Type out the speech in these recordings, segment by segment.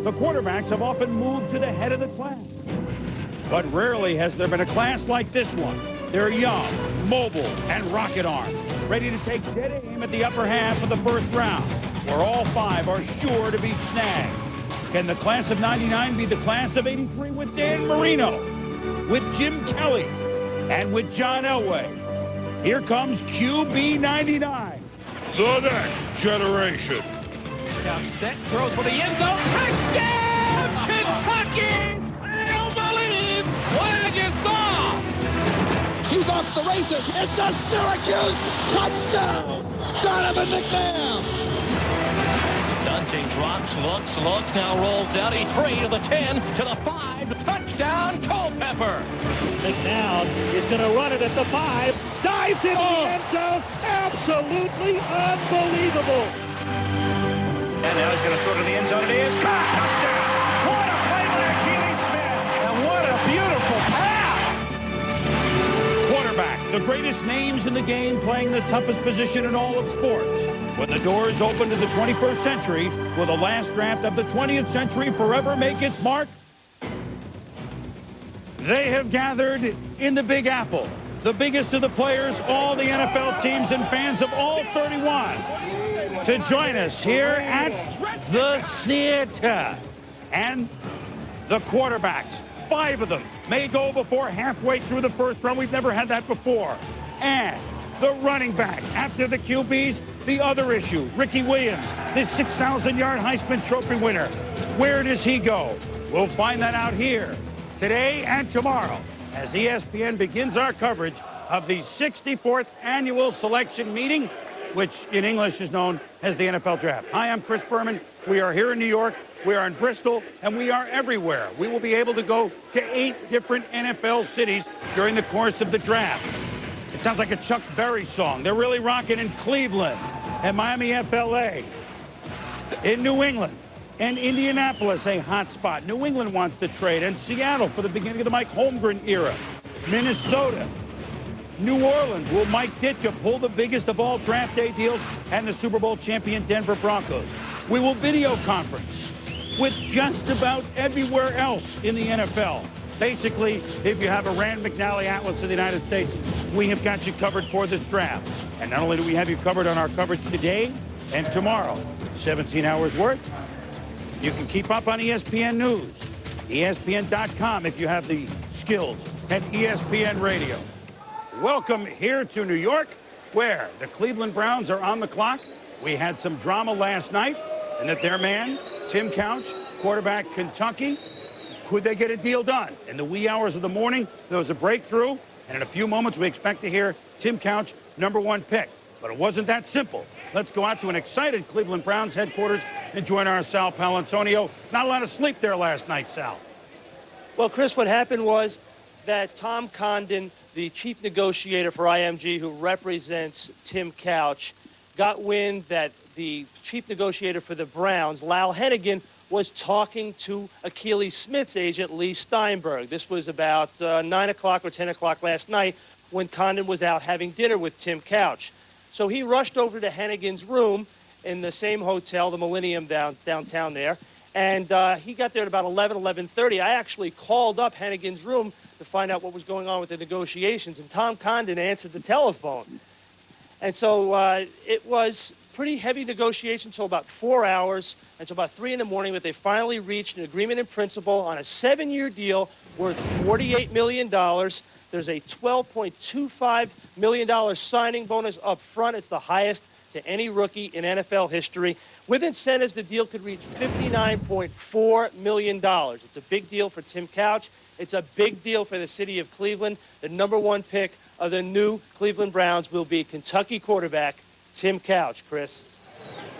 the quarterbacks have often moved to the head of the class. But rarely has there been a class like this one. They're young, mobile, and rocket armed, ready to take dead aim at the upper half of the first round, where all 5 are sure to be snagged. Can the class of 99 be the class of 83 with Dan Marino, with Jim Kelly, and with John Elway? Here comes QB 99, the next generation. Now set, throws for the end zone. Touchdown, Kentucky! I don't believe what you saw. He's off the races. It's the Syracuse touchdown. Donovan McNabb. Dante drops, looks, now rolls out. He's free to the 10, to the 5. Touchdown, Culpepper. McNabb is going to run it at the 5. Dives into the end zone. Absolutely unbelievable. And now he's going to throw to the end zone. It is caught. Touchdown. What a play by Achilles Smith. And what a beautiful pass. Quarterback, the greatest names in the game, playing the toughest position in all of sports. When the doors open to the 21st century, will the last draft of the 20th century forever make its mark? They have gathered in the Big Apple, the biggest of the players, all the NFL teams and fans of all 31, to join us here at the Cited. And the quarterbacks, 5 of them, may go before halfway through the first round. We've never had that before. And the running back, after the QBs, the other issue, Ricky Williams, the 6,000-yard Heisman Trophy winner. Where does he go? We'll find that out here today and tomorrow as ESPN begins our coverage of the 64th annual selection meeting, which in English is known as the NFL Draft. Hi, I'm Chris Berman. We are here in New York, we are in Bristol, and we are everywhere. We will be able to go to 8 different NFL cities during the course of the draft. It sounds like a Chuck Berry song. They're really rocking in Cleveland and Miami FLA, in New England, and Indianapolis, a hot spot. New England wants to trade, and Seattle for the beginning of the Mike Holmgren era. Minnesota, New Orleans. Will Mike Ditka pull the biggest of all draft day deals, and the Super Bowl champion Denver Broncos? We will video conference with just about everywhere else in the NFL. Basically, if you have a Rand McNally Atlas of the United States, we have got you covered for this draft. And not only do we have you covered on our coverage today and tomorrow, 17 hours worth, you can keep up on ESPN News, ESPN.com if you have the skills, and ESPN Radio. Welcome here to New York, where the Cleveland Browns are on the clock. We had some drama last night, and that their man, Tim Couch, quarterback Kentucky, could they get a deal done? In the wee hours of the morning, there was a breakthrough, and in a few moments, we expect to hear Tim Couch, #1 pick. But it wasn't that simple. Let's go out to an excited Cleveland Browns headquarters and join our Sal Palantonio. Not a lot of sleep there last night, Sal. Well, Chris, what happened was that Tom Condon, the chief negotiator for IMG, who represents Tim Couch, got wind that the chief negotiator for the Browns, Lal Hennigan, was talking to Achilles Smith's agent, Lee Steinberg. This was about 9 o'clock or 10 o'clock last night when Condon was out having dinner with Tim Couch. So he rushed over to Hennigan's room in the same hotel, the Millennium downtown there, and he got there at about 11:30. I actually called up Hennigan's room to find out what was going on with the negotiations, and Tom Condon answered the telephone. And so it was pretty heavy negotiation until about 4 hours, until about 3 in the morning, but they finally reached an agreement in principle on a 7-year deal worth $48 million. There's a $12.25 million signing bonus up front. It's the highest to any rookie in NFL history. With incentives, the deal could reach $59.4 million. It's a big deal for Tim Couch. It's a big deal for the city of Cleveland. The #1 pick of the new Cleveland Browns will be Kentucky quarterback Tim Couch, Chris.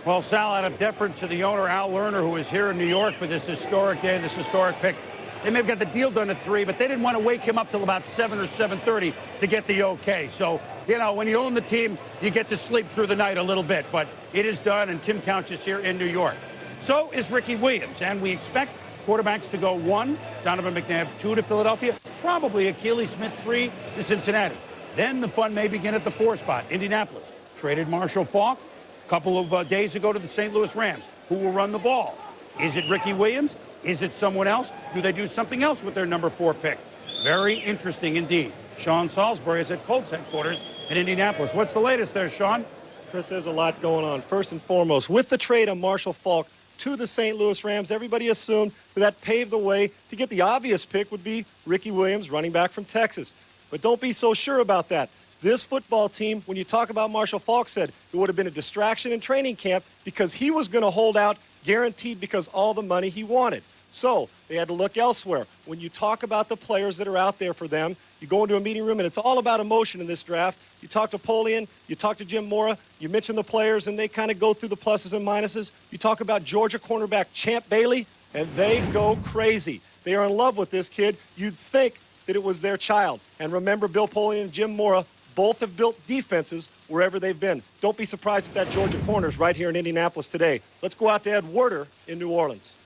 Well, Sal, out of deference to the owner, Al Lerner, who is here in New York for this historic day, this historic pick, they may have got the deal done at 3, but they didn't want to wake him up till about 7 or 7:30 to get the okay. So, you know, when you own the team, you get to sleep through the night a little bit. But it is done, and Tim Couch is here in New York. So is Ricky Williams, and we expect quarterbacks to go 1, Donovan McNabb, 2 to Philadelphia, probably Achilles Smith 3 to Cincinnati. Then the fun may begin at the 4 spot, Indianapolis. Traded Marshall Faulk a couple of days ago to the St. Louis Rams, who will run the ball. Is it Ricky Williams? Is it someone else? Do they do something else with their number 4 pick? Very interesting indeed. Sean Salisbury is at Colts headquarters in Indianapolis. What's the latest there, Sean? Chris, there's a lot going on. First and foremost, with the trade of Marshall Faulk to the St. Louis Rams, everybody assumed that paved the way to get the obvious pick would be Ricky Williams, running back from Texas. But don't be so sure about that. This football team, when you talk about Marshall Faulk, said it would have been a distraction in training camp because he was going to hold out guaranteed because all the money he wanted. So they had to look elsewhere. When you talk about the players that are out there for them, you go into a meeting room, and it's all about emotion in this draft. You talk to Polian, you talk to Jim Mora, you mention the players, and they kind of go through the pluses and minuses. You talk about Georgia cornerback Champ Bailey, and they go crazy. They are in love with this kid. You'd think that it was their child. And remember, Bill Polian and Jim Mora both have built defenses wherever they've been. Don't be surprised if that Georgia corner is right here in Indianapolis today. Let's go out to Ed Werder in New Orleans.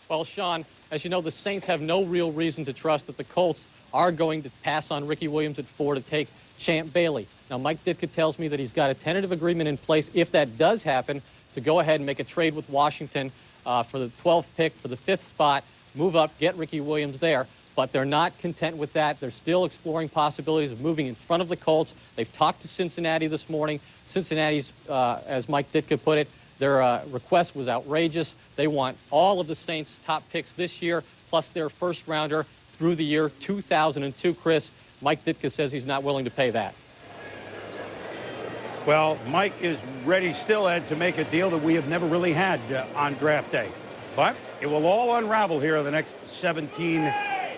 Well, Sean, as you know, the Saints have no real reason to trust that the Colts are going to pass on Ricky Williams at 4 to take Champ Bailey. Now, Mike Ditka tells me that he's got a tentative agreement in place, if that does happen, to go ahead and make a trade with Washington for the 12th pick for the 5th spot, move up, get Ricky Williams there. But they're not content with that. They're still exploring possibilities of moving in front of the Colts. They've talked to Cincinnati this morning. Cincinnati's, as Mike Ditka put it, their request was outrageous. They want all of the Saints' top picks this year, plus their first rounder through the year 2002. Chris, Mike Ditka says he's not willing to pay that. Well, Mike is ready still, Ed, to make a deal that we have never really had on draft day. But it will all unravel here in the next 17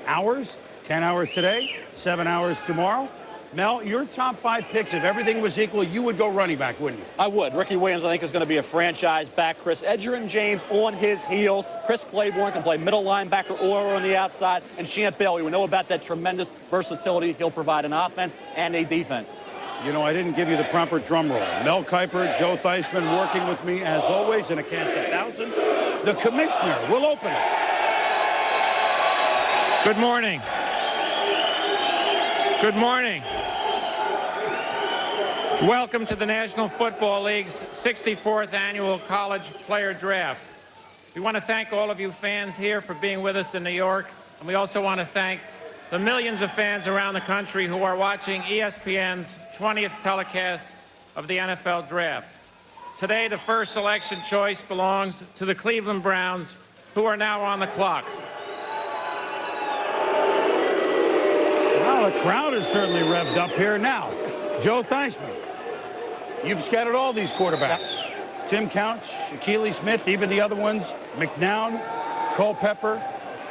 hours, 10 hours today, 7 hours tomorrow. Mel, your top 5 picks, if everything was equal, you would go running back, wouldn't you? I would. Ricky Williams, I think, is going to be a franchise back. Chris Edgerrin James on his heels. Chris Claiborne can play middle linebacker or on the outside. And Champ Bailey, we know about that tremendous versatility he'll provide an offense and a defense. You know, I didn't give you the proper drum roll. Mel Kiper, Joe Theismann working with me, as always, in a cast of thousands. The commissioner will open it. Good morning. Good morning. Welcome to the National Football League's 64th annual college player draft. We want to thank all of you fans here for being with us in New York, and we also want to thank the millions of fans around the country who are watching ESPN's 20th telecast of the NFL Draft. Today, the first selection choice belongs to the Cleveland Browns, who are now on the clock. Well, the crowd is certainly revved up here now. Joe Theismann, you've scouted all these quarterbacks. Tim Couch, Achilles Smith, even the other ones, McNown, Culpepper,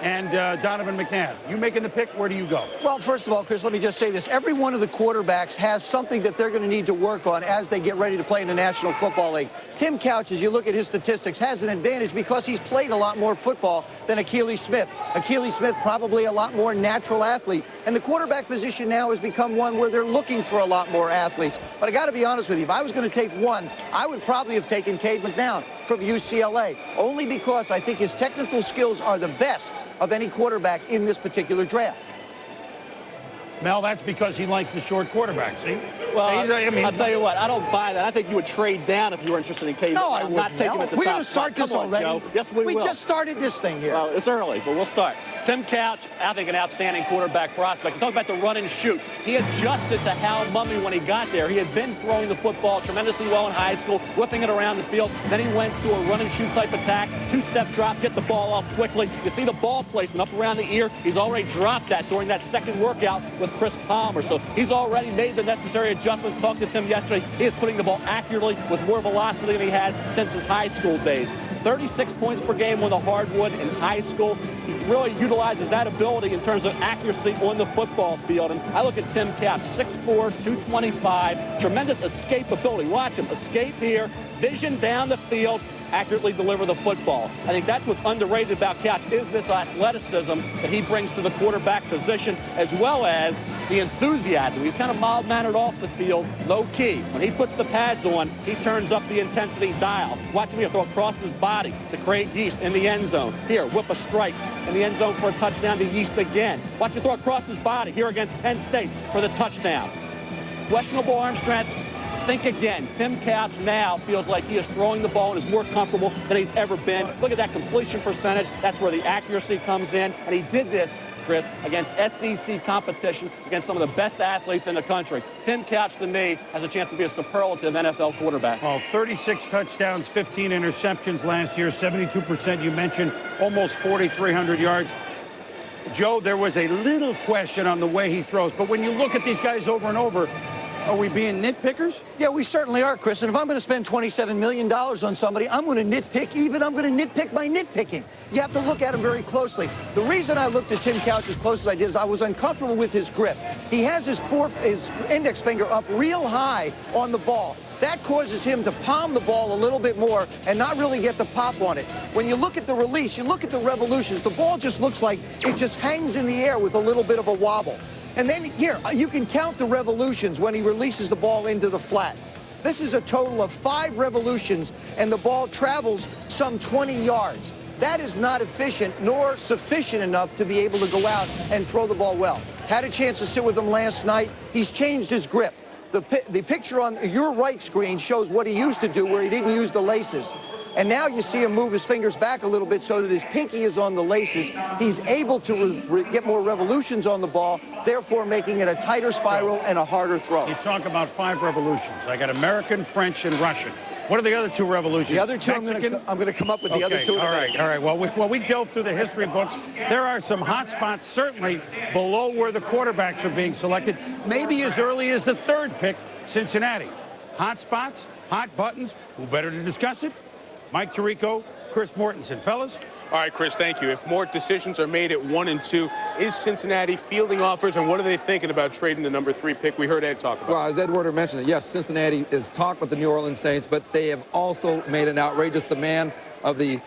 and Donovan McNabb. You making the pick, where do you go? Well, first of all, Chris, let me just say this. Every one of the quarterbacks has something that they're going to need to work on as they get ready to play in the National Football League. Tim Couch, as you look at his statistics, has an advantage because he's played a lot more football than Achilles Smith. Achilles Smith, probably a lot more natural athlete. And the quarterback position now has become one where they're looking for a lot more athletes. But I got to be honest with you, if I was going to take one, I would probably have taken Cade McNown from UCLA, only because I think his technical skills are the best of any quarterback in this particular draft. Mel, that's because he likes the short quarterback, see? Well, I'll tell you what, I don't buy that. I think you would trade down if you were interested in Cade. No, I wouldn't. Not taking him at the We're top going to start spot. this Come on, already. Joe. Yes, we will. We just started this thing here. Well, it's early, but we'll start. Tim Couch, I think an outstanding quarterback prospect. You talk about the run and shoot. He adjusted to Hal Mumme when he got there. He had been throwing the football tremendously well in high school, whipping it around the field. Then he went to a run and shoot type attack, two-step drop, get the ball off quickly. You see the ball placement up around the ear. He's already dropped that during that second workout with Chris Palmer. So he's already made the necessary adjustments. Talked to Tim yesterday. He is putting the ball accurately with more velocity than he had since his high school days. 36 points per game on the hardwood in high school. He really utilizes that ability in terms of accuracy on the football field. And I look at Tim Couch, 6'4", 225, tremendous escape ability. Watch him escape here, vision down the field, accurately deliver the football. I think that's what's underrated about Couch is this athleticism that he brings to the quarterback position, as well as the enthusiasm. He's kind of mild-mannered off the field, low-key. When he puts the pads on, he turns up the intensity dial. Watch him here throw across his body to Craig Yeast in the end zone. Here, whip a strike in the end zone for a touchdown to Yeast again. Watch him throw across his body here against Penn State for the touchdown. Questionable arm strength, think again. Tim Couch now feels like he is throwing the ball and is more comfortable than he's ever been. Look at that completion percentage. That's where the accuracy comes in. And he did this, Chris, against SEC competition, against some of the best athletes in the country. Tim Couch, to me, has a chance to be a superlative NFL quarterback. Well, 36 touchdowns, 15 interceptions last year, 72%. You mentioned almost 4,300 yards. Joe, there was a little question on the way he throws, but when you look at these guys over and over, are we being nitpickers? Yeah, we certainly are, Chris. And if I'm going to spend $27 million on somebody, I'm going to nitpick. I'm going to nitpick by nitpicking. You have to look at him very closely. The reason I looked at Tim Couch as close as I did is I was uncomfortable with his grip. He has his index finger up real high on the ball. That causes him to palm the ball a little bit more and not really get the pop on it. When you look at the release, you look at the revolutions, the ball just looks like it just hangs in the air with a little bit of a wobble. And then here, you can count the revolutions when he releases the ball into the flat. This is a total of 5 revolutions, and the ball travels some 20 yards. That is not efficient nor sufficient enough to be able to go out and throw the ball well. Had a chance to sit with him last night. He's changed his grip. The picture on your right screen shows what he used to do where he didn't use the laces. And now you see him move his fingers back a little bit so that his pinky is on the laces. He's able to get more revolutions on the ball, therefore making it a tighter spiral and a harder throw. You talk about 5 revolutions. I got American, French, and Russian. What are the other 2 revolutions? The other 2, Mexican? I'm going to come up with the other 2. All right. Well, when we delve through the history books, there are some hot spots certainly below where the quarterbacks are being selected, maybe as early as the 3rd pick, Cincinnati. Hot spots, hot buttons. Who better to discuss it? Mike Tirico, Chris Mortensen. Fellas? All right, Chris, thank you. If more decisions are made at 1 and 2, is Cincinnati fielding offers, and what are they thinking about trading the number 3 pick? We heard Ed talk about. Well, as Ed Werder mentioned, yes, Cincinnati is talked with the New Orleans Saints, but they have also made an outrageous demand of the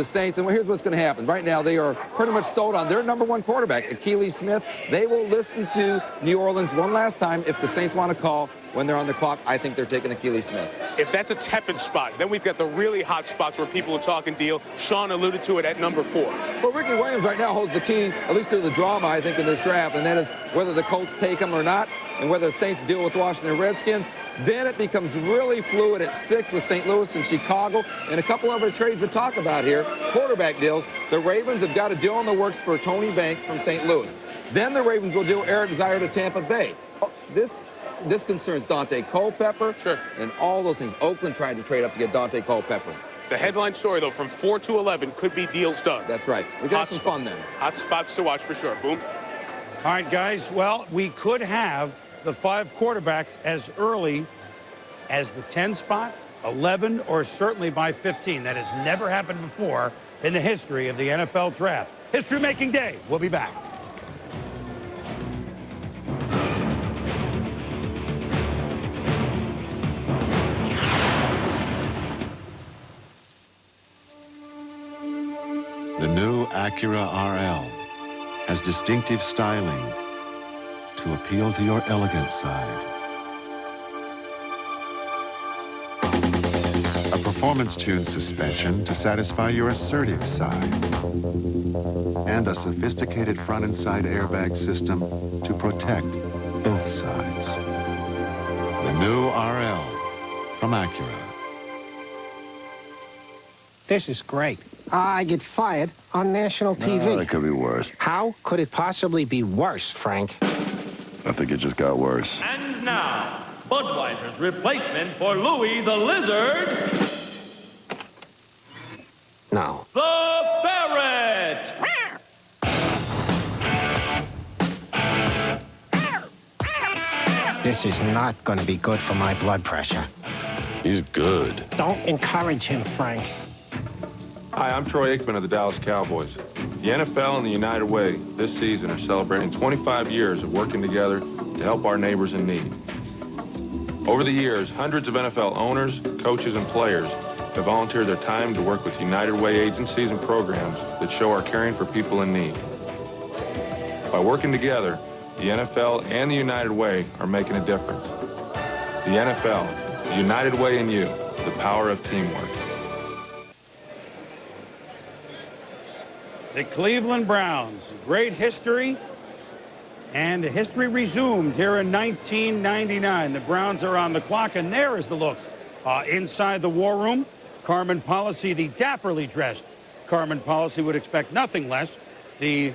Saints. And here's what's going to happen. Right now, they are pretty much sold on their #1 quarterback, Akili Smith. They will listen to New Orleans one last time if the Saints want to call. When they're on the clock, I think they're taking Akili Smith. If that's a tepid spot, then we've got the really hot spots where people are talking deal. Sean alluded to it at number 4. Well, Ricky Williams right now holds the key, at least to the drama, I think, in this draft, and that is whether the Colts take him or not, and whether the Saints deal with Washington Redskins. Then it becomes really fluid at 6 with St. Louis and Chicago, and a couple other trades to talk about here. Quarterback deals. The Ravens have got a deal in the works for Tony Banks from St. Louis. Then the Ravens will deal Eric Zaire to Tampa Bay. This concerns Dante Culpepper. Sure. And all those things. Oakland tried to trade up to get Dante Culpepper. The headline story, though, from 4 to 11 could be deals done. That's right. We got some fun then. Hot spots to watch for sure. Boom. All right, guys. Well, we could have the 5 quarterbacks as early as the 10 spot, 11, or certainly by 15. That has never happened before in the history of the NFL draft. History-making day. We'll be back. The new Acura RL has distinctive styling to appeal to your elegant side. A performance-tuned suspension to satisfy your assertive side. And a sophisticated front and side airbag system to protect both sides. The new RL from Acura. This is great. I get fired on national TV. Oh, that could be worse. How could it possibly be worse, Frank? I think it just got worse. And now, Budweiser's replacement for Louis the Lizard. No. The Ferret! This is not going to be good for my blood pressure. He's good. Don't encourage him, Frank. Hi, I'm Troy Aikman of the Dallas Cowboys. The NFL and the United Way this season are celebrating 25 years of working together to help our neighbors in need. Over the years, hundreds of NFL owners, coaches, and players have volunteered their time to work with United Way agencies and programs that show our caring for people in need. By working together, the NFL and the United Way are making a difference. The NFL, the United Way and you, the power of teamwork. The Cleveland Browns, great history, And history resumed here in 1999. The Browns are on the clock, and there is the look inside the war room. Carmen Policy, the dapperly dressed Carmen Policy, would expect nothing less. The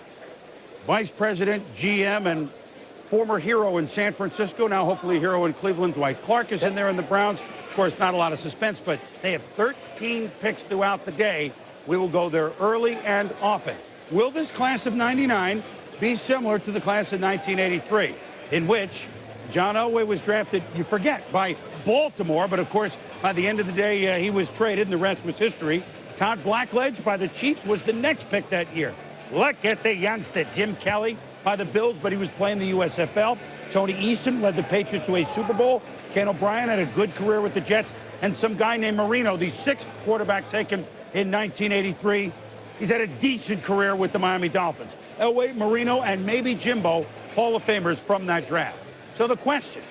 vice president, GM, and former hero in San Francisco, now hopefully hero in Cleveland, Dwight Clark, is in there in the Browns. Of course, not a lot of suspense, but they have 13 picks throughout the day. We will go there early and often. Will this class of 99 be similar to the class of 1983, in which John Elway was drafted, you forget, by Baltimore, but of course, by the end of the day, he was traded, and the rest was history. Todd Blackledge by the Chiefs was the next pick that year. Look at the youngster, Jim Kelly by the Bills, but he was playing the USFL. Tony Eason led the Patriots to a Super Bowl. Ken O'Brien had a good career with the Jets, and some guy named Marino, the sixth quarterback taken in 1983. He's had a decent career with the Miami Dolphins. Elway, Marino, and maybe Jimbo, Hall of Famers from that draft. So the question,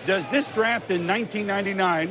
does this draft in 1999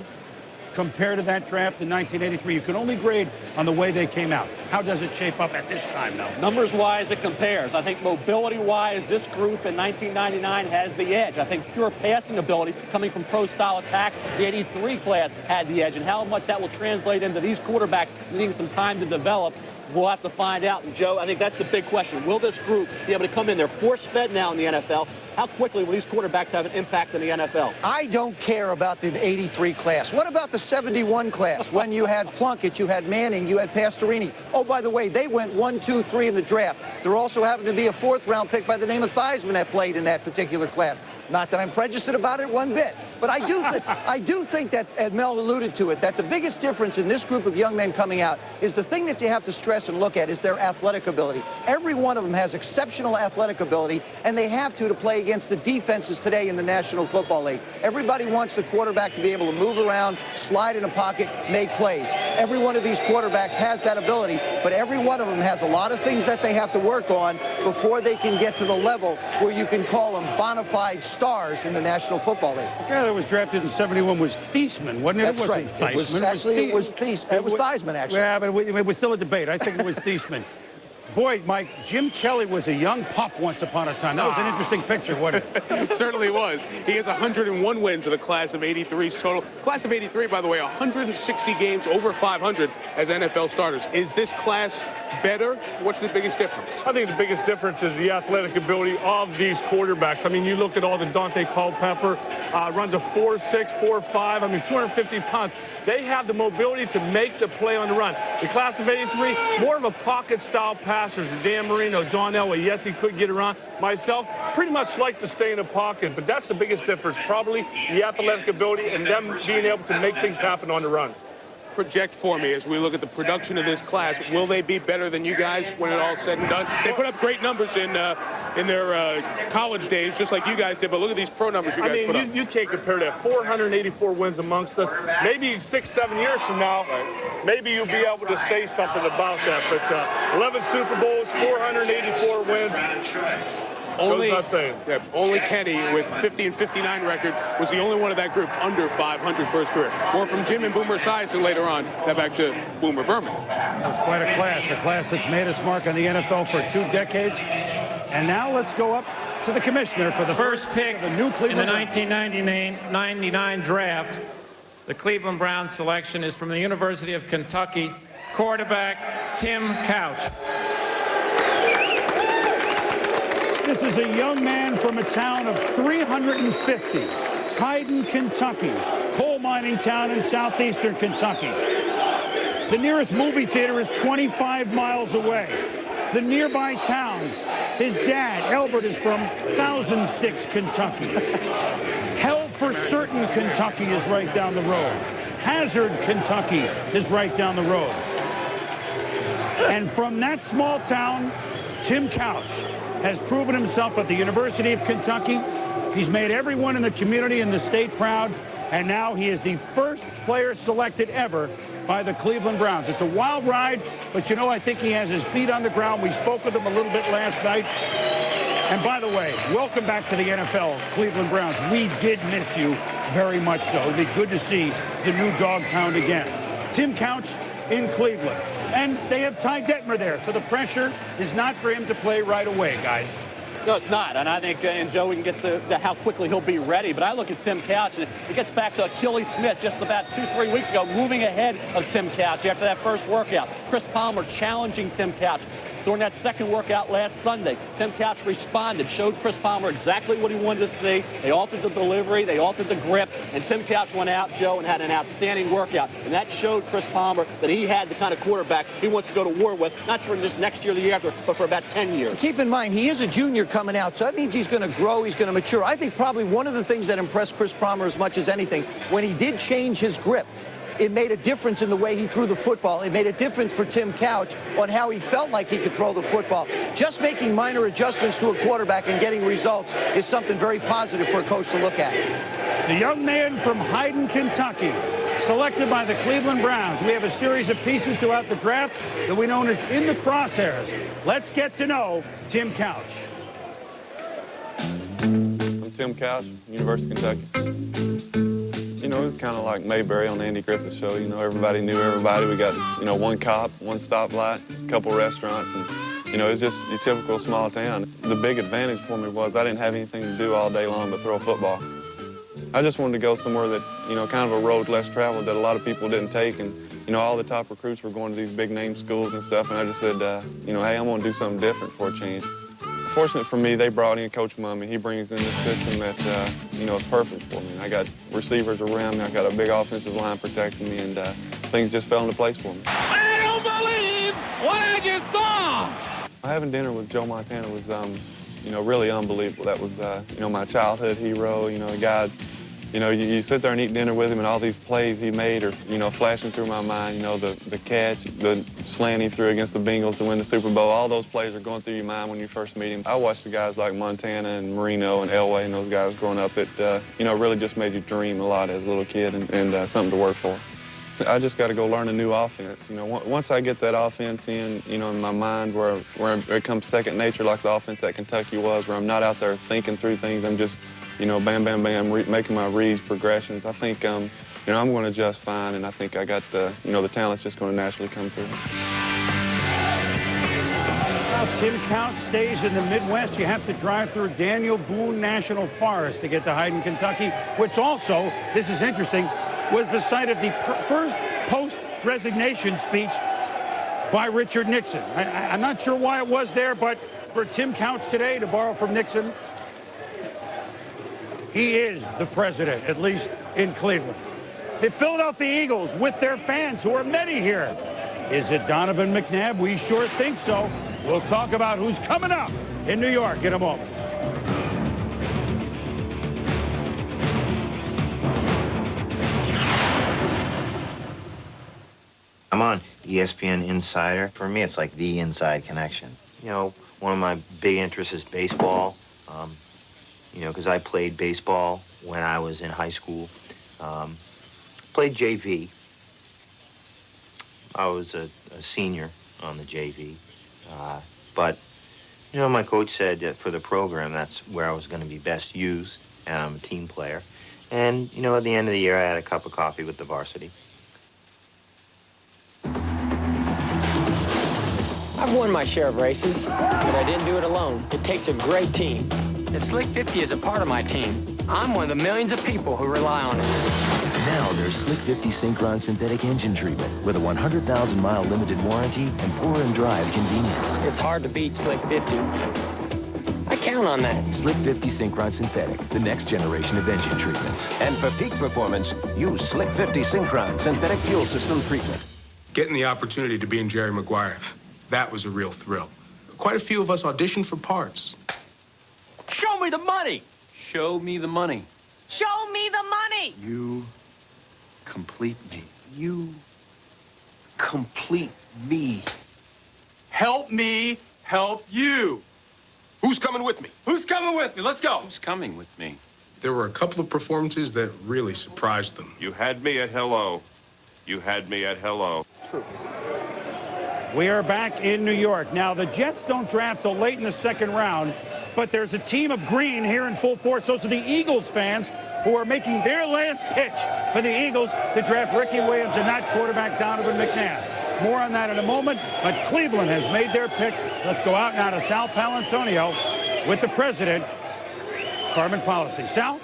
compare to that draft in 1983? You can only grade on the way they came out. How does it shape up at this time, though? Numbers-wise, it compares. I think mobility-wise, this group in 1999 has the edge. I think pure passing ability coming from pro-style attacks, the 83 class had the edge. And how much that will translate into these quarterbacks needing some time to develop, we'll have to find out. And, Joe, I think that's the big question. Will this group be able to come in? They're force-fed now in the NFL. How quickly will these quarterbacks have an impact in the NFL? I don't care about the 83 class. What about the 71 class? When you had Plunkett, you had Manning, you had Pastorini. Oh, by the way, they went 1, 2, 3 in the draft. There also happened to be a fourth-round pick by the name of Theismann that played in that particular class. Not that I'm prejudiced about it one bit, but I do think that, as Mel alluded to it, that the biggest difference in this group of young men coming out is the thing that you have to stress and look at is their athletic ability. Every one of them has exceptional athletic ability, and they have to play against the defenses today in the National Football League. Everybody wants the quarterback to be able to move around, slide in a pocket, make plays. Every one of these quarterbacks has that ability, but every one of them has a lot of things that they have to work on before they can get to the level where you can call them bona fide stars in the National Football League. The guy that was drafted in 71 was Theismann, wasn't it? That's right. It was Theismann, actually. Yeah, but it was still a debate. I think it was Theismann. Boy, Mike, Jim Kelly was a young pup once upon a time. That was an interesting picture, wasn't it? It certainly was. He has 101 wins in the class of 83's total. Class of 83, by the way, 160 games over 500 as NFL starters. Is this class better? What's the biggest difference? I think the biggest difference is the athletic ability of these quarterbacks. I mean, you look at all the Dante Culpepper, runs a 4.6, 4.5, I mean, 250 pounds. They have the mobility to make the play on the run. The class of 83, more of a pocket-style passers. Dan Marino, John Elway, yes, he could get around. Myself, pretty much like to stay in the pocket, but that's the biggest difference, probably the athletic ability and them being able to make things happen on the run. Project for me as we look at the production of this class. Will they be better than you guys when it all said and done? They put up great numbers in their college days, just like you guys did, but look at these pro numbers you guys put up. You can't compare that. 484 wins amongst us. Maybe 6, 7 years from now, maybe you'll be able to say something about that. But 11 Super Bowls, 484 wins. Only Kenny with 50 and 59 record was the only one of that group under 500 for his career. More from Jim and Boomer Esiason later on. Now back to Boomer Berman. That's quite a class that's made its mark on the NFL for 2 decades. And now let's go up to the commissioner for the first pick of the new Cleveland in the 1999 draft. The Cleveland Browns selection is from the University of Kentucky, quarterback Tim Couch. This is a young man from a town of 350, Cited, Kentucky, coal mining town in southeastern Kentucky. The nearest movie theater is 25 miles away. The nearby towns, his dad, Albert, is from Thousand Sticks, Kentucky. Hell for Certain, Kentucky is right down the road. Hazard, Kentucky is right down the road. And from that small town, Tim Couch has proven himself at the University of Kentucky. He's made everyone in the community and the state proud, and now he is the first player selected ever by the Cleveland Browns. It's a wild ride, but you know, I think he has his feet on the ground. We spoke with him a little bit last night. And by the way, welcome back to the NFL, Cleveland Browns. We did miss you very much so. It'd be good to see the new dog pound again. Tim Couch in Cleveland. And they have Ty Detmer there, so the pressure is not for him to play right away, guys. No, it's not. And I think, and Joe, we can get to how quickly he'll be ready. But I look at Tim Couch, and it gets back to Achilles Smith just about 2-3 weeks ago, moving ahead of Tim Couch after that first workout. Chris Palmer challenging Tim Couch. During that second workout last Sunday, Tim Couch responded, showed Chris Palmer exactly what he wanted to see. They altered the delivery, they altered the grip, and Tim Couch went out, Joe, and had an outstanding workout. And that showed Chris Palmer that he had the kind of quarterback he wants to go to war with, not for just next year or the year after, but for about 10 years. Keep in mind, he is a junior coming out, so that means he's going to grow, he's going to mature. I think probably one of the things that impressed Chris Palmer as much as anything, when he did change his grip, it made a difference in the way he threw the football. It made a difference for Tim Couch on how he felt like he could throw the football. Just making minor adjustments to a quarterback and getting results is something very positive for a coach to look at. The young man from Hyden, Kentucky, selected by the Cleveland Browns. We have a series of pieces throughout the draft that we know as In the Crosshairs. Let's get to know Tim Couch. I'm Tim Couch, University of Kentucky. You know, it was kind of like Mayberry on the Andy Griffith Show. You know, everybody knew everybody. We got, you know, one cop, one stoplight, a couple restaurants, and, you know, it's just your typical small town. The big advantage for me was I didn't have anything to do all day long but throw a football. I just wanted to go somewhere that, you know, kind of a road less traveled that a lot of people didn't take, and, you know, all the top recruits were going to these big name schools and stuff, and I just said, you know, hey, I'm going to do something different for a change. Fortunate for me, they brought in Coach Mummy. He brings in this system that, you know, is perfect for me. I got receivers around me. I got a big offensive line protecting me, and things just fell into place for me. I don't believe what I just saw! Having dinner with Joe Montana was, you know, really unbelievable. That was, you know, my childhood hero. You know, the guy, you know, you sit there and eat dinner with him, and all these plays he made are, you know, flashing through my mind. You know, the catch, the slant he threw against the Bengals to win the Super Bowl. All those plays are going through your mind when you first meet him. I watched the guys like Montana and Marino and Elway and those guys growing up. It, you know, really just made you dream a lot as a little kid and something to work for. I just got to go learn a new offense. You know, once I get that offense in, you know, in my mind where it comes second nature like the offense at Kentucky was, where I'm not out there thinking through things. I'm just, you know, bam, bam, bam, making my reads, progressions. I think, you know, I'm going to adjust fine, and I think I got the, you know, the talent's just going to naturally come through. Well, Tim Couch stays in the Midwest. You have to drive through Daniel Boone National Forest to get to Hyden, Kentucky, which also, this is interesting, was the site of the first post-resignation speech by Richard Nixon. I'm not sure why it was there, but for Tim Couch today, to borrow from Nixon, he is the president, at least in Cleveland. The Philadelphia Eagles with their fans, who are many here. Is it Donovan McNabb? We sure think so. We'll talk about who's coming up in New York in a moment. I'm on ESPN Insider. For me, it's like the inside connection. You know, one of my big interests is baseball. You know, because I played baseball when I was in high school. Played JV. I was a senior on the JV. But, you know, my coach said that for the program, that's where I was going to be best used, and I'm a team player. And, you know, at the end of the year, I had a cup of coffee with the varsity. I've won my share of races, but I didn't do it alone. It takes a great team. And Slick 50 is a part of my team. I'm one of the millions of people who rely on it. Now there's Slick 50 Synchron synthetic engine treatment with a 100,000-mile limited warranty and pour-and-drive convenience. It's hard to beat Slick 50. I count on that. Slick 50 Synchron synthetic, the next generation of engine treatments. And for peak performance, use Slick 50 Synchron synthetic fuel system treatment. Getting the opportunity to be in Jerry Maguire, that was a real thrill. Quite a few of us auditioned for parts. Show me the money! Show me the money. Show me the money! You complete me. You complete me. Help me help you. Who's coming with me? Who's coming with me? Let's go. Who's coming with me? There were a couple of performances that really surprised them. You had me at hello. You had me at hello. We are back in New York. Now, the Jets don't draft till late in the second round, but there's a team of green here in full force. Those are the Eagles fans who are making their last pitch for the Eagles to draft Ricky Williams and not quarterback Donovan McNabb. More on that in a moment, but Cleveland has made their pick. Let's go out now to Sal Palantonio with the president, Carmen Policy. Sal?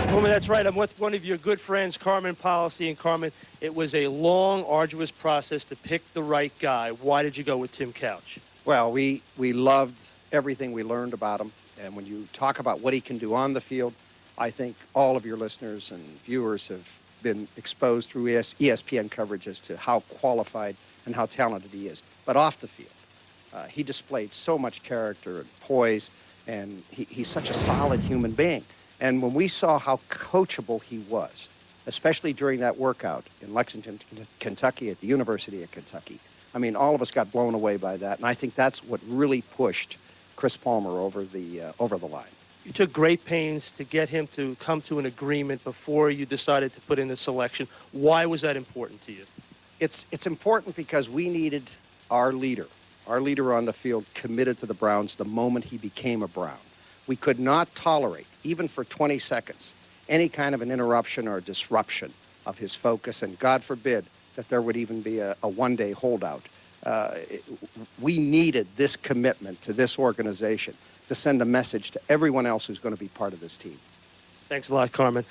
Well, that's right. I'm with one of your good friends, Carmen Policy. And Carmen, it was a long, arduous process to pick the right guy. Why did you go with Tim Couch? Well, we loved everything we learned about him. And when you talk about what he can do on the field, I think all of your listeners and viewers have been exposed through ESPN coverage as to how qualified and how talented he is. But off the field, he displayed so much character and poise, and he's such a solid human being. And when we saw how coachable he was, especially during that workout in Lexington, Kentucky, at the University of Kentucky, I mean, all of us got blown away by that. And I think that's what really pushed Chris Palmer over the line. You took great pains to get him to come to an agreement before you decided to put in the selection. Why was that important to you? It's important because we needed our leader on the field committed to the Browns the moment he became a Brown. We could not tolerate, even for 20 seconds, any kind of an interruption or disruption of his focus, and God forbid that there would even be a one-day holdout. We needed this commitment to this organization to send a message to everyone else who's going to be part of this team. Thanks a lot, Carmen.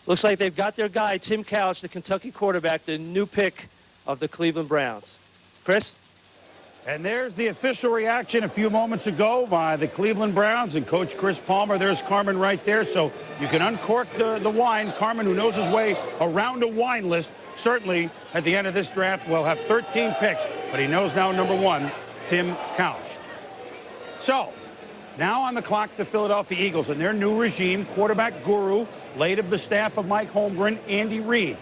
Looks like they've got their guy, Tim Couch, the Kentucky quarterback, the new pick of the Cleveland Browns. Chris? And there's the official reaction a few moments ago by the Cleveland Browns and Coach Chris Palmer. There's Carmen right there, so you can uncork the wine. Carmen, who knows his way around a wine list, certainly at the end of this draft will have 13 picks, but he knows now number 1, Tim Couch. So, now on the clock, the Philadelphia Eagles and their new regime, quarterback guru, late of the staff of Mike Holmgren, Andy Reid.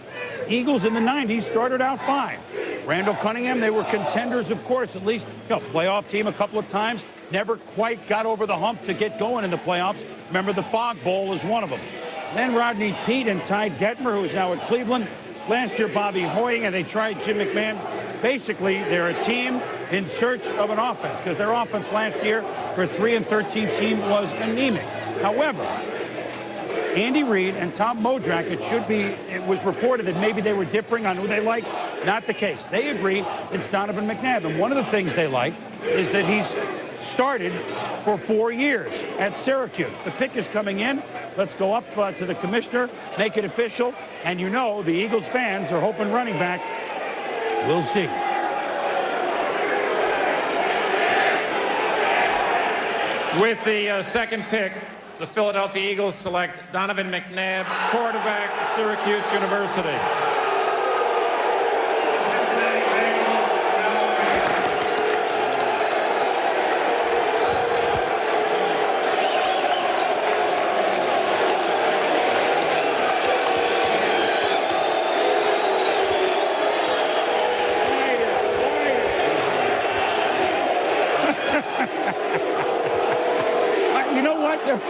Eagles in the 90s started out fine. Randall Cunningham, they were contenders, of course, at least playoff team a couple of times. Never quite got over the hump to get going in the playoffs. Remember, the Fog Bowl is one of them. Then Rodney Peete and Ty Detmer, who is now at Cleveland. Last year, Bobby Hoying, and they tried Jim McMahon. Basically, they're a team in search of an offense, because their offense last year for a 3-13 team was anemic. However, Andy Reid and Tom Modrak, it was reported that maybe they were differing on who they liked. Not the case. They agree it's Donovan McNabb. And one of the things they like is that he's started for 4 years at Syracuse. The pick is coming in. Let's go up to the commissioner, make it official. And you know the Eagles fans are hoping running back. We'll see. With the second pick, the Philadelphia Eagles select Donovan McNabb, quarterback, Syracuse University.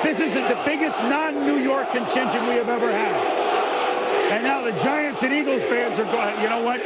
This is the biggest non-New York contingent we have ever had. And now the Giants and Eagles fans are going, you know what?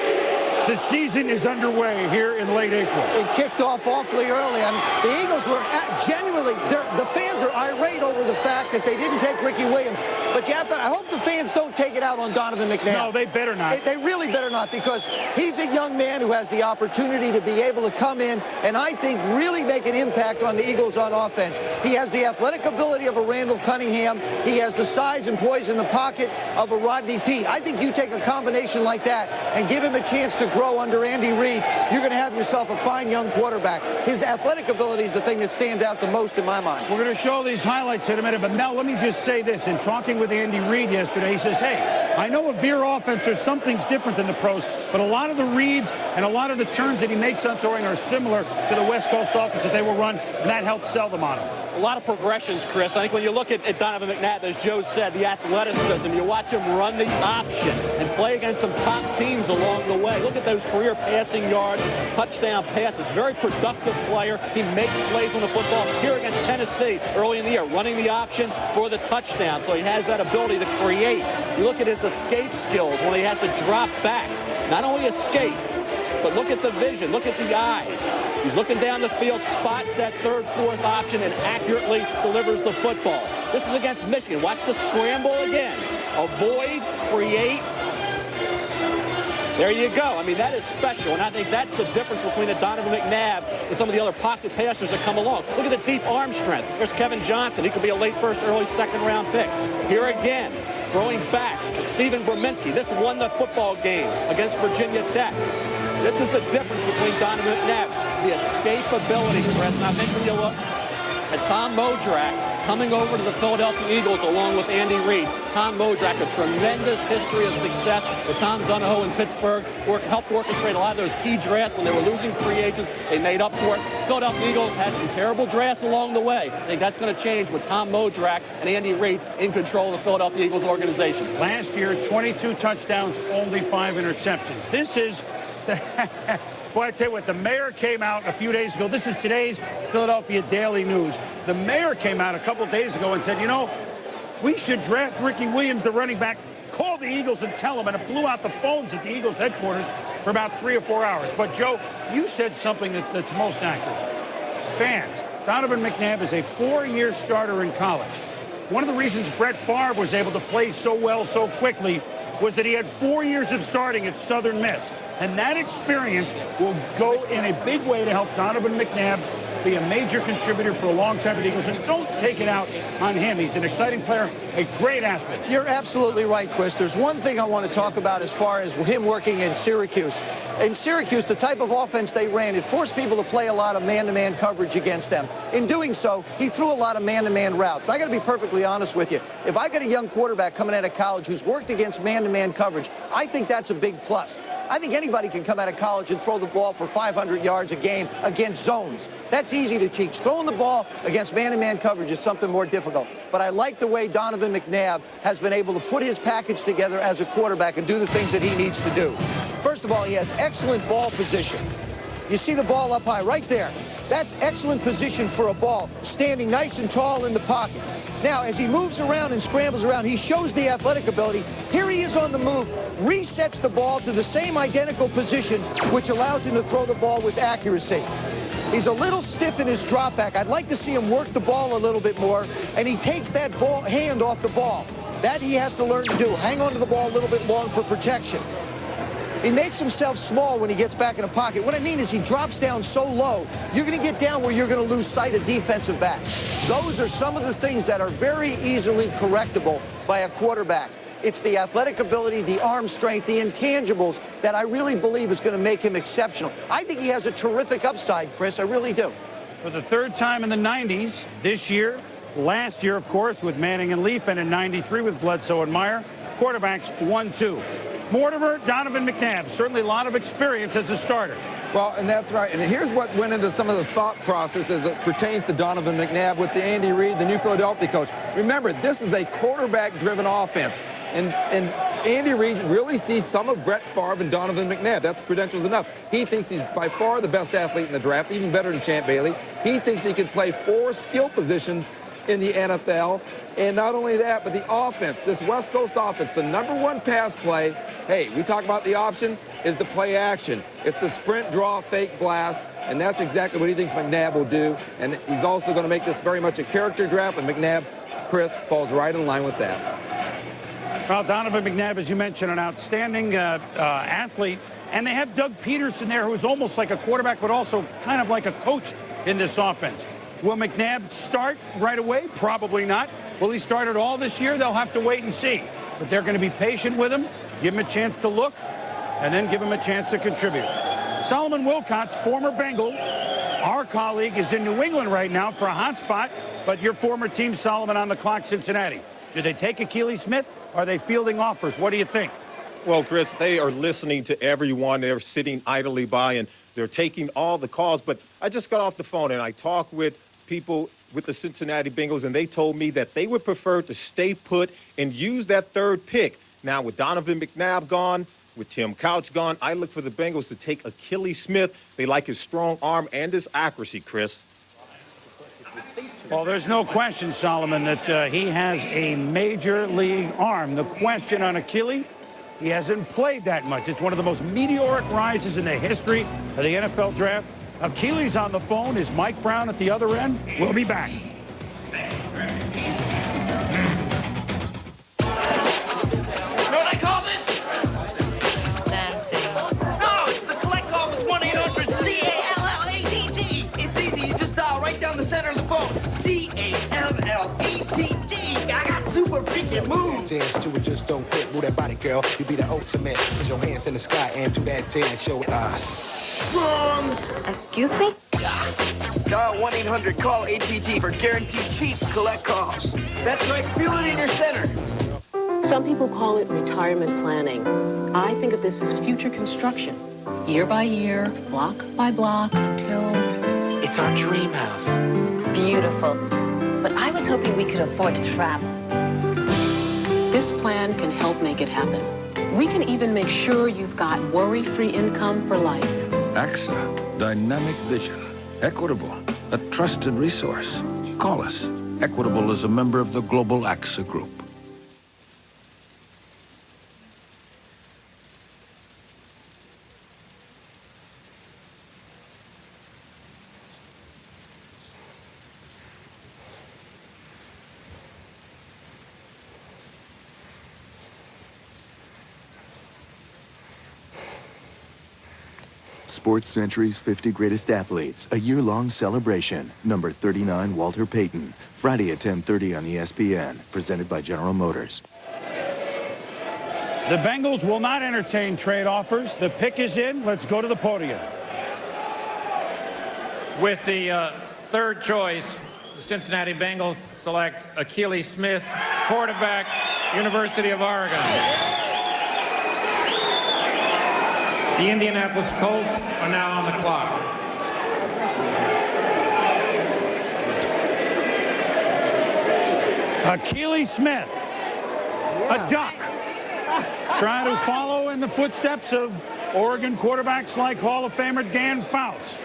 The season is underway here in late April. It kicked off awfully early. I mean, the Eagles were genuinely, the fans are irate over the fact that they didn't take Ricky Williams. But you have to, I hope the fans don't take it out on Donovan McNabb. No, they better not. They really better not, because he's a young man who has the opportunity to be able to come in and I think really make an impact on the Eagles on offense. He has the athletic ability of a Randall Cunningham. He has the size and poise in the pocket of a Rodney Peete. I think you take a combination like that and give him a chance to grow under Andy Reid, you're going to have yourself a fine young quarterback. His athletic ability is the thing that stands out the most in my mind. We're going to show these highlights in a minute, but Mel, let me just say this. In talking with Andy Reid yesterday, he says, hey, I know a Veer offense, there's some things different than the pros, but a lot of the reads and a lot of the turns that he makes on throwing are similar to the West Coast offense that they will run, and that helps sell them on him. A lot of progressions, Chris. I think when you look at Donovan McNabb, as Joe said, the athleticism, you watch him run the option and play against some top teams along the way. Look at those career passing yards, touchdown passes. Very productive player. He makes plays on the football. Here against Tennessee early in the year, running the option for the touchdown. So he has that ability to create. You look at his escape skills when he has to drop back. Not only escape, but look at the vision. Look at the eyes. He's looking down the field, spots that third, fourth option, and accurately delivers the football. This is against Michigan. Watch the scramble again. Avoid, create. There you go. I mean, that is special, and I think that's the difference between the Donovan McNabb and some of the other pocket passers that come along. Look at the deep arm strength. There's Kevin Johnson. He could be a late first, early second-round pick. Here again, throwing back, Stephen Brominski. This won the football game against Virginia Tech. This is the difference between Donovan McNabb. The escapability, Chris. And I think when you look at Tom Modrak coming over to the Philadelphia Eagles along with Andy Reid. Tom Modrak, a tremendous history of success with Tom Donahoe in Pittsburgh, helped orchestrate a lot of those key drafts when they were losing free agents. They made up for it. Philadelphia Eagles had some terrible drafts along the way. I think that's going to change with Tom Modrak and Andy Reid in control of the Philadelphia Eagles organization. Last year, 22 touchdowns, only 5 interceptions. This is... Boy, I tell you what, the mayor came out a few days ago. This is today's Philadelphia Daily News. The mayor came out a couple of days ago and said, you know, we should draft Ricky Williams, the running back, call the Eagles and tell them, and it blew out the phones at the Eagles headquarters for about 3 or 4 hours. But, Joe, you said something that's most accurate. Fans, Donovan McNabb is a 4-year starter in college. One of the reasons Brett Favre was able to play so well so quickly was that he had 4 years of starting at Southern Miss. And that experience will go in a big way to help Donovan McNabb be a major contributor for a long time at the Eagles. And don't take it out on him. He's an exciting player, a great athlete. You're absolutely right, Chris. There's one thing I want to talk about as far as him working in Syracuse. In Syracuse, the type of offense they ran, it forced people to play a lot of man-to-man coverage against them. In doing so, he threw a lot of man-to-man routes. I got to be perfectly honest with you. If I got a young quarterback coming out of college who's worked against man-to-man coverage, I think that's a big plus. I think anybody can come out of college and throw the ball for 500 yards a game against zones. That's easy to teach. Throwing the ball against man-to-man coverage is something more difficult. But I like the way Donovan McNabb has been able to put his package together as a quarterback and do the things that he needs to do. First of all, he has excellent ball position. You see the ball up high right there. That's excellent position for a ball, standing nice and tall in the pocket. Now, as he moves around and scrambles around, he shows the athletic ability. Here he is on the move, resets the ball to the same identical position, which allows him to throw the ball with accuracy. He's a little stiff in his drop back. I'd like to see him work the ball a little bit more, and he takes that hand off the ball. That he has to learn to do. Hang on to the ball a little bit long for protection. He makes himself small when he gets back in the pocket. What I mean is he drops down so low, you're going to get down where you're going to lose sight of defensive backs. Those are some of the things that are very easily correctable by a quarterback. It's the athletic ability, the arm strength, the intangibles that I really believe is going to make him exceptional. I think he has a terrific upside, Chris. I really do. For the 3rd time in the 90s, this year, last year, of course, with Manning and Leaf, and in 93 with Bledsoe and Meyer, quarterbacks 1-2. Mortimer, Donovan McNabb, certainly a lot of experience as a starter. Well, and that's right. And here's what went into some of the thought process as it pertains to Donovan McNabb with the Andy Reid, the new Philadelphia coach. Remember, this is a quarterback-driven offense. And Andy Reid really sees some of Brett Favre and Donovan McNabb. That's credentials enough. He thinks he's by far the best athlete in the draft, even better than Champ Bailey. He thinks he can play 4 skill positions in the NFL. And not only that, but the offense, this West Coast offense, the #1 pass play, hey, we talk about the option, is the play action. It's the sprint, draw, fake, blast, and that's exactly what he thinks McNabb will do. And he's also going to make this very much a character draft, and McNabb, Chris, falls right in line with that. Well, Donovan McNabb, as you mentioned, an outstanding athlete. And they have Doug Peterson there, who's almost like a quarterback, but also kind of like a coach in this offense. Will McNabb start right away? Probably not. Will he start at all this year? They'll have to wait and see. But they're going to be patient with him, give him a chance to look, and then give him a chance to contribute. Solomon Wilcots, former Bengal, our colleague, is in New England right now for a hot spot, but your former team, Solomon, on the clock, Cincinnati. Do they take Akili Smith? Are they fielding offers? What do you think? Well, Chris, they are listening to everyone. They're sitting idly by, and they're taking all the calls. But I just got off the phone, and I talked with people with the Cincinnati Bengals, and they told me that they would prefer to stay put and use that 3rd pick. Now, with Donovan McNabb gone, with Tim Couch gone, I look for the Bengals to take Akili Smith. They like his strong arm and his accuracy, Chris. Well, there's no question, Solomon, that he has a major league arm. The question on Akili, he hasn't played that much. It's one of the most meteoric rises in the history of the NFL draft. Akili's on the phone. Is Mike Brown at the other end? We'll be back. Know what I call this? Dancing. dance to it, just don't quit. Move that body, girl. You be the ultimate. Put your hands in the sky and do that dance. Show it. Strong. Excuse me? Dial 1-800-CALL-ATT for guaranteed cheap collect calls. That's right, feel it in your center. Some people call it retirement planning. I think of this as future construction. Year by year, block by block, until... It's our dream house. Beautiful. But I was hoping we could afford to travel. This plan can help make it happen. We can even make sure you've got worry-free income for life. AXA, dynamic vision, equitable, a trusted resource. Call us. Equitable is a member of the global AXA Group. Sports Century's 50 Greatest Athletes, a year-long celebration. Number 39, Walter Payton. Friday at 10:30 on ESPN. Presented by General Motors. The Bengals will not entertain trade offers. The pick is in. Let's go to the podium. With the third choice, the Cincinnati Bengals select Akili Smith, quarterback, University of Oregon. The Indianapolis Colts are now on the clock. Akili Smith, a duck, trying to follow in the footsteps of Oregon quarterbacks like Hall of Famer Dan Fouts.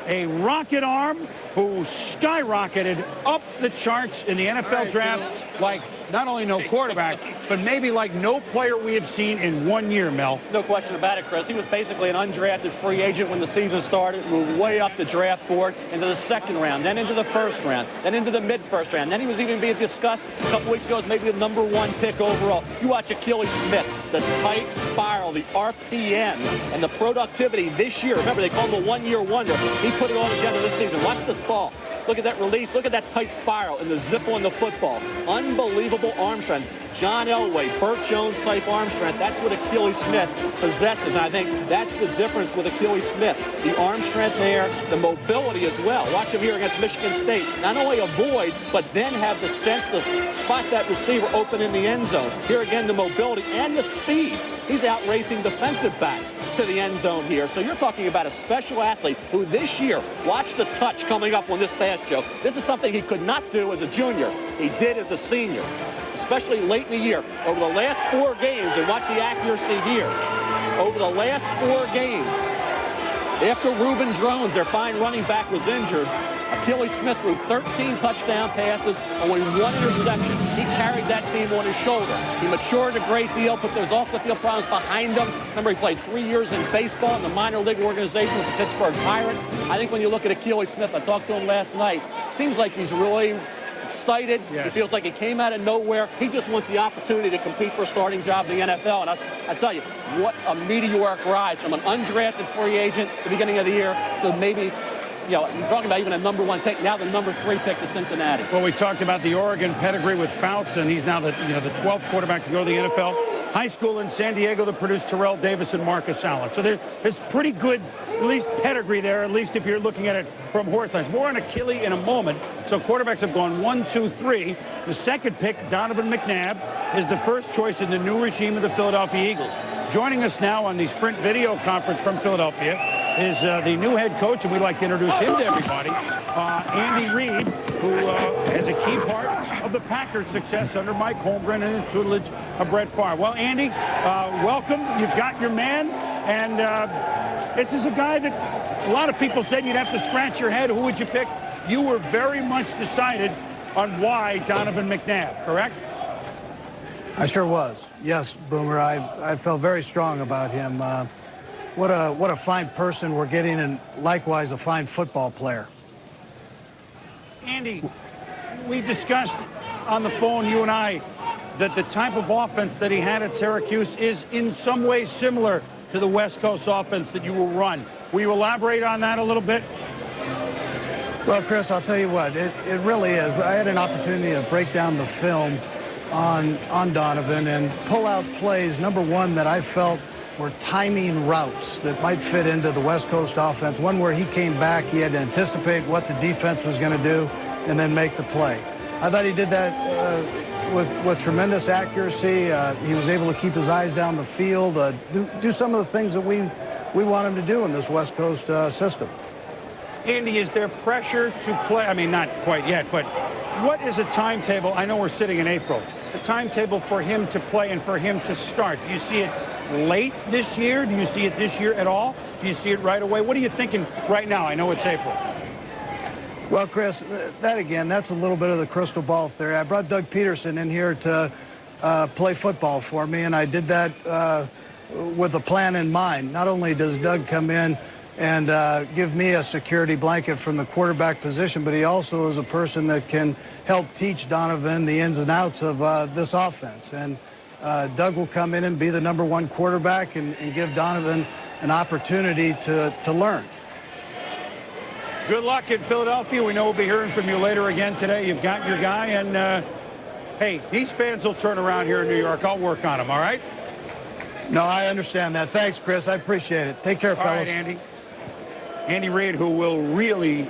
A rocket arm who skyrocketed up the charts in the NFL draft like not only no quarterback, but maybe like no player we have seen in 1 year, Mel. No question about it, Chris. He was basically an undrafted free agent when the season started, moved way up the draft board into the second round, then into the first round, then into the mid-first round. Then he was even being discussed a couple weeks ago as maybe the #1 pick overall. You watch Akili Smith, the tight spiral, the RPM, and the productivity this year. Remember, they call him a one-year wonder. He put it all together this season. Watch the fall. Look at that release. Look at that tight spiral and the zipple in the football. Unbelievable arm strength. John Elway, Burt Jones type arm strength. That's what Akili Smith possesses. And I think that's the difference with Akili Smith. The arm strength there, the mobility as well. Watch him here against Michigan State. Not only avoid, but then have the sense to spot that receiver open in the end zone. Here again, the mobility and the speed. He's out racing defensive backs to the end zone here. So you're talking about a special athlete who this year, watch the touch coming up on this pass, Joe. This is something he could not do as a junior. He did as a senior, especially late in the year. Over the last 4 games, and watch the accuracy here. Over the last 4 games, after Reuben Drones, their fine running back, was injured, Akili Smith threw 13 touchdown passes, only 1 interception. He carried that team on his shoulder. He matured a great deal, put those off-the-field problems behind him. Remember, he played 3 years in baseball in the minor league organization with the Pittsburgh Pirates. I think when you look at Akili Smith, I talked to him last night, seems like he's really excited. Yes. He feels like he came out of nowhere. He just wants the opportunity to compete for a starting job in the NFL. And I tell you, what a meteoric rise from an undrafted free agent at the beginning of the year to maybe, you know, you're talking about even a #1 pick, now the #3 pick to Cincinnati. Well, we talked about the Oregon pedigree with Fouts, and he's now the 12th quarterback to go to the NFL. High school in San Diego that produced Terrell Davis and Marcus Allen. So there's pretty good, at least pedigree there, at least if you're looking at it from horse lines. More on Akili in a moment. So quarterbacks have gone 1, 2, 3. The second pick, Donovan McNabb, is the first choice in the new regime of the Philadelphia Eagles. Joining us now on the Sprint video conference from Philadelphia is the new head coach, and we'd like to introduce him to everybody, Andy Reid, who is a key part of the Packers' success under Mike Holmgren and the tutelage of Brett Favre. Well, Andy, welcome. You've got your man, and this is a guy that a lot of people said you'd have to scratch your head. Who would you pick? You were very much decided on why Donovan McNabb, correct? I sure was. Yes, Boomer. I felt very strong about him. What a fine person we're getting, and likewise a fine football player. Andy, we discussed on the phone, you and I, that the type of offense that he had at Syracuse is in some ways similar to the West Coast offense that you will run. Will you elaborate on that a little bit? Well, Chris, I'll tell you what, it really is. I had an opportunity to break down the film on Donovan and pull out plays, number one, that I felt were timing routes that might fit into the West Coast offense. One where he came back, he had to anticipate what the defense was going to do and then make the play. I thought he did that with tremendous accuracy. He was able to keep his eyes down the field, do some of the things that we want him to do in this West Coast system. Andy, is there pressure to play? I mean, not quite yet, but what is a timetable? I know we're sitting in April. The timetable for him to play and for him to start. Do you see it late this year? Do you see it this year at all? Do you see it right away? What are you thinking right now? I know it's April. Well, Chris, that's a little bit of the crystal ball theory. I brought Doug Peterson in here to play football for me, and I did that with a plan in mind. Not only does Doug come in and give me a security blanket from the quarterback position, but he also is a person that can help teach Donovan the ins and outs of this offense. And Doug will come in and be the #1 quarterback and give Donovan an opportunity to learn. Good luck in Philadelphia. We know we'll be hearing from you later again today. You've got your guy, and hey, these fans will turn around here in New York. I'll work on them, all right? No, I understand that. Thanks, Chris. I appreciate it. Take care, fellas. All right, Andy. Andy Reid, who will really,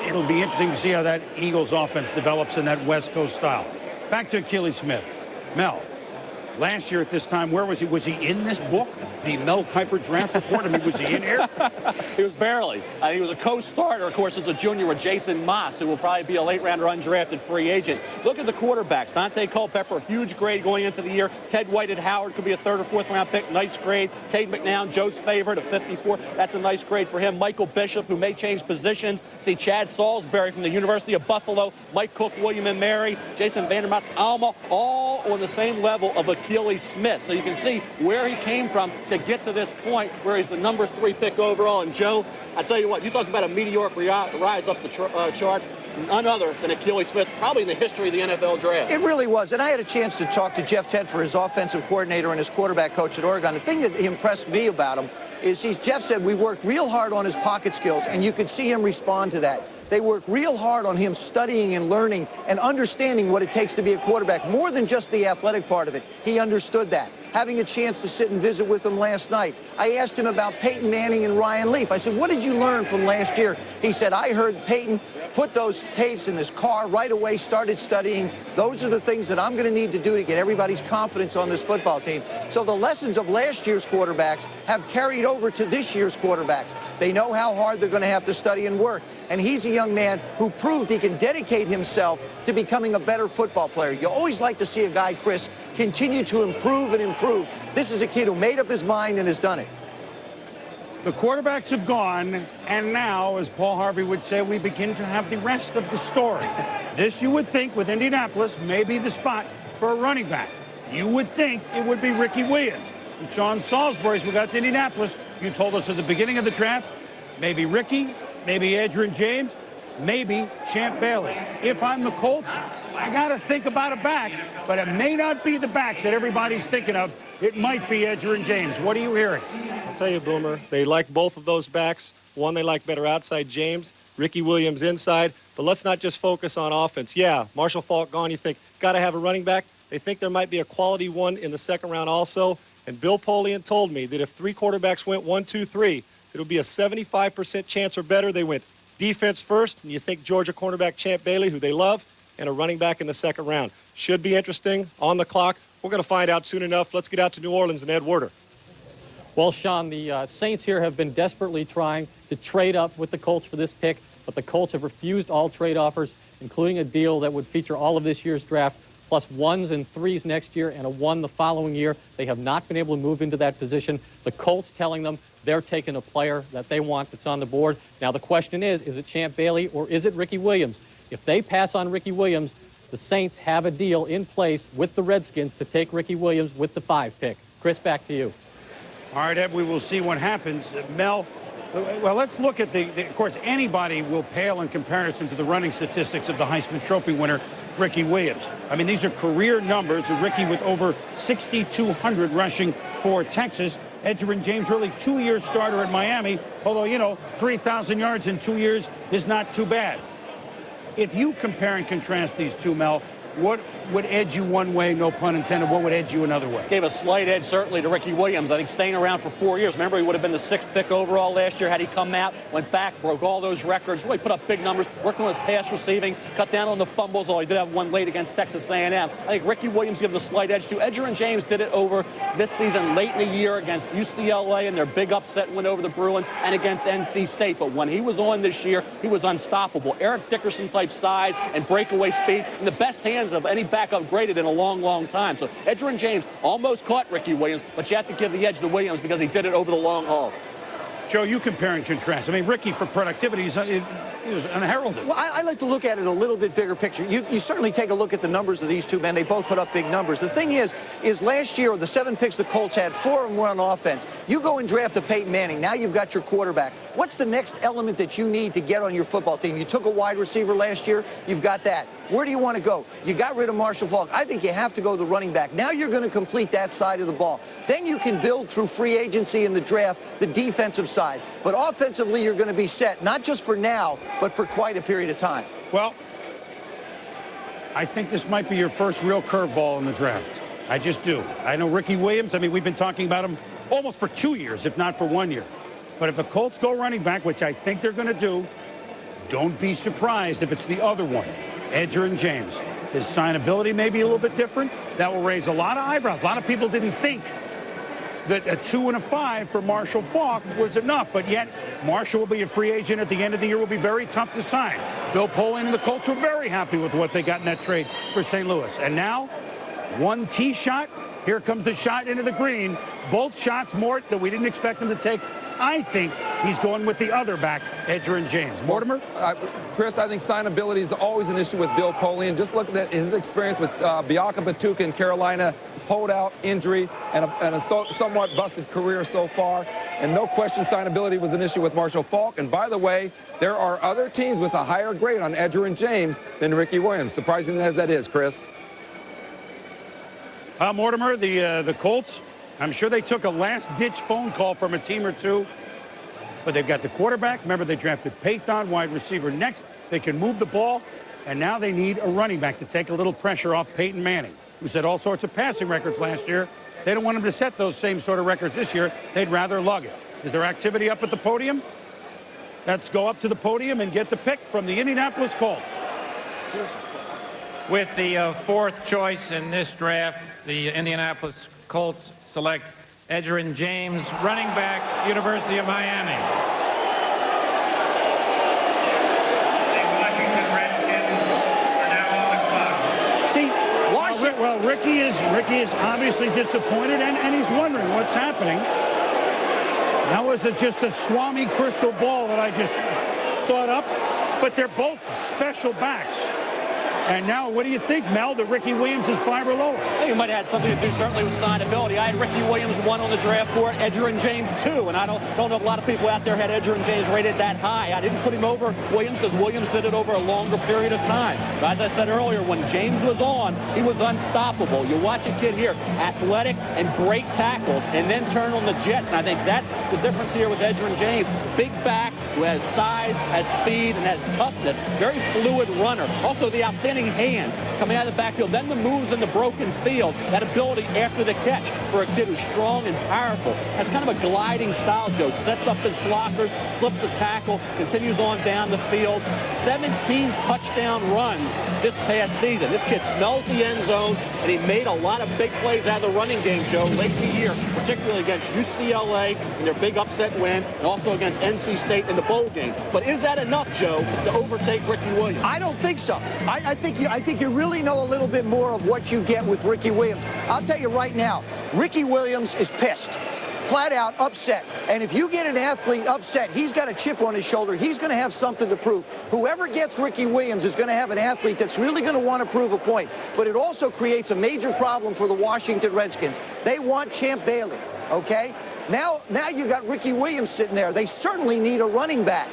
it'll be interesting to see how that Eagles offense develops in that West Coast style. Back to Achilles Smith. Mel, last year at this time, where was he? Was he in this book? The Mel Kiper draft report? I mean, was he in here? He was barely. He was a co-starter, of course, as a junior with Jason Moss, who will probably be a late-rounder undrafted free agent. Look at the quarterbacks. Dante Culpepper, a huge grade going into the year. Ted White at Howard could be a 3rd or 4th round pick. Nice grade. Cade McNown, Joe's favorite, a 54. That's a nice grade for him. Michael Bishop, who may change positions. See Chad Salisbury from the University of Buffalo. Mike Cook, William and Mary. Jason Vandermaat, Alma, all on the same level of Achilles Smith. So you can see where he came from to get to this point where he's the #3 pick overall. And Joe, I tell you what, you talk about a meteoric rise up the charts. None other than Achilles Smith, probably in the history of the NFL draft. It really was. And I had a chance to talk to Jeff Tedford, his offensive coordinator and his quarterback coach at Oregon. The thing that impressed me about him is Jeff said we worked real hard on his pocket skills, and you could see him respond to that. They work real hard on him studying and learning and understanding what it takes to be a quarterback, more than just the athletic part of it. He understood that. Having a chance to sit and visit with him last night, I asked him about Peyton Manning and Ryan Leaf. I said, what did you learn from last year? He said, I heard Peyton put those tapes in his car right away, started studying. Those are the things that I'm going to need to do to get everybody's confidence on this football team. So the lessons of last year's quarterbacks have carried over to this year's quarterbacks. They know how hard they're going to have to study and work. And he's a young man who proved he can dedicate himself to becoming a better football player. You always like to see a guy, Chris, continue to improve and improve. This is a kid who made up his mind and has done it. The quarterbacks have gone, and now, as Paul Harvey would say, we begin to have the rest of the story. This, you would think, with Indianapolis, may be the spot for a running back. You would think it would be Ricky Williams. And Sean Salisbury, as we got to Indianapolis, you told us at the beginning of the draft, maybe Ricky, maybe Edgerrin James, maybe Champ Bailey. If I'm the Colts, I got to think about a back, but it may not be the back that everybody's thinking of. It might be Edgerrin James. What are you hearing? I'll tell you, Boomer, they like both of those backs. One they like better outside James, Ricky Williams inside. But let's not just focus on offense. Yeah, Marshall Faulk gone. You think, got to have a running back. They think there might be a quality one in the second round also. And Bill Polian told me that if 3 quarterbacks went 1, 2, 3, it'll be a 75% chance or better. They went defense first, and you think Georgia cornerback Champ Bailey, who they love, and a running back in the second round. Should be interesting. On the clock. We're going to find out soon enough. Let's get out to New Orleans and Ed Werder. Well, Sean, the Saints here have been desperately trying to trade up with the Colts for this pick, but the Colts have refused all trade offers, including a deal that would feature all of this year's draft, plus 1s and 3s next year and a 1 the following year. They have not been able to move into that position. The Colts telling them they're taking a player that they want that's on the board. Now, the question is it Champ Bailey or is it Ricky Williams? If they pass on Ricky Williams, the Saints have a deal in place with the Redskins to take Ricky Williams with the 5 pick. Chris, back to you. All right, Ed, we will see what happens. Mel, well, let's look at of course, anybody will pale in comparison to the running statistics of the Heisman Trophy winner, Ricky Williams. I mean, these are career numbers of Ricky with over 6,200 rushing for Texas. Edgerrin James, really 2-year starter at Miami, although, 3,000 yards in 2 years is not too bad. If you compare and contrast these two, Mel, what would edge you one way, no pun intended, what would edge you another way? Gave a slight edge, certainly, to Ricky Williams. I think staying around for 4 years. Remember, he would have been the 6th pick overall last year had he come out, went back, broke all those records, really put up big numbers, worked on his pass receiving, cut down on the fumbles, although he did have one late against Texas A&M. I think Ricky Williams gives a slight edge to Edgerrin James. Did it over this season late in the year against UCLA and their big upset win over the Bruins and against NC State. But when he was on this year, he was unstoppable. Eric Dickerson-type size and breakaway speed in the best hands of any backup graded in a long, long time. So Edgerrin James almost caught Ricky Williams, but you have to give the edge to Williams because he did it over the long haul. Joe, you compare and contrast. I mean, Ricky, for productivity, is unheralded. Well, I like to look at it a little bit bigger picture. You certainly take a look at the numbers of these two men. They both put up big numbers. The thing is last year, the 7 picks the Colts had, 4 of them were on offense. You go and draft a Peyton Manning. Now you've got your quarterback. What's the next element that you need to get on your football team? You took a wide receiver last year. You've got that. Where do you want to go? You got rid of Marshall Faulk. I think you have to go the running back. Now you're going to complete that side of the ball. Then you can build through free agency in the draft the defensive side. But offensively, you're going to be set, not just for now, but for quite a period of time. Well, I think this might be your first real curveball in the draft. I just do. I know Ricky Williams, I mean, we've been talking about him almost for 2 years, if not for 1 year. But if the Colts go running back, which I think they're going to do, don't be surprised if it's the other one, Edgerrin James. His signability may be a little bit different. That will raise a lot of eyebrows. A lot of people didn't think that a 2 and a 5 for Marshall Faulk was enough, but yet Marshall will be a free agent at the end of the year, will be very tough to sign. Bill Polian and the Colts were very happy with what they got in that trade for St. Louis. And now, one tee shot, here comes the shot into the green. Both shots, Mort, that we didn't expect him to take. I think he's going with the other back, Edgerrin James. Mortimer? Chris, I think signability is always an issue with Bill Polian. Just look at his experience with Bianca Batuka in Carolina, holdout, injury, and a somewhat busted career so far. And no question signability was an issue with Marshall Faulk. And by the way, there are other teams with a higher grade on Edgerrin James than Ricky Williams, surprising as that is, Chris. Mortimer, the Colts, I'm sure they took a last-ditch phone call from a team or two, but they've got the quarterback. Remember, they drafted Payton, wide receiver next. They can move the ball, and now they need a running back to take a little pressure off Peyton Manning, who set all sorts of passing records last year. They don't want him to set those same sort of records this year. They'd rather lug it. Is there activity up at the podium? Let's go up to the podium and get the pick from the Indianapolis Colts. With the 4th choice in this draft, the Indianapolis Colts select Edgerrin James, running back, University of Miami. The Washington Redskins are now on the clock. See, Washington... Well, Ricky is obviously disappointed, and he's wondering what's happening. That was just a Swami crystal ball that I just thought up, but they're both special backs. And now, what do you think, Mel, that Ricky Williams is 5 or lower? I think it might have had something to do, certainly, with signability. I had Ricky Williams 1 on the draft board, Edgerrin James 2, and I don't know if a lot of people out there had Edgerrin James rated that high. I didn't put him over Williams because Williams did it over a longer period of time. But as I said earlier, when James was on, he was unstoppable. You watch a kid here, athletic and great tackles, and then turn on the jets. And I think that's the difference here with Edgerrin James. Big back who has size, has speed, and has toughness. Very fluid runner. Also, the outstanding hands coming out of the backfield. Then the moves in the broken field. That ability after the catch for a kid who's strong and powerful. Has kind of a gliding style, Joe. Sets up his blockers, slips the tackle, continues on down the field. 17 touchdown runs this past season. This kid smells the end zone, and he made a lot of big plays out of the running game, Joe, late in the year, particularly against UCLA in their big upset win, and also against NC State in the bowl game. But is that enough, Joe, to overtake Ricky Williams? I don't think so. I think you really know a little bit more of what you get with Ricky Williams. I'll tell you right now, Ricky Williams is pissed. Flat out upset. And if you get an athlete upset, he's got a chip on his shoulder. He's going to have something to prove. Whoever gets Ricky Williams is going to have an athlete that's really going to want to prove a point. But it also creates a major problem for the Washington Redskins. They want Champ Bailey, okay? Now you got Ricky Williams sitting there. They certainly need a running back.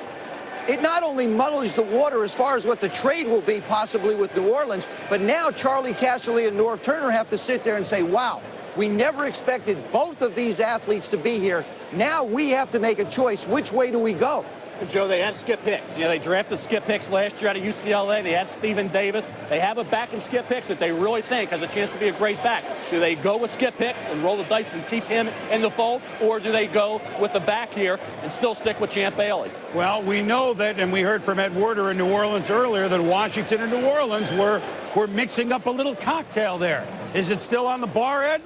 It not only muddles the water as far as what the trade will be possibly with New Orleans, but now Charlie Casserly and Norv Turner have to sit there and say, wow, we never expected both of these athletes to be here. Now we have to make a choice. Which way do we go? Joe, they had Skip Hicks. You know, they drafted Skip Hicks last year out of UCLA. They had Stephen Davis. They have a back in Skip Hicks that they really think has a chance to be a great back. Do they go with Skip Hicks and roll the dice and keep him in the fold, or do they go with the back here and still stick with Champ Bailey? Well, we know that, and we heard from Ed Werder in New Orleans earlier, that Washington and New Orleans were mixing up a little cocktail there. Is it still on the bar, Ed?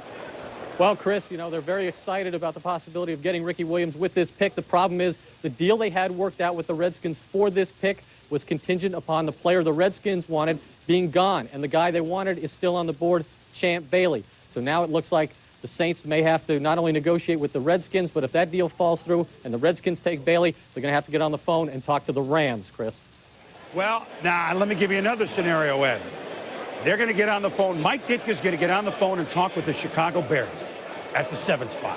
Well, Chris, you know, they're very excited about the possibility of getting Ricky Williams with this pick. The problem is the deal they had worked out with the Redskins for this pick was contingent upon the player the Redskins wanted being gone. And the guy they wanted is still on the board, Champ Bailey. So now it looks like the Saints may have to not only negotiate with the Redskins, but if that deal falls through and the Redskins take Bailey, they're going to have to get on the phone and talk to the Rams, Chris. Well, now, let me give you another scenario, Ed. They're going to get on the phone. Mike Ditka's going to get on the phone and talk with the Chicago Bears at the 7th spot.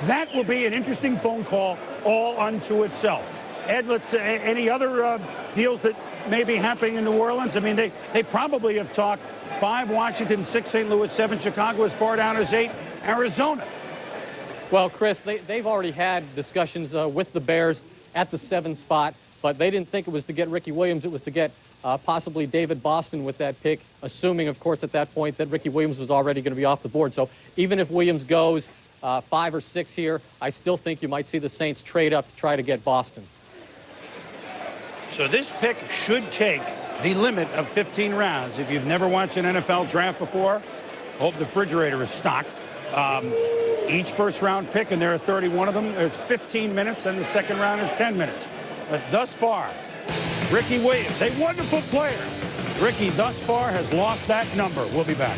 That will be an interesting phone call all unto itself. Ed, let's any other deals that may be happening in New Orleans? I mean, they probably have talked 5 Washington, 6 St. Louis, 7 Chicago, as far down as 8 Arizona. Well, Chris, they've already had discussions with the Bears at the 7th spot, but they didn't think it was to get Ricky Williams. It was to get possibly David Boston with that pick, assuming, of course, at that point that Ricky Williams was already going to be off the board. So even if Williams goes 5 or 6 here, I still think you might see the Saints trade up to try to get Boston. So this pick should take the limit of 15 rounds. If you've never watched an NFL draft before, hope the refrigerator is stocked. Each first-round pick, and there are 31 of them, there's 15 minutes, and the second round is 10 minutes. But thus far, Ricky Williams, a wonderful player. Ricky, thus far, has lost that number. We'll be back.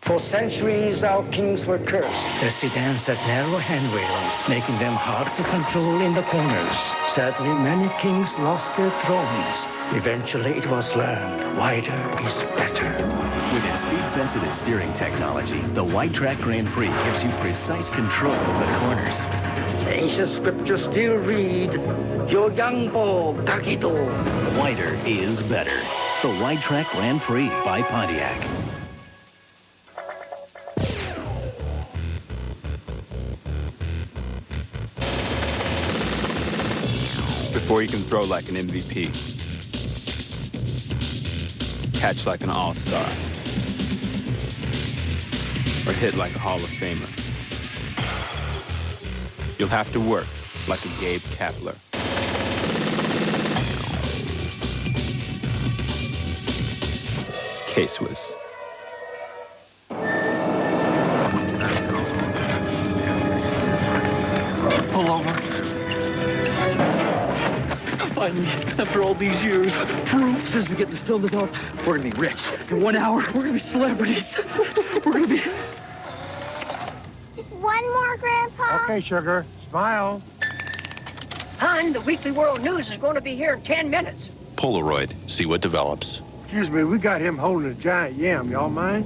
For centuries, our kings were cursed. The sedans had narrow handrails, making them hard to control in the corners. Sadly, many kings lost their thrones. Eventually, it was learned, wider is better. With its speed-sensitive steering technology, the White Track Grand Prix gives you precise control of the corners. Ancient scriptures still read, your young bull, Taquito. Wider is better. The White Track Grand Prix by Pontiac. Before you can throw like an MVP, catch like an all-star, or hit like a Hall of Famer, you'll have to work like a Gabe Kapler. K-Swiss. Pull over. Finally, after all these years, proof says we get this film developed, we're gonna be rich. In 1 hour, we're gonna be celebrities. We're gonna be... One more, Grandpa? Okay, sugar. Smile. Hon, the Weekly World News is going to be here in 10 minutes. Polaroid. See what develops. Excuse me, we got him holding a giant yam. Y'all mind?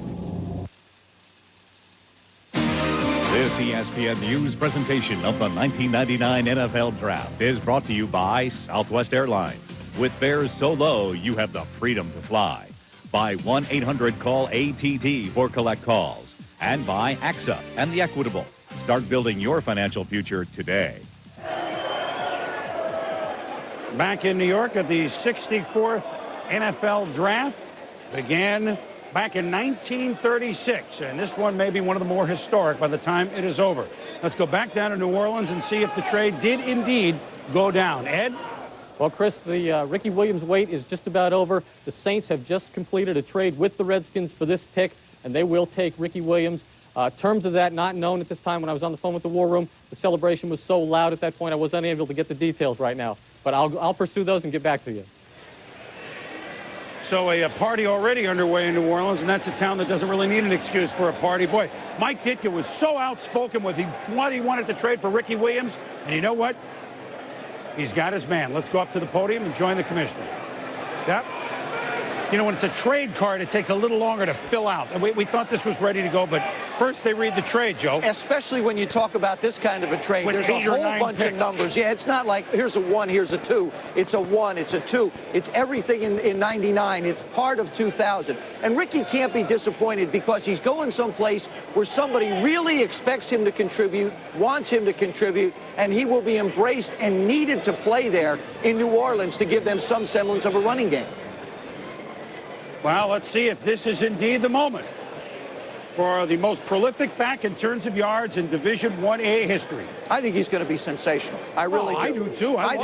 This ESPN News presentation of the 1999 NFL Draft is brought to you by Southwest Airlines. With fares so low, you have the freedom to fly. By 1-800-CALL-ATT for collect calls. And by AXA and the Equitable. Start building your financial future today. Back in New York at the 64th NFL Draft began back in 1936, and this one may be one of the more historic by the time it is over. Let's go back down to New Orleans and see if the trade did indeed go down. Ed? Well, Chris, the Ricky Williams wait is just about over. The Saints have just completed a trade with the Redskins for this pick, and they will take Ricky Williams. Terms of that not known at this time. When I was on the phone with the War Room, the celebration was so loud at that point I was unable to get the details right now. But I'll pursue those and get back to you. So a party already underway in New Orleans, and that's a town that doesn't really need an excuse for a party. Boy, Mike Ditka was so outspoken with what he wanted to trade for Ricky Williams, and you know what? He's got his man. Let's go up to the podium and join the commissioner. Yep. you know, when it's a trade card, it takes a little longer to fill out. And we thought this was ready to go, but first they read the trade, Joe. Especially when you talk about this kind of a trade. With There's a whole bunch of numbers. Yeah, it's not like here's a 1, here's a 2. It's a 1, it's a 2. It's everything in 99. It's part of 2000. And Ricky can't be disappointed because he's going someplace where somebody really expects him to contribute, wants him to contribute, and he will be embraced and needed to play there in New Orleans to give them some semblance of a running game. Well, let's see if this is indeed the moment for the most prolific back in terms of yards in Division 1A history. I think he's going to be sensational. I really do. I do too. I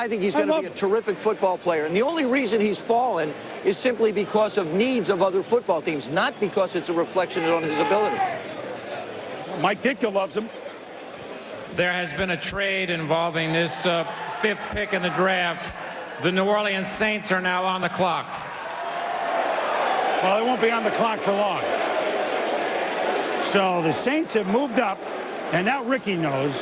think he's going to be a terrific football player. And the only reason he's fallen is simply because of needs of other football teams, not because it's a reflection on his ability. Mike Ditka loves him. There has been a trade involving this 5th pick in the draft. The New Orleans Saints are now on the clock. Well, they won't be on the clock for long. So the Saints have moved up, and now Ricky knows.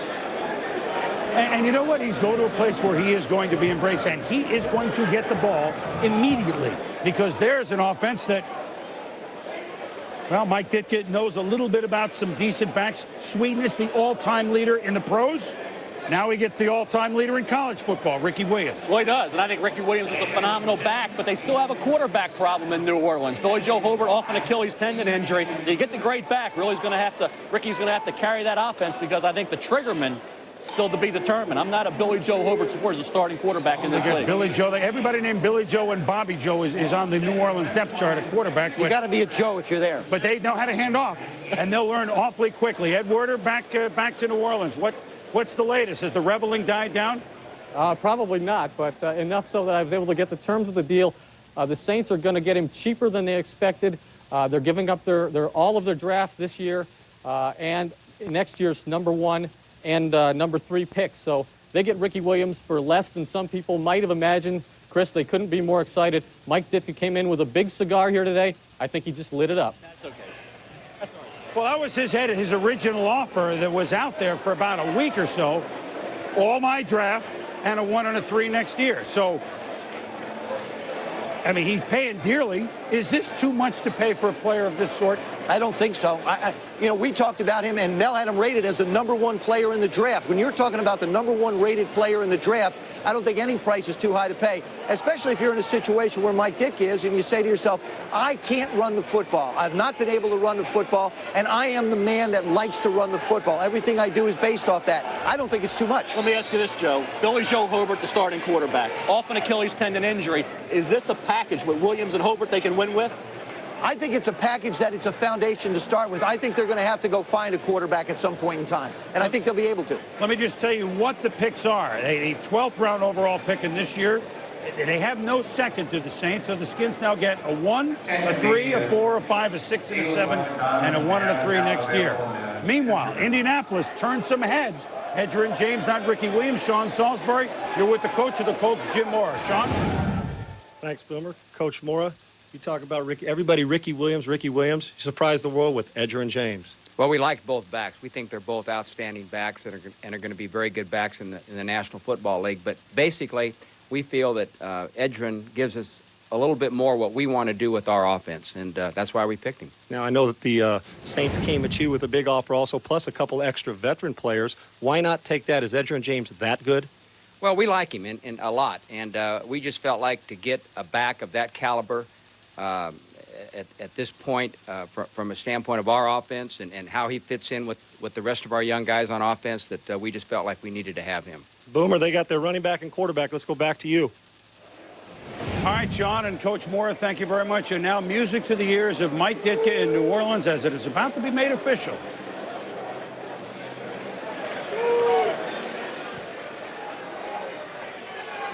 And you know what? He's going to a place where he is going to be embraced, and he is going to get the ball immediately because there's an offense that, well, Mike Ditka knows a little bit about some decent backs. Sweden is the all-time leader in the pros. Now he gets the all-time leader in college football, Ricky Williams. Well, he does, and I think Ricky Williams is a phenomenal back, but they still have a quarterback problem in New Orleans. Billy Joe Hobart off an Achilles tendon injury. You get the great back, Ricky's going to have to carry that offense because I think the triggerman still to be determined. I'm not a Billy Joe Hobart supporter as a starting quarterback in this league. Billy Joe, everybody named Billy Joe and Bobby Joe is on the New Orleans depth chart at quarterback. You got to be a Joe if you're there. But they know how to hand off, and they'll learn awfully quickly. Ed Werder back to New Orleans. What's the latest? Has the reveling died down? Probably not, but enough so that I was able to get the terms of the deal. The Saints are going to get him cheaper than they expected. They're giving up all of their draft this year and next year's number 1 and number 3 picks. So they get Ricky Williams for less than some people might have imagined. Chris, they couldn't be more excited. Mike Ditka came in with a big cigar here today. I think he just lit it up. That's okay. Well, that was his original offer that was out there for about a week or so. All my draft and a 1 and a 3 next year. So, I mean, he's paying dearly. Is this too much to pay for a player of this sort? I don't think so. You know, we talked about him, and Mel had him rated as the #1 player in the draft. When you're talking about the #1 rated player in the draft, I don't think any price is too high to pay, especially if you're in a situation where Mike Ditka is, and you say to yourself, I can't run the football. I've not been able to run the football, and I am the man that likes to run the football. Everything I do is based off that. I don't think it's too much. Let me ask you this, Joe. Billy Joe Hobart, the starting quarterback, off an Achilles tendon injury. Is this a package with Williams and Hobart they can win with? I think it's a package that it's a foundation to start with. I think they're going to have to go find a quarterback at some point in time, and I think they'll be able to. Let me just tell you what the picks are. A 12th round overall pick in this year. They have no second to the Saints, so the Skins now get a 1, a 3, a 4, a 5, a 6, and a 7, and a 1 and a 3 next year. Meanwhile, Indianapolis turned some heads. Edgerrin James, not Ricky Williams. Sean Salisbury, you're with the coach of the Colts, Jim Mora. Sean? Thanks, Boomer. Coach Mora. You talk about Ricky Williams. You surprised the world with Edgerrin James. Well, we like both backs. We think they're both outstanding backs and are going to be very good backs in the National Football League. But basically, we feel that Edgerrin gives us a little bit more what we want to do with our offense, and that's why we picked him. Now, I know that the Saints came at you with a big offer also, plus a couple extra veteran players. Why not take that? Is Edgerrin James that good? Well, we like him in a lot, and we just felt like to get a back of that caliber at this point from a standpoint of our offense and how he fits in with the rest of our young guys on offense, that we just felt like we needed to have him. Boomer, they got their running back and quarterback. Let's go back to you. All right, John and Coach Mora, thank you very much. And now music to the ears of Mike Ditka in New Orleans as it is about to be made official.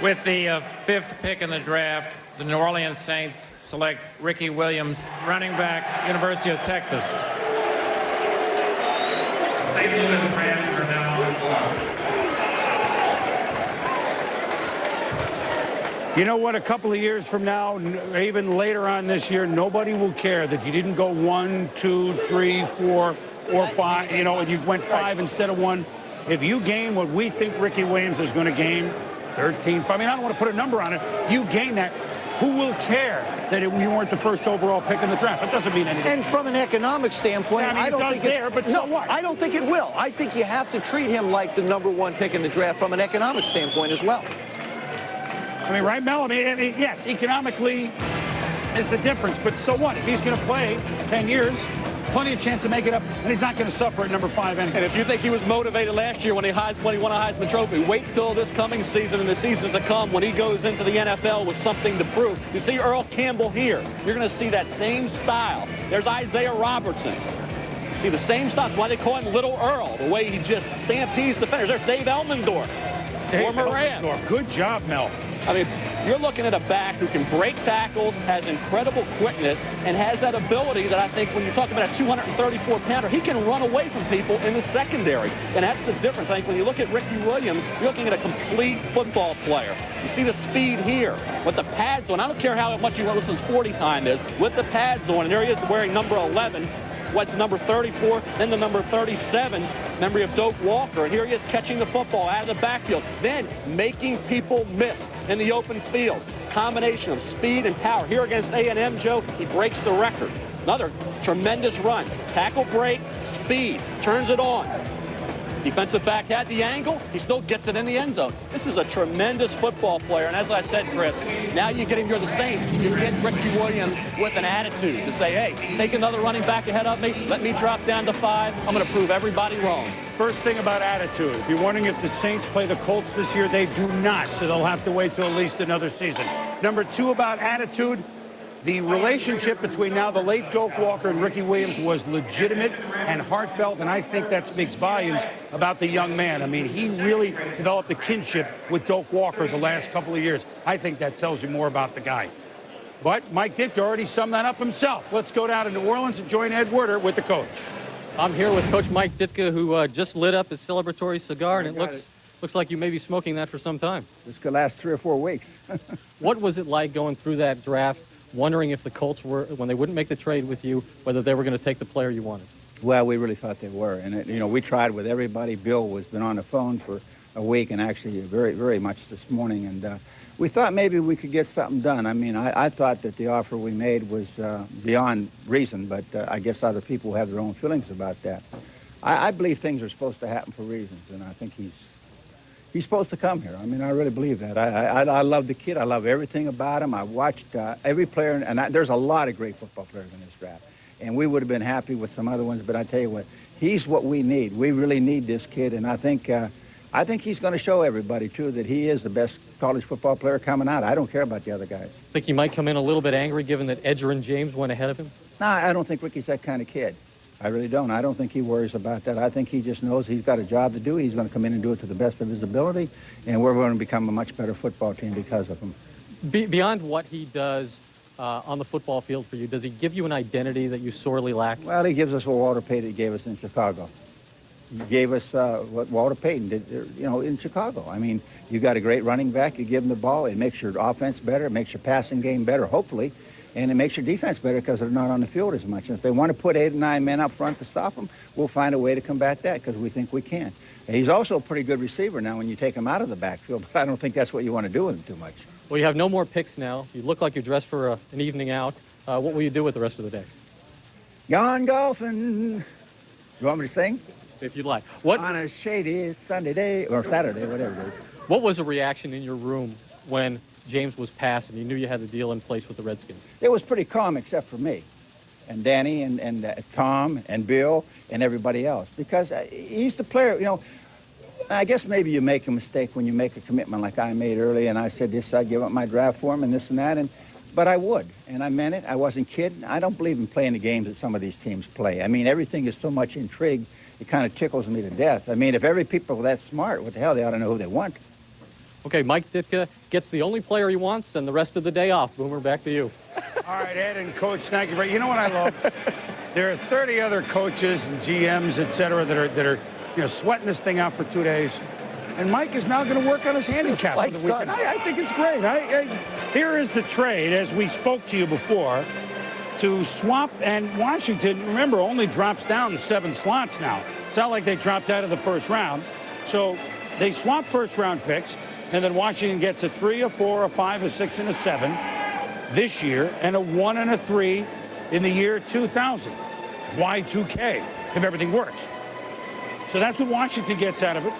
With the 5th pick in the draft, the New Orleans Saints select Ricky Williams, running back, University of Texas. St. Louis Rams are now on the clock. You know what? A couple of years from now, even later on this year, nobody will care that you didn't go 1, 2, 3, 4, or 5. You know, and you went 5 instead of 1. If you gain what we think Ricky Williams is going to gain, 13. I mean, I don't want to put a number on it. You gain that. who will care that you weren't the first overall pick in the draft? It doesn't mean anything. And from an economic standpoint, Yeah, I mean, I don't think there, but no, so what? I don't think it will. I think you have to treat him like the #1 pick in the draft from an economic standpoint as well. I mean, right, Mel? I mean, yes, economically is the difference, but so what? If he's going to play 10 years, plenty of chance to make it up, and he's not going to suffer at #5 anyway. And if you think he was motivated last year when he won a Heisman Trophy, wait till this coming season and the seasons to come when he goes into the NFL with something to prove. You see Earl Campbell here. You're going to see that same style. There's Isaiah Robertson. You see the same style. That's why they call him Little Earl, the way he just stampedes defenders. There's Dave Elmendorf. Former Ram. Good job, Mel. I mean, you're looking at a back who can break tackles, has incredible quickness, and has that ability that I think when you're talking about a 234-pounder, he can run away from people in the secondary. And that's the difference. I think when you look at Ricky Williams, you're looking at a complete football player. You see the speed here with the pads on. I don't care how much Wilson's 40 time is. With the pads on, and there he is wearing number 11. What's number 34, then the number 37, memory of Doak Walker. And here he is catching the football out of the backfield, then making people miss in the open field. Combination of speed and power. Here against A&M, Joe, he breaks the record. Another tremendous run. Tackle break, speed, turns it on. Defensive back had the angle. He still gets it in the end zone. This is a tremendous football player. And as I said, Chris, now you get him, you're the Saints. You get Ricky Williams with an attitude to say, hey, take another running back ahead of me. Let me drop down to 5. I'm going to prove everybody wrong. First thing about attitude, if you're wondering if the Saints play the Colts this year, they do not, so they'll have to wait till at least another season. Number 2 about attitude, the relationship between now the late Doak Walker and Ricky Williams was legitimate and heartfelt, and I think that speaks volumes about the young man. I mean, he really developed a kinship with Doak Walker the last couple of years. I think that tells you more about the guy. But Mike Ditka already summed that up himself. Let's go down to New Orleans and join Ed Werder with the coach. I'm here with Coach Mike Ditka, who just lit up his celebratory cigar, and it looks like you may be smoking that for some time. This could last 3 or 4 weeks. What was it like going through that draft, wondering if the Colts were, when they wouldn't make the trade with you, whether they were going to take the player you wanted? Well, we really thought they were, and we tried with everybody. Bill has been on the phone for a week, and actually very, very much this morning, and we thought maybe we could get something done. I mean, I thought that the offer we made was beyond reason, but I guess other people have their own feelings about that. I believe things are supposed to happen for reasons, and I think he's supposed to come here. I mean, I really believe that. I love the kid. I love everything about him. I watched every player, and there's a lot of great football players in this draft, and we would have been happy with some other ones, but I tell you what, he's what we need. We really need this kid, and I think he's going to show everybody, too, that he is the best college football player coming out. I don't care about the other guys. Think he might come in a little bit angry given that Edgerrin James went ahead of him? No, I don't think Ricky's that kind of kid. I really don't. I don't think he worries about that. I think he just knows he's got a job to do. He's going to come in and do it to the best of his ability, and we're going to become a much better football team because of him. Beyond what he does on the football field for you, does he give you an identity that you sorely lack? Well, he gives us what Walter Payton gave us in Chicago. He gave us what Walter Payton did, in Chicago. I mean, you got a great running back. You give him the ball. It makes your offense better. It makes your passing game better, hopefully. And it makes your defense better because they're not on the field as much. And if they want to put 8 or 9 men up front to stop them, we'll find a way to combat that because we think we can. And he's also a pretty good receiver now when you take him out of the backfield, but I don't think that's what you want to do with him too much. Well, you have no more picks now. You look like you're dressed for an evening out. What will you do with the rest of the day? Gone golfing. You want me to sing? If you'd like. What? On a shady Sunday day, or Saturday, whatever it is. What was the reaction in your room when James was passed and you knew you had the deal in place with the Redskins? It was pretty calm except for me and Danny and Tom and Bill and everybody else because he's the player. I guess maybe you make a mistake when you make a commitment like I made early, and I said this, I'd give up my draft for him and this and that, but I would, and I meant it. I wasn't kidding. I don't believe in playing the games that some of these teams play. I mean, everything is so much intrigue, it kind of tickles me to death. I mean, if every people were that smart, what the hell, they ought to know who they want. Okay, Mike Ditka gets the only player he wants and the rest of the day off. Boomer, back to you. All right, Ed and Coach, thank you. You know what I love? There are 30 other coaches and GMs, et cetera, that are sweating this thing out for 2 days. And Mike is now going to work on his handicap for the weekend. I think it's great. Here is the trade, as we spoke to you before, to swap. And Washington, remember, only drops down 7 slots now. It's not like they dropped out of the first round. So they swap first-round picks, and then Washington gets a 3, a 4, a 5, a 6, and a 7. this year and a 1 and a 3 in the year 2000. Y2K, if everything works. So that's what Washington gets out of it.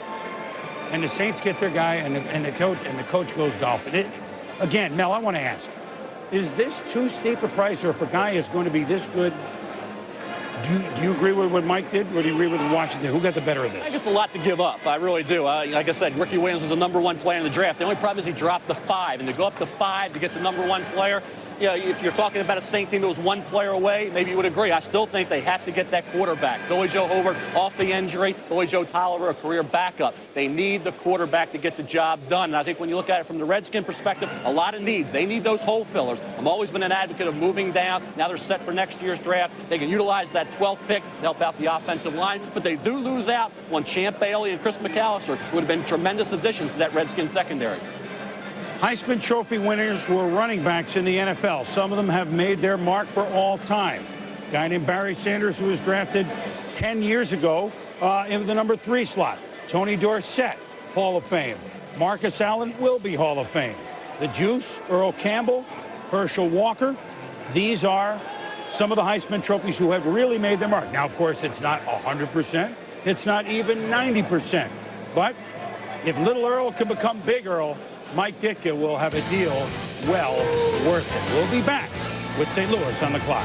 And the Saints get their guy, and the coach goes golfing. Again, Mel, I want to ask, is this too steep a price, or if a guy is going to be this good, do you agree with what Mike did, or do you agree with Washington? Who got the better of this? I think it's a lot to give up. I really do. Like I said, Ricky Williams was the #1 player in the draft. The only problem is he dropped to 5, and to go up to 5 to get the #1 player, you know, if you're talking about a Saint team that was 1 player away, maybe you would agree. I still think they have to get that quarterback. Billy Joe Hobart off the injury. Billy Joe Tolliver, a career backup. They need the quarterback to get the job done. And I think when you look at it from the Redskin perspective, a lot of needs. They need those hole fillers. I've always been an advocate of moving down. Now they're set for next year's draft. They can utilize that 12th pick to help out the offensive line. But they do lose out on Champ Bailey and Chris McAllister, who would have been tremendous additions to that Redskin secondary. Heisman Trophy winners were running backs in the NFL. Some of them have made their mark for all time. A guy named Barry Sanders, who was drafted 10 years ago in the #3 slot. Tony Dorsett, Hall of Fame. Marcus Allen will be Hall of Fame. The Juice, Earl Campbell, Herschel Walker. These are some of the Heisman trophies who have really made their mark. Now, of course, it's not 100%. It's not even 90%. But if Little Earl can become Big Earl, Mike Ditka will have a deal well worth it. We'll be back with St. Louis on the clock.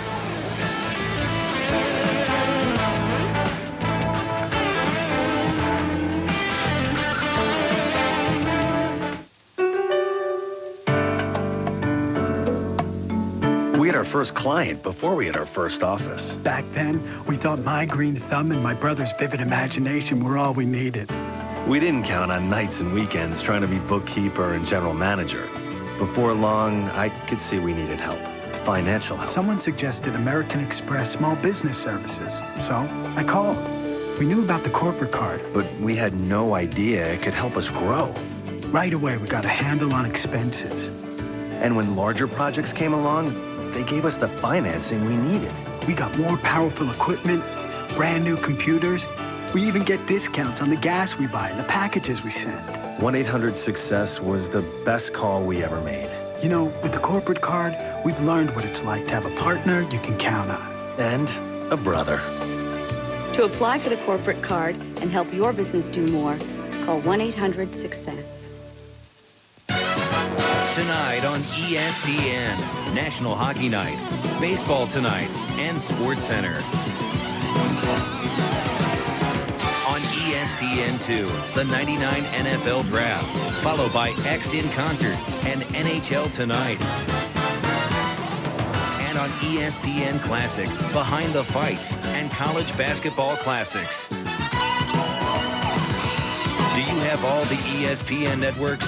We had our first client before we had our first office. Back then, we thought my green thumb and my brother's vivid imagination were all we needed. We didn't count on nights and weekends trying to be bookkeeper and general manager. Before long, I could see we needed help. Financial help. Someone suggested American Express Small Business Services, so I called. We knew about the corporate card. But we had no idea it could help us grow. Right away, we got a handle on expenses. And when larger projects came along, they gave us the financing we needed. We got more powerful equipment, brand new computers. We even get discounts on the gas we buy and the packages we send. 1-800-SUCCESS was the best call we ever made. You know, with the corporate card, we've learned what it's like to have a partner you can count on. And a brother. To apply for the corporate card and help your business do more, call 1-800-SUCCESS. Tonight on ESPN, National Hockey Night, Baseball Tonight, and Sports Center. On ESPN2, the 99 NFL Draft, followed by X in Concert and NHL Tonight. And on ESPN Classic, Behind the Fights and College Basketball Classics. Do you have all the ESPN networks?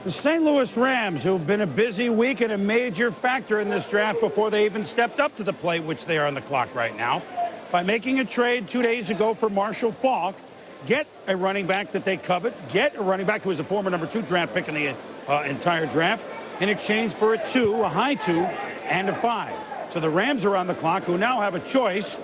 The St. Louis Rams, who've been a busy week and a major factor in this draft before they even stepped up to the plate, which they are on the clock right now, by making a trade 2 days ago for Marshall Faulk, get a running back that they covet, get a running back who was a former #2 draft pick in the entire draft, in exchange for a high 2, and a 5. So the Rams are on the clock, who now have a choice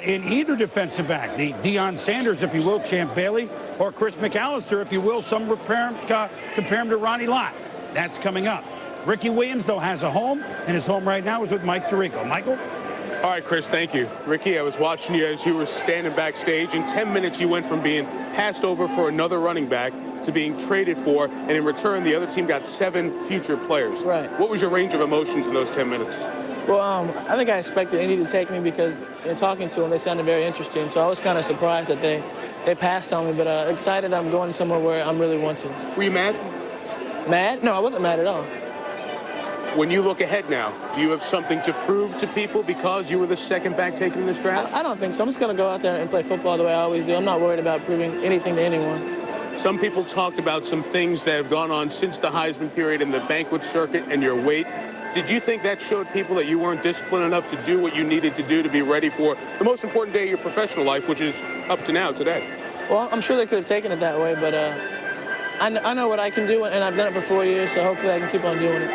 in either defensive back, the Deion Sanders, if you will, Champ Bailey, or Chris McAllister, if you will. Some compare him to Ronnie Lott. That's coming up. Ricky Williams, though, has a home, and his home right now is with Mike Tirico. Michael? All right, Chris, thank you. Ricky, I was watching you as you were standing backstage. In 10 minutes, you went from being passed over for another running back to being traded for, and in return, the other team got 7 future players. Right. What was your range of emotions in those 10 minutes? Well, I think I expected Indy to take me because in talking to them, they sounded very interesting. So I was kind of surprised that they passed on me, but excited I'm going somewhere where I'm really wanted. Were you mad? Mad? No, I wasn't mad at all. When you look ahead now, do you have something to prove to people because you were the second back taken in this draft? I don't think so. I'm just going to go out there and play football the way I always do. I'm not worried about proving anything to anyone. Some people talked about some things that have gone on since the Heisman period in the banquet circuit and your weight. Did you think that showed people that you weren't disciplined enough to do what you needed to do to be ready for the most important day of your professional life, which is up to now, today? Well, I'm sure they could have taken it that way, but I know what I can do, and I've done it for 4 years, so hopefully I can keep on doing it.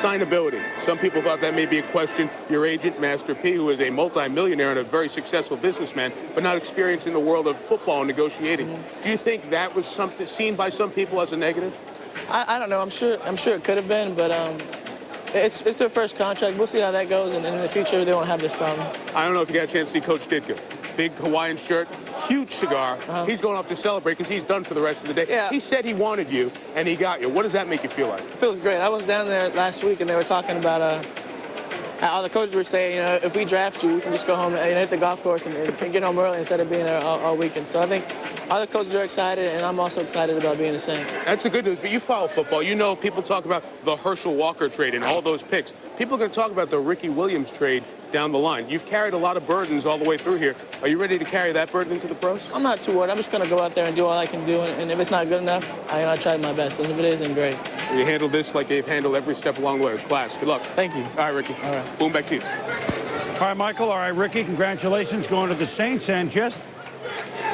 Signability. Some people thought that may be a question. Your agent, Master P, who is a multi-millionaire and a very successful businessman, but not experienced in the world of football and negotiating. Do you think that was something seen by some people as a negative? I don't know. I'm sure it could have been, but it's their first contract. We'll see how that goes, and in the future they won't have this problem. I don't know if you got a chance to see Coach Ditka. Big Hawaiian shirt, huge cigar. He's going off to celebrate because he's done for the rest of the day. Yeah. He said he wanted you, and he got you. What does that make you feel like? It feels great. I was down there last week, and they were talking about all the coaches were saying, if we draft you, we can just go home and hit the golf course and get home early instead of being there all weekend. So I think all the coaches are excited, and I'm also excited about being the Saint. That's the good news, but you follow football. You know people talk about the Herschel Walker trade and all those picks. People are going to talk about the Ricky Williams trade down the line. You've carried a lot of burdens all the way through here. Are you ready to carry that burden into the pros? I'm not too worried. I'm just going to go out there and do all I can do, and if it's not good enough, I try my best. And if it is, then great. You handled this like they've handled every step along the way. Class, good luck. Thank you. All right, Ricky. All right. Boom, back to you. All right, Michael. All right, Ricky, congratulations going to the Saints. And just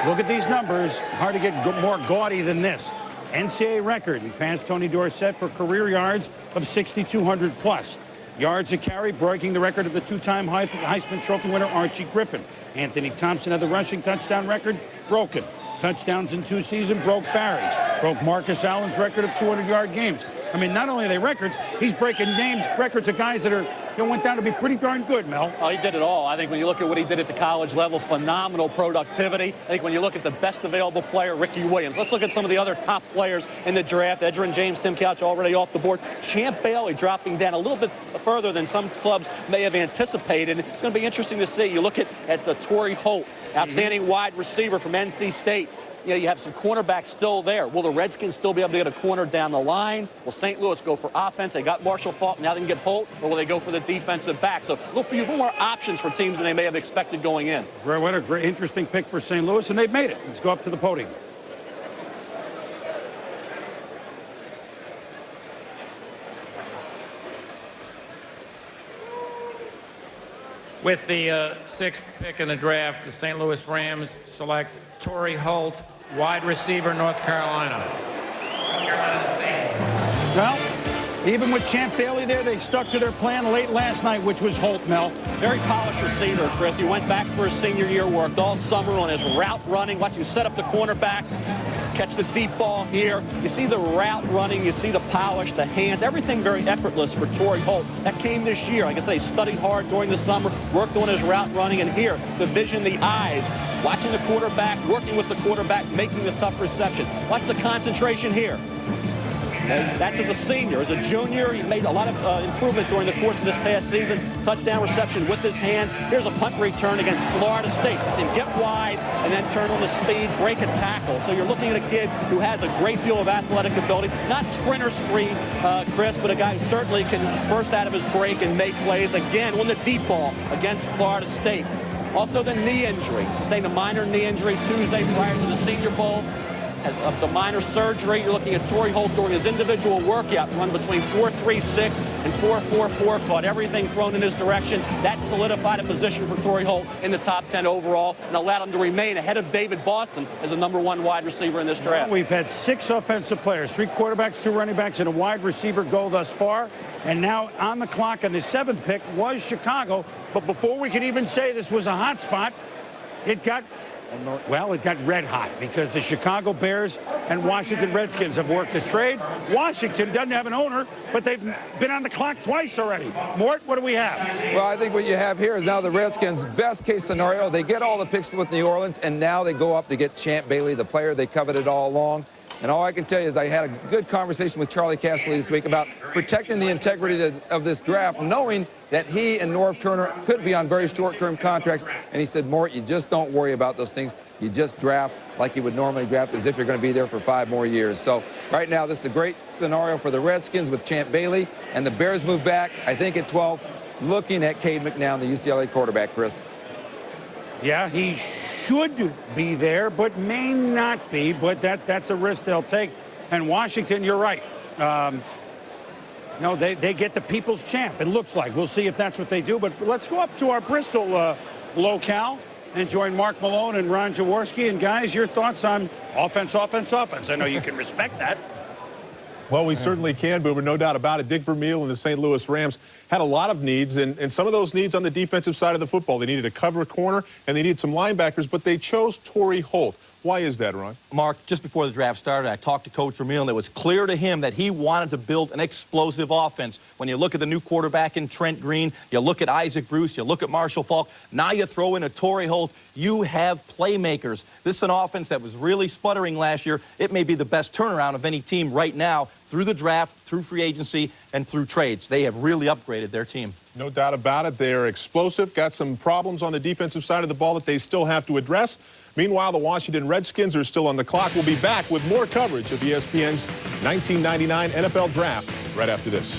look at these numbers. Hard to get more gaudy than this. NCAA record. He passed Tony Dorsett for career yards of 6,200 plus. Yards a carry, breaking the record of the two-time Heisman Trophy winner Archie Griffin. Anthony Thompson had the rushing touchdown record, broken. Touchdowns in 2 seasons, broke Barry's. Broke Marcus Allen's record of 200-yard games. I mean, not only are they records, he's breaking records of guys that went down to be pretty darn good, Mel. Oh, he did it all. I think when you look at what he did at the college level, phenomenal productivity. I think when you look at the best available player, Ricky Williams. Let's look at some of the other top players in the draft. Edgerrin James, Tim Couch already off the board. Champ Bailey dropping down a little bit further than some clubs may have anticipated. It's going to be interesting to see. You look at the Torrey Holt, outstanding wide receiver from NC State. You have some cornerbacks still there. Will the Redskins still be able to get a corner down the line? Will St. Louis go for offense? They got Marshall Faulk. Now they can get Holt. Or will they go for the defensive back? So look for more options for teams than they may have expected going in. What a great, interesting pick for St. Louis, and they've made it. Let's go up to the podium. With the 6th pick in the draft, the St. Louis Rams select Torrey Holt, wide receiver, North Carolina. Well, even with Champ Bailey there, they stuck to their plan late last night, which was Holt, Mel. Very polished receiver, Chris. He went back for his senior year, worked all summer on his route running. Watch him set up the cornerback, catch the deep ball here. You see the route running, you see the polish, the hands, everything very effortless for Torrey Holt. That came this year. Like I say, he studied hard during the summer, worked on his route running, and here, the vision, the eyes, watching the quarterback, working with the quarterback, making the tough reception. Watch the concentration here. That's as a senior. As a junior, he made a lot of improvement during the course of this past season. Touchdown reception with his hands. Here's a punt return against Florida State. And get wide and then turn on the speed, break a tackle. So you're looking at a kid who has a great deal of athletic ability. Not sprinter speed, Chris, but a guy who certainly can burst out of his break and make plays. Again, on the deep ball against Florida State. Also the knee injury. Sustained a minor knee injury Tuesday prior to the Senior Bowl. Of the minor surgery, you're looking at Torrey Holt during his individual workout, run between 4.36 and 4.44, caught everything thrown in his direction. That solidified a position for Torrey Holt in the top 10 overall and allowed him to remain ahead of David Boston as the #1 wide receiver in this draft. We've had 6 offensive players, 3 quarterbacks, 2 running backs, and a wide receiver go thus far. And now on the clock on the 7th pick was Chicago. But before we could even say this was a hot spot, it got red hot because the Chicago Bears and Washington Redskins have worked a trade. Washington doesn't have an owner, but they've been on the clock twice already. Mort, what do we have? Well, I think what you have here is now the Redskins' best case scenario. They get all the picks with New Orleans, and now they go up to get Champ Bailey, the player they coveted all along. And all I can tell you is I had a good conversation with Charlie Casserly this week about protecting the integrity of this draft, knowing that he and Norv Turner could be on very short-term contracts. And he said, Mort, you just don't worry about those things. You just draft like you would normally draft as if you're going to be there for 5 more years. So right now, this is a great scenario for the Redskins with Champ Bailey. And the Bears move back, I think, at 12, looking at Cade McNown, the UCLA quarterback, Chris. Yeah, he should be there, but may not be. But that's a risk they'll take. And Washington, you're right. No, they get the people's champ, it looks like. We'll see if that's what they do. But let's go up to our Bristol locale and join Mark Malone and Ron Jaworski. And, guys, your thoughts on offense, offense, offense. I know you can respect that. Well, we certainly can, Boomer, no doubt about it. Dick Vermeil and the St. Louis Rams had a lot of needs, and some of those needs on the defensive side of the football. They needed a cover corner, and they needed some linebackers, but they chose Torrey Holt. Why is that, Ron? Mark, just before the draft started, I talked to Coach Vermeil, and it was clear to him that he wanted to build an explosive offense. When you look at the new quarterback in Trent Green, you look at Isaac Bruce, you look at Marshall Faulk, now you throw in a Torrey Holt, you have playmakers. This is an offense that was really sputtering last year. It may be the best turnaround of any team right now through the draft, through free agency, and through trades. They have really upgraded their team. No doubt about it. They're explosive, got some problems on the defensive side of the ball that they still have to address. Meanwhile, the Washington Redskins are still on the clock. We'll be back with more coverage of ESPN's 1999 NFL Draft right after this.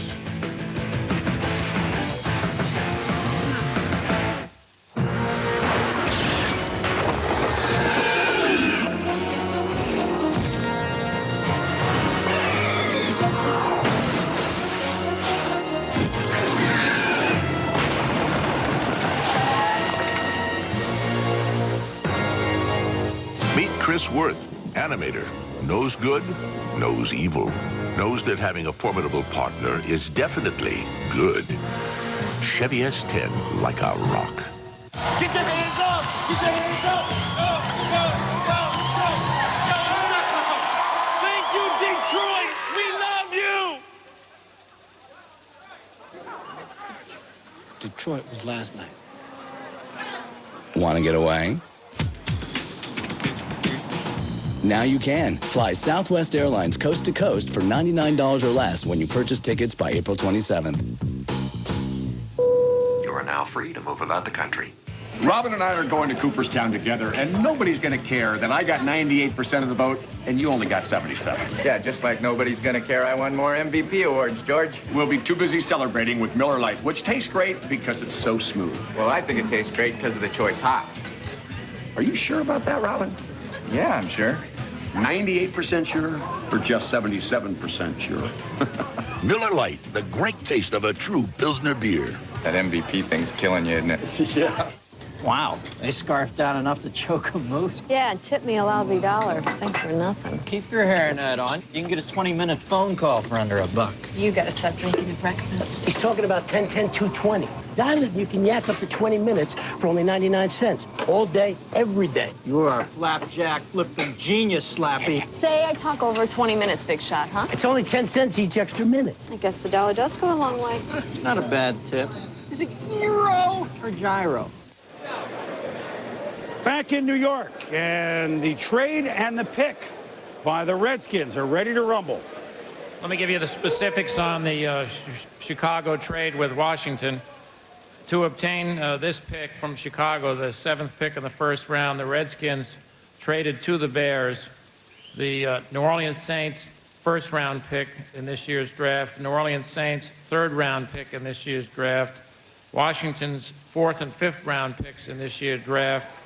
Chris Worth, animator, knows good, knows evil, knows that having a formidable partner is definitely good. Chevy S10, like a rock. Get your hands up! Get your hands up! Go, go, go! Thank you, Detroit! We love you! Detroit was last night. Want to get away? Now you can. Fly Southwest Airlines coast to coast for $99 or less when you purchase tickets by April 27th. You are now free to move about the country. Robin and I are going to Cooperstown together, and nobody's going to care that I got 98% of the vote and you only got 77. Yeah, just like nobody's going to care I won more MVP awards, George. We'll be too busy celebrating with Miller Lite, which tastes great because it's so smooth. Well, I think it tastes great because of the choice hot. Are you sure about that, Robin? Yeah, I'm sure. 98% sure or just 77% sure? Miller Lite, the great taste of a true Pilsner beer. That MVP thing's killing you, isn't it? Yeah. Wow, they scarfed down enough to choke a moose. Yeah, and tip me a lousy $1. Thanks for nothing. Keep your hairnet on. You can get a 20-minute phone call for under $1. You gotta stop drinking at breakfast. He's talking about 10-10-220. Dial it, you can yak up to 20 minutes for only 99 cents. All day, every day. You are a flapjack flipping genius, Slappy. Say I talk over 20 minutes, big shot, huh? It's only 10 cents each extra minute. I guess the $1 does go a long way. It's not a bad tip. Is it gyro or gyro? Back in New York, and the trade and the pick by the Redskins are ready to rumble. Let me give you the specifics on the Chicago trade with Washington. To obtain this pick from Chicago, the 7th pick in the first round, the Redskins traded to the Bears the New Orleans Saints first-round pick in this year's draft, New Orleans Saints third-round pick in this year's draft, Washington's 4th and 5th round picks in this year's draft,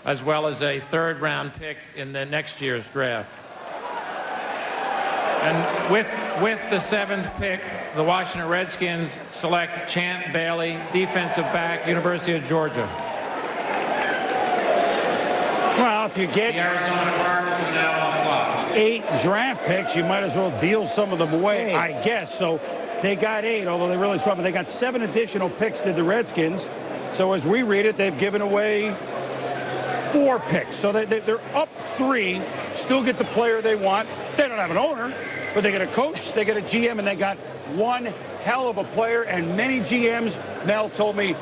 as well as a third-round pick in the next year's draft. And with the 7th pick, the Washington Redskins select Champ Bailey, defensive back, University of Georgia. Well, if you get The Arizona Cardinals is now on the clock. 8 draft picks, you might as well deal some of them away, I guess. So they got 8, although they really swept, but they got 7 additional picks to the Redskins. So as we read it, they've given away 4 picks. So they're up 3, still get the player they want. They don't have an owner, but they get a coach, they get a GM, and they got one hell of a player. And many GMs, Mel told me,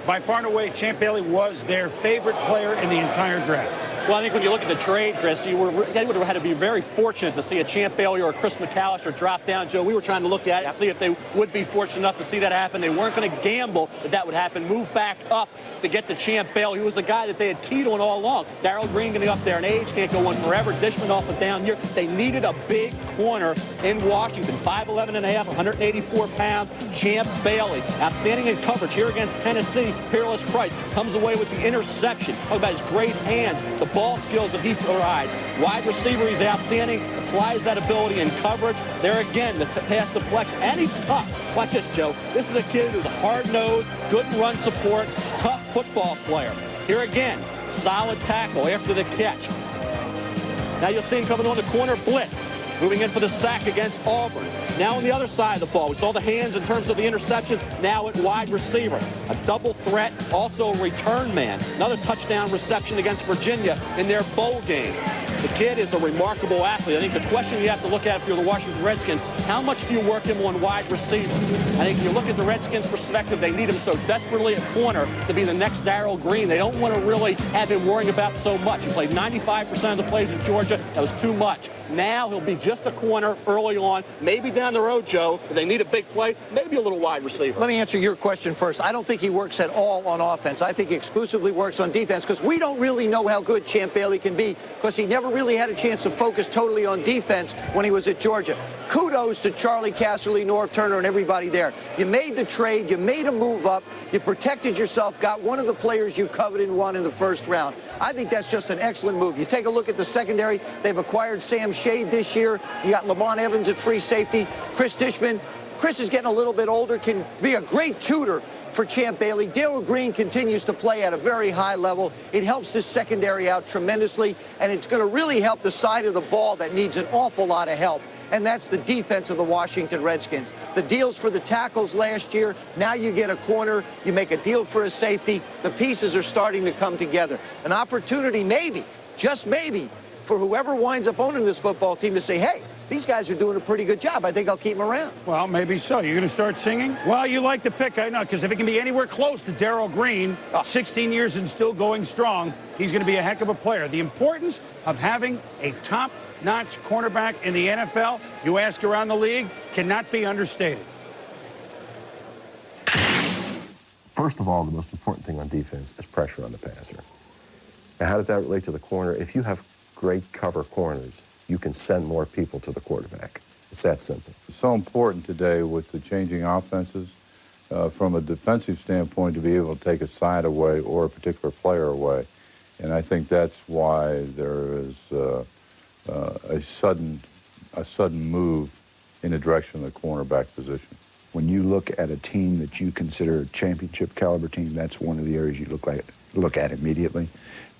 by far and away, Champ Bailey was their favorite player in the entire draft. Well, I think when you look at the trade, Chris, they would have had to be very fortunate to see a Champ Bailey or a Chris McAllister drop down. Joe, we were trying to look at it and see if they would be fortunate enough to see that happen. They weren't going to gamble that would happen. Move back up to get the Champ Bailey, who was the guy that they had keyed on all along. Darrell Green getting up there in age, can't go on forever. Dishman off and down here. They needed a big corner in Washington. 5'11 and a half, 184 pounds. Champ Bailey, outstanding in coverage here against Tennessee. Peerless Price comes away with the interception. Talk about his great hands, the ball skills that he provides. Wide receiver, he's outstanding. Applies that ability in coverage. There again, the pass deflection, and he's tough. Watch this, Joe. This is a kid who's a hard-nosed, good run support, tough football player. Here again, solid tackle after the catch. Now you'll see him coming on the corner blitz. moving in for the sack against Auburn. Now on the other side of the ball, we saw the hands in terms of the interceptions, now at wide receiver. A double threat, also a return man. Another touchdown reception against Virginia in their bowl game. The kid is a remarkable athlete. I think the question you have to look at if you're the Washington Redskins, how much do you work him on wide receiver? I think if you look at the Redskins' perspective, they need him so desperately at corner to be the next Darrell Green. They don't want to really have him worrying about so much. He played 95% of the plays in Georgia. That was too much. Now he'll be just a corner early on. Maybe down the road, Joe, if they need a big play, maybe a little wide receiver. Let me answer your question first. I don't think he works at all on offense. I think he exclusively works on defense because we don't really know how good Champ Bailey can be because he never really had a chance to focus totally on defense when he was at Georgia. Kudos to Charlie Casserly, Norv Turner, and everybody there. You made the trade. You made a move up. You protected yourself, got one of the players you coveted and won in the first round. I think that's just an excellent move. You take a look at the secondary. They've acquired Sam Shade this year. You got Lamont Evans at free safety. Chris Dishman. Chris is getting a little bit older, can be a great tutor for Champ Bailey. Darrell Green continues to play at a very high level. It helps this secondary out tremendously, and it's going to really help the side of the ball that needs an awful lot of help, and that's the defense of the Washington Redskins. The deals for the tackles last year, now you get a corner, you make a deal for a safety. The pieces are starting to come together. An opportunity maybe, just maybe, for whoever winds up owning this football team to say, hey, these guys are doing a pretty good job. I think I'll keep them around. Well, maybe so. You're going to start singing? Well, you like the pick, I know, because if it can be anywhere close to Darrell Green, 16 years and still going strong, he's going to be a heck of a player. The importance of having a top-notch cornerback in the NFL, you ask around the league, cannot be understated. First of all, the most important thing on defense is pressure on the passer. Now, how does that relate to the corner? If you have great cover corners, you can send more people to the quarterback. It's that simple. It's so important today with the changing offenses, from a defensive standpoint, to be able to take a side away or a particular player away. And I think that's why there is a sudden move in the direction of the cornerback position. When you look at a team that you consider a championship caliber team, that's one of the areas you look at immediately,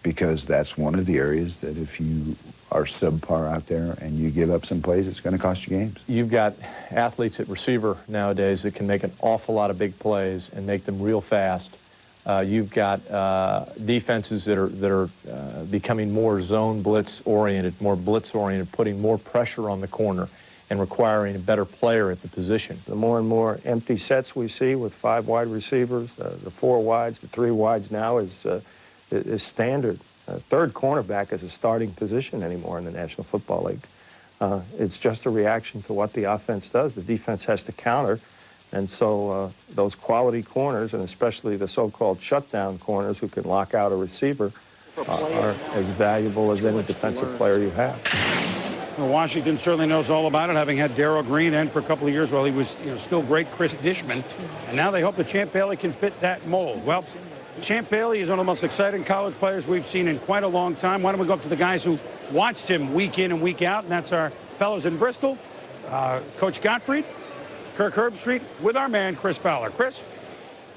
because that's one of the areas that if you are subpar out there and you give up some plays, it's going to cost you games. You've got athletes at receiver nowadays that can make an awful lot of big plays and make them real fast. You've got defenses that are becoming more zone blitz oriented, more blitz oriented, putting more pressure on the corner and requiring a better player at the position. The more and more empty sets we see with 5 wide receivers, the 4 wides, the 3 wides now is standard. Third cornerback is a starting position anymore in the National Football League. It's just a reaction to what the offense does. The defense has to counter, and so those quality corners, and especially the so-called shutdown corners who can lock out a receiver, are as valuable as any defensive player you have. Well, Washington certainly knows all about it, having had Darrell Green and for a couple of years while he was still great Chris Dishman, and now they hope that Champ Bailey can fit that mold. Well, Champ Bailey is one of the most exciting college players we've seen in quite a long time. Why don't we go up to the guys who watched him week in and week out, and that's our fellows in Bristol, Coach Gottfried, Kirk Herbstreit, with our man Chris Fowler. Chris?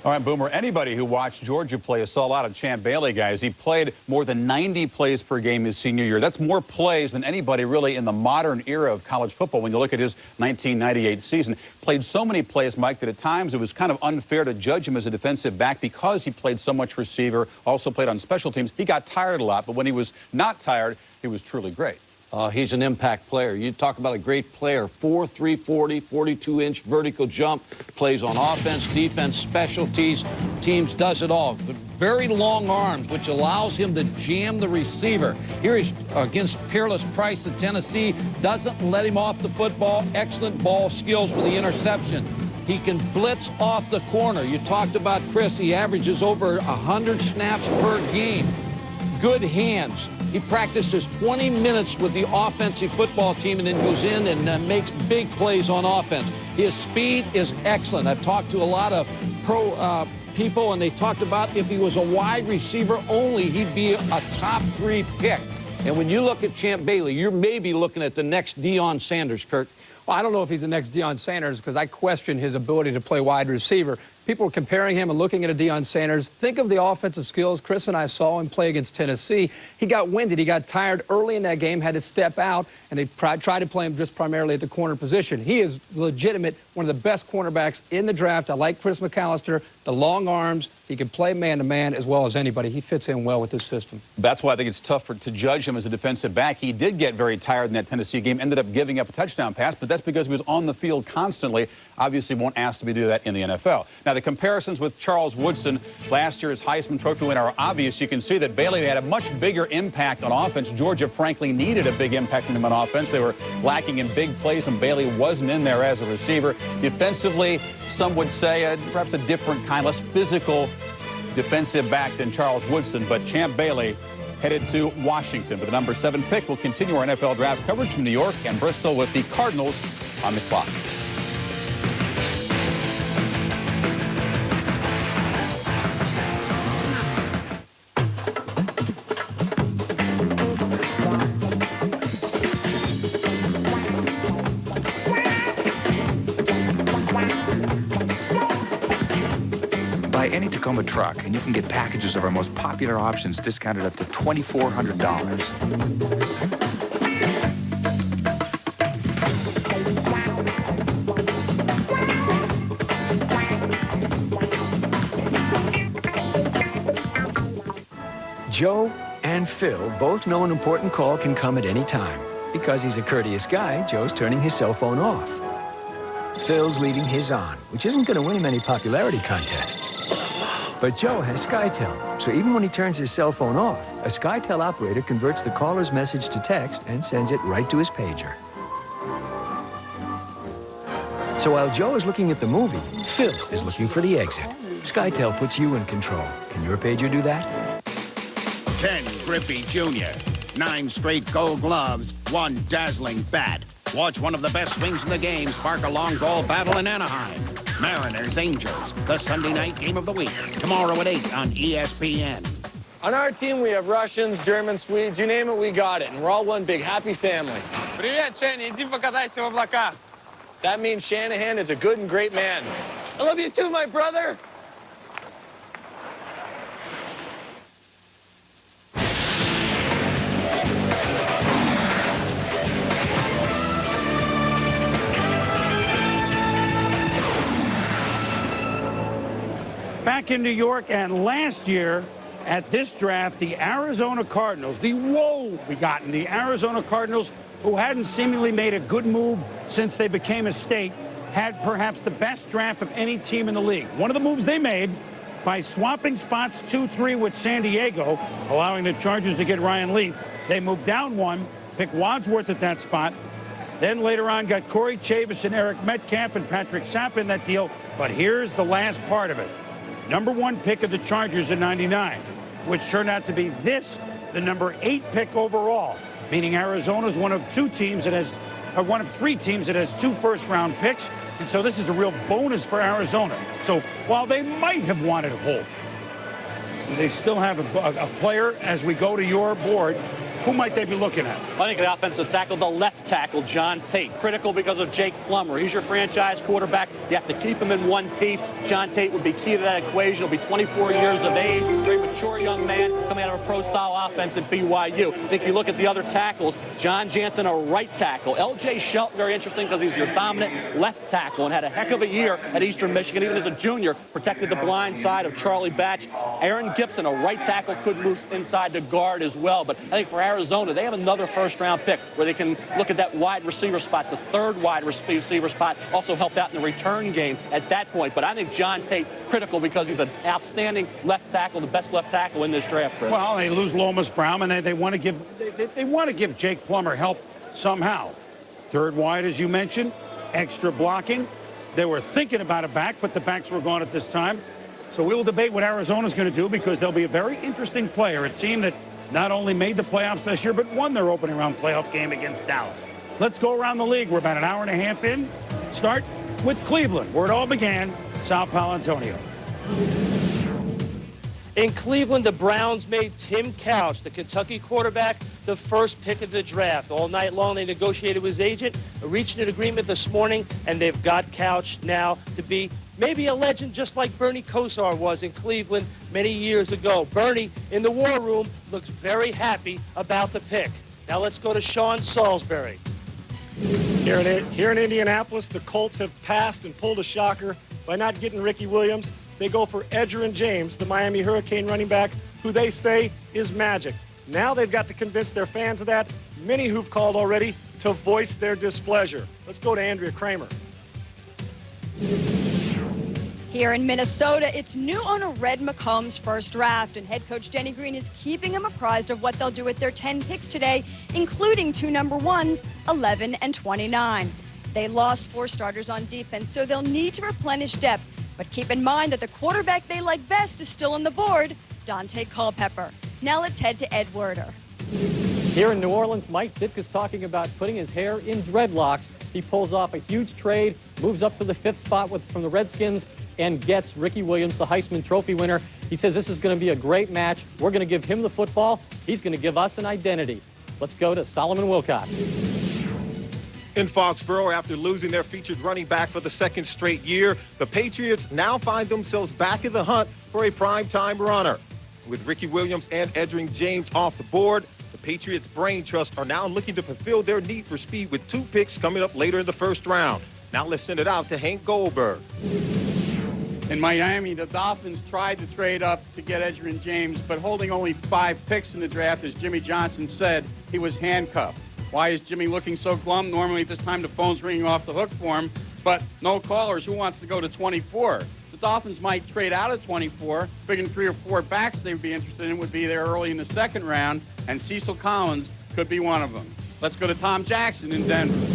All right, Boomer, anybody who watched Georgia play saw a lot of Champ Bailey guys. He played more than 90 plays per game his senior year. That's more plays than anybody really in the modern era of college football. When you look at his 1998 season, played so many plays, Mike, that at times it was kind of unfair to judge him as a defensive back because he played so much receiver, also played on special teams. He got tired a lot, but when he was not tired, he was truly great. He's an impact player. You talk about a great player. 4'3", 40, 42-inch vertical jump, plays on offense, defense, special teams, does it all. But very long arms, which allows him to jam the receiver. Here he's against Peerless Price of Tennessee, doesn't let him off the football. Excellent ball skills with the interception. He can blitz off the corner. You talked about Chris. He averages over 100 snaps per game. Good hands. He practices 20 minutes with the offensive football team and then goes in and makes big plays on offense. His speed is excellent. I've talked to a lot of pro people, and they talked about if he was a wide receiver only, he'd be a top 3 pick. And when you look at Champ Bailey, you're maybe looking at the next Deion Sanders, Kirk. Well, I don't know if he's the next Deion Sanders because I question his ability to play wide receiver. People are comparing him and looking at a Deion Sanders. Think of the offensive skills. Chris and I saw him play against Tennessee. He got winded. He got tired early in that game, had to step out, and they tried to play him just primarily at the corner position. He is legitimate, one of the best cornerbacks in the draft. I like Chris McAllister, the long arms. He can play man-to-man as well as anybody. He fits in well with this system. That's why I think it's tough to judge him as a defensive back. He did get very tired in that Tennessee game, ended up giving up a touchdown pass, but that's because he was on the field constantly. Obviously won't ask to do that in the NFL. Now, the comparisons with Charles Woodson, last year's Heisman Trophy winner, are obvious. You can see that Bailey had a much bigger impact on offense. Georgia, frankly, needed a big impact on him on offense. They were lacking in big plays, and Bailey wasn't in there as a receiver. Defensively, some would say perhaps a different kind, less physical defensive back than Charles Woodson, but Champ Bailey headed to Washington with the number 7 pick. We'll continue our NFL draft coverage from New York and Bristol with the Cardinals on the clock. Buy any Tacoma truck, and you can get packages of our most popular options discounted up to $2,400. Joe and Phil both know an important call can come at any time. Because he's a courteous guy, Joe's turning his cell phone off. Phil's leaving his on, which isn't going to win him any popularity contests. But Joe has SkyTel, so even when he turns his cell phone off, a SkyTel operator converts the caller's message to text and sends it right to his pager. So while Joe is looking at the movie, Phil is looking for the exit. SkyTel puts you in control. Can your pager do that? Ken Griffey Jr., 9 straight gold gloves, 1 dazzling bat. Watch one of the best swings in the game spark a long ball battle in Anaheim. Mariners, Angels, the Sunday night game of the week. Tomorrow at 8 on ESPN. On our team, we have Russians, Germans, Swedes, you name it, we got it. And we're all one big happy family. Привет, Shane. Иди покатайся в облаках. That means Shanahan is a good and great man. I love you too, my brother. Back in New York, and last year at this draft, the Arizona Cardinals, the woe-begotten, the Arizona Cardinals, who hadn't seemingly made a good move since they became a state, had perhaps the best draft of any team in the league. One of the moves they made by swapping spots 2-3 with San Diego, allowing the Chargers to get Ryan Leaf. They moved down 1, picked Wadsworth at that spot. Then later on got Corey Chavis and Eric Metcalf and Patrick Sapp in that deal. But here's the last part of it. Number 1 pick of the Chargers in '99, which turned out to be the number 8 pick overall, meaning Arizona is one of 3 teams that has 2 first-round picks, and so this is a real bonus for Arizona. So while they might have wanted Holt, they still have a player as we go to your board. Who might they be looking at? I think the offensive tackle, the left tackle, John Tate. Critical because of Jake Plummer. He's your franchise quarterback. You have to keep him in one piece. John Tate would be key to that equation. He'll be 24 years of age, very mature young man coming out of a pro-style offense at BYU. I think you look at the other tackles, John Jansen, a right tackle. L.J. Shelton, very interesting because he's your dominant left tackle and had a heck of a year at Eastern Michigan. Even as a junior, protected the blind side of Charlie Batch. Aaron Gibson, a right tackle, could move inside the guard as well. But I think for Arizona, they have another first-round pick where they can look at that wide receiver spot, the 3rd wide receiver spot, also help out in the return game at that point. But I think John Tate, critical because he's an outstanding left tackle, the best left tackle in this draft, Chris. Well, they lose Lomas Brown, and they want to give Jake Plummer help somehow. 3rd wide, as you mentioned, extra blocking. They were thinking about a back, but the backs were gone at this time. So we will debate what Arizona's going to do because they'll be a very interesting player, a team that not only made the playoffs this year, but won their opening round playoff game against Dallas. Let's go around the league. We're about an hour and a half in. Start with Cleveland, where it all began. Sal Paolantonio. In Cleveland, the Browns made Tim Couch, the Kentucky quarterback, the first pick of the draft. All night long, they negotiated with his agent, reached an agreement this morning, and they've got Couch now to be Maybe a legend just like Bernie Kosar was in Cleveland many years ago. Bernie, in the war room, looks very happy about the pick. Now let's go to Sean Salisbury. Here in Indianapolis, the Colts have passed and pulled a shocker by not getting Ricky Williams. They go for Edgerrin James, the Miami Hurricane running back, who they say is magic. Now they've got to convince their fans of that, many who've called already, to voice their displeasure. Let's go to Andrea Kramer. Here in Minnesota, it's new owner Red McComb's first draft, and head coach Denny Green is keeping him apprised of what they'll do with their 10 picks today, including 2 number 1s, 11 and 29. They lost 4 starters on defense, so they'll need to replenish depth. But keep in mind that the quarterback they like best is still on the board, Dante Culpepper. Now let's head to Ed Werder. Here in New Orleans, Mike Ditka's talking about putting his hair in dreadlocks. He pulls off a huge trade, moves up to the 5th spot from the Redskins, and gets Ricky Williams, the Heisman Trophy winner. He says this is going to be a great match. We're going to give him the football. He's going to give us an identity. Let's go to Solomon Wilcott. In Foxborough, after losing their featured running back for the 2nd straight year, the Patriots now find themselves back in the hunt for a primetime runner. With Ricky Williams and Edgerrin James off the board, the Patriots Brain Trust are now looking to fulfill their need for speed with 2 picks coming up later in the 1st round. Now let's send it out to Hank Goldberg. In Miami, the Dolphins tried to trade up to get Edgerrin James, but holding only 5 picks in the draft, as Jimmy Johnson said, he was handcuffed. Why is Jimmy looking so glum? Normally at this time the phone's ringing off the hook for him, but no callers. Who wants to go to 24? The Dolphins might trade out of 24, figuring 3 or 4 backs they would be interested in would be there early in the 2nd round, and Cecil Collins could be one of them. Let's go to Tom Jackson in Denver.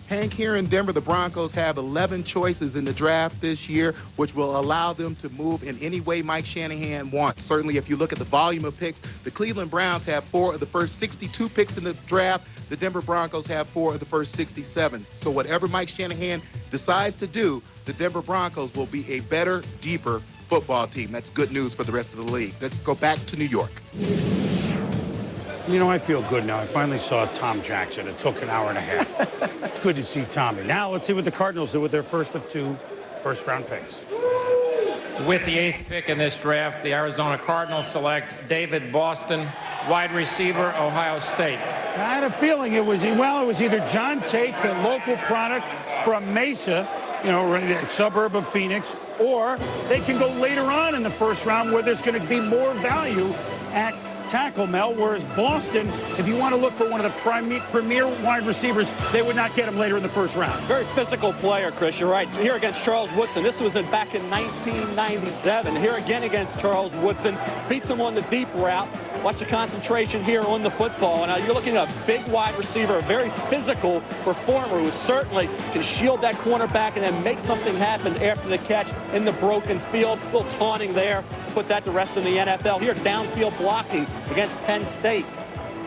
Hank, here in Denver, the Broncos have 11 choices in the draft this year, which will allow them to move in any way Mike Shanahan wants. Certainly, if you look at the volume of picks, the Cleveland Browns have 4 of the first 62 picks in the draft. The Denver Broncos have 4 of the first 67. So whatever Mike Shanahan decides to do, the Denver Broncos will be a better, deeper football team. That's good news for the rest of the league. Let's go back to New York. You know, I feel good now. I finally saw Tom Jackson. It took an hour and a half. It's good to see Tommy. Now let's see what the Cardinals do with their first of 2 first-round picks. With the 8th pick in this draft, the Arizona Cardinals select David Boston, wide receiver, Ohio State. I had a feeling it was either John Tate, the local product from Mesa, you know, a suburb of Phoenix, or they can go later on in the first round where there's going to be more value at tackle, Mel, whereas Boston, if you want to look for one of the premier wide receivers, they would not get him later in the first round. Very physical player, Chris. You're right. Here against Charles Woodson. This was back in 1997. Here again against Charles Woodson. Beats him on the deep route. Watch the concentration here on the football. And you're looking at a big wide receiver, a very physical performer who certainly can shield that cornerback and then make something happen after the catch in the broken field. A little taunting there. Put that to rest in the NFL. Here, downfield blocking against Penn State.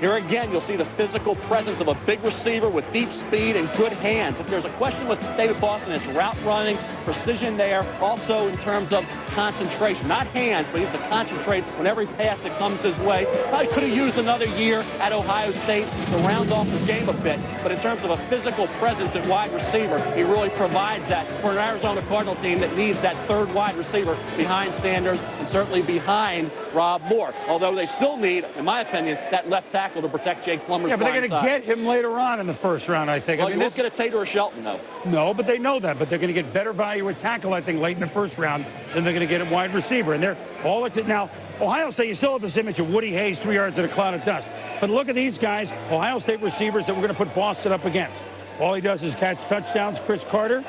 Here again, you'll see the physical presence of a big receiver with deep speed and good hands. If there's a question with David Boston, it's route running, precision there. Also in terms of concentration, not hands, but he has to concentrate on every pass that comes his way. Probably could have used another year at Ohio State to round off his game a bit. But in terms of a physical presence at wide receiver, he really provides that for an Arizona Cardinal team that needs that 3rd wide receiver behind Sanders and certainly behind Rob Moore. Although they still need, in my opinion, that left tackle to protect Jake Plummer's but they're going to get him later on in the first round, I think. Well, I mean, you won't get a Tate or a Shelton, though. No, but they know that. But they're going to get better value at tackle, I think, late in the first round than they're going to get at wide receiver. And they're all at now. Ohio State, you still have this image of Woody Hayes, 3 yards in a cloud of dust. But look at these guys, Ohio State receivers that we're going to put Boston up against. All he does is catch touchdowns. Chris Carter,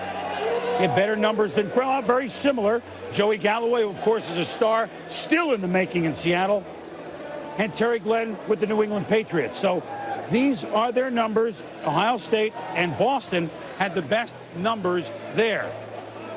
get better numbers than Krell, very similar. Joey Galloway, of course, is a star, still in the making in Seattle. And Terry Glenn with the New England Patriots. So these are their numbers. Ohio State and Boston had the best numbers there.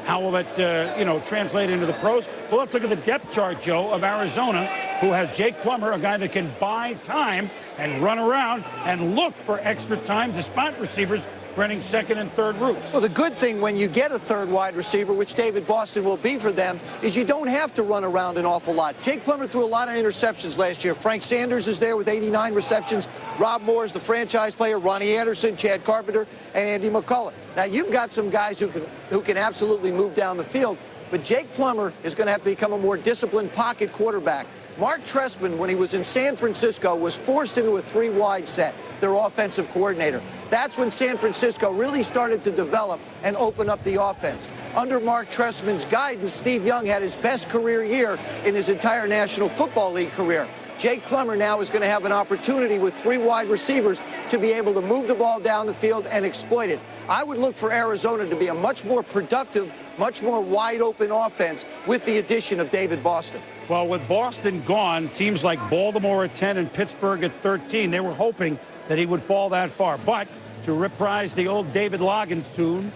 How will that, translate into the pros? Well, let's look at the depth chart, Joe, of Arizona, who has Jake Plummer, a guy that can buy time and run around and look for extra time to spot receivers running second and third routes. Well, the good thing when you get a third wide receiver, which David Boston will be for them, is you don't have to run around an awful lot. Jake Plummer threw a lot of interceptions last year. Frank Sanders is there with 89 receptions. Rob Moore's the franchise player. Ronnie Anderson, Chad Carpenter, and Andy McCullough. Now, you've got some guys who can absolutely move down the field, but Jake Plummer is going to have to become a more disciplined pocket quarterback. Mark Trestman, when he was in San Francisco, was forced into a three-wide set, their offensive coordinator. That's when San Francisco really started to develop and open up the offense. Under Mark Trestman's guidance, Steve Young had his best career year in his entire National Football League career. Jake Plummer now is going to have an opportunity with three wide receivers to be able to move the ball down the field and exploit it. I would look for Arizona to be a much more productive, much more wide-open offense with the addition of David Boston. Well, with Boston gone, teams like Baltimore at 10 and Pittsburgh at 13, they were hoping that he would fall that far. But to reprise the old David Loggins tune,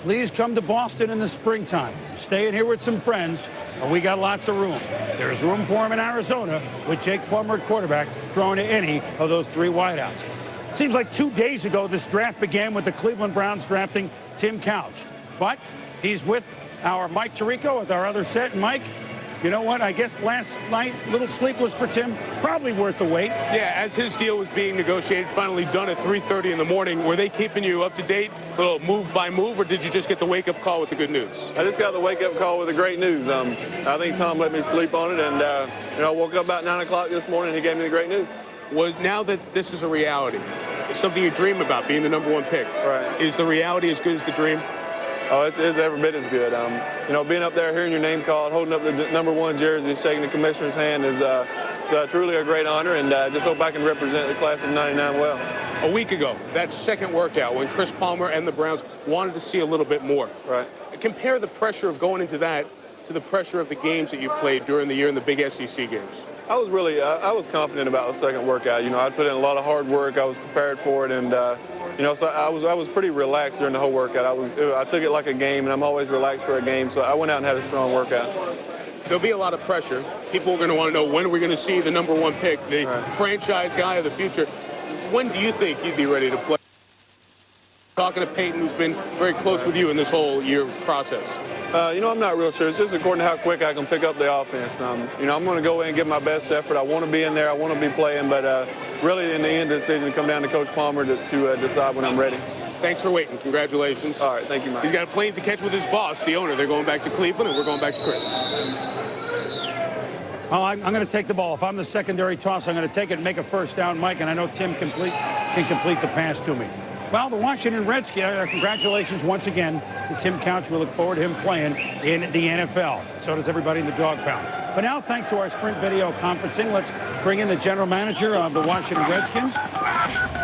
please come to Boston in the springtime. Stay in here with some friends, and we got lots of room. There's room for him in Arizona with Jake Plummer at quarterback throwing to any of those three wideouts. Seems like 2 days ago this draft began with the Cleveland Browns drafting Tim Couch. But he's with our Mike Tirico with our other set. And Mike, you know what? I guess last night, a little sleepless for Tim. Probably worth the wait. Yeah, as his deal was being negotiated, finally done at 3:30 in the morning, were they keeping you up to date, a little move by move, or did you just get the wake-up call with the good news? I just got the wake-up call with the great news. I think Tom let me sleep on it, and I woke up about 9 o'clock this morning, and he gave me the great news. Well, now that this is a reality, it's something you dream about, being the #1 pick. Right. Is the reality as good as the dream? Oh, it's every bit as good. Being up there, hearing your name called, holding up the #1 jersey, shaking the commissioner's hand is truly a great honor, and just hope I can represent the class of '99 well. A week ago, that second workout when Chris Palmer and the Browns wanted to see a little bit more. Right. Compare the pressure of going into that to the pressure of the games that you played during the year in the big SEC games. I was really, I was confident about the second workout. I put in a lot of hard work. I was prepared for it, and so I was pretty relaxed during the whole workout. I took it like a game, and I'm always relaxed for a game. So I went out and had a strong workout. There'll be a lot of pressure. People are going to want to know, when are we going to see the #1 pick, the franchise guy of the future? When do you think you'd be ready to play? Talking to Peyton, who's been very close with you in this whole year process. I'm not real sure. It's just according to how quick I can pick up the offense. I'm going to go in and give my best effort. I want to be in there. I want to be playing. But really, in the end, the decision will come down to Coach Palmer to decide when I'm ready. Thanks for waiting. Congratulations. All right. Thank you, Mike. He's got a plane to catch with his boss, the owner. They're going back to Cleveland, and we're going back to Chris. Well, I'm going to take the ball. If I'm the secondary toss, I'm going to take it and make a first down, Mike, and I know Tim can complete the pass to me. Well, the Washington Redskins, congratulations once again to Tim Couch. We look forward to him playing in the NFL. So does everybody in the dog pound. But now, thanks to our Sprint video conferencing, let's bring in the general manager of the Washington Redskins,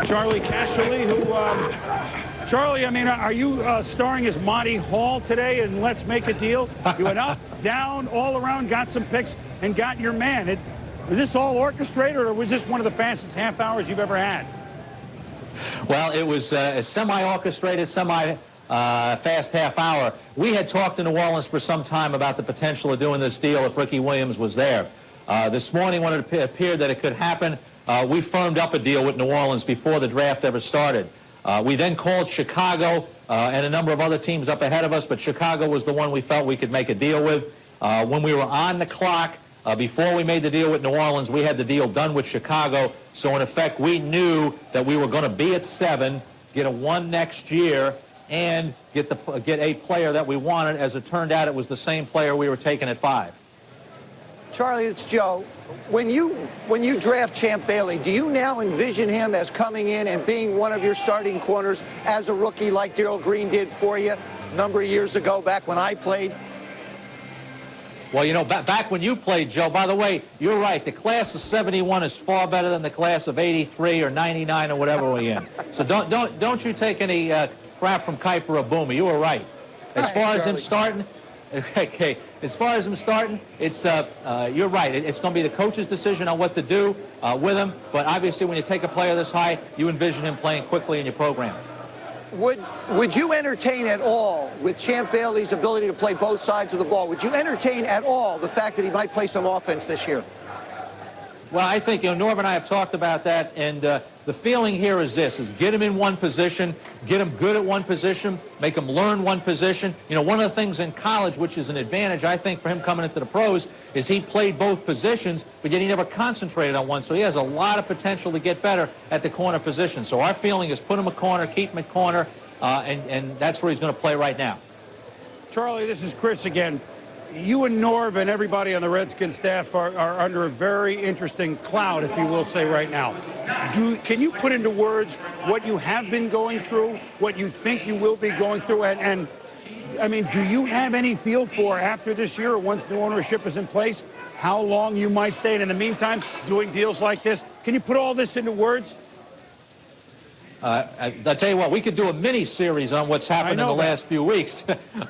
Charlie Casserly, who, Charlie, are you starring as Monty Hall today in Let's Make a Deal? You went up, down, all around, got some picks, and got your man. Was this all orchestrated, or was this one of the fastest half hours you've ever had? Well, it was a semi-orchestrated, semi-fast half hour. We had talked to New Orleans for some time about the potential of doing this deal if Ricky Williams was there. This morning, when it appeared that it could happen, we firmed up a deal with New Orleans before the draft ever started. We then called Chicago and a number of other teams up ahead of us, but Chicago was the one we felt we could make a deal with. When we were on the clock, before we made the deal with New Orleans, we had the deal done with Chicago. So, in effect, we knew that we were going to be at 7, get a 1 next year, and get a player that we wanted. As it turned out, it was the same player we were taking at 5. Charlie, it's Joe. When you draft Champ Bailey, do you now envision him as coming in and being one of your starting corners as a rookie like Darrell Green did for you a number of years ago back when I played? Well, back when you played, Joe, by the way, you're right. The class of 71 is far better than the class of 83 or 99 or whatever we're in. So don't you take any crap from Kuiper or Boomer. You were right. As far as him starting, okay. As far as him starting, it's you're right. It's going to be the coach's decision on what to do with him. But obviously, when you take a player this high, you envision him playing quickly in your program. Would you entertain at all, with Champ Bailey's ability to play both sides of the ball, would you entertain at all the fact that he might play some offense this year? Well, I think, Norv and I have talked about that, and the feeling here is this, is get him in one position, get him good at one position, make him learn one position. One of the things in college, which is an advantage, I think, for him coming into the pros, is he played both positions, but yet he never concentrated on one, so he has a lot of potential to get better at the corner position. So our feeling is put him at corner, keep him at corner, and that's where he's going to play right now. Charlie, this is Chris again. You and Norv and everybody on the Redskins staff are under a very interesting cloud, if you will say, right now. Can you put into words what you have been going through, what you think you will be going through, and I mean, do you have any feel for, after this year, or once new ownership is in place, how long you might stay? And in the meantime, doing deals like this, can you put all this into words? I'll tell you what, we could do a mini-series on what's happened in the last few weeks,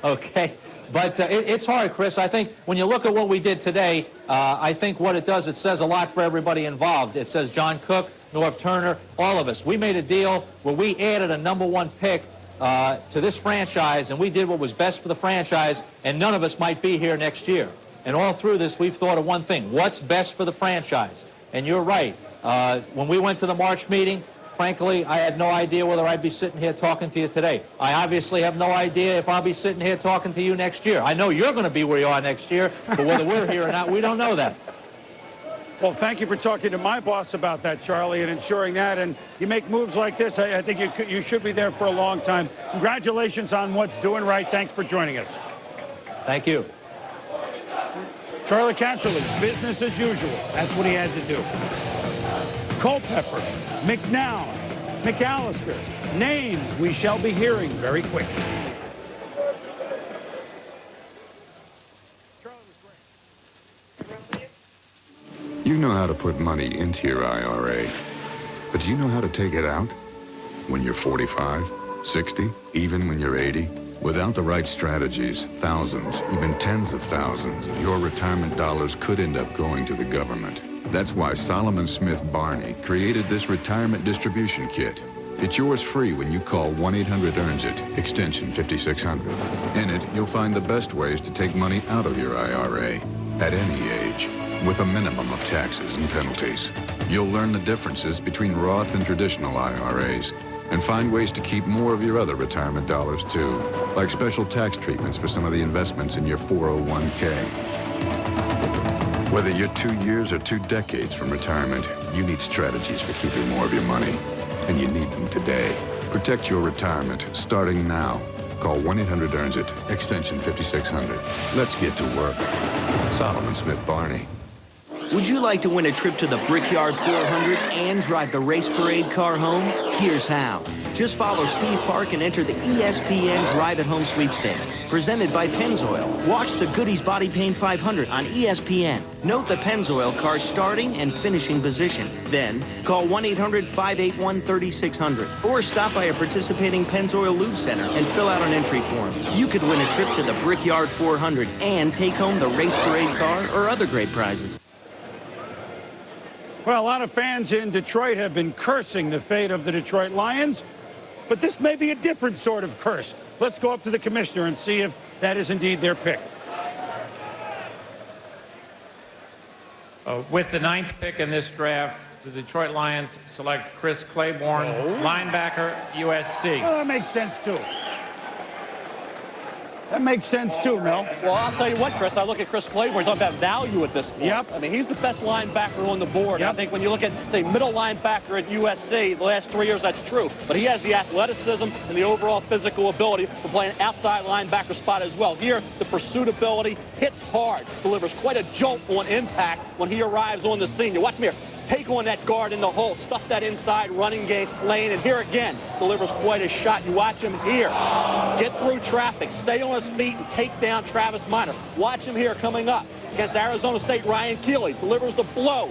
okay? But it's hard, Chris. I think when you look at what we did today, I think what it does, it says a lot for everybody involved. It says John Cook, Norv Turner, all of us. We made a deal where we added a #1 pick to this franchise, and we did what was best for the franchise, and none of us might be here next year. And all through this, we've thought of one thing: what's best for the franchise? And you're right. When we went to the March meeting, frankly, I had no idea whether I'd be sitting here talking to you today. I obviously have no idea if I'll be sitting here talking to you next year. I know you're going to be where you are next year, but whether we're here or not, we don't know that. Well, thank you for talking to my boss about that, Charlie, and ensuring that. And you make moves like this, I think you should be there for a long time. Congratulations on what's doing right. Thanks for joining us. Thank you. Charlie Casserly, business as usual. That's what he had to do. Culpepper, McNown, McAllister, names we shall be hearing very quickly. You know how to put money into your IRA, but do you know how to take it out? When you're 45, 60, even when you're 80? Without the right strategies, thousands, even tens of thousands, your retirement dollars could end up going to the government. That's why Solomon Smith Barney created this retirement distribution kit. It's yours free when you call 1-800-EARNS-IT, extension 5600. In it, you'll find the best ways to take money out of your IRA at any age, with a minimum of taxes and penalties. You'll learn the differences between Roth and traditional IRAs, and find ways to keep more of your other retirement dollars too, like special tax treatments for some of the investments in your 401k. Whether you're 2 years or 2 decades from retirement, you need strategies for keeping more of your money, and you need them today. Protect your retirement starting now. Call 1-800-EARNS-IT, extension 5600. Let's get to work. Solomon Smith Barney. Would you like to win a trip to the Brickyard 400 and drive the race parade car home? Here's how. Just follow Steve Park and enter the ESPN Drive at Home sweepstakes, presented by Pennzoil. Watch the Goodies Body Paint 500 on ESPN. Note the Pennzoil car's starting and finishing position. Then, call 1-800-581-3600 or stop by a participating Pennzoil Lube Center and fill out an entry form. You could win a trip to the Brickyard 400 and take home the race parade car or other great prizes. Well, a lot of fans in Detroit have been cursing the fate of the Detroit Lions, but this may be a different sort of curse. Let's go up to the commissioner and see if that is indeed their pick. With the 9th pick in this draft, the Detroit Lions select Chris Claiborne, linebacker, USC. Well, that makes sense, too. That makes sense, too, Mel. Well, I'll tell you what, Chris. I look at Chris Claiborne. Talking about value at this point. Yep. I mean, he's the best linebacker on the board. Yep. I think when you look at, say, middle linebacker at USC, the last 3 years, that's true. But he has the athleticism and the overall physical ability for playing outside linebacker spot as well. Here, the pursuit ability, hits hard, delivers quite a jolt on impact when he arrives on the scene. You watch him here. Take on that guard in the hole, stuff that inside running game lane, and here again, delivers quite a shot. You watch him here, get through traffic, stay on his feet, and take down Travis Minor. Watch him here coming up against Arizona State. Ryan Keeley delivers the blow,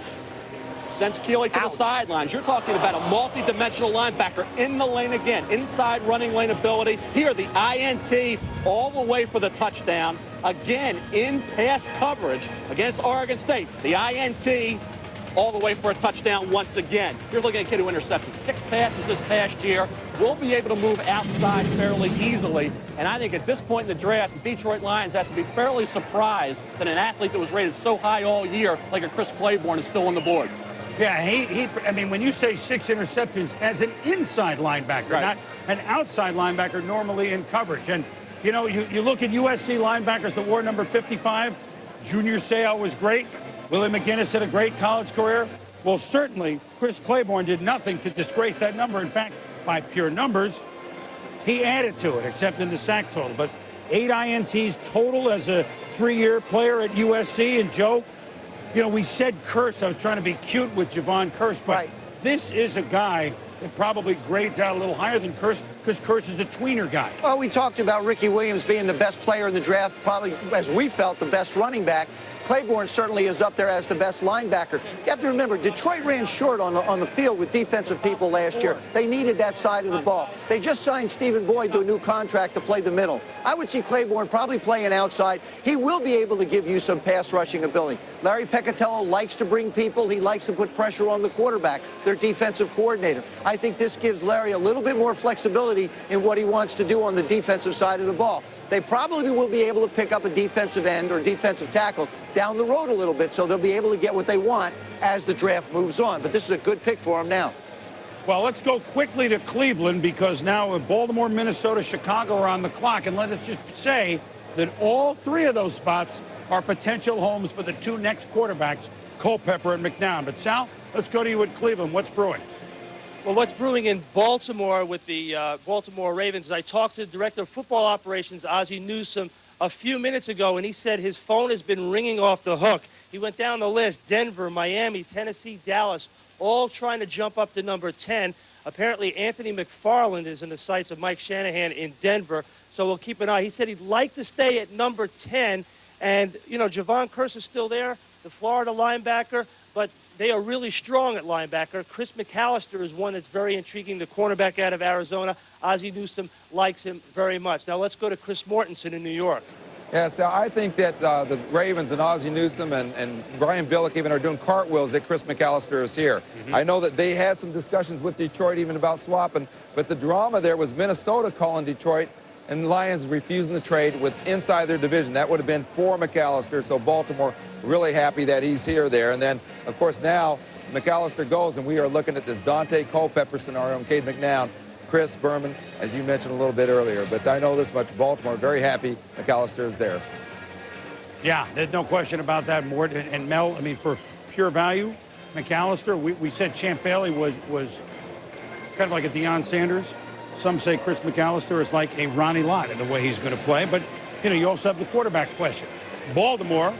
sends Keeley to the sidelines. You're talking about a multi-dimensional linebacker in the lane again, inside running lane ability. Here, the INT all the way for the touchdown. Again, in pass coverage against Oregon State. The INT all the way for a touchdown once again. You're looking at a kid who intercepted 6 passes this past year, will be able to move outside fairly easily. And I think at this point in the draft, the Detroit Lions have to be fairly surprised that an athlete that was rated so high all year, like a Chris Claiborne, is still on the board. Yeah, I mean, when you say 6 interceptions as an inside linebacker, Right. not an outside linebacker normally in coverage. And, you know, you look at USC linebackers that wore number 55. Junior Seau was great. Willie McGinnis had a great college career. Well, certainly, Chris Claiborne did nothing to disgrace that number. In fact, by pure numbers, he added to it, except in the sack total. But 8 INTs total as a 3-year player at USC. And, Joe, you know, we said Curse. I was trying to be cute with Javon Curse, but this is a guy that probably grades out a little higher than Curse because Curse is a tweener guy. Well, we talked about Ricky Williams being the best player in the draft, probably, as we felt, the best running back. Claiborne certainly is up there as the best linebacker. You have to remember, Detroit ran short on the field with defensive people last year. They needed that side of the ball. They just signed Stephen Boyd to a new contract to play the middle. I would see Claiborne probably playing outside. He will be able to give you some pass rushing ability. Larry Peccatello likes to bring people. He likes to put pressure on the quarterback, their defensive coordinator. I think this gives Larry a little bit more flexibility in what he wants to do on the defensive side of the ball. They probably will be able to pick up a defensive end or defensive tackle down the road a little bit, so they'll be able to get what they want as the draft moves on. But this is a good pick for them now. Well, let's go quickly to Cleveland because now Baltimore, Minnesota, Chicago are on the clock. And let us just say that all 3 of those spots are potential homes for the 2 next quarterbacks, Culpepper and McNown. But, Sal, let's go to you at Cleveland. What's brewing? Well, what's brewing in Baltimore with the Baltimore Ravens, I talked to the Director of Football Operations, Ozzie Newsome, a few minutes ago, and he said his phone has been ringing off the hook. He went down the list: Denver, Miami, Tennessee, Dallas, all trying to jump up to number 10. Apparently, Anthony McFarland is in the sights of Mike Shanahan in Denver, so we'll keep an eye. He said he'd like to stay at number 10, and, you know, Javon Curse is still there, the Florida linebacker, but they are really strong at linebacker. Chris McAllister is one that's very intriguing, the cornerback out of Arizona. Ozzie Newsome likes him very much. Now let's go to Chris Mortensen in New York. Yeah, so I think that the Ravens and Ozzie Newsome and Brian Billick even are doing cartwheels that Chris McAllister is here. I know that they had some discussions with Detroit even about swapping, but the drama there was Minnesota calling Detroit and Lions refusing the trade with inside their division. That would have been for McAllister, so Baltimore really happy that he's here there. And then, of course, now McAllister goes, and we are looking at this Dante Culpepper scenario and Cade McNown, Chris Berman, as you mentioned a little bit earlier. But I know this much, Baltimore very happy McAllister is there. Yeah, there's no question about that, Mort. And Mel, I mean, for pure value, McAllister, we said Champ Bailey was kind of like a Deion Sanders. Some say Chris McAllister is like a Ronnie Lott in the way he's going to play. But, you know, you also have the quarterback question. Baltimore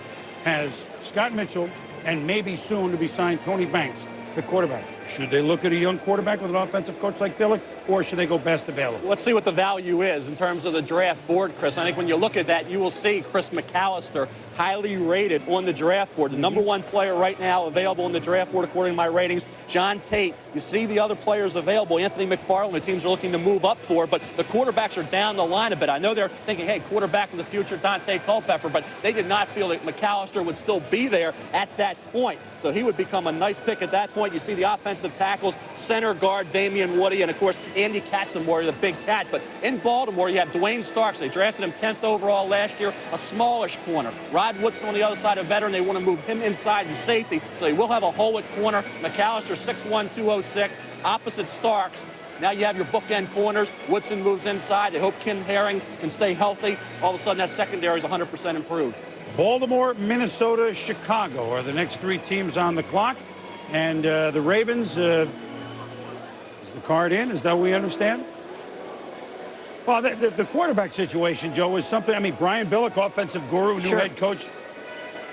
has Scott Mitchell and maybe soon to be signed Tony Banks, the quarterback. Should they look at a young quarterback with an offensive coach like Billick, or should they go best available? Let's see what the value is in terms of the draft board, Chris. I think when you look at that, you will see Chris McAllister highly rated on the draft board. The number 1 player right now available on the draft board, according to my ratings, John Tate. You see the other players available. Anthony McFarland, the teams are looking to move up for, but the quarterbacks are down the line a bit. I know they're thinking, hey, quarterback of the future, Dante Culpepper, but they did not feel that McAllister would still be there at that point. So he would become a nice pick at that point. You see the offensive tackles, center guard Damian Woody, and, of course, Andy Katzenmoyer, the big cat. But in Baltimore, you have Dwayne Starks. They drafted him 10th overall last year, a smallish corner. Rod Woodson on the other side, a veteran. They want to move him inside the safety, so they will have a hole at corner. McAllister, 6'1", 206, opposite Starks. Now you have your bookend corners. Woodson moves inside. They hope Ken Herring can stay healthy. All of a sudden, that secondary is 100% improved. Baltimore, Minnesota, Chicago are the next 3 teams on the clock. And the Ravens, is the card in? Is that what we understand? Well, the quarterback situation, Joe, is something. I mean, Brian Billick, offensive guru, new head coach.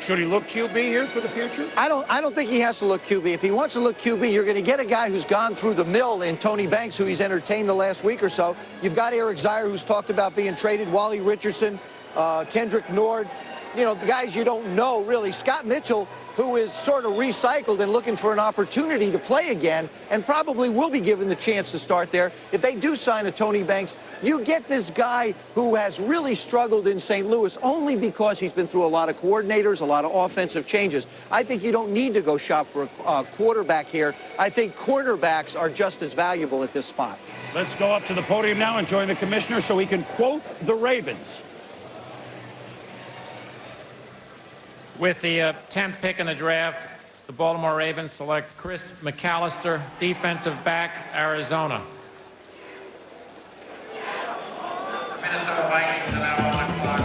Should he look QB here for the future? I don't think he has to look QB. If he wants to look QB, you're going to get a guy who's gone through the mill in Tony Banks, who he's entertained the last week or so. You've got Eric Zier, who's talked about being traded, Wally Richardson, Kendrick Nord. You know, the guys you don't know, really. Scott Mitchell, who is sort of recycled and looking for an opportunity to play again, and probably will be given the chance to start there. If they do sign a Tony Banks, you get this guy who has really struggled in St. Louis only because he's been through a lot of coordinators, a lot of offensive changes. I think you don't need to go shop for a quarterback here. I think quarterbacks are just as valuable at this spot. Let's go up to the podium now and join the commissioner so he can quote the Ravens. With the 10th pick in the draft, the Baltimore Ravens select Chris McAllister, defensive back, Arizona. Minnesota Vikings are now on the clock.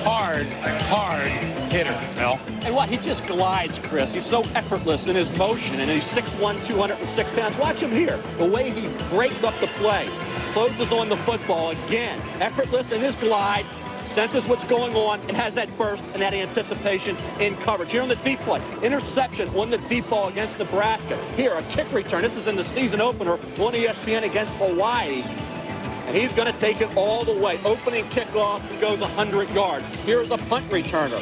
Hard hitter, Mel. And what? He just glides, Chris. He's so effortless in his motion, and he's 6'1", 206 pounds. Watch him here. The way he breaks up the play, closes on the football again. Effortless in his glide, senses what's going on, and has that burst and that anticipation in coverage. Here on the deep play, interception on the deep ball against Nebraska. Here, a kick return. This is in the season opener on ESPN against Hawaii. And he's going to take it all the way. Opening kickoff, he goes 100 yards. Here's a punt returner.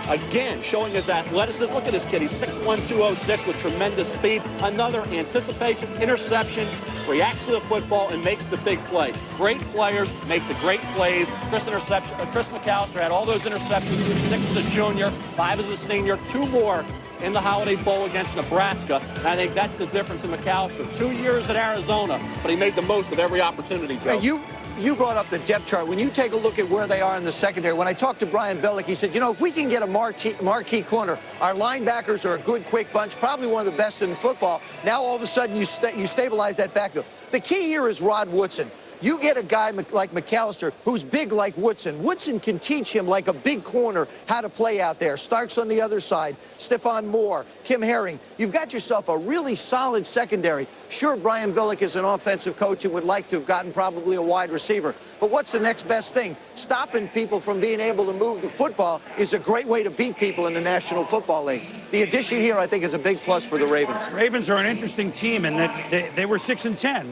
Again, showing his athleticism. Look at this kid. He's 6'1", 206 with tremendous speed. Another anticipation, interception, reacts to the football, and makes the big play. Great players make the great plays. Chris McAllister had all those interceptions. 6 as a junior, 5 as a senior, 2 more in the Holiday Bowl against Nebraska. And I think that's the difference in McAllister. 2 years at Arizona, but he made the most of every opportunity, Joe. Yeah, you brought up the depth chart. When you take a look at where they are in the secondary, when I talked to Brian Billick, he said, you know, if we can get a marquee corner, our linebackers are a good, quick bunch, probably one of the best in football. Now, all of a sudden, you stabilize that backfield. The key here is Rod Woodson. You get a guy like McAllister who's big like Woodson. Woodson can teach him like a big corner how to play out there. Starks on the other side, Stephon Moore, Kim Herring. You've got yourself a really solid secondary. Sure, Brian Billick is an offensive coach and would like to have gotten probably a wide receiver. But what's the next best thing? Stopping people from being able to move the football is a great way to beat people in the National Football League. The addition here, I think, is a big plus for the Ravens. Ravens are an interesting team in that they were 6-10.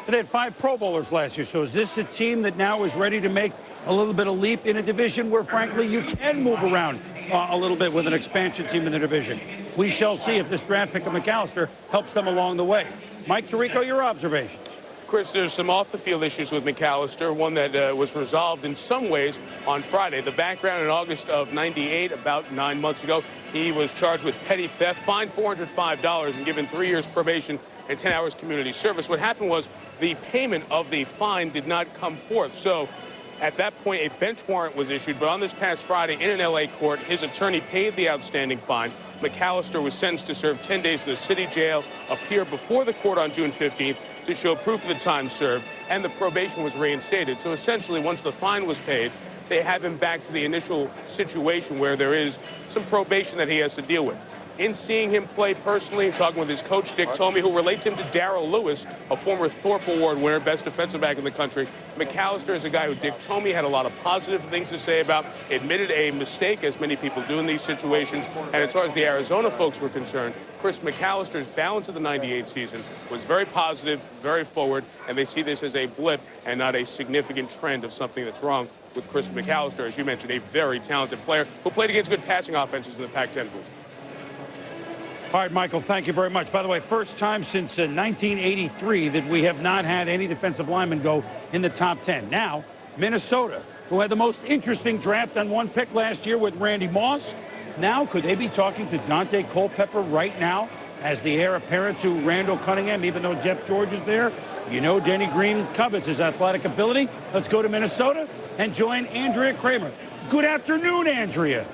They had 5 Pro Bowlers last year. So is this a team that now is ready to make a little bit of leap in a division where, frankly, you can move around a little bit with an expansion team in the division? We shall see if this draft pick of McAllister helps them along the way. Mike Tirico, your observations. Chris, there's some off-the-field issues with McAllister, one that was resolved in some ways on Friday. The background in August of '98, about 9 months ago, he was charged with petty theft, fined $405, and given 3 years probation and 10 hours community service. What happened was the payment of the fine did not come forth. So at that point, a bench warrant was issued. But on this past Friday, in an L.A. court, his attorney paid the outstanding fine. McAllister was sentenced to serve 10 days in the city jail, appear before the court on June 15th to show proof of the time served, and the probation was reinstated. So essentially, once the fine was paid, they have him back to the initial situation where there is some probation that he has to deal with. In seeing him play personally and talking with his coach, Dick Tomey, who relates him to Darrell Lewis, a former Thorpe Award winner, best defensive back in the country, McAllister is a guy who Dick Tomey had a lot of positive things to say about, admitted a mistake, as many people do in these situations. And as far as the Arizona folks were concerned, Chris McAllister's balance of the '98 season was very positive, very forward, and they see this as a blip and not a significant trend of something that's wrong with Chris McAllister, as you mentioned, a very talented player who played against good passing offenses in the Pac-10 booth. All right, Michael, thank you very much. By the way, first time since 1983 that we have not had any defensive lineman go in the top 10. Now, Minnesota, who had the most interesting draft on 1 pick last year with Randy Moss. Now, could they be talking to Dante Culpepper right now as the heir apparent to Randall Cunningham, even though Jeff George is there? You know Denny Green covets his athletic ability. Let's go to Minnesota and join Andrea Kramer. Good afternoon, Andrea.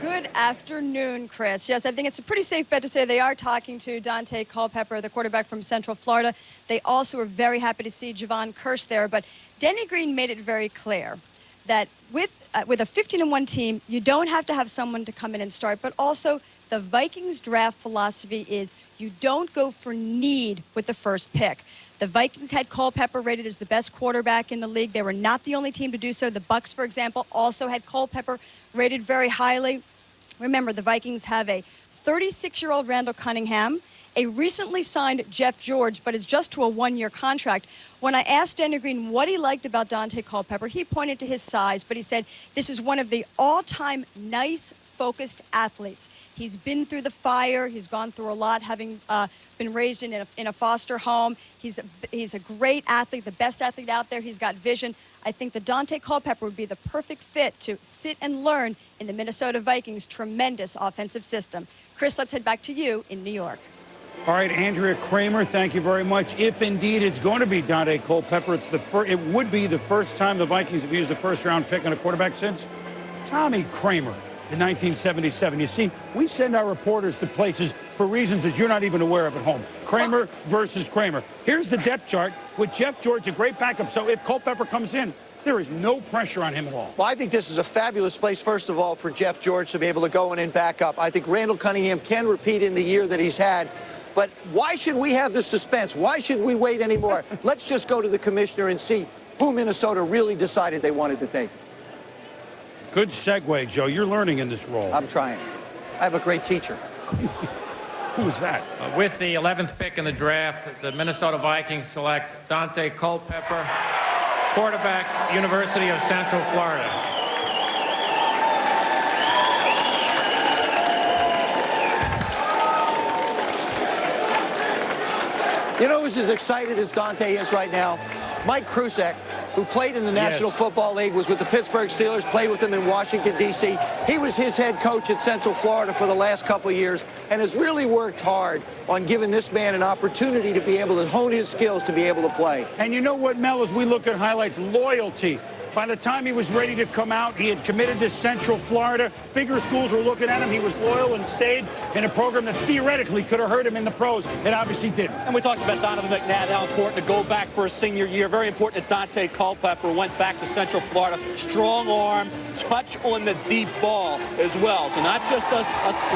Good afternoon, Chris. Yes, I think it's a pretty safe bet to say they are talking to Dante Culpepper, the quarterback from Central Florida. They also were very happy to see Javon Kirsch there, but Denny Green made it very clear that with a 15-1 team, you don't have to have someone to come in and start, but also the Vikings draft philosophy is you don't go for need with the first pick. The Vikings had Culpepper rated as the best quarterback in the league. They were not the only team to do so. The Bucs, for example, also had Culpepper rated very highly. Remember, the Vikings have a 36-year-old Randall Cunningham, a recently signed Jeff George, but it's just to a 1-year contract. When I asked Denny Green what he liked about Dante Culpepper, he pointed to his size, but he said this is one of the all-time nice, focused athletes. He's been through the fire. He's gone through a lot, having been raised in a foster home. He's a great athlete, the best athlete out there. He's got vision. I think that Dante Culpepper would be the perfect fit to sit and learn in the Minnesota Vikings' tremendous offensive system. Chris, let's head back to you in New York. All right, Andrea Kramer, thank you very much. If indeed it's going to be Dante Culpepper, it would be the first time the Vikings have used a first-round pick on a quarterback since Tommy Kramer in 1977. You see, we send our reporters to places for reasons that you're not even aware of at home. Kramer versus Kramer. Here's the depth chart with Jeff George, a great backup. So if Culpepper comes in, there is no pressure on him at all. Well, I think this is a fabulous place, first of all, for Jeff George to be able to go in and back up. I think Randall Cunningham can repeat in the year that he's had. But why should we have this suspense? Why should we wait anymore? Let's just go to the commissioner and see who Minnesota really decided they wanted to take. Good segue, Joe. You're learning in this role. I'm trying. I have a great teacher. Who's that? With the 11th pick in the draft, the Minnesota Vikings select Dante Culpepper, quarterback, University of Central Florida. You know who's as excited as Dante is right now? Mike Krusek, who played in the National Football League, was with the Pittsburgh Steelers, played with them in Washington, D.C. He was his head coach at Central Florida for the last couple of years and has really worked hard on giving this man an opportunity to be able to hone his skills to be able to play. And you know what, Mel, as we look at highlights, loyalty. By the time he was ready to come out, he had committed to Central Florida. Bigger schools were looking at him. He was loyal and stayed in a program that theoretically could have hurt him in the pros. It obviously didn't. And we talked about Donovan McNabb, how important to go back for a senior year. Very important that Dante Culpepper went back to Central Florida. Strong arm, touch on the deep ball as well. So not just a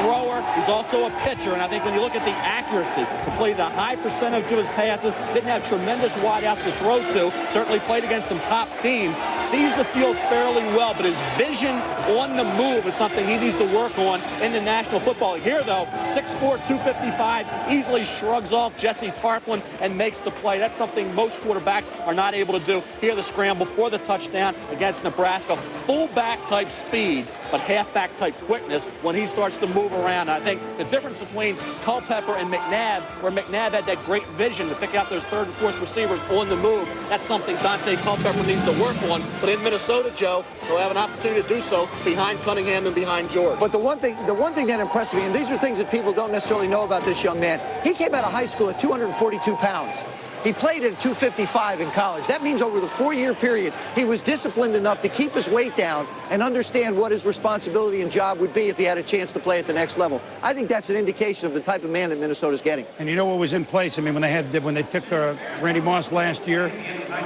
thrower, he's also a pitcher. And I think when you look at the accuracy, completed a high percentage of his passes, didn't have tremendous wideouts to throw to, certainly played against some top teams. Sees the field fairly well, but his vision on the move is something he needs to work on in the National Football League. Here, though, 6'4", 255, easily shrugs off Jesse Tarplin and makes the play. That's something most quarterbacks are not able to do. Here, the scramble for the touchdown against Nebraska. Fullback-type speed, but halfback-type quickness when he starts to move around. I think the difference between Culpepper and McNabb, where McNabb had that great vision to pick out those third and fourth receivers on the move, that's something Dante Culpepper needs to work on. But in Minnesota, Joe, they'll have an opportunity to do so behind Cunningham and behind George. But the one thing that impressed me, and these are things that people don't necessarily know about this young man, he came out of high school at 242 pounds. He played at 255 in college. That means over the 4-year period, he was disciplined enough to keep his weight down and understand what his responsibility and job would be if he had a chance to play at the next level. I think that's an indication of the type of man that Minnesota's getting. And you know what was in place? I mean, when they took Randy Moss last year,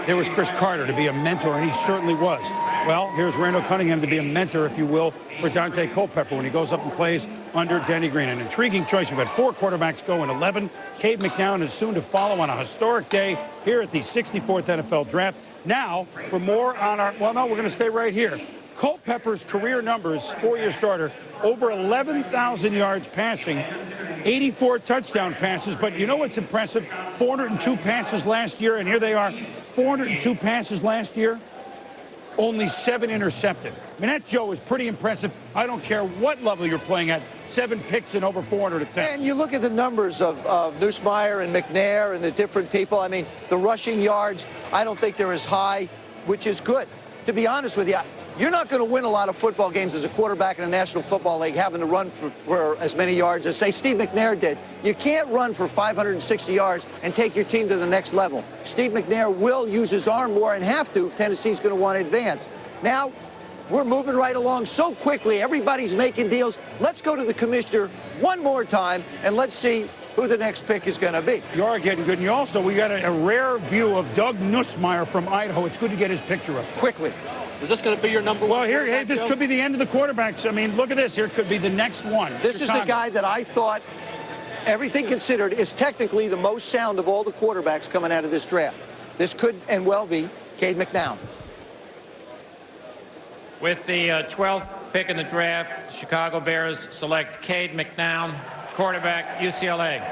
there was Chris Carter to be a mentor, and he certainly was. Well, here's Randall Cunningham to be a mentor, if you will, for Dante Culpepper when he goes up and plays under Denny Green. An intriguing choice. We've had 4 quarterbacks go in 11. Cade McNown is soon to follow on a historic day here at the 64th NFL Draft. Now, for more on our... Well, no, we're going to stay right here. Culpepper's career numbers, 4-year starter, over 11,000 yards passing, 84 touchdown passes. But you know what's impressive? 402 passes last year, and here they are, 402 passes last year. Only 7 intercepted. I mean, that, Joe, is pretty impressive. I don't care what level you're playing at. 7 picks and over 400 attempts. And you look at the numbers of Nussmeier and McNair and the different people. I mean, the rushing yards, I don't think they're as high, which is good. To be honest with you, you're not going to win a lot of football games as a quarterback in the National Football League having to run for as many yards as, say, Steve McNair did. You can't run for 560 yards and take your team to the next level. Steve McNair will use his arm more and have to if Tennessee's going to want to advance. Now, we're moving right along so quickly. Everybody's making deals. Let's go to the commissioner one more time, and let's see who the next pick is going to be. You are getting good. And you also, we got a rare view of Doug Nussmeier from Idaho. It's good to get his picture up. Quickly. Is this going to be your number one? Well, here, hey, this could be the end of the quarterbacks. I mean, look at this. Here could be the next one. This is the guy that I thought, everything considered, is technically the most sound of all the quarterbacks coming out of this draft. This could and well be Cade McNown. With the 12th pick in the draft, the Chicago Bears select Cade McNown, quarterback, UCLA.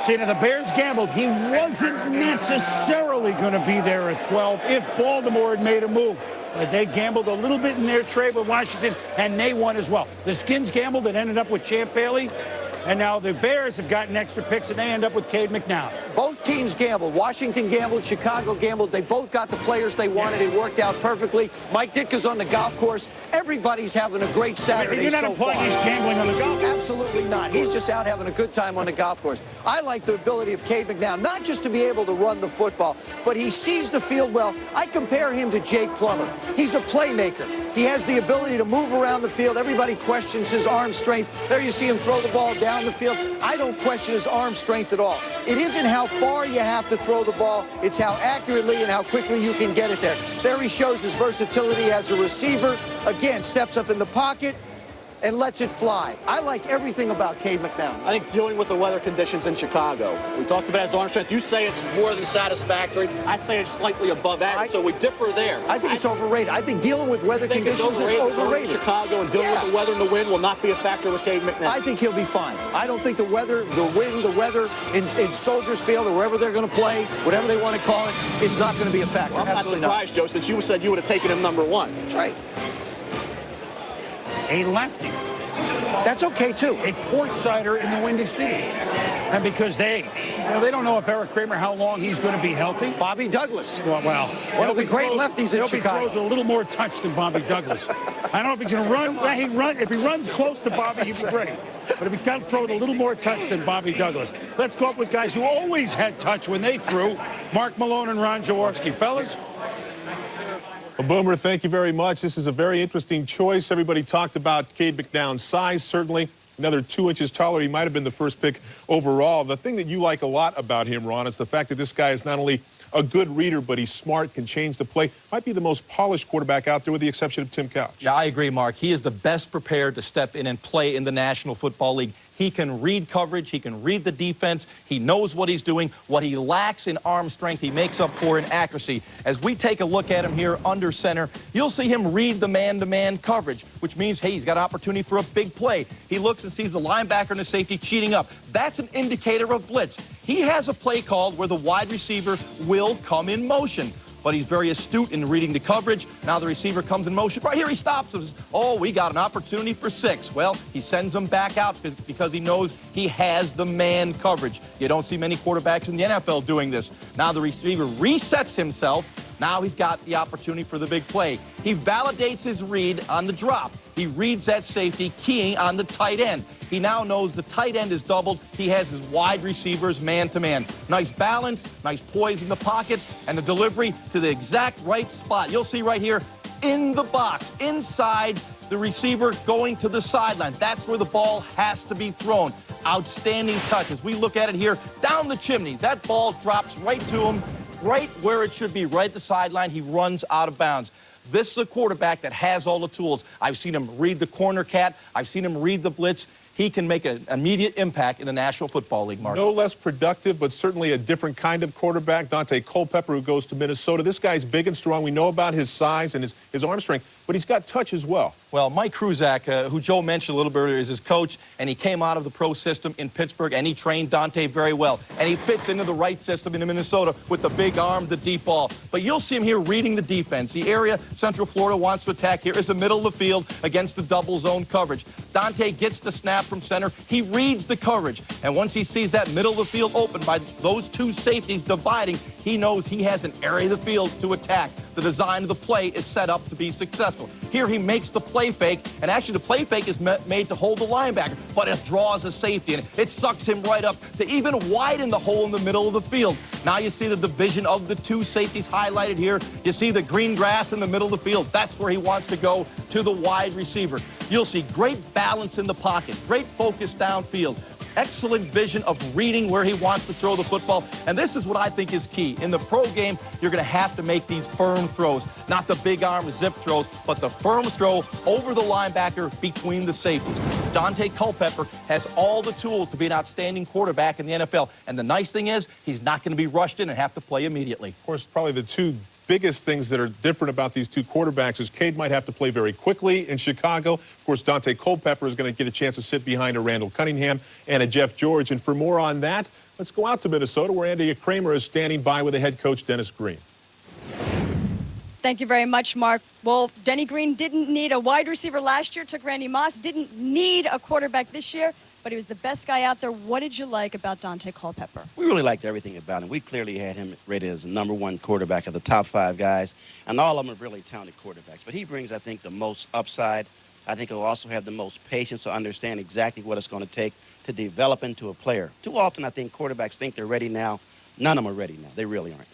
See, now the Bears gambled. He wasn't necessarily going to be there at 12 if Baltimore had made a move. But they gambled a little bit in their trade with Washington, and they won as well. The Skins gambled and ended up with Champ Bailey. And now the Bears have gotten extra picks, and they end up with Cade McNown. Both teams gambled. Washington gambled. Chicago gambled. They both got the players they wanted. It worked out perfectly. Mike Ditka's on the golf course. Everybody's having a great Saturday You're not so implying far. he's gambling on the golf course? Absolutely not. He's just out having a good time on the golf course. I like the ability of Cade McNown, not just to be able to run the football, but he sees the field well. I compare him to Jake Plummer. He's a playmaker. He has the ability to move around the field. Everybody questions his arm strength. There you see him throw the ball down the field. I don't question his arm strength at all. It isn't how far you have to throw the ball. It's how accurately and how quickly you can get it there. There he shows his versatility as a receiver. Again, steps up in the pocket and lets it fly. I like everything about Cade McNown. I think dealing with the weather conditions in Chicago. We talked about his arm strength. You say it's more than satisfactory. I'd say it's slightly above average, so we differ there. I think it's overrated. I think dealing with weather conditions is overrated. Chicago and dealing with the weather and the wind will not be a factor with Cade McNown. I think he'll be fine. I don't think the weather, the wind, the weather in Soldiers Field or wherever they're going to play, whatever they want to call it, is not going to be a factor. Well, I'm not surprised, Joe, since you said you would have taken him #1. That's right. A lefty. That's okay, too. A port sider in the Windy City. And because they don't know if Eric Kramer, how long he's going to be healthy. Bobby Douglas. Well, one of the great lefties in Chicago. He throws a little more touch than Bobby Douglas. I don't know if he's going to run. If he runs close to Bobby, he'd be great. But if he can throw it a little more touch than Bobby Douglas. Let's go up with guys who always had touch when they threw. Mark Malone and Ron Jaworski. Fellas? Well, Boomer, thank you very much. This is a very interesting choice. Everybody talked about Cade McNown's size, certainly. Another 2 inches taller. He might have been the first pick overall. The thing that you like a lot about him, Ron, is the fact that this guy is not only a good reader, but he's smart, can change the play. Might be the most polished quarterback out there with the exception of Tim Couch. Yeah, I agree, Mark. He is the best prepared to step in and play in the National Football League. He can read coverage. He can read the defense. He knows what he's doing. What he lacks in arm strength, he makes up for in accuracy. As we take a look at him here under center, you'll see him read the man-to-man coverage, which means, hey, he's got an opportunity for a big play. He looks and sees the linebacker and the safety cheating up. That's an indicator of blitz. He has a play called where the wide receiver will come in motion. But he's very astute in reading the coverage. Now the receiver comes in motion. Right here, he stops. Oh, we got an opportunity for 6. Well, he sends him back out because he knows he has the man coverage. You don't see many quarterbacks in the NFL doing this. Now the receiver resets himself. Now he's got the opportunity for the big play. He validates his read on the drop. He reads that safety, keying on the tight end. He now knows the tight end is doubled. He has his wide receivers man-to-man. Nice balance, nice poise in the pocket, and the delivery to the exact right spot. You'll see right here in the box, inside the receiver going to the sideline. That's where the ball has to be thrown. Outstanding touch. As we look at it here, down the chimney, that ball drops right to him, right where it should be, right at the sideline. He runs out of bounds. This is a quarterback that has all the tools. I've seen him read the corner cat. I've seen him read the blitz. He can make an immediate impact in the National Football League, Mark. No less productive, but certainly a different kind of quarterback. Dante Culpepper, who goes to Minnesota. This guy's big and strong. We know about his size and his arm strength, but he's got touch as well. Well, Mike Kruzak, who Joe mentioned a little bit earlier, is his coach, and he came out of the pro system in Pittsburgh, and he trained Dante very well. And he fits into the right system in Minnesota with the big arm, the deep ball. But you'll see him here reading the defense. The area Central Florida wants to attack here is the middle of the field against the double zone coverage. Dante gets the snap from center. He reads the coverage. And once he sees that middle of the field open by those two safeties dividing, he knows he has an area of the field to attack. The design of the play is set up to be successful. Here he makes the play fake, and actually the play fake is made to hold the linebacker, but it draws a safety, and it sucks him right up to even widen the hole in the middle of the field. Now you see the division of the two safeties highlighted here. You see the green grass in the middle of the field. That's where he wants to go, to the wide receiver. You'll see great balance in the pocket, great focus downfield. Excellent vision of reading where he wants to throw the football. And this is what I think is key. In the pro game, you're going to have to make these firm throws. Not the big arm zip throws, but the firm throw over the linebacker between the safeties. Dante Culpepper has all the tools to be an outstanding quarterback in the NFL. And the nice thing is, he's not going to be rushed in and have to play immediately. Of course, probably the two biggest things that are different about these two quarterbacks is Cade might have to play very quickly in Chicago. Of course, Dante Culpepper is going to get a chance to sit behind a Randall Cunningham and a Jeff George. And for more on that, let's go out to Minnesota, where Andy Kramer is standing by with the head coach, Dennis Green. Thank you very much, Mark. Well, Denny Green didn't need a wide receiver last year, took Randy Moss, didn't need a quarterback this year. but he was the best guy out there. What did you like about Dante Culpepper? We really liked everything about him. We clearly had him rated as the #1 quarterback of the top 5 guys, and all of them are really talented quarterbacks. But he brings, I think, the most upside. I think he'll also have the most patience to understand exactly what it's going to take to develop into a player. Too often, I think quarterbacks think they're ready now. None of them are ready now. They really aren't.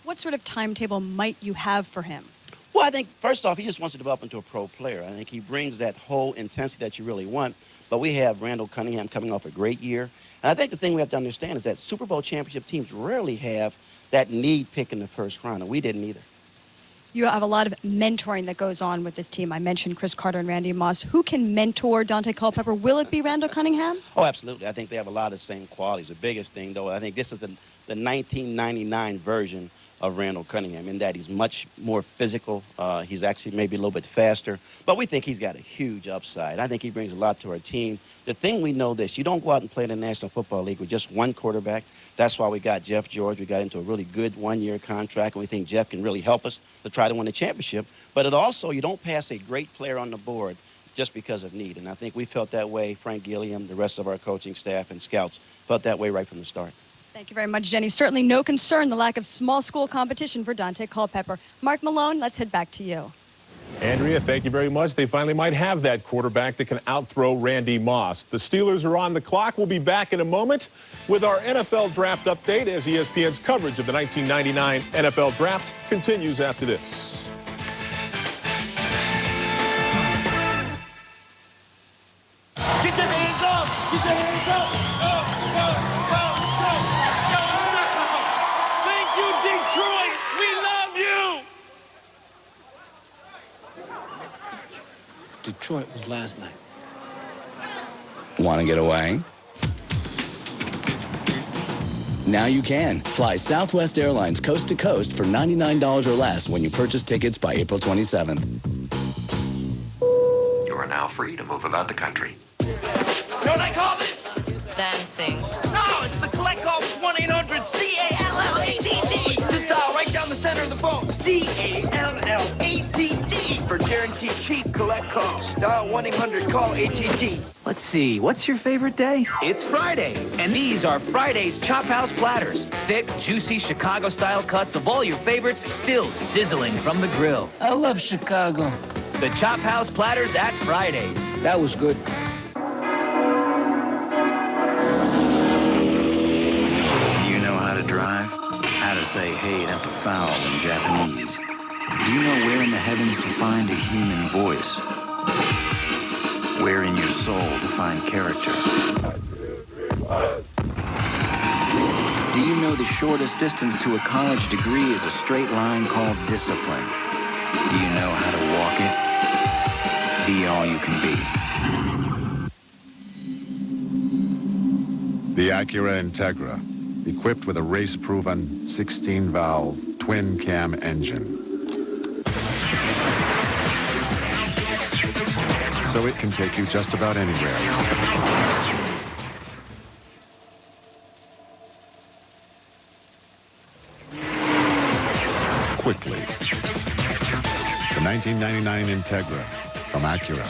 What sort of timetable might you have for him? Well, I think, first off, he just wants to develop into a pro player. I think he brings that whole intensity that you really want. But we have Randall Cunningham coming off a great year. And I think the thing we have to understand is that Super Bowl championship teams rarely have that need pick in the first round, and we didn't either. You have a lot of mentoring that goes on with this team. I mentioned Chris Carter and Randy Moss. Who can mentor Dante Culpepper? Will it be Randall Cunningham? Oh, absolutely. I think they have a lot of the same qualities. The biggest thing, though, I think this is the 1999 version of Randall Cunningham in that he's much more physical. He's actually maybe a little bit faster, but we think he's got a huge upside. I think he brings a lot to our team. The thing we know this, you don't go out and play in the National Football League with just one quarterback. That's why we got Jeff George. We got into a really good one-year contract, and we think Jeff can really help us to try to win the championship. But it also, you don't pass a great player on the board just because of need. And I think we felt that way. Frank Gilliam, the rest of our coaching staff and scouts felt that way right from the start. Thank you very much, Jenny. Certainly no concern, the lack of small school competition for Dante Culpepper. Mark Malone, let's head back to you. Andrea, thank you very much. They finally might have that quarterback that can outthrow Randy Moss. The Steelers are on the clock. We'll be back in a moment with our NFL draft update as ESPN's coverage of the 1999 NFL draft continues after this. Get your hands up! Get your hands up! Go, go, go, go! Thank you, Detroit! We love you! Detroit was last night. Want to get away? Now you can. Fly Southwest Airlines coast to coast for $99 or less when you purchase tickets by April 27th. You are now free to move about the country. You know what I call this? Dancing. No, it's the collect call with 1-800-CALLATT. Just dial right down the center of the phone. CALLATT for guaranteed cheap collect calls. Dial 1-800-CALL-ATT. Let's see, what's your favorite day? It's Friday, and these are Friday's Chop House platters. Thick, juicy Chicago-style cuts of all your favorites, still sizzling from the grill. I love Chicago. The Chop House platters at Fridays. That was good. Do you know how to drive? How to say, hey, that's a foul in Japanese? Do you know where in the heavens to find a human voice? Where in your soul to find character? Do you know the shortest distance to a college degree is a straight line called discipline? Do you know how to walk it? Be all you can be. The Acura Integra, equipped with a race-proven 16-valve twin-cam engine. So it can take you just about anywhere. Quickly. The 1999 Integra from Acura.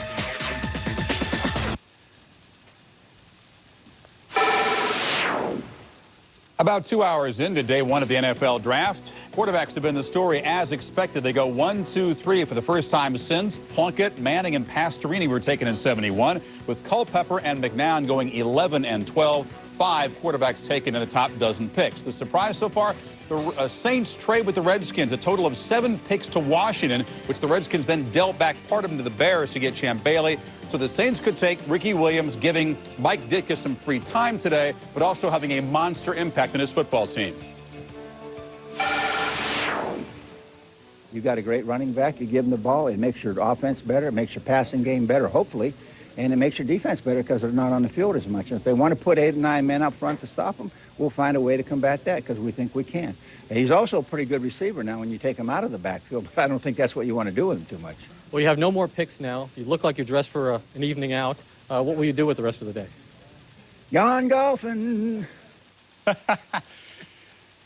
About 2 hours into day one of the NFL draft, quarterbacks have been the story as expected. They go 1, 2, 3 for the first time since Plunkett, Manning, and Pastorini were taken in 71, with Culpepper and McNown going 11 and 12, 5 quarterbacks taken in the top dozen picks. The surprise so far, the Saints trade with the Redskins, a total of 7 picks to Washington, which the Redskins then dealt back part of them to the Bears to get Champ Bailey. So the Saints could take Ricky Williams, giving Mike Ditka some free time today, but also having a monster impact on his football team. You got a great running back. You give him the ball. It makes your offense better. It makes your passing game better, hopefully. And it makes your defense better because they're not on the field as much. And if they want to put 8 or 9 men up front to stop them, we'll find a way to combat that because we think we can. And he's also a pretty good receiver now when you take him out of the backfield, but I don't think that's what you want to do with him too much. Well, you have no more picks now. You look like you're dressed for an evening out. What will you do with the rest of the day? Gone golfing.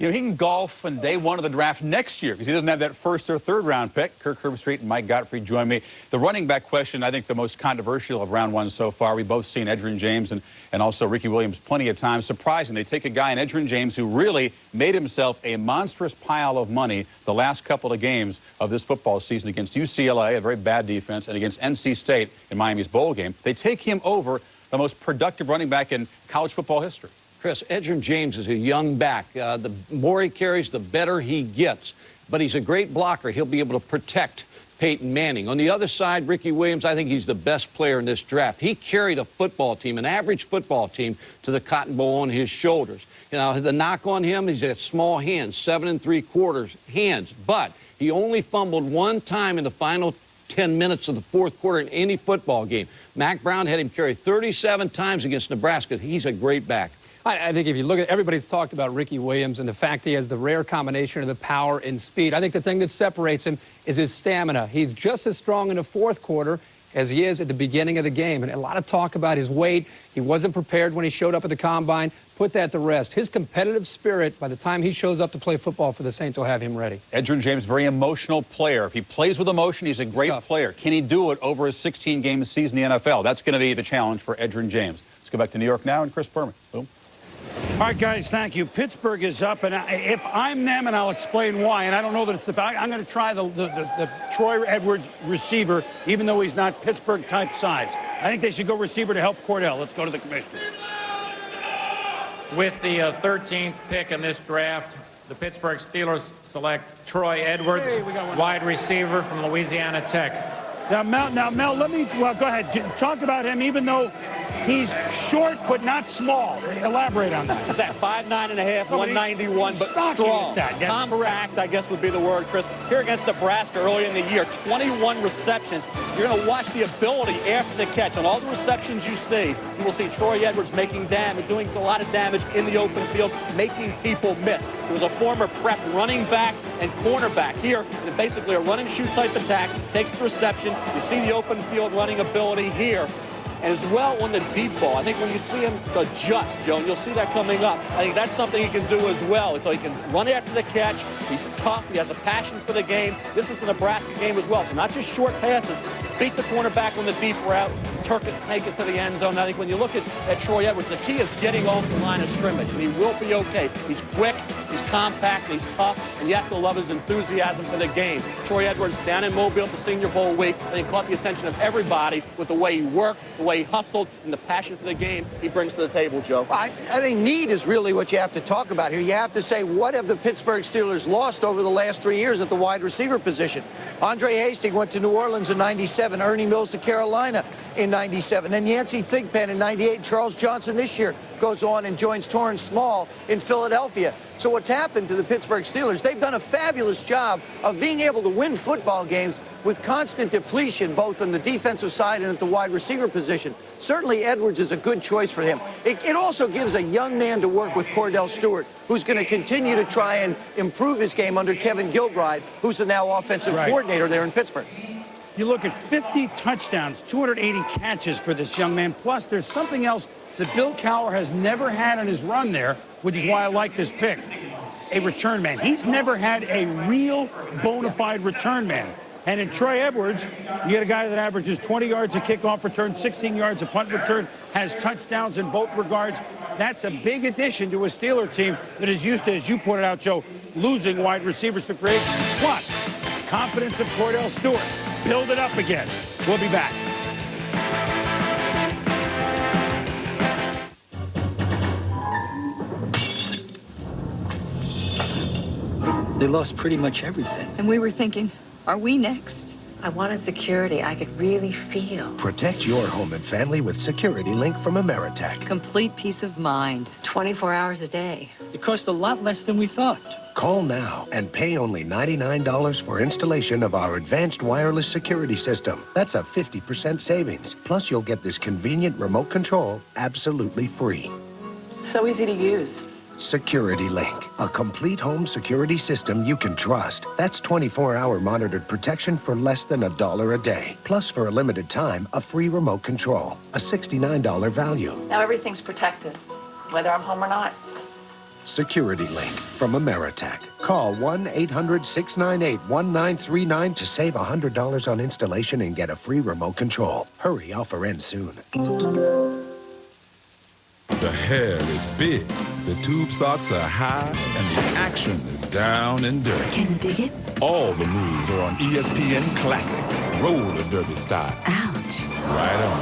You know, he can golf on day one of the draft next year because he doesn't have that first or third round pick. Kirk Herbstreit and Mike Gottfried join me. The running back question, I think the most controversial of round one so far. We've both seen Edgerrin James and also Ricky Williams plenty of times. Surprising, they take a guy in Edgerrin James who really made himself a monstrous pile of money the last couple of games of this football season against UCLA, a very bad defense, and against NC State in Miami's bowl game. They take him over the most productive running back in college football history. Chris, Edgerrin James is a young back. The more he carries, the better he gets. But he's a great blocker. He'll be able to protect Peyton Manning. On the other side, Ricky Williams, I think he's the best player in this draft. He carried a football team, an average football team, to the Cotton Bowl on his shoulders. You know, the knock on him, he's got small hands, 7 3/4 hands. But he only fumbled one time in the final 10 minutes of the fourth quarter in any football game. Mack Brown had him carry 37 times against Nebraska. He's a great back. I think if you look at, everybody's talked about Ricky Williams and the fact he has the rare combination of the power and speed. I think the thing that separates him is his stamina. He's just as strong in the fourth quarter as he is at the beginning of the game. And a lot of talk about his weight. He wasn't prepared when he showed up at the combine. Put that to rest. His competitive spirit, by the time he shows up to play football for the Saints, will have him ready. Edgerrin James, very emotional player. If he plays with emotion, he's a great player. Can he do it over a 16-game season in the NFL? That's going to be the challenge for Edgerrin James. Let's go back to New York now and Chris Berman. Boom. All right, guys, thank you. Pittsburgh is up, and if I'm them, and I'll explain why, and I don't know that it's the fact, I'm going to try the Troy Edwards receiver, even though he's not Pittsburgh-type size. I think they should go receiver to help Cordell. Let's go to the commissioner. With the 13th pick in this draft, the Pittsburgh Steelers select Troy Edwards, wide receiver from Louisiana Tech. Now, Mel, let me, well, go ahead. Talk about him, even though he's short but not small. Elaborate on that. Is that 5'9½", 191, but strong. Compact, I guess would be the word, Chris. Here against Nebraska early in the year, 21 receptions. You're going to watch the ability after the catch. On all the receptions you see, you will see Troy Edwards making damage, doing a lot of damage in the open field, making people miss. He was a former prep running back and cornerback. Here, basically a run-and-shoot type attack, takes the reception. You see the open field running ability here. And as well on the deep ball. I think when you see him adjust, Joe, and you'll see that coming up, I think that's something he can do as well. So he can run after the catch. He's tough. He has a passion for the game. This is the Nebraska game as well. So not just short passes. Beat the cornerback on the deep route. Make it to the end zone. I think when you look at Troy Edwards, the key is getting off the line of scrimmage, and he will be okay. He's quick, he's compact, and he's tough, and you have to love his enthusiasm for the game. Troy Edwards down in Mobile for Senior Bowl week, and he caught the attention of everybody with the way he worked, the way he hustled, and the passion for the game he brings to the table, Joe. I think need is really what you have to talk about here. You have to say, what have the Pittsburgh Steelers lost over the last 3 years at the wide receiver position? Andre Hastings went to New Orleans in '97, Ernie Mills to Carolina in '97, and Yancey Thigpen in '98. Charles Johnson this year goes on and joins Torrance Small in Philadelphia. So what's happened to the Pittsburgh Steelers, they've done a fabulous job of being able to win football games with constant depletion, both on the defensive side and at the wide receiver position. Certainly Edwards is a good choice for him. It also gives a young man to work with Cordell Stewart, who's going to continue to try and improve his game under Kevin Gilbride, who's the now offensive coordinator there in Pittsburgh. You look at 50 touchdowns, 280 catches for this young man. Plus, there's something else that Bill Cowher has never had in his run there, which is why I like this pick. A return man. He's never had a real bona fide return man. And in Troy Edwards, you get a guy that averages 20 yards a kickoff return, 16 yards a punt return, has touchdowns in both regards. That's a big addition to a Steeler team that is used to, as you pointed out, Joe, losing wide receivers to free agents. Plus, confidence of Cordell Stewart. Build it up again. We'll be back. They lost pretty much everything. And we were thinking, are we next? I wanted security I could really feel. Protect your home and family with Security Link from Ameritech. Complete peace of mind. 24 hours a day. It cost a lot less than we thought. Call now and pay only $99 for installation of our advanced wireless security system. That's a 50% savings. Plus, you'll get this convenient remote control absolutely free. So easy to use. Security Link, a complete home security system you can trust. That's 24-hour monitored protection for less than $1 a day. Plus, for a limited time, a free remote control. A $69 value. Now everything's protected, whether I'm home or not. Security Link from Ameritech. Call 1-800-698-1939 to save $100 on installation and get a free remote control. Hurry, offer ends soon. The hair is big, the tube socks are high, and the action is down and dirty. Can you dig it? All the moves are on ESPN Classic. Roller derby style. Ouch. Right on.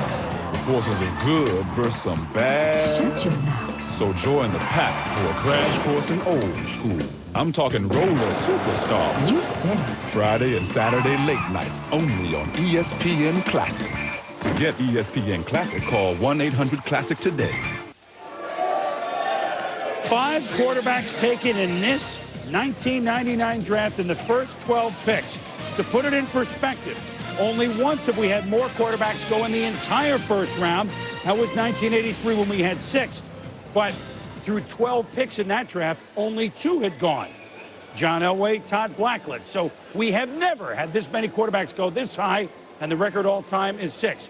The forces of good versus some bad. Shut your mouth. So join the pack for a crash course in old school. I'm talking roller superstar. You said it. Friday and Saturday late nights only on ESPN Classic. To get ESPN Classic, call 1-800-CLASSIC today. 5 quarterbacks taken in this 1999 draft in the first 12 picks. To put it in perspective, only once have we had more quarterbacks go in the entire first round. That was 1983 when we had 6. But through 12 picks in that draft, only 2 had gone. John Elway, Todd Blackledge. So we have never had this many quarterbacks go this high, and the record all-time is 6.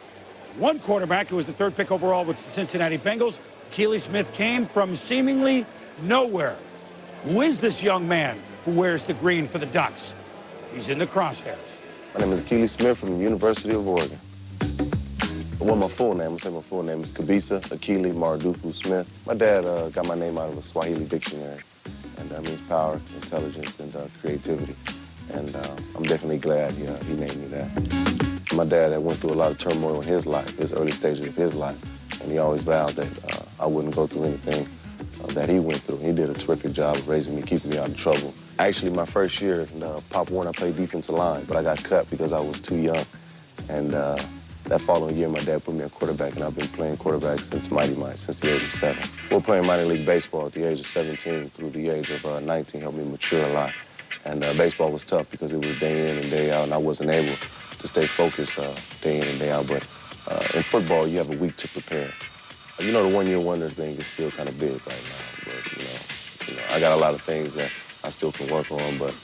One quarterback who was the 3rd pick overall with the Cincinnati Bengals, Keely Smith, came from seemingly nowhere. Who is this young man who wears the green for the Ducks? He's in the crosshairs. My name is Keely Smith from the University of Oregon. Well, my full name, I'll say my full name is Kabisa Akili Mardufu Smith. My dad got my name out of a Swahili dictionary, and that means power, intelligence, and creativity. And I'm definitely glad he named me that. My dad had went through a lot of turmoil in his life, his early stages of his life, and he always vowed that I wouldn't go through anything that he went through. He did a terrific job of raising me, keeping me out of trouble. Actually, my first year in Pop Warner, I played defensive line, but I got cut because I was too young. And that following year, my dad put me at quarterback, and I've been playing quarterback since Mighty Mice, since the age of 7. Well, playing minor league baseball at the age of 17 through the age of 19 helped me mature a lot. And baseball was tough because it was day in and day out, and I wasn't able to stay focused day in and day out. But in football, you have a week to prepare. You know, the one-year wonder thing is still kind of big right now. But, you know, I got a lot of things that I still can work on, but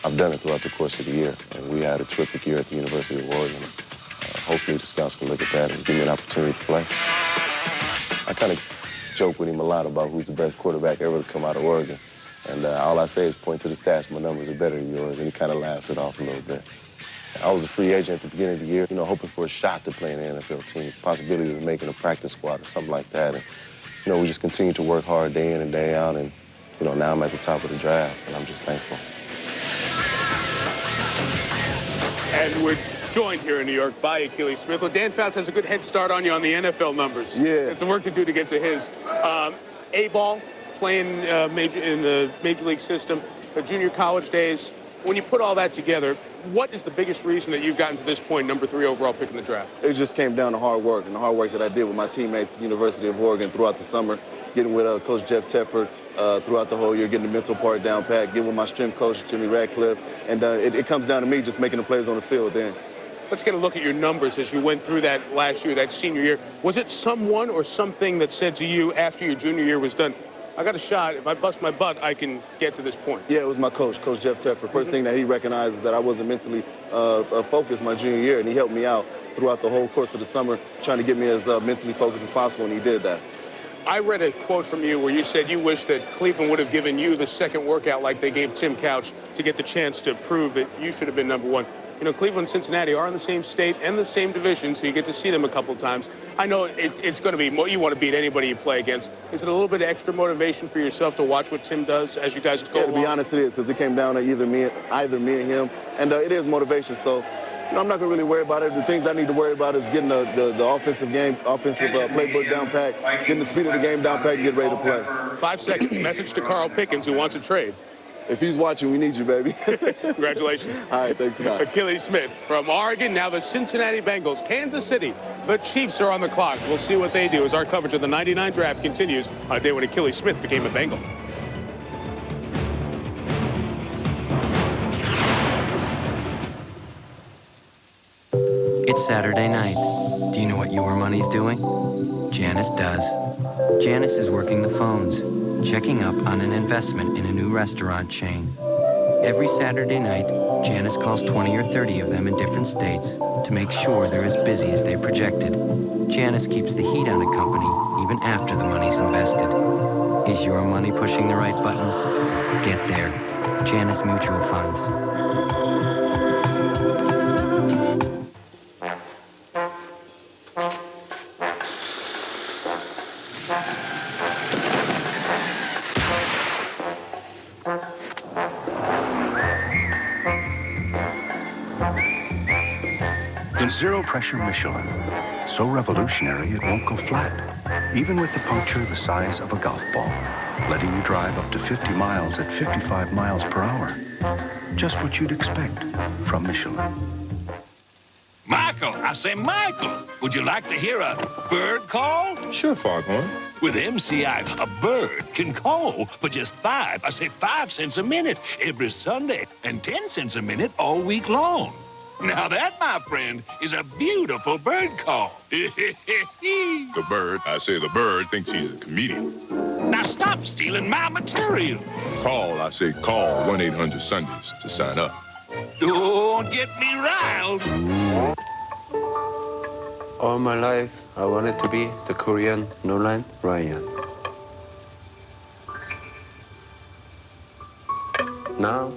I've done it throughout the course of the year. And we had a terrific year at the University of Oregon. Hopefully the scouts can look at that and give me an opportunity to play. I kind of joke with him a lot about who's the best quarterback ever to come out of Oregon. And all I say is point to the stats. My numbers are better than yours. And he kind of laughs it off a little bit. I was a free agent at the beginning of the year, you know, hoping for a shot to play in the NFL team, possibility of making a practice squad or something like that. And, you know, we just continue to work hard day in and day out. And, you know, now I'm at the top of the draft, and I'm just thankful. And we're joined here in New York by Keely Smith. Well, Dan Fouts has a good head start on you on the NFL numbers. Yeah. And some work to do to get to his. A-ball, playing in the major league system, junior college days. When you put all that together, what is the biggest reason that you've gotten to this point, number 3 overall pick in the draft? It just came down to hard work, and the hard work that I did with my teammates at the University of Oregon throughout the summer, getting with Coach Jeff Tedford throughout the whole year, getting the mental part down pat, getting with my strength coach, Jimmy Radcliffe, and it comes down to me just making the plays on the field then. Let's get a look at your numbers as you went through that last year, that senior year. Was it someone or something that said to you after your junior year was done, I got a shot, if I bust my butt, I can get to this point? Yeah, it was my coach, Coach Jeff Tedford. First thing that he recognized is that I wasn't mentally focused my junior year, and he helped me out throughout the whole course of the summer, trying to get me as mentally focused as possible, and he did that. I read a quote from you where you said you wish that Cleveland would have given you the second workout like they gave Tim Couch to get the chance to prove that you should have been number 1. You know, Cleveland and Cincinnati are in the same state and the same division, so you get to see them a couple times. I know it's going to be more, you want to beat anybody you play against. Is it a little bit of extra motivation for yourself to watch what Tim does as you guys go along? To be honest, it is, because it came down to either me and him, and it is motivation. So, you know, I'm not going to really worry about it. The things I need to worry about is getting the offensive playbook down pat, getting the speed of the game down pat, and get ready to play. 5 seconds. Message to Carl Pickens, who wants a trade. If he's watching, we need you, baby. Congratulations. All right, thanks a lot. Keely Smith from Oregon, now the Cincinnati Bengals. Kansas City, the Chiefs are on the clock. We'll see what they do as our coverage of the 99 draft continues on a day when Keely Smith became a Bengal. It's Saturday night. Do you know what your money's doing? Janice does. Janice is working the phones, checking up on an investment in a new restaurant chain. Every Saturday night, Janice calls 20 or 30 of them in different states to make sure they're as busy as they projected. Janice keeps the heat on a company even after the money's invested. Is your money pushing the right buttons? Get there. Janus Mutual Funds. The zero-pressure Michelin. So revolutionary it won't go flat, even with the puncture the size of a golf ball, letting you drive up to 50 miles at 55 miles per hour. Just what you'd expect from Michelin. Michael, I say, Michael, would you like to hear a bird call? Sure, Foghorn. With MCI, a bird can call for just 5 cents a minute every Sunday and 10 cents a minute all week long. Now that, my friend, is a beautiful bird call. The bird thinks he's a comedian. Now stop stealing my material. Call 1-800-Sundays to sign up. Don't get me riled. All my life, I wanted to be the Korean Nolan Ryan. Now,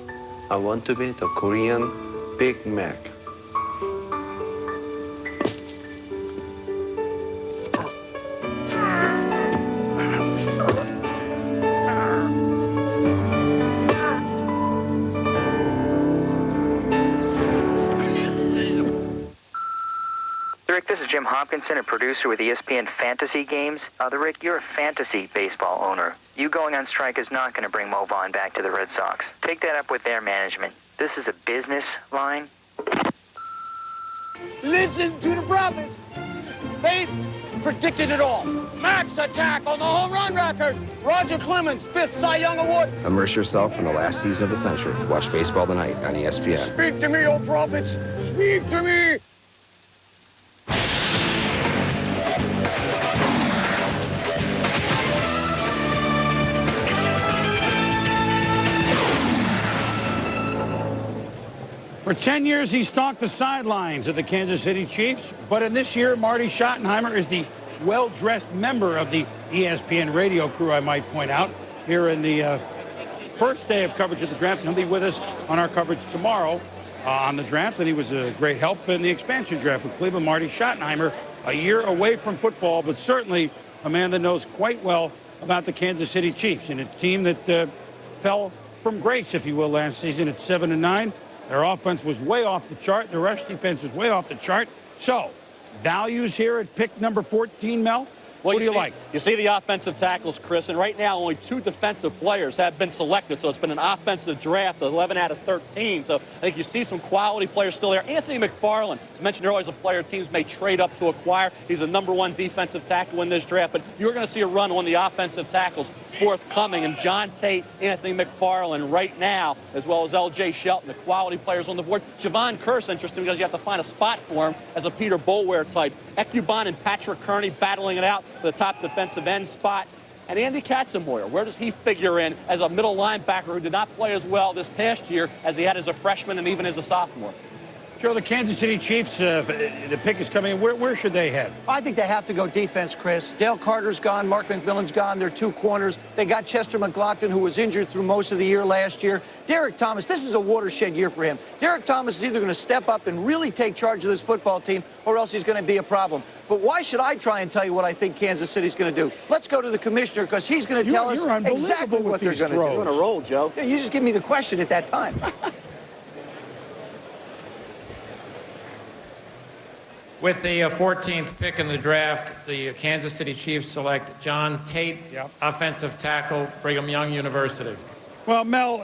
I want to be the Korean Big Mac. Rick, this is Jim Hopkinson, a producer with ESPN Fantasy Games. Rick, you're a fantasy baseball owner. You going on strike is not going to bring Mo Vaughn back to the Red Sox. Take that up with their management. This is a business line. Listen to the brothers. They predicted it all. Max attack on the home run record. Roger Clemens, 5th Cy Young Award. Immerse yourself in the last season of the century. Watch Baseball Tonight on ESPN. Speak to me, O prophets. Speak to me. For 10 years, he stalked the sidelines of the Kansas City Chiefs, but in this year, Marty Schottenheimer is the well-dressed member of the ESPN radio crew, I might point out, here in the first day of coverage of the draft. And he'll be with us on our coverage tomorrow on the draft, and he was a great help in the expansion draft with Cleveland. Marty Schottenheimer, a year away from football, but certainly a man that knows quite well about the Kansas City Chiefs, and a team that fell from grace, if you will, last season at 7-9. Their offense was way off the chart. Their rush defense was way off the chart. So, values here at pick number 14, Mel? What do you like? You see the offensive tackles, Chris, and right now only 2 defensive players have been selected, so it's been an offensive draft, 11 out of 13. So I think you see some quality players still there. Anthony McFarland, as mentioned earlier, is a player teams may trade up to acquire. He's a #1 defensive tackle in this draft, but you're going to see a run on the offensive tackles forthcoming. And John Tate, Anthony McFarland right now, as well as L.J. Shelton, the quality players on the board. Javon Curse, interesting because you have to find a spot for him as a Peter Boulware type. Ekubon and Patrick Kearney battling it out for the top defensive end spot. And Andy Katzenmoyer, where does he figure in as a middle linebacker who did not play as well this past year as he had as a freshman and even as a sophomore? Sure, the Kansas City Chiefs, the pick is coming in. Where should they head? I think they have to go defense, Chris. Dale Carter's gone. Mark McMillan's gone. They're 2 corners. They got Chester McLaughlin, who was injured through most of the year last year. Derek Thomas, this is a watershed year for him. Derek Thomas is either going to step up and really take charge of this football team, or else he's going to be a problem. But why should I try and tell you what I think Kansas City's going to do? Let's go to the commissioner, because he's going to tell us exactly what they're going to do. You're on a roll, Joe. Yeah, you just give me the question at that time. With the 14th pick in the draft, the Kansas City Chiefs select John Tate, offensive tackle, Brigham Young University. Well, Mel,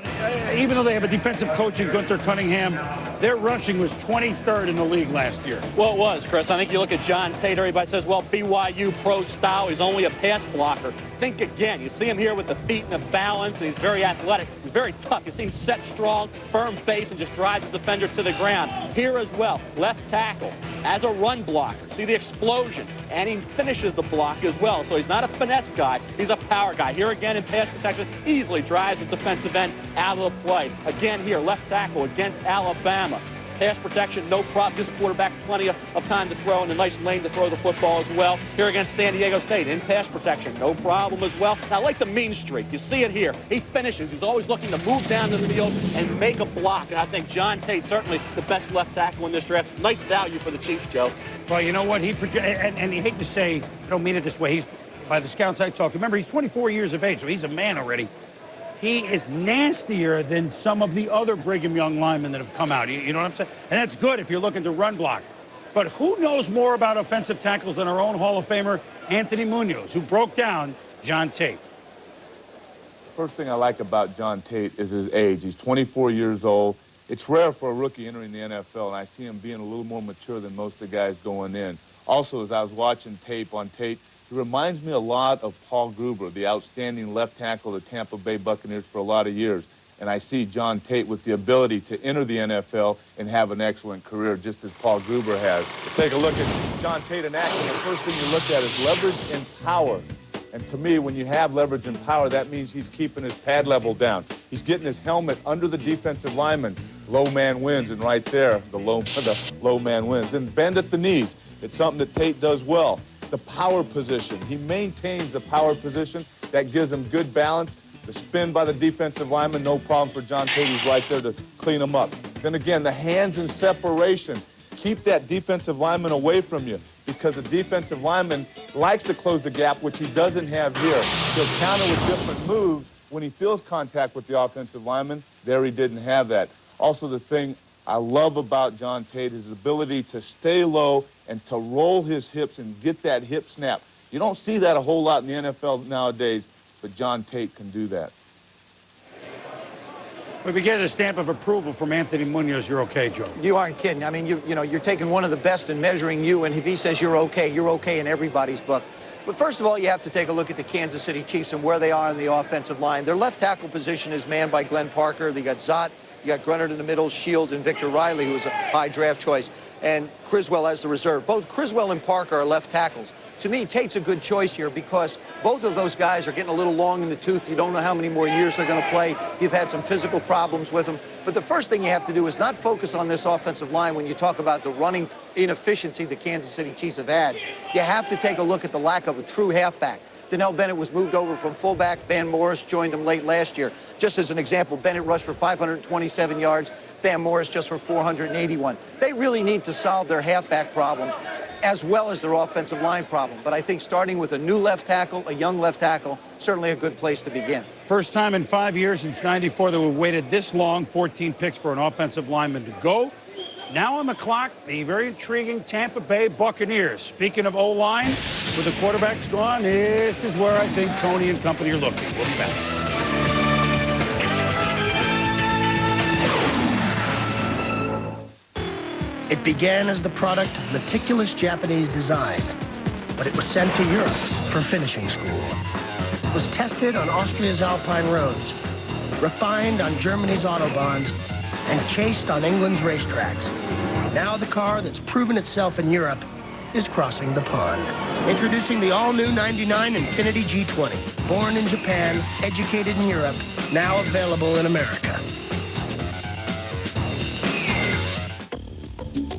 even though they have a defensive coach in Gunther Cunningham, their rushing was 23rd in the league last year. Well, it was, Chris. I think you look at John Tate, everybody says, well, BYU pro style, he's only a pass blocker. Think again. You see him here with the feet and the balance, and he's very athletic. He's very tough. You see him set strong, firm base, and just drives the defender to the ground. Here as well, left tackle as a run blocker. See the explosion, and he finishes the block as well. So he's not a finesse guy. He's a power guy. Here again in pass protection, easily drives the defensive end out of the play. Again here, left tackle against Alabama. Pass protection, no problem. This quarterback plenty of time to throw and a nice lane to throw the football as well. Here against San Diego State, in pass protection, no problem as well. Now, I like the mean streak. You see it here. He finishes. He's always looking to move down the field and make a block. And I think John Tate, certainly the best left tackle in this draft. Nice value for the Chiefs, Joe. Well, you know what? And you hate to say, I don't mean it this way. He's, by the scouts I talked to, remember, he's 24 years of age, so he's a man already. He is nastier than some of the other Brigham Young linemen that have come out. You know what I'm saying? And that's good if you're looking to run block. But who knows more about offensive tackles than our own Hall of Famer, Anthony Munoz, who broke down John Tate? First thing I like about John Tate is his age. He's 24 years old. It's rare for a rookie entering the NFL, and I see him being a little more mature than most of the guys going in. Also, as I was watching tape on Tate, he reminds me a lot of Paul Gruber, the outstanding left tackle of the Tampa Bay Buccaneers for a lot of years. And I see John Tate with the ability to enter the NFL and have an excellent career, just as Paul Gruber has. Take a look at John Tate in action. The first thing you look at is leverage and power. And to me, when you have leverage and power, that means he's keeping his pad level down. He's getting his helmet under the defensive lineman. Low man wins, and right there, the low man wins. Then bend at the knees. It's something that Tate does well. The power position. He maintains the power position. That gives him good balance. The spin by the defensive lineman, no problem for John Tate. He's right there to clean him up. Then again, the hands in separation. Keep that defensive lineman away from you, because the defensive lineman likes to close the gap, which he doesn't have here. He'll counter with different moves when he feels contact with the offensive lineman. There he didn't have that. Also, the thing I love about John Tate is his ability to stay low and to roll his hips and get that hip snap. You don't see that a whole lot in the NFL nowadays, but John Tate can do that. If we get a stamp of approval from Anthony Munoz, you're okay, Joe. You aren't kidding. I mean, you know, you're taking one of the best and measuring you, and if he says you're okay in everybody's book. But first of all, you have to take a look at the Kansas City Chiefs and where they are in the offensive line. Their left tackle position is manned by Glenn Parker. They got Zott, you got Grunnert in the middle, Shields, and Victor Riley, who was a high draft choice, and Criswell as the reserve. Both Criswell and Parker are left tackles. To me, Tate's a good choice here because both of those guys are getting a little long in the tooth. You don't know how many more years they're going to play. You've had some physical problems with them. But the first thing you have to do is not focus on this offensive line when you talk about the running inefficiency the Kansas City Chiefs have had. You have to take a look at the lack of a true halfback. Donnell Bennett was moved over from fullback. Van Morris joined him late last year. Just as an example, Bennett rushed for 527 yards. Van Morris just for 481. They really need to solve their halfback problems as well as their offensive line problem. But I think starting with a new left tackle, a young left tackle, certainly a good place to begin. First time in 5 years since '94 that we've waited this long, 14 picks for an offensive lineman to go. Now on the clock, the very intriguing Tampa Bay Buccaneers. Speaking of O-line, with the quarterbacks gone, this is where I think Tony and company are looking. We'll be back. It began as the product of meticulous Japanese design, but it was sent to Europe for finishing school. It was tested on Austria's Alpine roads, refined on Germany's autobahns, and chased on England's racetracks. Now the car that's proven itself in Europe is crossing the pond. Introducing the all-new 99 Infiniti G20. Born in Japan, educated in Europe, now available in America.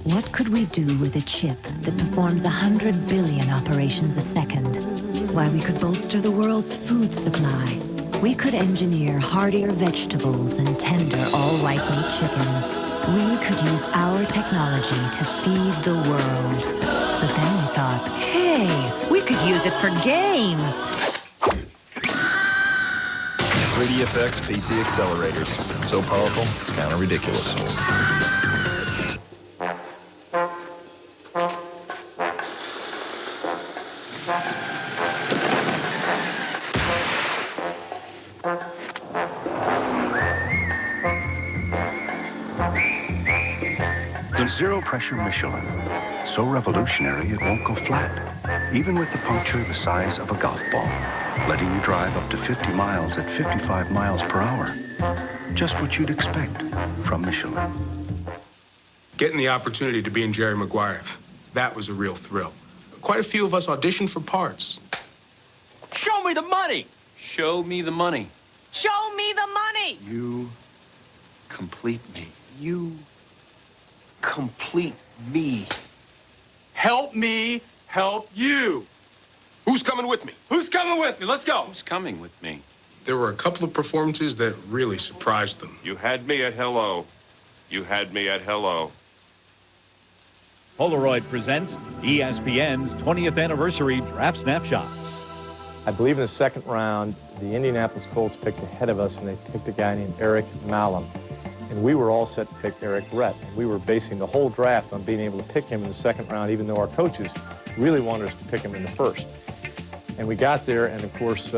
What could we do with a chip that performs 100 billion operations a second? Why, we could bolster the world's food supply. We could engineer heartier vegetables and tender all-white meat chickens. We could use our technology to feed the world. But then we thought, hey, we could use it for games. 3DFX PC accelerators. So powerful, it's kind of ridiculous. The zero-pressure Michelin. So revolutionary it won't go flat, even with the puncture the size of a golf ball, letting you drive up to 50 miles at 55 miles per hour. Just what you'd expect from Michelin. Getting the opportunity to be in Jerry Maguire, that was a real thrill. Quite a few of us auditioned for parts. Show me the money! Show me the money. Show me the money! You complete me. You complete me. Help me help you. Who's coming with me? Who's coming with me? Let's go. Who's coming with me? There were a couple of performances that really surprised them. You had me at hello. You had me at hello. Polaroid presents ESPN's 20th anniversary draft snapshots. I believe in the second round, the Indianapolis Colts picked ahead of us, and they picked a guy named Eric Malum. And we were all set to pick Eric Rett. We were basing the whole draft on being able to pick him in the second round, even though our coaches really wanted us to pick him in the first. And we got there, and of course,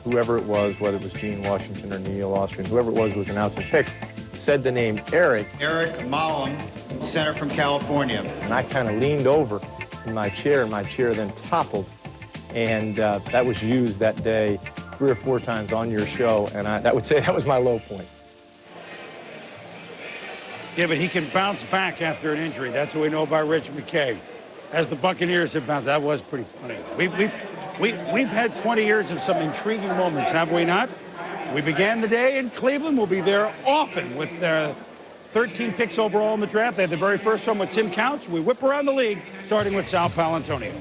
whoever it was, whether it was Gene Washington or Neil Austrian, whoever it was announcing picks, said the name Eric. Eric Malum, center from California. And I kind of leaned over in my chair, and my chair then toppled. And that was used that day 3 or 4 times on your show, and that would say that was my low point. Yeah, but he can bounce back after an injury. That's what we know about Rich McKay. As the Buccaneers have bounced, that was pretty funny. We've had 20 years of some intriguing moments, have we not? We began the day in Cleveland. We'll be there often with their 13 picks overall in the draft. They had the very first one with Tim Couch. We whip around the league, starting with Sal Paolantonio.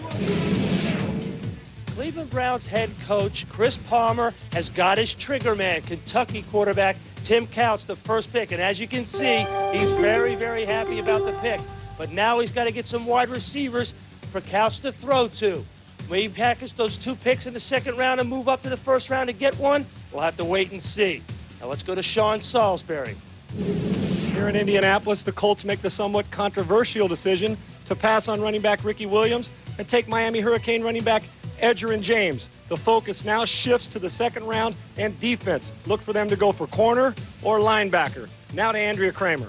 Cleveland Browns head coach Chris Palmer has got his trigger man, Kentucky quarterback Tim Couch, the first pick. And as you can see, he's very, very happy about the pick. But now he's got to get some wide receivers for Couch to throw to. Will he package those 2 picks in the second round and move up to the first round to get one? We'll have to wait and see. Now let's go to Sean Salisbury. Here in Indianapolis, the Colts make the somewhat controversial decision to pass on running back Ricky Williams and take Miami Hurricane running back Edgerrin James. The focus now shifts to the second round and defense. Look for them to go for corner or linebacker. Now to Andrea Kramer.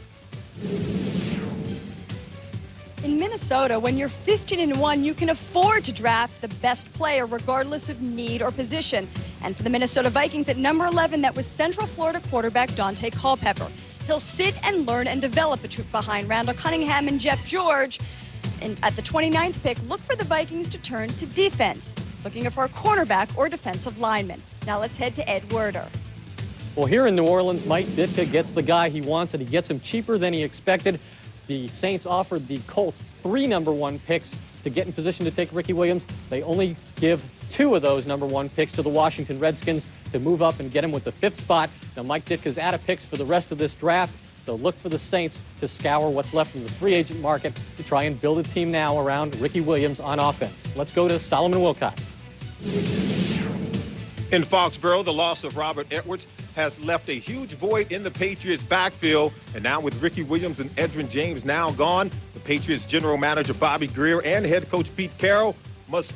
In Minnesota, when you're 15-1, you can afford to draft the best player regardless of need or position. And for the Minnesota Vikings at number 11, that was Central Florida quarterback Dante Culpepper. He'll sit and learn and develop behind Randall Cunningham and Jeff George. And at the 29th pick, look for the Vikings to turn to defense, looking for a cornerback or defensive lineman. Now let's head to Ed Werder. Well, here in New Orleans, Mike Ditka gets the guy he wants, and he gets him cheaper than he expected. The Saints offered the Colts 3 number 1 picks to get in position to take Ricky Williams. They only give 2 of those number 1 picks to the Washington Redskins to move up and get him with the 5th spot. Now, Mike Ditka's out of picks for the rest of this draft, so look for the Saints to scour what's left in the free agent market to try and build a team now around Ricky Williams on offense. Let's go to Solomon Wilcox. In Foxborough, the loss of Robert Edwards has left a huge void in the Patriots' backfield. And now with Ricky Williams and Edgerrin James now gone, the Patriots general manager Bobby Greer and head coach Pete Carroll must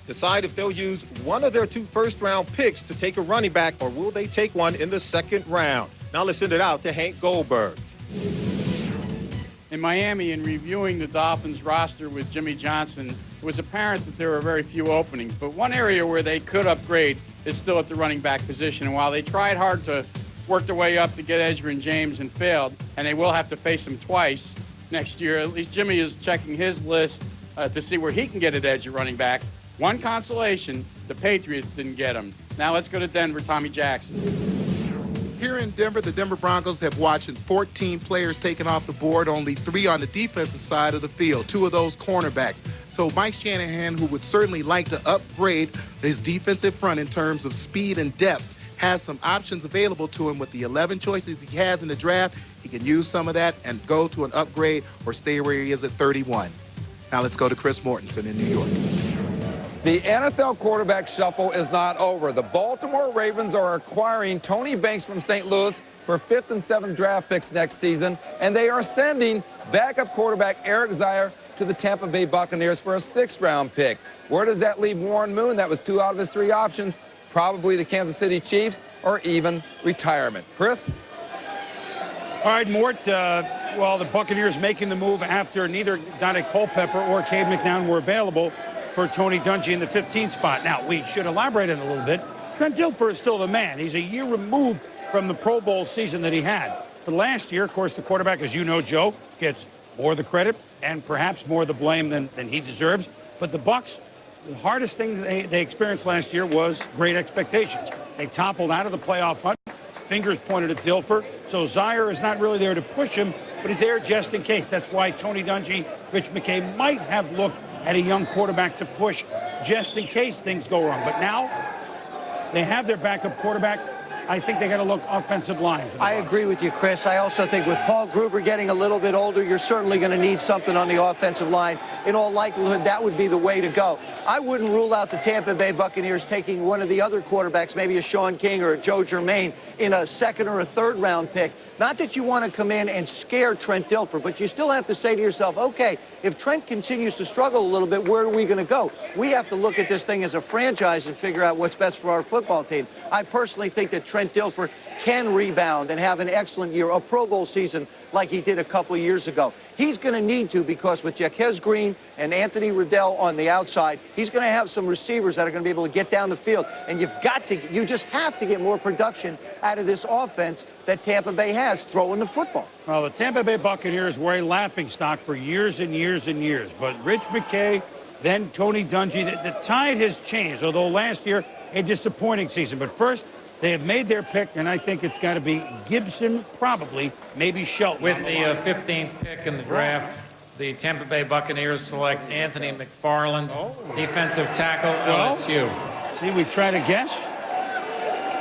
decide if they'll use one of their 2 first-round picks to take a running back, or will they take one in the second round. Now let's send it out to Hank Goldberg. In Miami, in reviewing the Dolphins roster with Jimmy Johnson, it was apparent that there were very few openings. But one area where they could upgrade is still at the running back position. And while they tried hard to work their way up to get Edgerrin James and failed, and they will have to face him twice next year, at least Jimmy is checking his list to see where he can get an edge at running back. One consolation, the Patriots didn't get him. Now let's go to Denver, Tommy Jackson. Here in Denver, the Denver Broncos have watched 14 players taken off the board, only 3 on the defensive side of the field, 2 of those cornerbacks. So Mike Shanahan, who would certainly like to upgrade his defensive front in terms of speed and depth, has some options available to him with the 11 choices he has in the draft. He can use some of that and go to an upgrade or stay where he is at 31. Now let's go to Chris Mortensen in New York. The NFL quarterback shuffle is not over. The Baltimore Ravens are acquiring Tony Banks from St. Louis for 5th and 7th draft picks next season, and they are sending backup quarterback Eric Zeier to the Tampa Bay Buccaneers for a 6th-round pick. Where does that leave Warren Moon? That was 2 out of his 3 options. Probably the Kansas City Chiefs or even retirement. Chris? All right, Mort, well, the Buccaneers making the move after neither Dante Culpepper or Cade McNown were available for Tony Dungy in the 15th spot. Now, we should elaborate on it a little bit. Trent Dilfer is still the man. He's a year removed from the Pro Bowl season that he had. But last year, of course, the quarterback, as you know, Joe, gets more of the credit and perhaps more of the blame than he deserves. But the Bucs, the hardest thing they experienced last year was great expectations. They toppled out of the playoff hunt. Fingers pointed at Dilfer. So So Zaire is not really there to push him, but he's there just in case. That's why Tony Dungy, Rich McKay might have looked at a young quarterback to push just in case things go wrong. But now they have their backup quarterback. I think they got to look offensive line. I agree with you, Chris. I also think with Paul Gruber getting a little bit older, you're certainly going to need something on the offensive line. In all likelihood, that would be the way to go. I wouldn't rule out the Tampa Bay Buccaneers taking one of the other quarterbacks, maybe a Sean King or a Joe Germain, in a second or a third round pick. Not that you want to come in and scare Trent Dilfer, but you still have to say to yourself, okay, if Trent continues to struggle a little bit, where are we going to go? We have to look at this thing as a franchise and figure out what's best for our football team. I personally think that Trent Dilfer can rebound and have an excellent year, a Pro Bowl season like he did a couple of years ago. He's going to need to, because with Jaquez Green and Anthony Riddell on the outside, he's going to have some receivers that are going to be able to get down the field. And you just have to get more production out of this offense that Tampa Bay has throwing the football. Well, the Tampa Bay Buccaneers were a laughingstock for years and years and years. But Rich McKay, then Tony Dungy, the tide has changed, although last year a disappointing season. But first, they have made their pick, and I think it's got to be Gibson, probably, maybe Shelton. With the 15th pick in the draft, the Tampa Bay Buccaneers select Anthony McFarland, defensive tackle, LSU. See, we try to guess.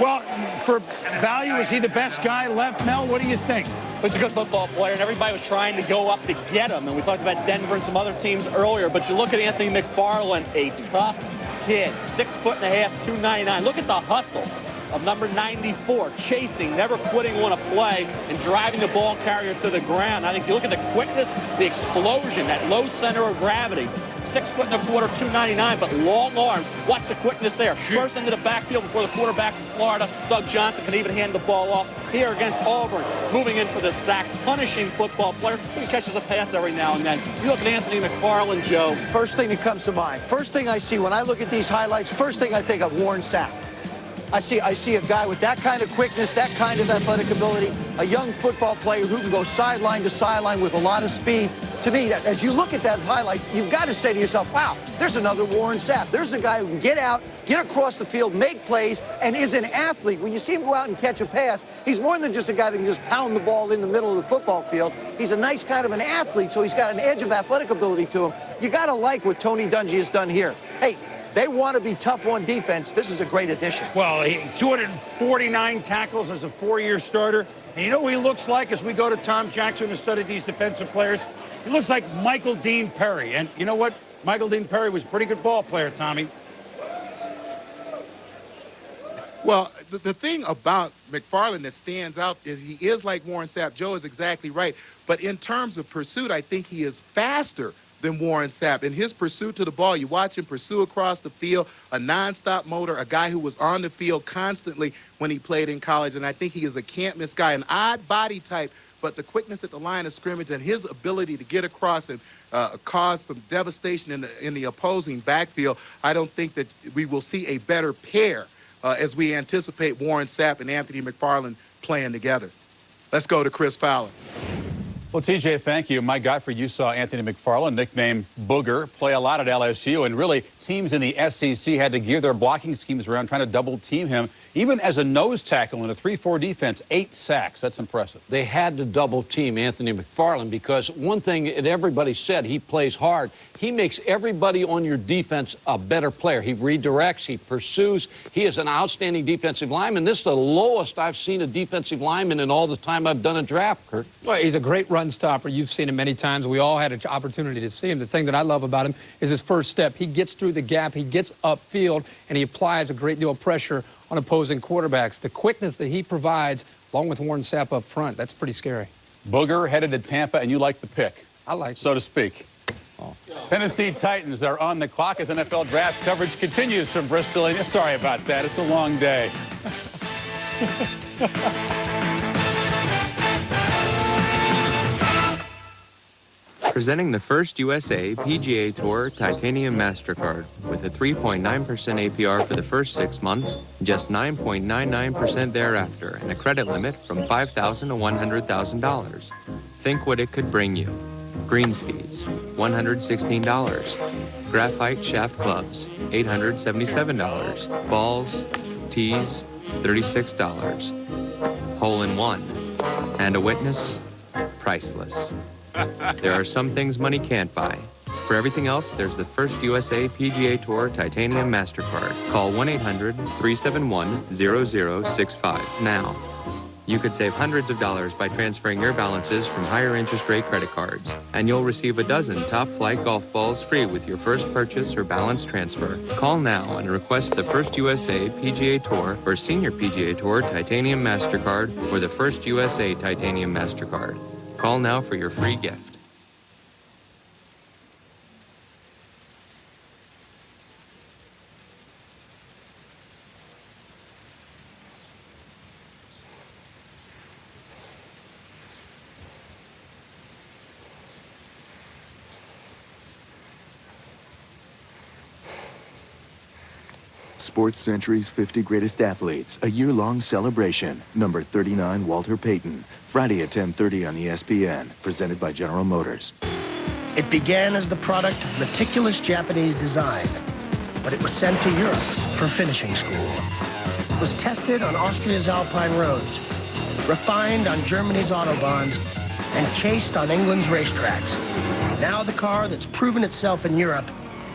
Well, for value, is he the best guy left, Mel? What do you think? He's a good football player, and everybody was trying to go up to get him. And we talked about Denver and some other teams earlier, but you look at Anthony McFarland, a tough kid, 6'1.5", 299. Look at the hustle of number 94, chasing, never quitting on a play, and driving the ball carrier to the ground. I think you look at the quickness, the explosion, that low center of gravity. 6'1", 299, but long arm. Watch the quickness there. First into the backfield before the quarterback from Florida, Doug Johnson, can even hand the ball off. Here against Auburn, moving in for the sack, punishing football player. He catches a pass every now and then. You look at Anthony McFarland, Joe. First thing that comes to mind, first thing I see when I look at these highlights, first thing I think of Warren Sapp. I see a guy with that kind of quickness, that kind of athletic ability, a young football player who can go sideline to sideline with a lot of speed. To me, as you look at that highlight, you've got to say to yourself, wow, there's another Warren Sapp. There's a guy who can get out, get across the field, make plays, and is an athlete. When you see him go out and catch a pass, he's more than just a guy that can just pound the ball in the middle of the football field. He's a nice kind of an athlete, so he's got an edge of athletic ability to him. You got to like what Tony Dungy has done here. Hey, they want to be tough on defense. This is a great addition. Well, 249 tackles as a four-year starter. And you know what he looks like as we go to Tom Jackson and study these defensive players? He looks like Michael Dean Perry. And you know what? Michael Dean Perry was a pretty good ball player, Tommy. Well, the thing about McFarland that stands out is he is like Warren Sapp. Joe is exactly right. But in terms of pursuit, I think he is faster than Warren Sapp. In his pursuit to the ball, you watch him pursue across the field, a nonstop motor, a guy who was on the field constantly when he played in college. And I think he is a can't-miss guy, an odd body type, but the quickness at the line of scrimmage and his ability to get across and cause some devastation in the opposing backfield, I don't think that we will see a better pair as we anticipate Warren Sapp and Anthony McFarland playing together. Let's go to Chris Fowler. Well, TJ, thank you. My guy for you saw Anthony McFarland, nicknamed Booger, play a lot at LSU, and really teams in the SEC had to gear their blocking schemes around trying to double team him. Even as a nose tackle in a 3-4 defense, 8 sacks. That's impressive. They had to double team Anthony McFarland because one thing that everybody said, he plays hard. He makes everybody on your defense a better player. He redirects, he pursues. He is an outstanding defensive lineman. This is the lowest I've seen a defensive lineman in all the time I've done a draft, Kurt. Well, he's a great run stopper. You've seen him many times. We all had an opportunity to see him. The thing that I love about him is his first step. He gets through the gap, he gets upfield, and he applies a great deal of pressure on opposing quarterbacks. The quickness that he provides, along with Warren Sapp up front, that's pretty scary. Booger headed to Tampa, and you like the pick. I like it. So to speak. Oh. Tennessee Titans are on the clock as NFL draft coverage continues from Bristol. And sorry about that. It's a long day. Presenting the first USA PGA Tour Titanium MasterCard with a 3.9% APR for the first 6 months, just 9.99% thereafter, and a credit limit from $5,000 to $100,000. Think what it could bring you. Greens fees, $116. Graphite shaft clubs, $877. Balls, tees, $36. Hole in one, And a witness? Priceless. There are some things money can't buy. For everything else, there's the First USA PGA Tour Titanium MasterCard. Call 1-800-371-0065 now. You could save hundreds of dollars by transferring your balances from higher interest rate credit cards. And you'll receive a dozen top-flight golf balls free with your first purchase or balance transfer. Call now and request the First USA PGA Tour or Senior PGA Tour Titanium MasterCard or the First USA Titanium MasterCard. Call now for your free gift. Sports Century's 50 Greatest Athletes, a year-long celebration. Number 39, Walter Payton. Friday at 10:30 on ESPN. Presented by General Motors. It began as the product of meticulous Japanese design, but it was sent to Europe for finishing school. It was tested on Austria's Alpine roads, refined on Germany's Autobahns, and chased on England's racetracks. Now the car that's proven itself in Europe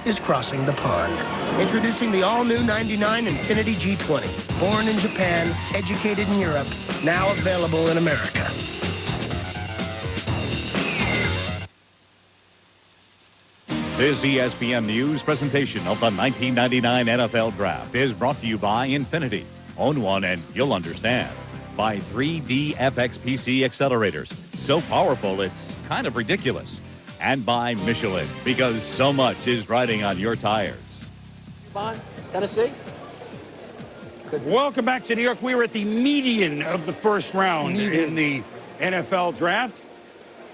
is crossing the pond. Introducing the all-new 99 Infiniti G20. Born in Japan, educated in Europe, now available in America. This ESPN News presentation of the 1999 NFL Draft is brought to you by Infiniti. Own one and you'll understand. By 3D FXPC accelerators. So powerful, it's kind of ridiculous. And by Michelin, because so much is riding on your tires. Tennessee. Welcome back to New York. We were at the median of the first round in the NFL Draft.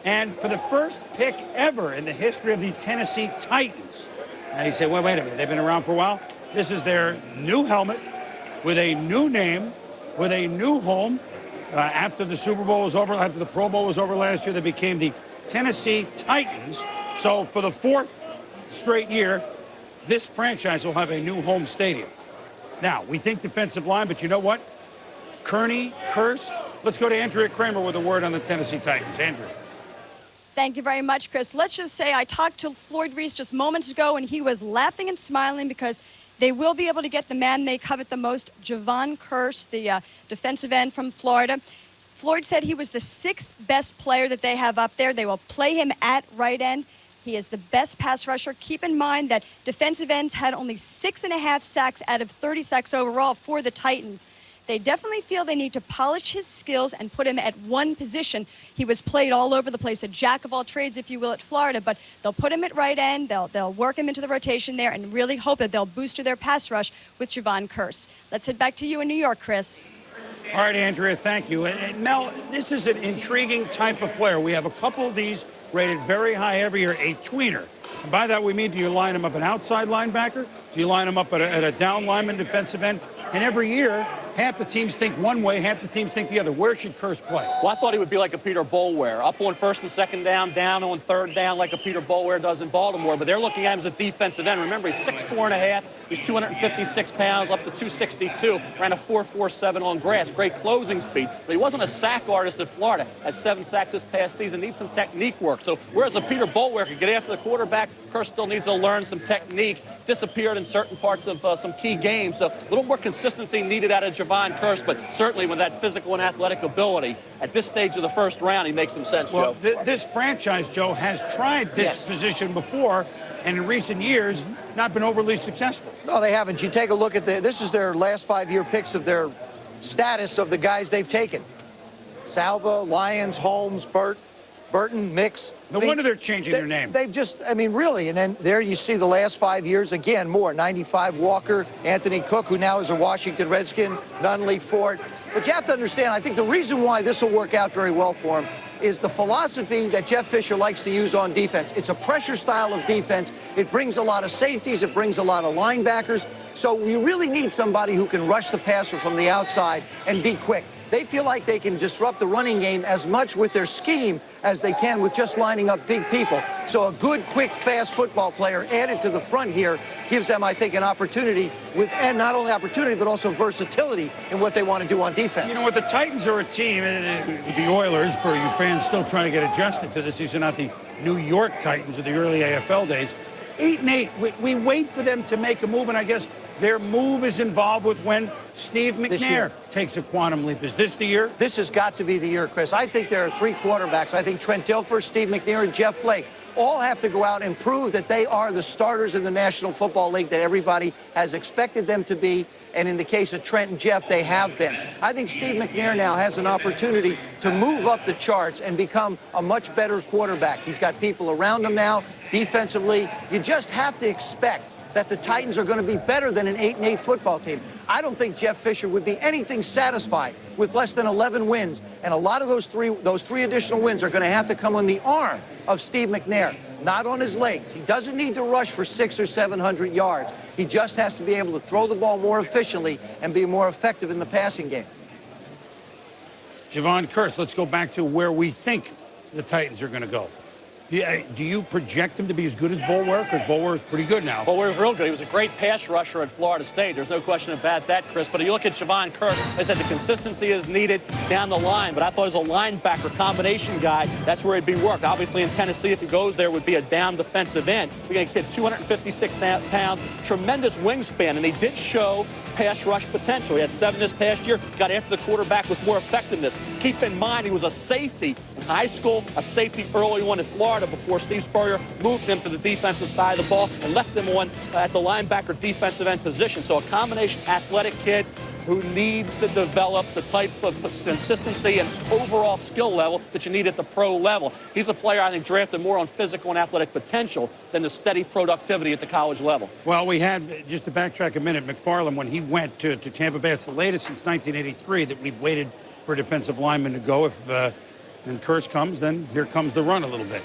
And for the first pick ever in the history of the Tennessee Titans. Now you say, well, wait a minute, they've been around for a while. This is their new helmet with a new name, with a new home. After the Super Bowl was over, after the Pro Bowl was over last year, they became the Tennessee Titans. So for the fourth straight year, this franchise will have a new home stadium. Now, we think defensive line, but you know what? Kearney, Curse. Let's go to Andrea Kramer with a word on the Tennessee Titans. Andrea. Thank you very much, Chris. Let's just say I talked to Floyd Reese just moments ago, and he was laughing and smiling because they will be able to get the man they covet the most, Javon Curse, the defensive end from Florida. Floyd said he was the sixth best player that they have up there. They will play him at right end. He is the best pass rusher. Keep in mind that defensive ends had only 6.5 sacks out of 30 sacks overall for the Titans. They definitely feel they need to polish his skills and put him at one position. He was played all over the place, a jack of all trades, if you will, at Florida, but they'll put him at right end. They'll work him into the rotation there and really hope that they'll boost their pass rush with Javon Curse. Let's head back to you in New York, Chris. All right, Andrea, thank you. And Mel, this is an intriguing type of player. We have a couple of these rated very high every year, a tweener. And by that we mean, do you line him up an outside linebacker? Do you line him up at a down lineman defensive end? And every year, half the teams think one way, half the teams think the other. Where should Curse play? Well, I thought he would be like a Peter Boulware, up on first and second down, down on third down like a Peter Boulware does in Baltimore. But they're looking at him as a defensive end. Remember, he's 6'4.5". He's 256 pounds, up to 262. Ran a 4.47 on grass. Great closing speed. But he wasn't a sack artist at Florida. Had 7 sacks this past season. Needs some technique work. So whereas a Peter Boulware could get after the quarterback, Curse still needs to learn some technique. Disappeared in certain parts of some key games. So a little more consistency needed out of Javon Curse, but certainly with that physical and athletic ability, at this stage of the first round, he makes some sense, well, Joe. This franchise, Joe, has tried this position before, and in recent years, not been overly successful. No, they haven't. You take a look at this is their last 5-year picks of their status of the guys they've taken. Salva, Lyons, Holmes, Burton, Mix. No wonder they're changing their name. They've just, I mean, really. And then there you see the last 5 years, again, more. 95 Walker, Anthony Cook, who now is a Washington Redskin, Nunley Ford. But you have to understand, I think the reason why this will work out very well for him is the philosophy that Jeff Fisher likes to use on defense. It's a pressure style of defense. It brings a lot of safeties. It brings a lot of linebackers. So you really need somebody who can rush the passer from the outside and be quick. They feel like they can disrupt the running game as much with their scheme as they can with just lining up big people. So a good, quick, fast football player added to the front here gives them, I think, an opportunity with, and not only opportunity, but also versatility in what they want to do on defense. You know what, the Titans are a team, the Oilers, for you fans still trying to get adjusted to this, these are not the New York Titans of the early AFL days. 8-8, we wait for them to make a move, and I guess their move is involved with when Steve McNair takes a quantum leap. Is this the year? This has got to be the year, Chris. I think there are three quarterbacks. I think Trent Dilfer, Steve McNair, and Jeff Blake all have to go out and prove that they are the starters in the National Football League that everybody has expected them to be. And in the case of Trent and Jeff, they have been. I think Steve McNair now has an opportunity to move up the charts and become a much better quarterback. He's got people around him now, defensively. You just have to expect that the Titans are going to be better than an 8-8 football team. I don't think Jeff Fisher would be anything satisfied with less than 11 wins, and a lot of those three additional wins are going to have to come on the arm of Steve McNair, not on his legs. He doesn't need to rush for 600 or 700 yards. He just has to be able to throw the ball more efficiently and be more effective in the passing game. Javon Kearse, let's go back to where we think the Titans are going to go. Do you project him to be as good as Bulwer? Because Bulwer is pretty good now. Bulwer's real good. He was a great pass rusher at Florida State. There's no question about that, Chris. But you look at Javon Kearse, I said the consistency is needed down the line. But I thought as a linebacker combination guy, that's where he'd be worked. Obviously in Tennessee, if he goes there, would be a down defensive end. We're going to get 256 pounds, tremendous wingspan. And he did show pass rush potential. He had 7 this past year, got after the quarterback with more effectiveness. Keep in mind, he was a safety in high school, a safety early on in Florida before Steve Spurrier moved him to the defensive side of the ball and left him on at the linebacker defensive end position. So a combination athletic kid who needs to develop the type of consistency and overall skill level that you need at the pro level. He's a player, I think, drafted more on physical and athletic potential than the steady productivity at the college level. Well, we had, just to backtrack a minute, McFarland, when he went to Tampa Bay, it's the latest since 1983 that we've waited for a defensive lineman to go. If and Kearse comes, then here comes the run a little bit.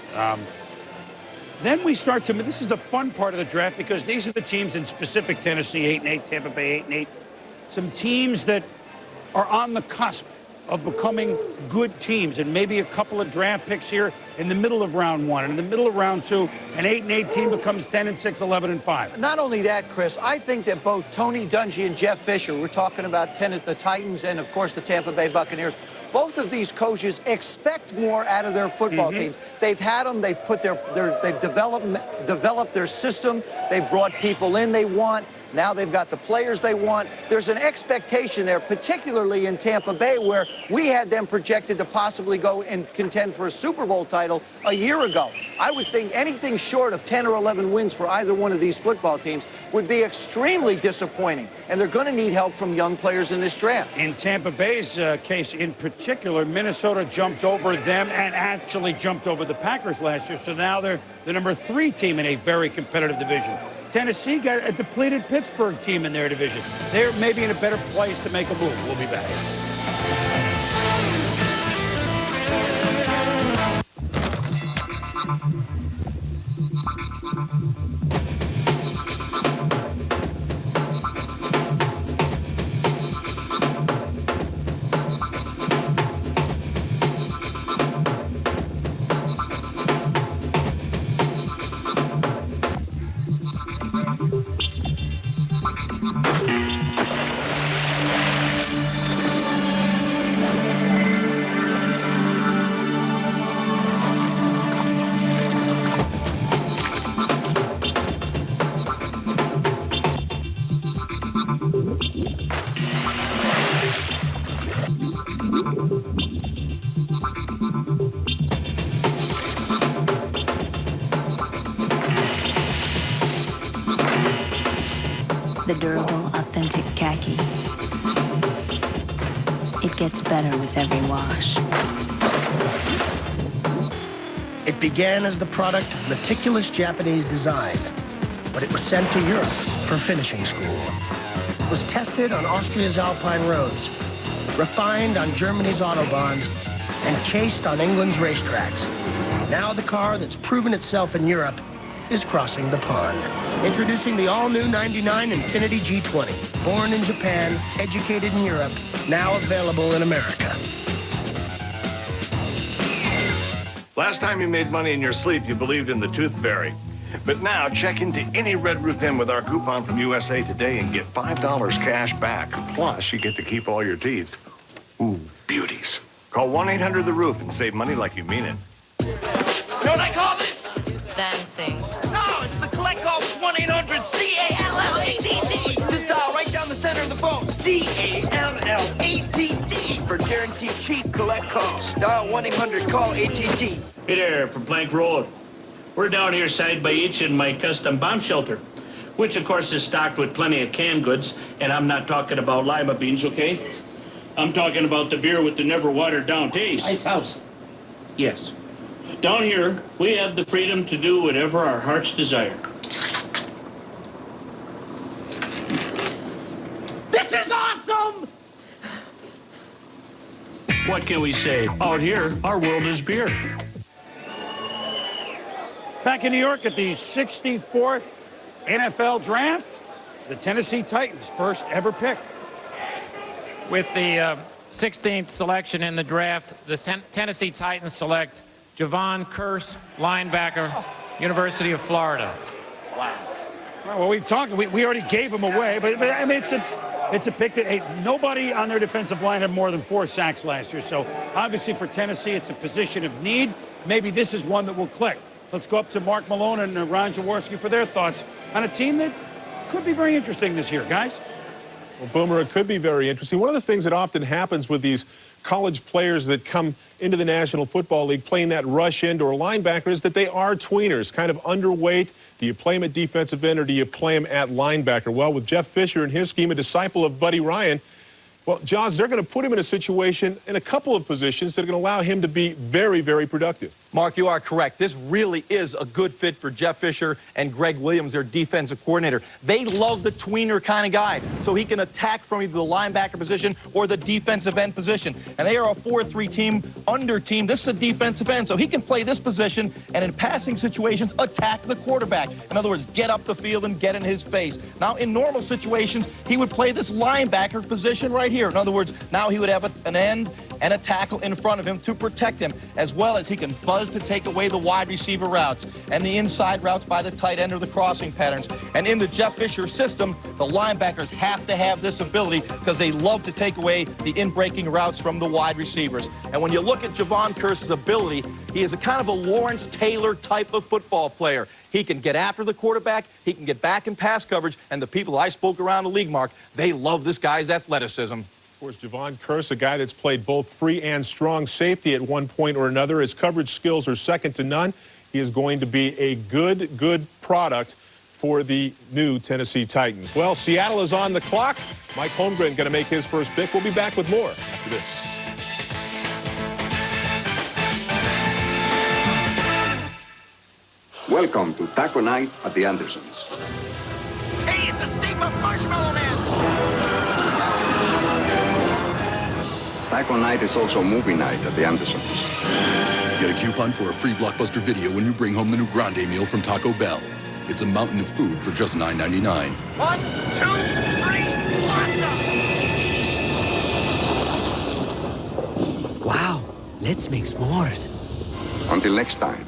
Then we start to, this is the fun part of the draft because these are the teams in specific Tennessee 8-8, Tampa Bay 8-8. Some teams that are on the cusp of becoming good teams, and maybe a couple of draft picks here in the middle of round 1 and in the middle of round 2, an 8-8 team becomes 10-6, 11-5. Not only that, Chris, I think that both Tony Dungy and Jeff Fisher, we're talking about the Titans and, of course, the Tampa Bay Buccaneers, both of these coaches expect more out of their football teams. They've had them. They've put they've developed their system. They've brought people in they want. Now they've got the players they want. There's an expectation there, particularly in Tampa Bay, where we had them projected to possibly go and contend for a Super Bowl title a year ago. I would think anything short of 10 or 11 wins for either one of these football teams would be extremely disappointing, and they're going to need help from young players in this draft. In Tampa Bay's case in particular, Minnesota jumped over them and actually jumped over the Packers last year, so now they're the number 3 team in a very competitive division. Tennessee got a depleted Pittsburgh team in their division. They're maybe in a better place to make a move. We'll be back. The durable, authentic khaki. It gets better with every wash. It began as the product of meticulous Japanese design, but it was sent to Europe for finishing school. It was tested on Austria's Alpine roads, refined on Germany's autobahns, and chased on England's racetracks. Now the car that's proven itself in Europe is crossing the pond. Introducing the all-new 99 Infiniti G20. Born in Japan, educated in Europe, now available in America. Last time you made money in your sleep, you believed in the tooth fairy. But now, check into any Red Roof Inn with our coupon from USA Today and get $5 cash back. Plus, you get to keep all your teeth. Ooh, beauties. Call 1-800-THE-ROOF and save money like you mean it. You know what I call this? Dancing. No, it's the collect call with 1-800-CALLATT. This dial right down the center of the phone. CALLATT for guaranteed cheap collect calls. Dial 1-800-CALL-ATT. Hey there, from Plank Road. We're down here side by each in my custom bomb shelter, which of course is stocked with plenty of canned goods, and I'm not talking about lima beans, okay? I'm talking about the beer with the never watered down taste. Ice house. Yes. Down here, we have the freedom to do whatever our hearts desire. This is awesome! What can we say? Out here, our world is beer. Back in New York at the 64th NFL Draft, the Tennessee Titans' first ever pick. With the 16th selection in the draft, the Tennessee Titans select Javon Kearse, linebacker, University of Florida. Wow. Well, we already gave him away, but I mean, it's a pick that, hey, nobody on their defensive line had more than 4 sacks last year. So obviously for Tennessee, it's a position of need. Maybe this is one that will click. Let's go up to Mark Malone and Ron Jaworski for their thoughts on a team that could be very interesting this year, guys. Well, Boomer, it could be very interesting. One of the things that often happens with these college players that come into the National Football League playing that rush end or linebacker is that they are tweeners, kind of underweight. Do you play him at defensive end or do you play him at linebacker? Well, with Jeff Fisher and his scheme, a disciple of Buddy Ryan, well, Jaws, they're going to put him in a situation in a couple of positions that are going to allow him to be very, very productive. Mark, you are correct. This really is a good fit for Jeff Fisher and Greg Williams, their defensive coordinator. They love the tweener kind of guy, so he can attack from either the linebacker position or the defensive end position. And they are a 4-3 team, under team. This is a defensive end, so he can play this position and in passing situations, attack the quarterback. In other words, get up the field and get in his face. Now, in normal situations, he would play this linebacker position right here. In other words, now he would have an end and a tackle in front of him to protect him, as well as he can buzz to take away the wide receiver routes and the inside routes by the tight end or the crossing patterns. And in the Jeff Fisher system, the linebackers have to have this ability because they love to take away the in-breaking routes from the wide receivers. And when you look at Javon Kearse's ability, he is a kind of a Lawrence Taylor type of football player. He can get after the quarterback, he can get back in pass coverage, and the people I spoke around the league, Mark, they love this guy's athleticism. Of course, Javon Kearse, a guy that's played both free and strong safety at one point or another. His coverage skills are second to none. He is going to be a good product for the new Tennessee Titans. Well, Seattle is on the clock. Mike Holmgren going to make his first pick. We'll be back with more after this. Welcome to Taco Night at the Andersons. Hey, it's a steamed-up marshmallow man! Taco Night is also movie night at the Andersons. Get a coupon for a free Blockbuster video when you bring home the new Grande meal from Taco Bell. It's a mountain of food for just $9.99. 1, 2, 3, Wow, let's make s'mores. Until next time.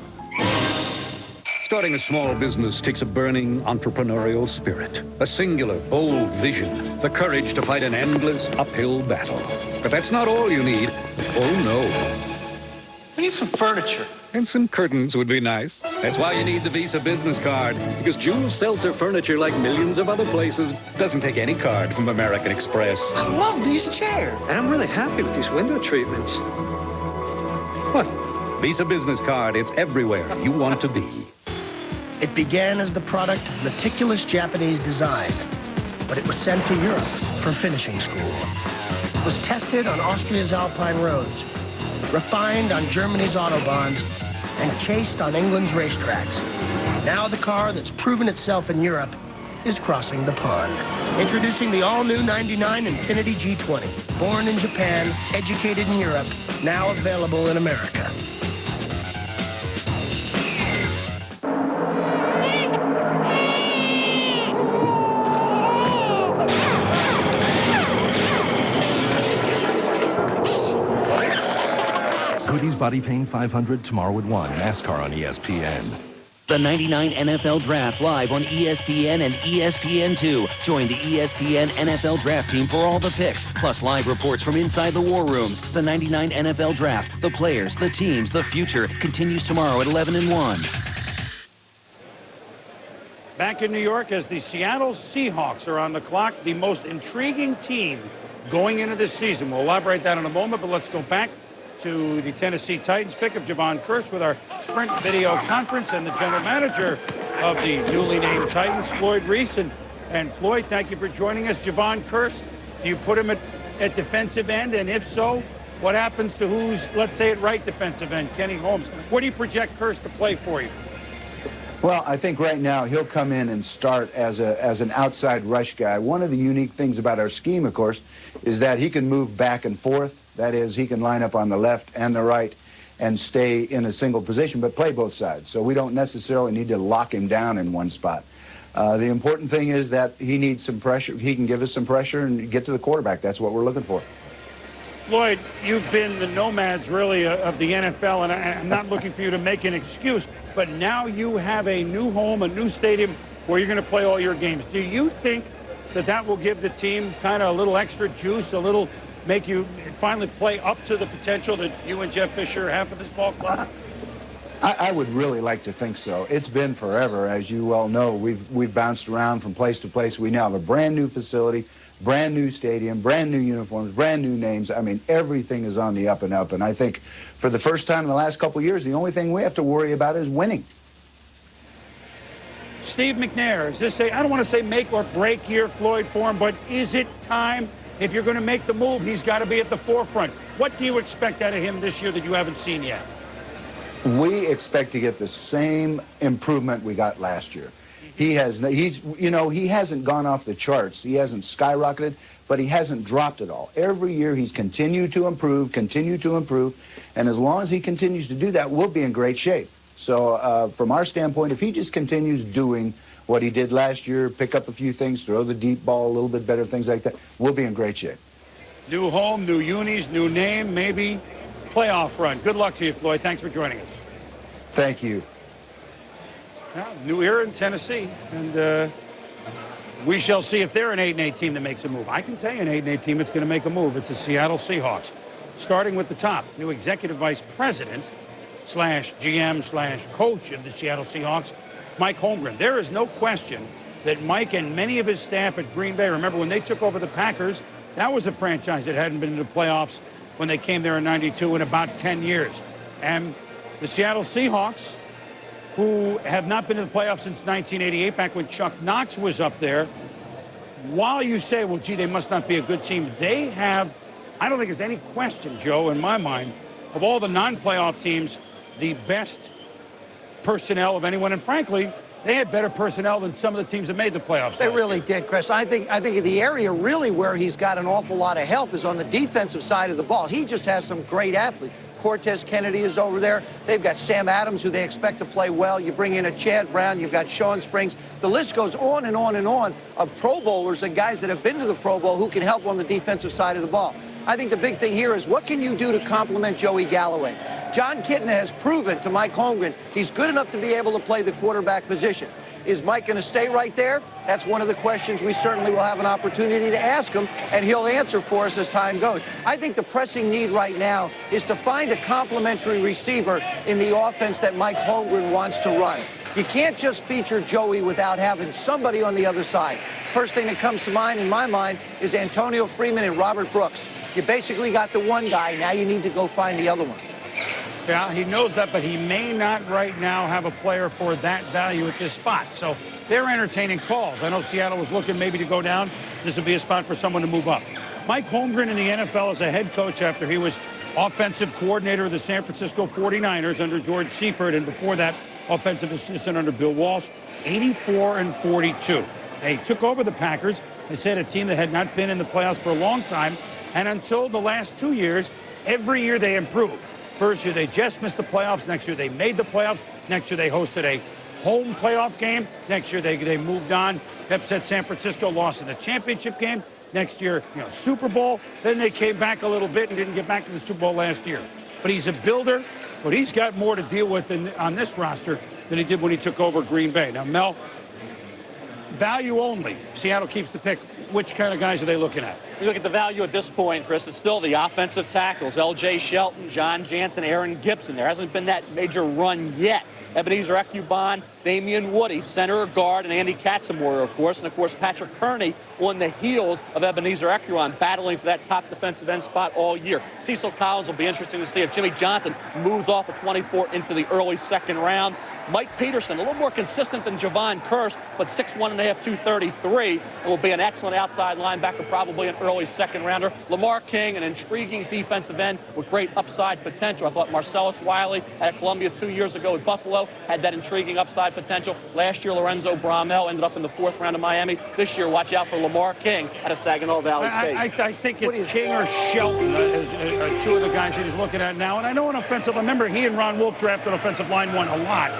Starting a small business takes a burning entrepreneurial spirit, a singular, bold vision, the courage to fight an endless uphill battle. But that's not all you need. Oh, no. We need some furniture. And some curtains would be nice. That's why you need the Visa business card, because Jules sells her furniture like millions of other places. Doesn't take any card from American Express. I love these chairs. And I'm really happy with these window treatments. What? Visa business card, it's everywhere you want to be. It began as the product of meticulous Japanese design, but it was sent to Europe for finishing school. It was tested on Austria's Alpine roads, refined on Germany's autobahns, and chased on England's racetracks. Now the car that's proven itself in Europe is crossing the pond. Introducing the all-new 99 Infiniti G20. Born in Japan, educated in Europe, now available in America. Body Pain 500 tomorrow at 1. NASCAR on ESPN. The 99 NFL Draft live on ESPN and ESPN2. Join the ESPN NFL Draft team for all the picks, plus live reports from inside the war rooms. The 99 NFL Draft, the players, the teams, the future, continues tomorrow at 11 and 1. Back in New York as the Seattle Seahawks are on the clock, the most intriguing team going into this season. We'll elaborate that in a moment, but let's go back to the Tennessee Titans pick of Javon Curse with our Sprint video conference and the general manager of the newly named Titans, Floyd Reese. And Floyd, thank you for joining us. Javon Curse, do you put him at defensive end? And if so, what happens to who's, let's say, at right defensive end, Kenny Holmes? Where do you project Curse to play for you? Well, I think right now he'll come in and start as an outside rush guy. One of the unique things about our scheme, of course, is that he can move back and forth. That is, he can line up on the left and the right and stay in a single position, but play both sides. So we don't necessarily need to lock him down in one spot. The important thing is that he needs some pressure. He can give us some pressure and get to the quarterback. That's what we're looking for. Floyd, you've been the nomads, really, of the NFL, and I'm not looking for you to make an excuse, but now you have a new home, a new stadium where you're going to play all your games. Do you think that that will give the team kind of a little extra juice, a little make you finally play up to the potential that you and Jeff Fisher have for this ball club? I would really like to think so. It's been forever, as you well know. We've bounced around from place to place. We now have a brand new facility, brand new stadium, brand new uniforms, brand new names. I mean, everything is on the up and up. And I think for the first time in the last couple of years, the only thing we have to worry about is winning. Steve McNair, is this I don't want to say make or break year, Floyd, for him, but is it time? If you're going to make the move, he's got to be at the forefront. What do you expect out of him this year that you haven't seen yet? We expect to get the same improvement we got last year. He hasn't gone off the charts. He hasn't skyrocketed, but he hasn't dropped at all. Every year he's continued to improve, and as long as he continues to do that, we'll be in great shape. So from our standpoint, if he just continues doing what he did last year, pick up a few things, throw the deep ball a little bit better, things like that, we'll be in great shape. New home, new unis, new name, maybe playoff run. Good luck to you, Floyd. Thanks for joining us. Thank you. Now, new era in Tennessee, and we shall see if they're an 8-8 team that makes a move. I can tell you an 8-8 team that's going to make a move. It's the Seattle Seahawks. Starting with the top, new executive vice president / GM / coach of the Seattle Seahawks, Mike Holmgren. There is no question that Mike and many of his staff at Green Bay, remember when they took over the Packers, that was a franchise that hadn't been in the playoffs when they came there in '92 in about 10 years. And the Seattle Seahawks, who have not been in the playoffs since 1988, back when Chuck Knox was up there, while you say, well, gee, they must not be a good team, they have, I don't think there's any question, Joe, in my mind, of all the non-playoff teams, the best personnel of anyone. And frankly, they had better personnel than some of the teams that made the playoffs. They really did, Chris. I think the area really where he's got an awful lot of help is on the defensive side of the ball. He just has some great athletes. Cortez Kennedy is over there. They've got Sam Adams, who they expect to play well. You bring in a Chad Brown. You've got Sean Springs. The list goes on and on and on of Pro Bowlers and guys that have been to the Pro Bowl who can help on the defensive side of the ball. I think the big thing here is what can you do to complement Joey Galloway? John Kitna has proven to Mike Holmgren he's good enough to be able to play the quarterback position. Is Mike going to stay right there? That's one of the questions we certainly will have an opportunity to ask him, and he'll answer for us as time goes. I think the pressing need right now is to find a complementary receiver in the offense that Mike Holmgren wants to run. You can't just feature Joey without having somebody on the other side. First thing that comes to mind in my mind is Antonio Freeman and Robert Brooks. You basically got the one guy. Now you need to go find the other one. Yeah, he knows that, but he may not right now have a player for that value at this spot. So they're entertaining calls. I know Seattle was looking maybe to go down. This would be a spot for someone to move up. Mike Holmgren in the NFL as a head coach after he was offensive coordinator of the San Francisco 49ers under George Seifert, and before that, offensive assistant under Bill Walsh, 84-42. They took over the Packers. They said a team that had not been in the playoffs for a long time, and until the last 2 years, every year they improved. First year, they just missed the playoffs. Next year, they made the playoffs. Next year, they hosted a home playoff game. Next year, they moved on. Upset San Francisco, lost in the championship game. Next year, Super Bowl. Then they came back a little bit and didn't get back to the Super Bowl last year. but he's a builder, but he's got more to deal with on this roster than he did when he took over Green Bay. Now, Mel, value only. Seattle keeps the pick. Which kind of guys are they looking at? You look at the value at this point, Chris, it's still the offensive tackles. L.J. Shelton, John Jansen, Aaron Gibson. There hasn't been that major run yet. Ebenezer Ecubon, Damian Woody, center guard, and Andy Katzenmoyer, of course. And, of course, Patrick Kearney on the heels of Ebenezer Ecubon, battling for that top defensive end spot all year. Cecil Collins will be interesting to see if Jimmy Johnson moves off of 24 into the early second round. Mike Peterson, a little more consistent than Javon Curse, but 6'1.5", 233. It will be an excellent outside linebacker, probably an early second rounder. Lamar King, an intriguing defensive end with great upside potential. I thought Marcellus Wiley at Columbia 2 years ago at Buffalo had that intriguing upside potential. Last year, Lorenzo Bromell ended up in the 4th round of Miami. This year, watch out for Lamar King out of Saginaw Valley State. I think it's King or Shelton are two of the guys that he's looking at now. And I know an offensive, remember, he and Ron Wolf drafted offensive line one a lot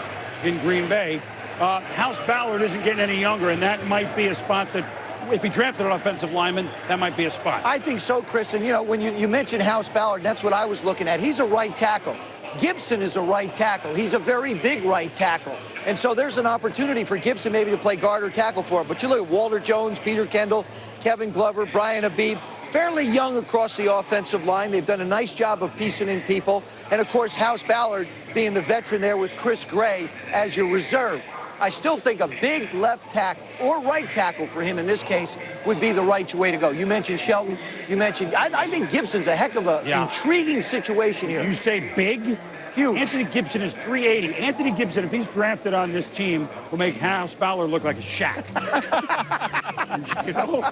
in Green Bay. House Ballard isn't getting any younger, and that might be a spot that, if he drafted an offensive lineman, that might be a spot. I think so, Chris. And, you know, when you mentioned House Ballard, that's what I was looking at. He's a right tackle. Gibson is a right tackle. He's a very big right tackle. And so there's an opportunity for Gibson maybe to play guard or tackle for him. But you look at Walter Jones, Peter Kendall, Kevin Glover, Brian Habib, fairly young across the offensive line. They've done a nice job of piecing in people. And, of course, House Ballard being the veteran there with Chris Gray as your reserve. I still think a big left tackle or right tackle for him in this case would be the right way to go. You mentioned Shelton. You mentioned, I think Gibson's a heck of an intriguing situation here. You say big? Huge. Anthony Gibson is 380. Anthony Gibson, if he's drafted on this team, will make House Ballard look like a shack. You know?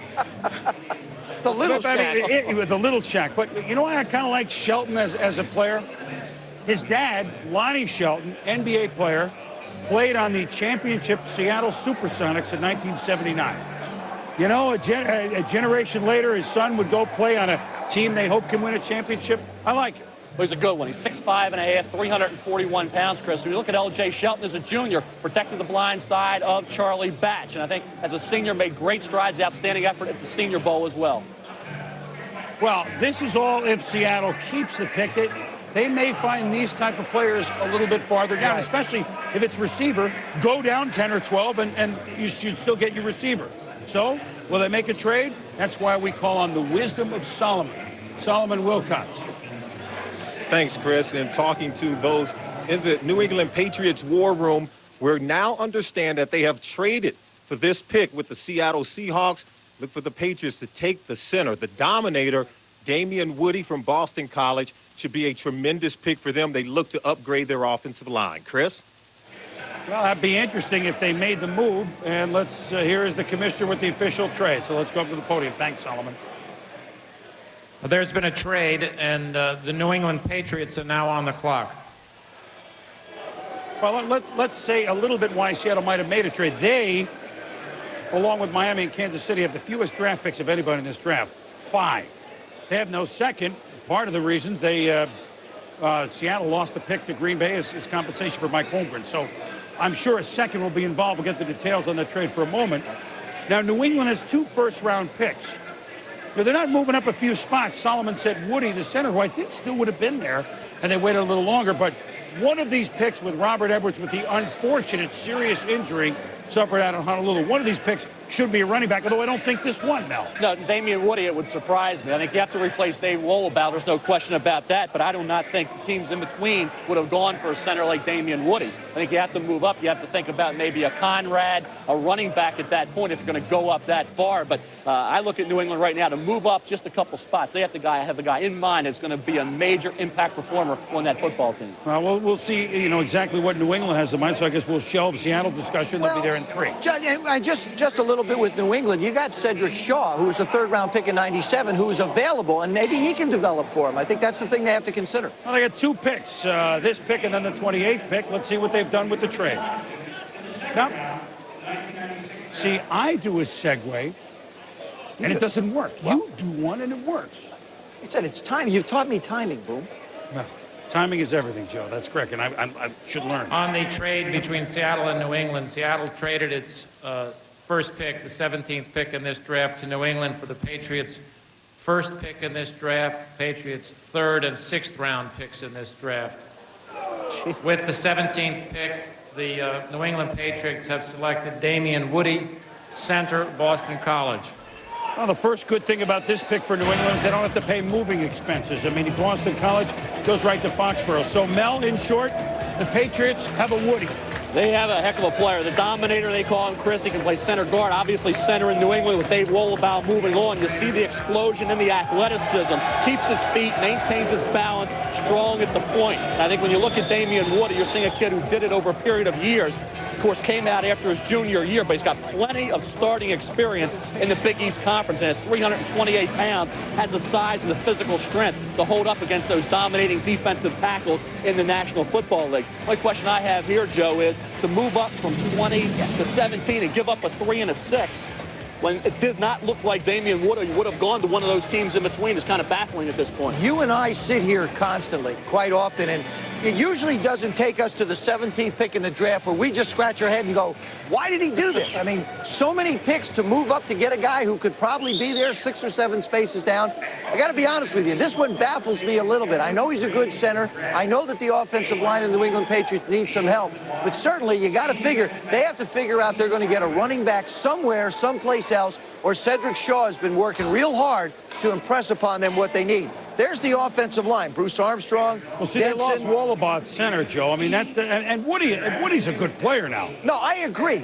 The little shack. With the little shack. But you know why I kind of like Shelton as a player? His dad, Lonnie Shelton, NBA player, played on the championship Seattle Supersonics in 1979. You know, a generation later, his son would go play on a team they hope can win a championship. I like it. Well, he's a good one. He's 6'5.5", 341 pounds, Chris. When you look at L.J. Shelton as a junior, protected the blind side of Charlie Batch. And I think as a senior, made great strides, outstanding effort at the Senior Bowl as well. Well, this is all if Seattle keeps the pick. They may find these type of players a little bit farther down, especially if it's receiver. Go down 10 or 12, and you should still get your receiver. So, will they make a trade? That's why we call on the wisdom of Solomon. Solomon Wilcox. Thanks, Chris. And talking to those in the New England Patriots war room, we now understand that they have traded for this pick with the Seattle Seahawks. Look for the Patriots to take the center. The dominator, Damian Woody from Boston College, should be a tremendous pick for them. They look to upgrade their offensive line. Chris? Well, that'd be interesting if they made the move. And let's here is the commissioner with the official trade. So let's go up to the podium. Thanks, Solomon. There's been a trade, and the New England Patriots are now on the clock. Well, let's say a little bit why Seattle might have made a trade. They, along with Miami and Kansas City, have the fewest draft picks of anybody in this draft. 5. They have no second. Part of the reasons Seattle lost the pick to Green Bay is compensation for Mike Holmgren. So I'm sure a second will be involved. We'll get the details on that trade for a moment. Now, New England has 2 first-round picks. Now, they're not moving up a few spots. Solomon said Woody, the center, who I think still would have been there, and they waited a little longer. But one of these picks with Robert Edwards with the unfortunate serious injury suffered out in Honolulu, one of these picks should be a running back, although I don't think this one, Mel. No, Damian Woody, it would surprise me. I think you have to replace Dave Rollabout. There's no question about that, but I do not think the teams in between would have gone for a center like Damian Woody. I think you have to move up. You have to think about maybe a Conrad, a running back at that point if you're going to go up that far. But I look at New England right now to move up just a couple spots. They have the guy in mind that's going to be a major impact performer on that football team. We'll see, exactly what New England has in mind. So I guess we'll shelve Seattle discussion. They'll be there in 3. Just a little bit with New England. You got Cedric Shaw, who was a 3rd-round pick in '97, who is available, and maybe he can develop for him. I think that's the thing they have to consider. Well, they got 2 picks, this pick and then the 28th pick. Let's see what they've done with the trade. Now, see, I do a segue, and it doesn't work. You do one, and it works. He said it's timing. You've taught me timing, Boom. Well, timing is everything, Joe. That's correct, and I should learn. On the trade between Seattle and New England, Seattle traded its first pick, the 17th pick in this draft, to New England for the Patriots' first pick in this draft, Patriots' third and sixth round picks in this draft. With the 17th pick, the New England Patriots have selected Damian Woody, center, Boston College. Well, the first good thing about this pick for New England is they don't have to pay moving expenses. I mean, Boston College goes right to Foxborough. So, Mel, in short, the Patriots have a Woody. They have a heck of a player. The Dominator, they call him, Chris. He can play center guard. Obviously, center in New England with Dave Wollabow moving on. You see the explosion in the athleticism. Keeps his feet, maintains his balance, strong at the point. And I think when you look at Damian Woody, you're seeing a kid who did it over a period of years. Of course, came out after his junior year, but he's got plenty of starting experience in the Big East Conference. And at 328 pounds, has the size and the physical strength to hold up against those dominating defensive tackles in the National Football League. My question I have here, Joe, is to move up from 20 to 17 and give up a 3 and a 6 when it did not look like Damian Woody would have gone to one of those teams in between is kind of baffling at this point. You and I sit here constantly, quite often, and it usually doesn't take us to the 17th pick in the draft where we just scratch our head and go, why did he do this? I mean, so many picks to move up to get a guy who could probably be there 6 or 7 spaces down. I got to be honest with you, this one baffles me a little bit. I know he's a good center. I know that the offensive line of the New England Patriots needs some help. But certainly you got to figure, they have to figure out they're going to get a running back somewhere, someplace else, or Cedric Shaw has been working real hard to impress upon them what they need. There's the offensive line. Bruce Armstrong. Well, see, they lost Wollabow center, Joe. I mean, and Woody's a good player now. No, I agree.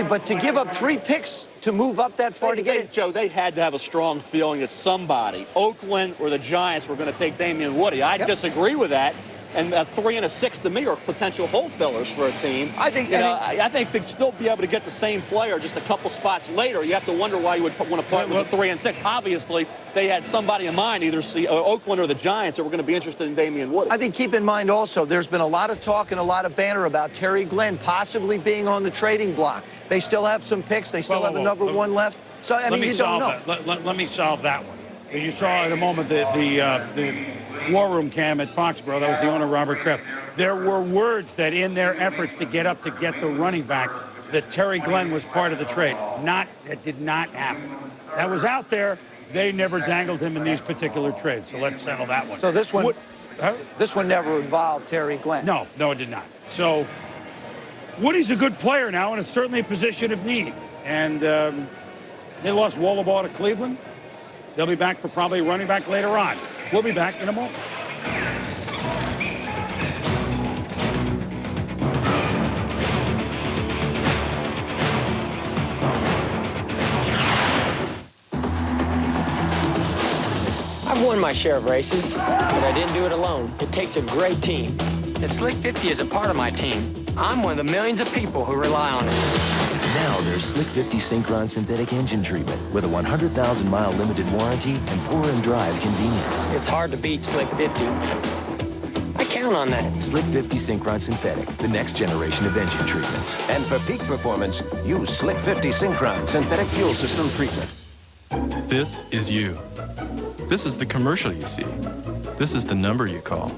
But to give up 3 picks to move up that far to get it. Joe, they had to have a strong feeling that somebody, Oakland or the Giants, were going to take Damian Woody. I disagree with that. And a 3 and a 6 to me are potential hole fillers for a team. I think they'd still be able to get the same player just a couple spots later. You have to wonder why you would want to part with the 3 and 6. Obviously, they had somebody in mind, either Oakland or the Giants, that were going to be interested in Damian Woody. I think keep in mind also, there's been a lot of talk and a lot of banter about Terry Glenn possibly being on the trading block. They still have some picks. They still have the number 1 left. So, I mean, you don't know. Let me solve that one. You saw in a moment the War Room cam at Foxborough. That was the owner, Robert Kraft. There were words that in their efforts to get up to get the running back, that Terry Glenn was part of the trade. That did not happen. That was out there. They never dangled him in these particular trades. So let's settle that one. So this one never involved Terry Glenn. No, it did not. So Woody's a good player now, and it's certainly a position of need. And they lost Wollabow to Cleveland. They'll be back for probably running back later on. We'll be back in a moment. I've won my share of races, but I didn't do it alone. It takes a great team. And Slick 50 is a part of my team. I'm one of the millions of people who rely on it. Now there's Slick 50 Synchron Synthetic Engine Treatment with a 100,000-mile limited warranty and pour-and-drive convenience. It's hard to beat Slick 50. I count on that. Slick 50 Synchron Synthetic, the next generation of engine treatments. And for peak performance, use Slick 50 Synchron Synthetic Fuel System Treatment. This is you. This is the commercial you see. This is the number you call.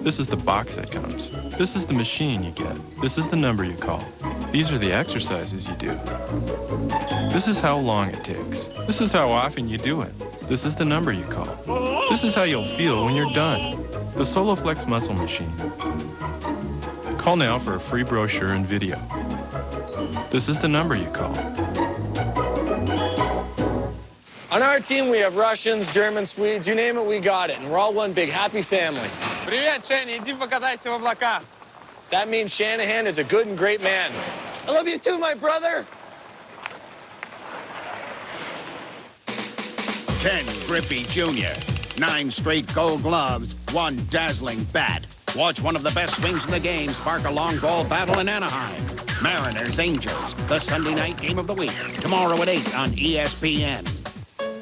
This is the box that comes. This is the machine you get. This is the number you call. These are the exercises you do. This is how long it takes. This is how often you do it. This is the number you call. This is how you'll feel when you're done. The SoloFlex Muscle Machine. Call now for a free brochure and video. This is the number you call. On our team, we have Russians, Germans, Swedes, you name it, we got it. And we're all one big happy family. Привет, Shanahan, иди покатайся в облаках. That means Shanahan is a good and great man. I love you too, my brother. Ken Griffey Jr., 9 straight gold gloves, 1 dazzling bat. Watch one of the best swings in the game spark a long ball battle in Anaheim. Mariners, Angels, the Sunday night game of the week. Tomorrow at 8 on ESPN.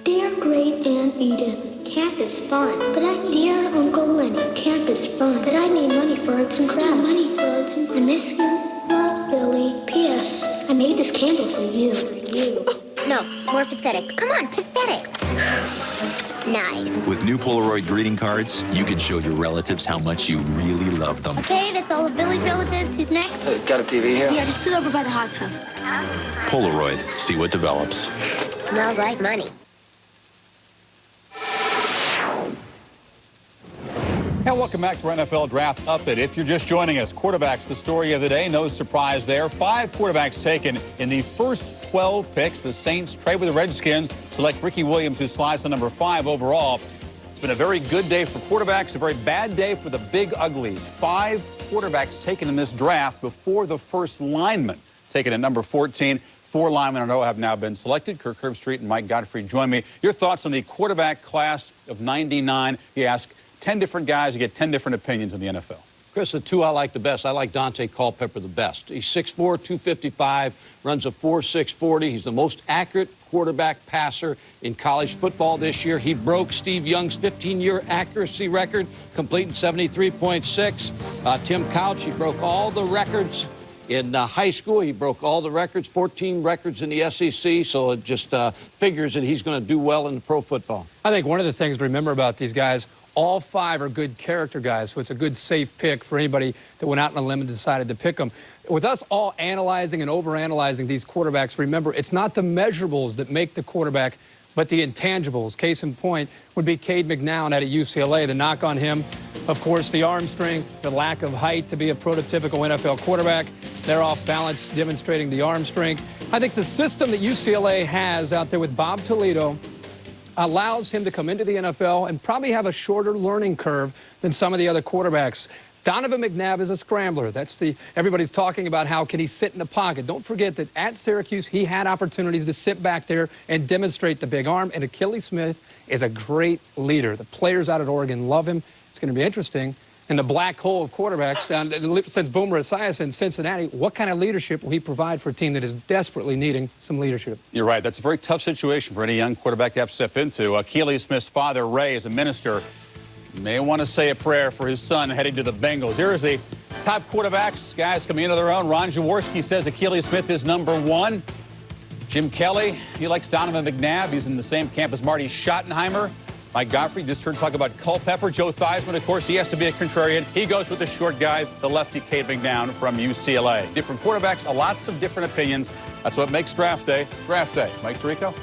Dear Great Aunt Edith, camp is fun. But dear Uncle Lenny, camp is fun. But I need money for arts and crafts. I miss you. Love, Billy. P.S. I made this candle for you. No, more pathetic. Come on, pathetic. Nice. With new Polaroid greeting cards, you can show your relatives how much you really love them. Okay, that's all of Billy's relatives. Who's next? Got a TV here? Yeah, just put over by the hot tub. Polaroid. See what develops. Smells like money. And welcome back to our NFL Draft Update. If you're just joining us, quarterbacks, the story of the day. No surprise there. 5 quarterbacks taken in the first 12 picks. The Saints trade with the Redskins, select Ricky Williams, who slides to number 5 overall. It's been a very good day for quarterbacks, a very bad day for the big uglies. 5 quarterbacks taken in this draft before the first lineman taken at number 14. 4 linemen I know have now been selected. Kirk Herbstreit and Mike Godfrey join me. Your thoughts on the quarterback class of '99? You ask 10 different guys, you get 10 different opinions in the NFL. Chris, the 2 I like the best. I like Dante Culpepper the best. He's 6'4", 255, runs a 4.6 40. He's the most accurate quarterback passer in college football this year. He broke Steve Young's 15-year accuracy record, completing 73.6. Tim Couch, he broke all the records in high school. He broke all the records, 14 records in the SEC, so it just figures that he's going to do well in the pro football. I think one of the things to remember about these guys, all 5 are good character guys, so it's a good, safe pick for anybody that went out on a limb and decided to pick them. With us all analyzing and overanalyzing these quarterbacks, remember, it's not the measurables that make the quarterback, but the intangibles. Case in point would be Cade McNown out of UCLA. The knock on him, of course, the arm strength, the lack of height to be a prototypical NFL quarterback. They're off balance, demonstrating the arm strength. I think the system that UCLA has out there with Bob Toledo allows him to come into the NFL and probably have a shorter learning curve than some of the other quarterbacks. Donovan McNabb is a scrambler. Everybody's talking about how can he sit in the pocket. Don't forget that at Syracuse, he had opportunities to sit back there and demonstrate the big arm. And Achilles Smith is a great leader. The players out at Oregon love him. It's going to be interesting. In the black hole of quarterbacks down since Boomer Esiason in Cincinnati, what kind of leadership will he provide for a team that is desperately needing some leadership? You're right. That's a very tough situation for any young quarterback to have to step into. Achilles Smith's father, Ray, is a minister. May want to say a prayer for his son heading to the Bengals. Here is the top quarterbacks, guys coming into their own. Ron Jaworski says Achilles Smith is number 1. Jim Kelly, he likes Donovan McNabb. He's in the same camp as Marty Schottenheimer. Mike Godfrey just heard talk about Culpepper. Joe Theismann, of course, he has to be a contrarian. He goes with the short guy, the lefty Cade McNown from UCLA. Different quarterbacks, lots of different opinions. That's what makes draft day. Draft day. Mike Tirico.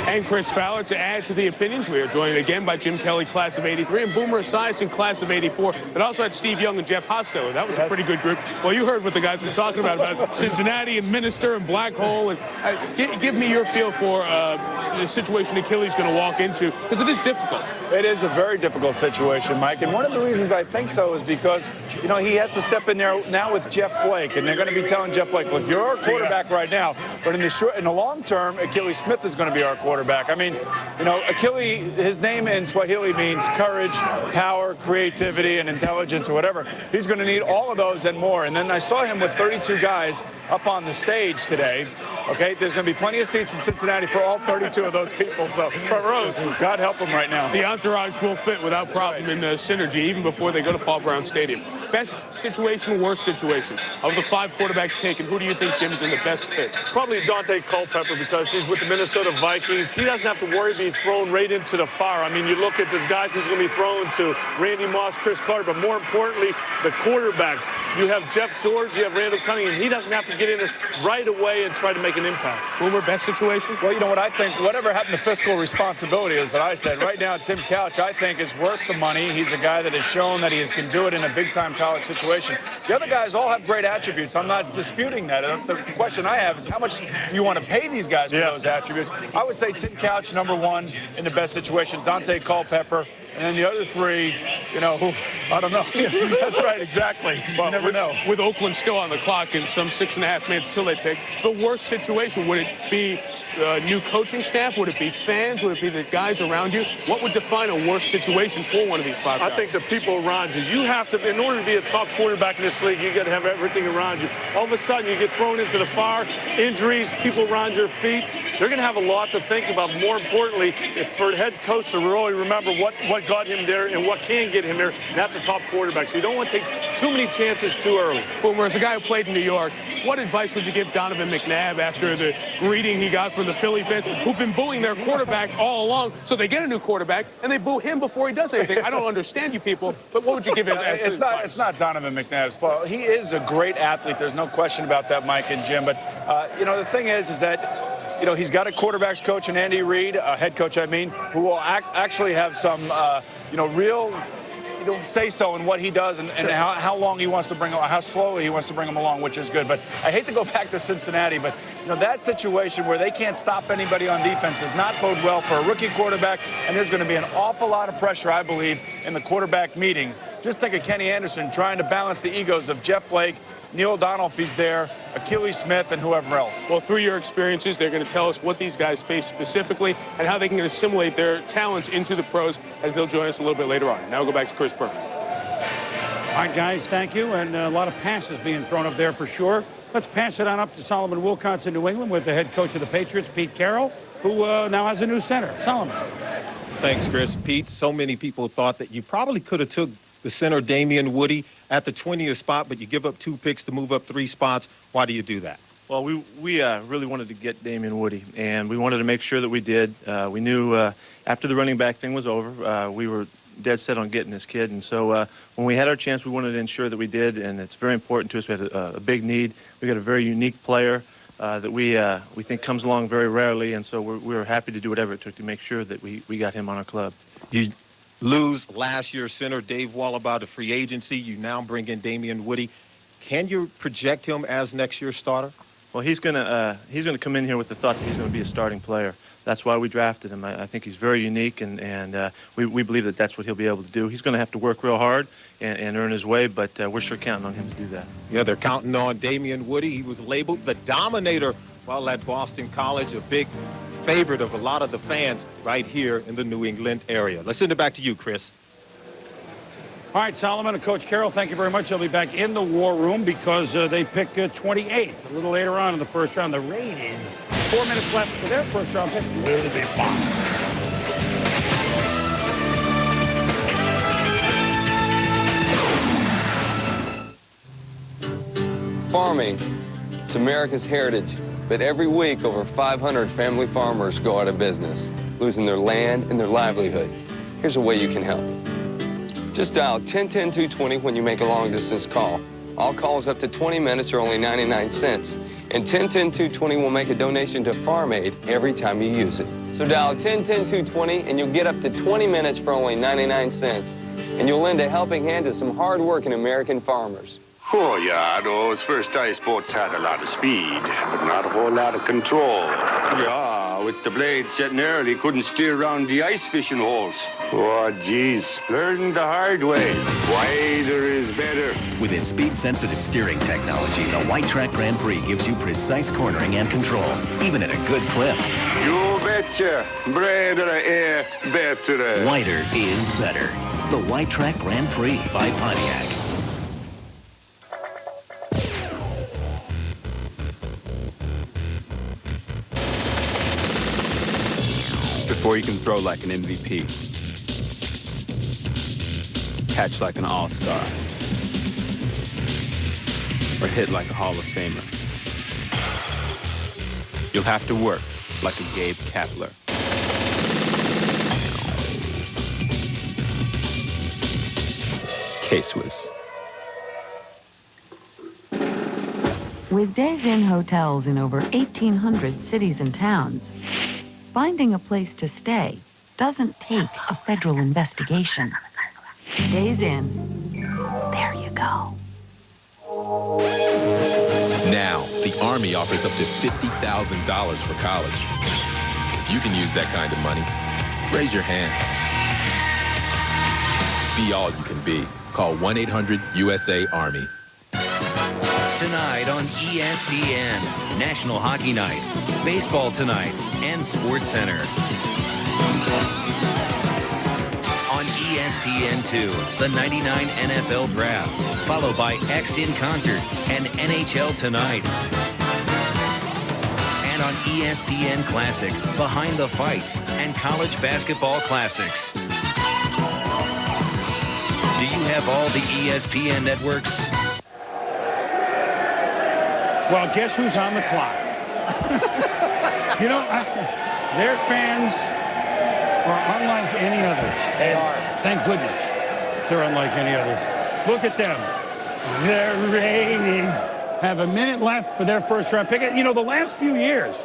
And Chris Fowler. To add to the opinions, we are joined again by Jim Kelly, class of '83, and Boomer Esiason, class of '84. But also had Steve Young and Jeff Hostetler. That was a pretty good group. Well, you heard what the guys were talking about Cincinnati and Minister and Black Hole. And give me your feel for the situation Achilles going to walk into, because it is difficult. It is a very difficult situation, Mike. And one of the reasons I think so is because, you know, he has to step in there now with Jeff Blake, and they're going to be telling Jeff Blake, look, you're our quarterback right now, but in the long term, Achilles Smith is going to be our quarterback. I mean, you know, Achilles, his name in Swahili means courage, power, creativity, and intelligence, or whatever. He's going to need all of those and more. And then I saw him with 32 guys up on the stage today. Okay, there's going to be plenty of seats in Cincinnati for all 32 of those people. So front rows, God help them right now. The entourage will fit without problem in synergy, even before they go to Paul Brown Stadium. Best situation, worst situation. Of the 5 quarterbacks taken, who do you think, Jim, is in the best fit? Probably Dante Culpepper, because he's with the Minnesota Vikings. He doesn't have to worry being thrown right into the fire. I mean, you look at the guys he's going to be thrown to, Randy Moss, Chris Carter, but more importantly, the quarterbacks. You have Jeff George, you have Randall Cunningham. He doesn't have to get in it right away and try to make an impact. Boomer, best situation? Well, you know what I think? Whatever happened to fiscal responsibility is that I said. Right now, Tim Couch, I think, is worth the money. He's a guy that has shown that he can do it in a big-time college situation. The other guys all have great attributes. I'm not disputing that. The question I have is how much you want to pay these guys for those attributes. I would say Tim Couch, number 1 in the best situation. Dante Culpepper. And then the other 3, you know, I don't know. That's right, exactly. Well, you never know. With Oakland still on the clock and some 6.5 minutes till they pick, the worst situation, would it be new coaching staff? Would it be fans? Would it be the guys around you? What would define a worse situation for one of these 5 guys? I think the people around you. You have to, in order to be a top quarterback in this league, you got to have everything around you. All of a sudden, you get thrown into the fire, injuries, people around your feet. They're going to have a lot to think about. More importantly, if for the head coach to really remember what got him there and what can get him there, that's a top quarterback. So you don't want to take too many chances too early. Boomer, as a guy who played in New York, what advice would you give Donovan McNabb after the greeting he got from the Philly fans, who've been booing their quarterback all along? So they get a new quarterback, and they boo him before he does anything. I don't understand you people, but what would you give him? It's not Donovan McNabb's fault. He is a great athlete. There's no question about that, Mike and Jim. But, you know, the thing is that you know, he's got a quarterbacks coach in Andy Reid, a head coach, I mean, who will actually have some, you know, real, you know, say so in what he does and how long he wants to bring him, how slowly he wants to bring him along, which is good. But I hate to go back to Cincinnati, but, you know, that situation where they can't stop anybody on defense does not bode well for a rookie quarterback, and there's going to be an awful lot of pressure, I believe, in the quarterback meetings. Just think of Kenny Anderson trying to balance the egos of Jeff Blake, Neil O'Donnell if he's there, Achilles Smith, and whoever else. Well, through your experiences, they're going to tell us what these guys face specifically and how they can assimilate their talents into the pros as they'll join us a little bit later on. Now we'll go back to Chris Berman. All right, guys, thank you. And a lot of passes being thrown up there for sure. Let's pass it on up to Solomon Wilcots in New England with the head coach of the Patriots, Pete Carroll, who now has a new center. Solomon. Thanks, Chris. Pete, so many people thought that you probably could have took the center, Damian Woody, at the 20th spot, but you give up 2 picks to move up 3 spots. Why do you do that? Well, we really wanted to get Damian Woody, and we wanted to make sure that we did. We knew after the running back thing was over, we were dead set on getting this kid. And so when we had our chance, we wanted to ensure that we did, and it's very important to us. We had a big need. We got a very unique player that we think comes along very rarely, and so we were happy to do whatever it took to make sure that we got him on our club. You lose last year's center, Dave Wallabout, to free agency. You now bring in Damian Woody. Can you project him as next year's starter? Well, he's gonna come in here with the thought that he's going to be a starting player. That's why we drafted him. I think he's very unique, and we believe that that's what he'll be able to do. He's going to have to work real hard and earn his way, but we're sure counting on him to do that. Yeah, they're counting on Damian Woody. He was labeled the Dominator while at Boston College, a big favorite of a lot of the fans right here in the New England area. Let's send it back to you, Chris. All right, Solomon and Coach Carroll, thank you very much. They'll be back in the war room because they pick 28th a little later on in the first round. The Raiders, 4 minutes left for their first round pick. Will be fun. Farming, it's America's heritage. But every week, over 500 family farmers go out of business, losing their land and their livelihood. Here's a way you can help. Just dial 1010-220 when you make a long-distance call. All calls up to 20 minutes are only 99 cents. And 1010-220 will make a donation to Farm Aid every time you use it. So dial 1010-220 and you'll get up to 20 minutes for only 99 cents. And you'll lend a helping hand to some hard-working American farmers. Oh, yeah, those first ice boats had a lot of speed, but not a whole lot of control. Yeah, with the blades setting early, couldn't steer around the ice fishing holes. Oh, geez, learn the hard way. Wider is better. With its speed-sensitive steering technology, the White Track Grand Prix gives you precise cornering and control, even at a good clip. You betcha. Better, better. Wider is better. The White Track Grand Prix by Pontiac. Before you can throw like an MVP, catch like an all-star, or hit like a Hall of Famer, you'll have to work like a Gabe Kapler. K-Swiss. With Days Inn hotels in over 1,800 cities and towns, finding a place to stay doesn't take a federal investigation. Days Inn, there you go. Now, the Army offers up to $50,000 for college. If you can use that kind of money, raise your hand. Be all you can be. Call 1-800-USA-ARMY. Tonight on ESPN, National Hockey Night, Baseball Tonight, and Sports Center. On ESPN2, the 99 NFL Draft, followed by X in Concert and NHL Tonight. And on ESPN Classic, Behind the Fights and College Basketball Classics. Do you have all the ESPN networks? Well, guess who's on the clock? You know, their fans are unlike any others. They are. Thank goodness they're unlike any others. Look at them. The Raiders have a minute left for their first round pick. You know, the last few years,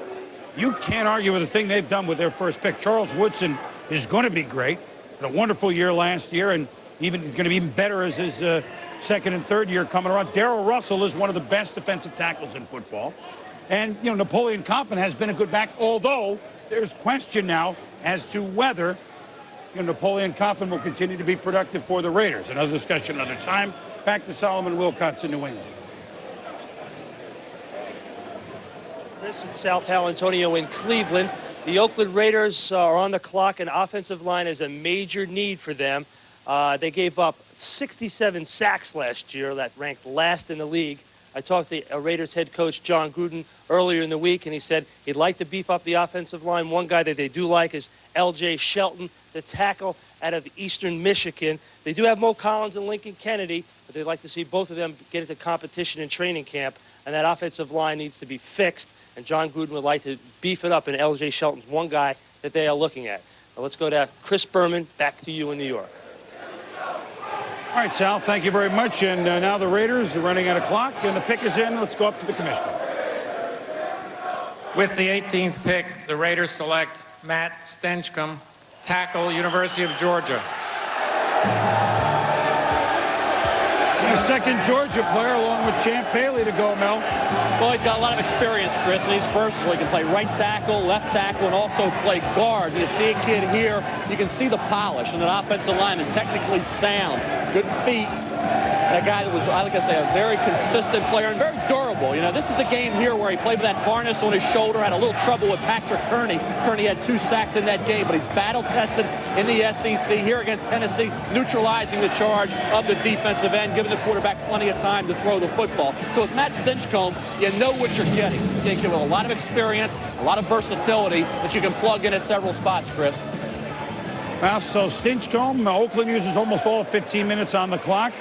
you can't argue with the thing they've done with their first pick. Charles Woodson is going to be great. Had a wonderful year last year, and even going to be even better as his second and third year coming around. Darrell Russell is one of the best defensive tackles in football. And, you know, Napoleon Kaufman has been a good back, although there's question now as to whether Napoleon Kaufman will continue to be productive for the Raiders. Another discussion another time. Back to Solomon Wilcots in New England. Chris in South Palo Antonio in Cleveland. The Oakland Raiders are on the clock, and offensive line is a major need for them. They gave up 67 sacks last year. That ranked last in the league. I talked to Raiders head coach John Gruden earlier in the week, and he said he'd like to beef up the offensive line. One guy that they do like is L.J. Shelton, the tackle out of Eastern Michigan. They do have Mo Collins and Lincoln Kennedy, but they'd like to see both of them get into competition in training camp, and that offensive line needs to be fixed, and John Gruden would like to beef it up, and L.J. Shelton's one guy that they are looking at. Now let's go to Chris Berman, back to you in New York. All right, Sal, thank you very much. And now the Raiders are running out of clock, and the pick is in. Let's go up to the commissioner. With the 18th pick, the Raiders select Matt Stenchcomb, tackle, University of Georgia. A second Georgia player along with Champ Bailey to go, Mel. Well, he's got a lot of experience, Chris, and he's versatile. He can play right tackle, left tackle, and also play guard. You see a kid here, you can see the polish and an offensive lineman, technically sound, good feet. That guy that was, like I say, a very consistent player and very durable. You know, this is the game here where he played with that harness on his shoulder, had a little trouble with Patrick Kearney. Kearney had 2 sacks in that game, but he's battle-tested in the SEC here against Tennessee, neutralizing the charge of the defensive end, giving the quarterback plenty of time to throw the football. So with Matt Stenchcomb, you know what you're getting. You get with a lot of experience, a lot of versatility that you can plug in at several spots, Chris. Well, so Stenchcomb, Oakland uses almost all 15 minutes on the clock.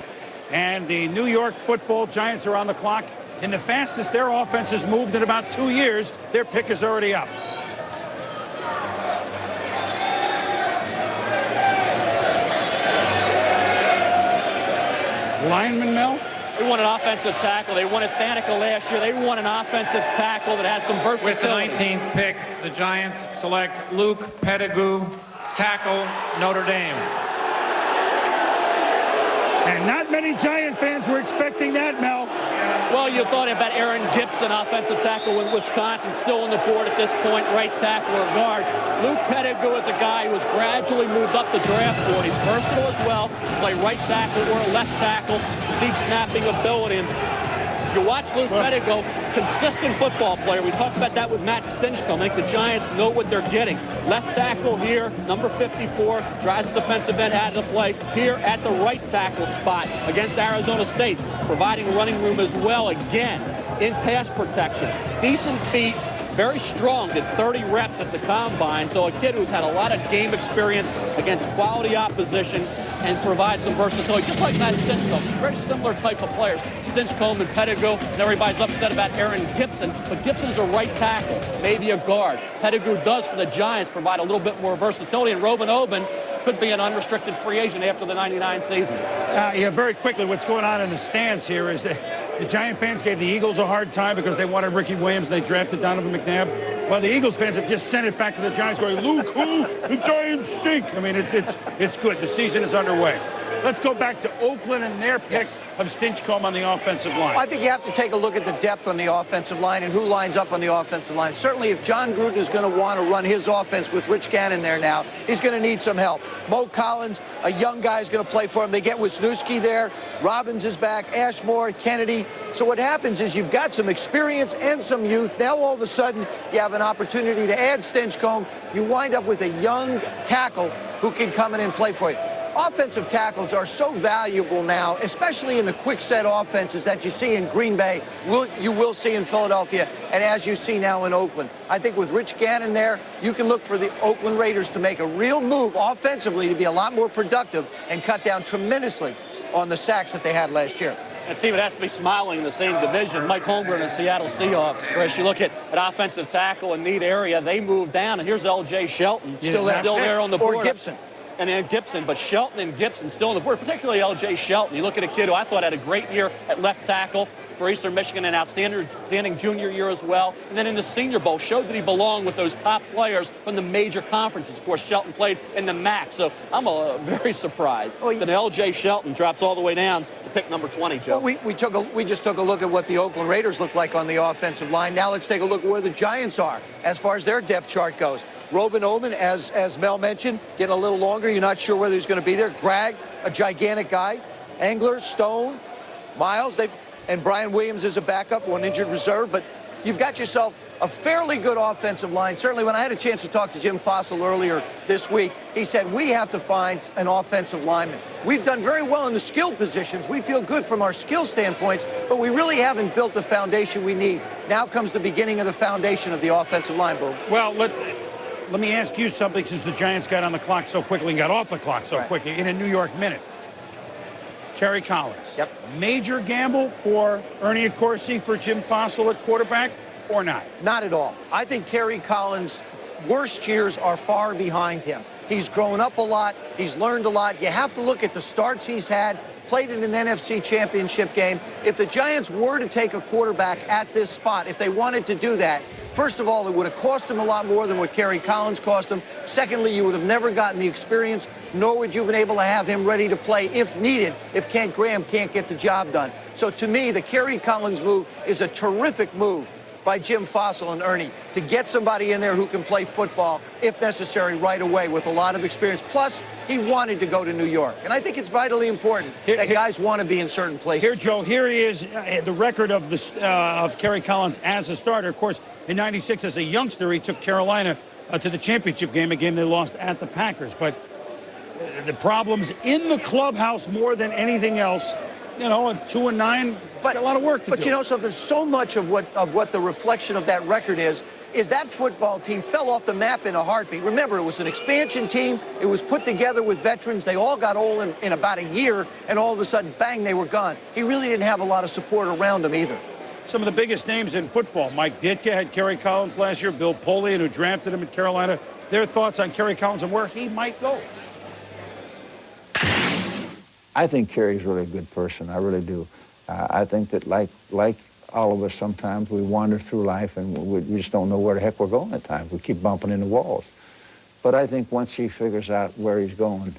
And the New York Football Giants are on the clock. And the fastest their offense has moved in about 2 years, their pick is already up. Lineman, Mel? They want an offensive tackle. They wanted Thanica last year. They want an offensive tackle that has some versatility. With the 19th pick, the Giants select Luke Pettigrew, tackle, Notre Dame. And not many Giant fans were expecting that, Mel. Well, you thought about Aaron Gibson, offensive tackle with Wisconsin, still on the board at this point, right tackle or guard. Luke Pettigrew is a guy who has gradually moved up the draft board. He's versatile as well. Play right tackle or left tackle, deep snapping ability. And you watch Luke Pettigrew, consistent football player. We talked about that with Matt Stenchcomb. I think the Giants know what they're getting. Left tackle here, number 54, drives the defensive end out of the play. Here at the right tackle spot against Arizona State, providing running room as well, again, in pass protection. Decent feet, very strong, did 30 reps at the combine. So a kid who's had a lot of game experience against quality opposition and provides some versatility, just like Matt Stenchcomb. Very similar type of players. Stenchcomb and Pettigrew, and everybody's upset about Aaron Gibson, but Gibson's a right tackle, maybe a guard. Pettigrew does for the Giants provide a little bit more versatility, and Robin Oben could be an unrestricted free agent after the 99 season. Yeah, very quickly, what's going on in the stands here is that the Giant fans gave the Eagles a hard time because they wanted Ricky Williams and they drafted Donovan McNabb. Well, the Eagles fans have just sent it back to the Giants going, Luke, who? The Giants stink. I mean, it's good. The season is underway. Let's go back to Oakland and their pick of Stenchcomb on the offensive line. I think you have to take a look at the depth on the offensive line and who lines up on the offensive line. Certainly, if John Gruden is going to want to run his offense with Rich Gannon there now, he's going to need some help. Mo Collins, a young guy, is going to play for him. They get Wisniewski there. Robbins is back. Ashmore, Kennedy. So what happens is you've got some experience and some youth. Now, all of a sudden, you have an opportunity to add Stenchcomb. You wind up with a young tackle who can come in and play for you. Offensive tackles are so valuable now, especially in the quick set offenses that you see in Green Bay, you will see in Philadelphia, and as you see now in Oakland. I think with Rich Gannon there, you can look for the Oakland Raiders to make a real move offensively to be a lot more productive and cut down tremendously on the sacks that they had last year. And team, it has to be smiling in the same division. Mike Holmgren and the Seattle Seahawks. Chris, you look at an offensive tackle in need area, they move down, and here's L.J. Shelton. Still there on the board. Or Gibson. And then Gibson, but Shelton and Gibson still on the board, particularly L.J. Shelton. You look at a kid who I thought had a great year at left tackle for Eastern Michigan, an outstanding junior year as well. And then in the Senior Bowl, showed that he belonged with those top players from the major conferences. Of course, Shelton played in the MAC, so I'm very surprised that L.J. Shelton drops all the way down to pick number 20, Joe. Well, we just took a look at what the Oakland Raiders look like on the offensive line. Now let's take a look at where the Giants are as far as their depth chart goes. Robin Omen, as Mel mentioned, getting a little longer. You're not sure whether he's going to be there. Greg, a gigantic guy. Engler, Stone, Miles, and Brian Williams is a backup, one injured reserve. But you've got yourself a fairly good offensive line. Certainly, when I had a chance to talk to Jim Fossil earlier this week, he said, we have to find an offensive lineman. We've done very well in the skill positions. We feel good from our skill standpoints, but we really haven't built the foundation we need. Now comes the beginning of the foundation of the offensive line, Boom. Well, let me ask you something, since the Giants got on the clock so quickly and got off the clock so quickly in a New York minute. Kerry Collins. Yep. Major gamble for Ernie Accorsi for Jim Fossil at quarterback or not? Not at all. I think Kerry Collins' worst years are far behind him. He's grown up a lot. He's learned a lot. You have to look at the starts he's had, played in an NFC championship game. If the Giants were to take a quarterback at this spot, if they wanted to do that, first of all, it would have cost him a lot more than what Kerry Collins cost him. Secondly, you would have never gotten the experience, nor would you have been able to have him ready to play if needed, if Kent Graham can't get the job done. So to me, the Kerry Collins move is a terrific move by Jim Fossil and Ernie to get somebody in there who can play football, if necessary, right away with a lot of experience. Plus, he wanted to go to New York. And I think it's vitally important that guys want to be in certain places. Here, Joe, here he is, the record of Kerry Collins as a starter. Of course, in '96, as a youngster, he took Carolina to the championship game, a game they lost at the Packers. But the problems in the clubhouse more than anything else, you know, a 2-9, got a lot of work to do. But you know something, so much of what the reflection of that record is that football team fell off the map in a heartbeat. Remember, it was an expansion team. It was put together with veterans. They all got old in about a year, and all of a sudden, bang, they were gone. He really didn't have a lot of support around him either. Some of the biggest names in football. Mike Ditka had Kerry Collins last year. Bill Polian, who drafted him at Carolina. Their thoughts on Kerry Collins and where he might go. I think Kerry's really a good person. I really do. I think that like all of us, sometimes we wander through life and we just don't know where the heck we're going at times. We keep bumping into walls. But I think once he figures out where he's going,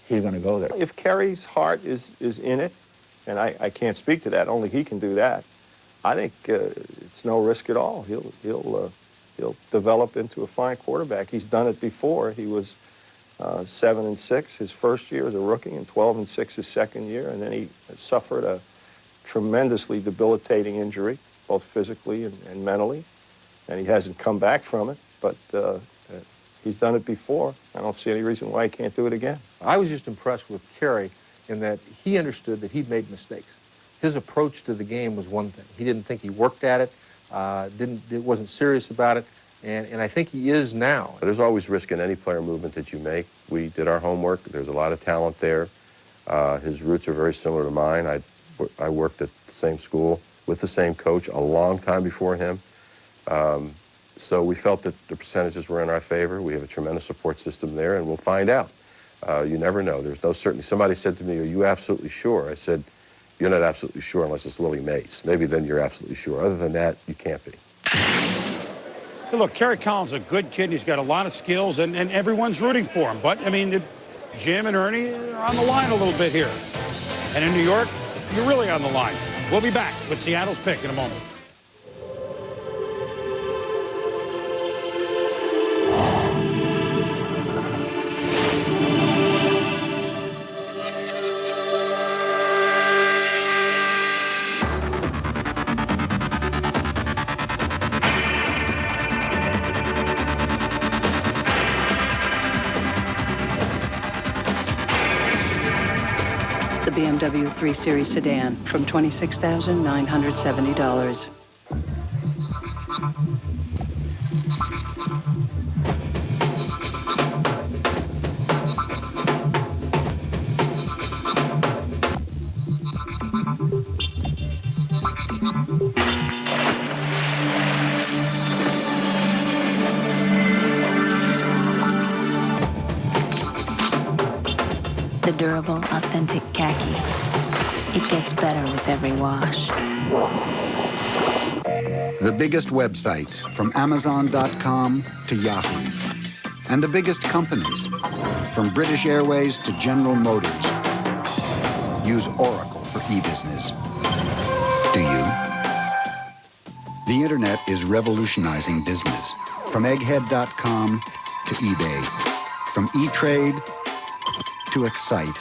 he's going to go there. If Kerry's heart is in it, and I can't speak to that, only he can do that, I think it's no risk at all. He'll develop into a fine quarterback. He's done it before. He was 7-6 his first year as a rookie and 12-6 his second year, and then he suffered a tremendously debilitating injury, both physically and mentally, and he hasn't come back from it, but he's done it before. I don't see any reason why he can't do it again. I was just impressed with Kerry in that he understood that he'd made mistakes. His approach to the game was one thing. He didn't think he worked at it, wasn't serious about it, and I think he is now. There's always risk in any player movement that you make. We did our homework. There's a lot of talent there. His roots are very similar to mine. I worked at the same school with the same coach a long time before him. So we felt that the percentages were in our favor. We have a tremendous support system there, and we'll find out. You never know. There's no certainty. Somebody said to me, "Are you absolutely sure?" I said, "You're not absolutely sure unless it's Willie Mays. Maybe then you're absolutely sure. Other than that, you can't be." Hey, look, Kerry Collins is a good kid. He's got a lot of skills, and everyone's rooting for him. But, I mean, Jim and Ernie are on the line a little bit here. And in New York, you're really on the line. We'll be back with Seattle's pick in a moment. BMW 3 Series sedan from $26,970. The durable, authentic khaki. It gets better with every wash. The biggest websites, from Amazon.com to Yahoo. And the biggest companies, from British Airways to General Motors, use Oracle for e-business. Do you? The internet is revolutionizing business, from Egghead.com to eBay, from E-Trade to Excite.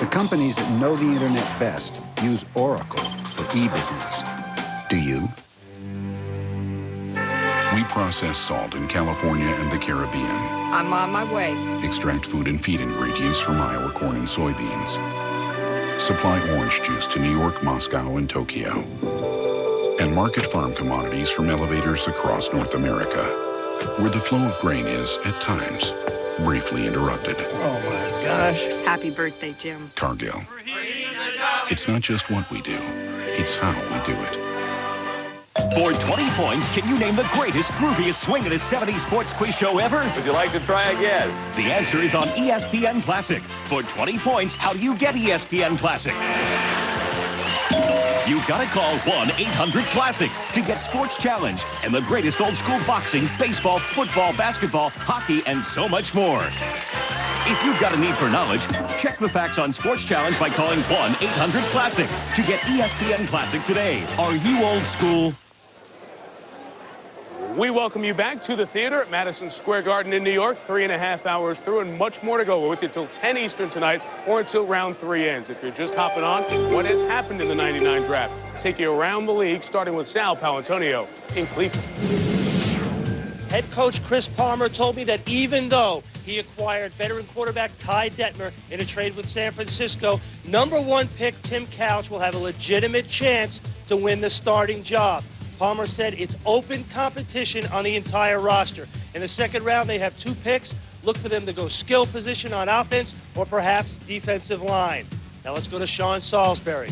The companies that know the internet best use Oracle for e-business. Do you? We process salt in California and the Caribbean. I'm on my way. Extract food and feed ingredients from Iowa corn and soybeans. Supply orange juice to New York, Moscow, and Tokyo. And market farm commodities from elevators across North America, where the flow of grain is, at times, briefly interrupted. Oh my gosh. Happy birthday, Jim. Cargill. It's not just what we do, it's how we do it. For 20 points, can you name the greatest, grooviest, swingin'est 70s sports quiz show ever? Would you like to try a guess? The answer is on ESPN Classic. For 20 points, how do you get ESPN Classic? You've got to call 1-800-CLASSIC to get Sports Challenge and the greatest old school boxing, baseball, football, basketball, hockey, and so much more. If you've got a need for knowledge, check the facts on Sports Challenge by calling 1-800-CLASSIC to get ESPN Classic today. Are you old school? We welcome you back to the theater at Madison Square Garden in New York. 3.5 hours through and much more to go. We're with you till 10 Eastern tonight or until round 3 ends. If you're just hopping on, what has happened in the 99 draft? Take you around the league, starting with Sal Paolantonio in Cleveland. Head coach Chris Palmer told me that even though he acquired veteran quarterback Ty Detmer in a trade with San Francisco, #1 pick Tim Couch will have a legitimate chance to win the starting job. Palmer said it's open competition on the entire roster. In the second round, they have 2 picks. Look for them to go skill position on offense or perhaps defensive line. Now let's go to Sean Salisbury.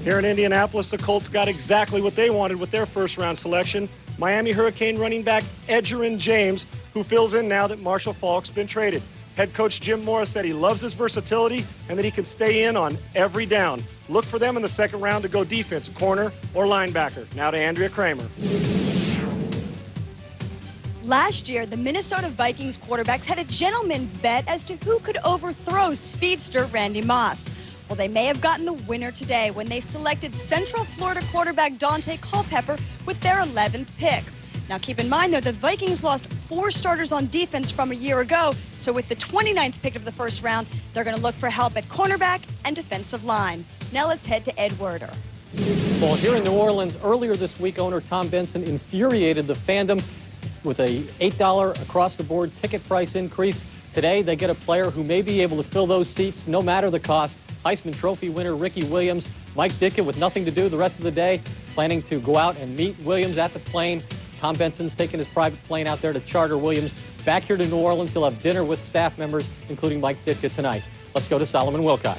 Here in Indianapolis, the Colts got exactly what they wanted with their first-round selection. Miami Hurricane running back Edgerrin James, who fills in now that Marshall Faulk's been traded. Head coach Jim Morris said he loves his versatility and that he can stay in on every down. Look for them in the second round to go defense, corner, or linebacker. Now to Andrea Kramer. Last year, the Minnesota Vikings quarterbacks had a gentleman's bet as to who could overthrow speedster Randy Moss. Well, they may have gotten the winner today when they selected Central Florida quarterback Dante Culpepper with their 11th pick. Now, keep in mind, though, the Vikings lost 4 starters on defense from a year ago, so with the 29th pick of the first round, they're going to look for help at cornerback and defensive line. Now let's head to Ed Werder. Well, here in New Orleans, earlier this week, owner Tom Benson infuriated the fandom with a $8 across-the-board ticket price increase. Today, they get a player who may be able to fill those seats, no matter the cost. Heisman Trophy winner Ricky Williams, Mike Ditka with nothing to do the rest of the day, planning to go out and meet Williams at the plane. Tom Benson's taking his private plane out there to charter Williams back here to New Orleans. He'll have dinner with staff members, including Mike Ditka tonight. Let's go to Solomon Wilcott.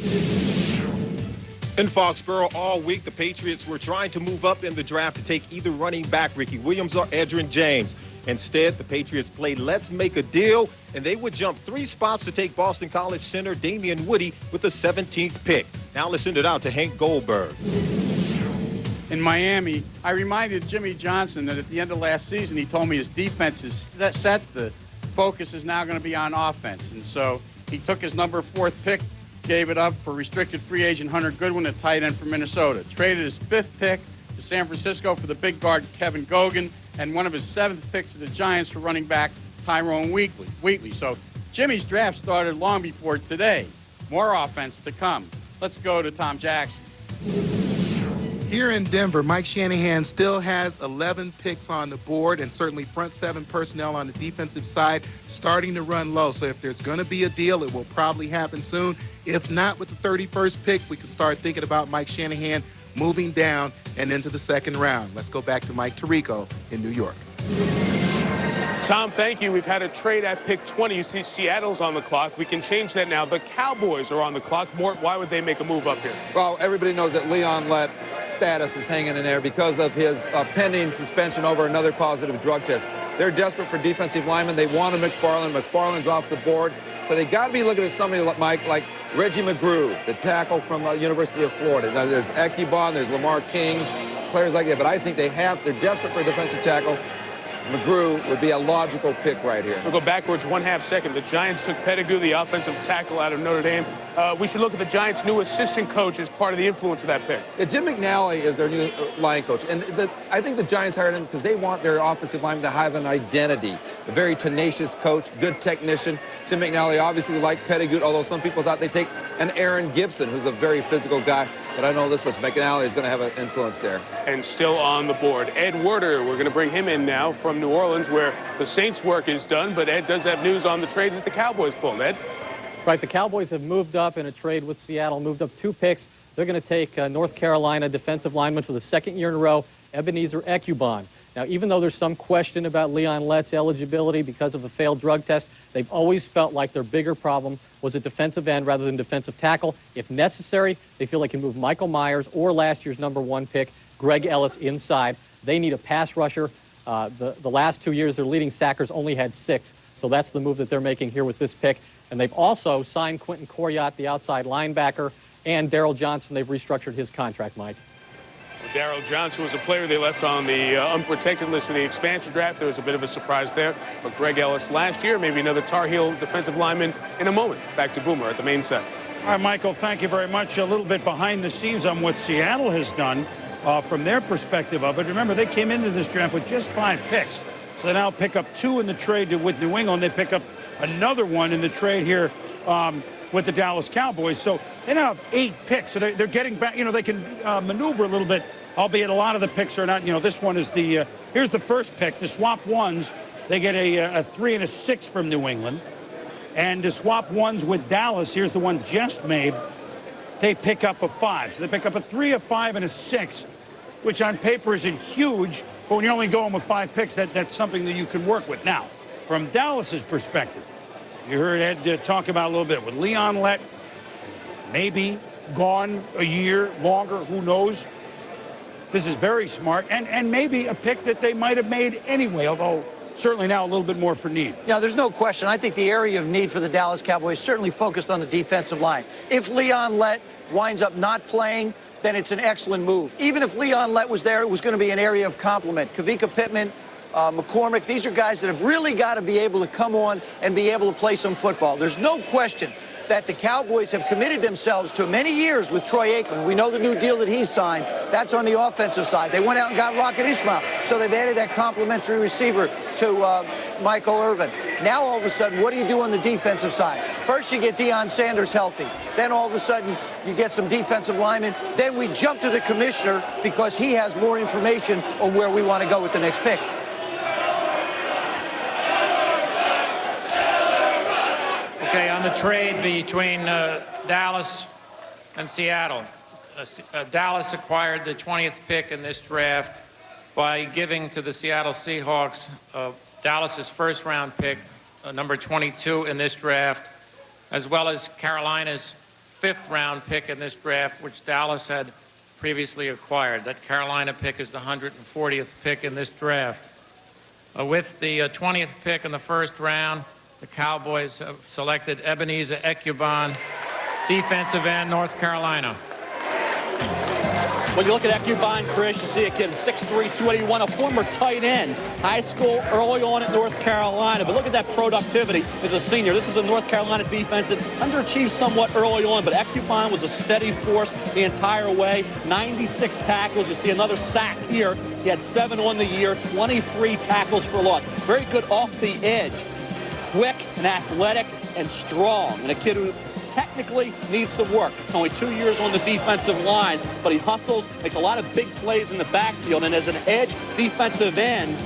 In Foxborough all week, the Patriots were trying to move up in the draft to take either running back Ricky Williams or Edgerrin James. Instead, the Patriots played let's make a deal, and they would jump 3 spots to take Boston College center Damian Woody with the 17th pick. Now let's send it out to Hank Goldberg. In Miami, I reminded Jimmy Johnson that at the end of last season, he told me his defense is set. The focus is now going to be on offense. And so he took his #4 pick, gave it up for restricted free agent Hunter Goodwin, a tight end from Minnesota. Traded his 5th pick to San Francisco for the big guard Kevin Gogan, and one of his 7th picks to the Giants for running back Tyrone Wheatley. So Jimmy's draft started long before today. More offense to come. Let's go to Tom Jackson. Here in Denver, Mike Shanahan still has 11 picks on the board, and certainly front 7 personnel on the defensive side starting to run low. So if there's going to be a deal, it will probably happen soon. If not, with the 31st pick, we can start thinking about Mike Shanahan moving down and into the second round. Let's go back to Mike Tirico in New York. Tom, thank you. We've had a trade at pick 20. You see Seattle's on the clock. We can change that now. The Cowboys are on the clock. Mort, why would they make a move up here? Well, everybody knows that Leon Lett status is hanging in there because of his pending suspension over another positive drug test. They're desperate for defensive linemen. They want a McFarland. McFarland's off the board. So they got to be looking at somebody like Mike, like Reggie McGrew, the tackle from University of Florida. Now, there's Ekubon, there's Lamar King, players like that, but I think they're desperate for a defensive tackle. McGrew would be a logical pick right here. We'll go backwards 1/2 second. The Giants took Pettigrew, the offensive tackle out of Notre Dame. We should look at the Giants' new assistant coach as part of the influence of that pick. Yeah, Jim McNally is their new line coach, and I think the Giants hired him because they want their offensive linemen to have an identity. A very tenacious coach, good technician. Jim McNally obviously liked Pettigrew, although some people thought they'd take an Aaron Gibson, who's a very physical guy. But I know this much, McNally is going to have an influence there. And still on the board, Ed Werder. We're going to bring him in now from New Orleans, where the Saints' work is done. But Ed does have news on the trade that the Cowboys pulled. Ed? Right, the Cowboys have moved up in a trade with Seattle, moved up 2 picks. They're going to take North Carolina defensive lineman for the 2nd year in a row, Ebenezer Ekubon. Now, even though there's some question about Leon Lett's eligibility because of a failed drug test, they've always felt like their bigger problem was a defensive end rather than defensive tackle. If necessary, they feel they can move Michael Myers or last year's #1 pick, Greg Ellis, inside. They need a pass rusher. The last 2 years, their leading sackers only had 6. So that's the move that they're making here with this pick. And they've also signed Quentin Coriat, the outside linebacker, and Daryl Johnson. They've restructured his contract, Mike. Daryl Johnson was a player they left on the unprotected list for the expansion draft. There was a bit of a surprise there. But Greg Ellis last year, maybe another Tar Heel defensive lineman in a moment. Back to Boomer at the main set. All right, Michael, thank you very much. A little bit behind the scenes on what Seattle has done from their perspective of it. Remember, they came into this draft with just 5 picks. So they now pick up 2 in the trade with New England. They pick up another 1 in the trade here with the Dallas Cowboys. So they now have 8 picks. So they're getting back, they can maneuver a little bit, albeit a lot of the picks are not, this one is here's the first pick. The swap ones, they get a 3 and a 6 from New England. And to swap ones with Dallas, here's the one just made, they pick up a 5. So they pick up a 3, a 5, and a 6, which on paper isn't huge, but when you're only going with 5 picks, that's something that you can work with. Now, from Dallas's perspective, you heard Ed talk about a little bit with Leon Lett, maybe gone a year longer, who knows? This is very smart, and maybe a pick that they might have made anyway, although certainly now a little bit more for need. Yeah, there's no question. I think the area of need for the Dallas Cowboys certainly focused on the defensive line. If Leon Lett winds up not playing, then it's an excellent move. Even if Leon Lett was there, it was going to be an area of complement. Kavika Pittman, McCormick, these are guys that have really got to be able to come on and be able to play some football. There's no question that the Cowboys have committed themselves to many years with Troy Aikman. We know the new deal that he's signed. That's on the offensive side. They went out and got Rocket Ismail, so they've added that complimentary receiver to Michael Irvin. Now, all of a sudden, what do you do on the defensive side? First, you get Deion Sanders healthy. Then, all of a sudden, you get some defensive linemen. Then we jump to the commissioner because he has more information on where we want to go with the next pick. Okay, on the trade between Dallas and Seattle, Dallas acquired the 20th pick in this draft by giving to the Seattle Seahawks Dallas's first-round pick, number 22 in this draft, as well as Carolina's 5th-round pick in this draft, which Dallas had previously acquired. That Carolina pick is the 140th pick in this draft. With the 20th pick in the first round, the Cowboys have selected Ebenezer Ekubon, defensive end, North Carolina. When you look at Ekubon, Chris, you see a kid 6'3", 281, a former tight end, high school early on at North Carolina. But look at that productivity as a senior. This is a North Carolina defense that underachieved somewhat early on, but Ekubon was a steady force the entire way. 96 tackles. You see another sack here. He had 7 on the year, 23 tackles for loss. Very good off the edge. Quick and athletic and strong, and a kid who technically needs some work. Only 2 years on the defensive line, but he hustles, makes a lot of big plays in the backfield, and as an edge defensive end,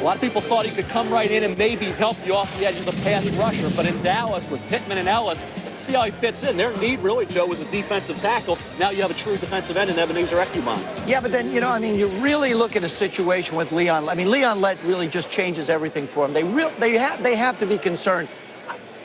a lot of people thought he could come right in and maybe help you off the edge as a pass rusher, but in Dallas with Pittman and Ellis, see how he fits in. Their need really, Joe, was a defensive tackle. Now you have a true defensive end in Ebenezer Ekubon. Yeah, but then, you really look at a situation with Leon. Leon Lett really just changes everything for him. They have to be concerned.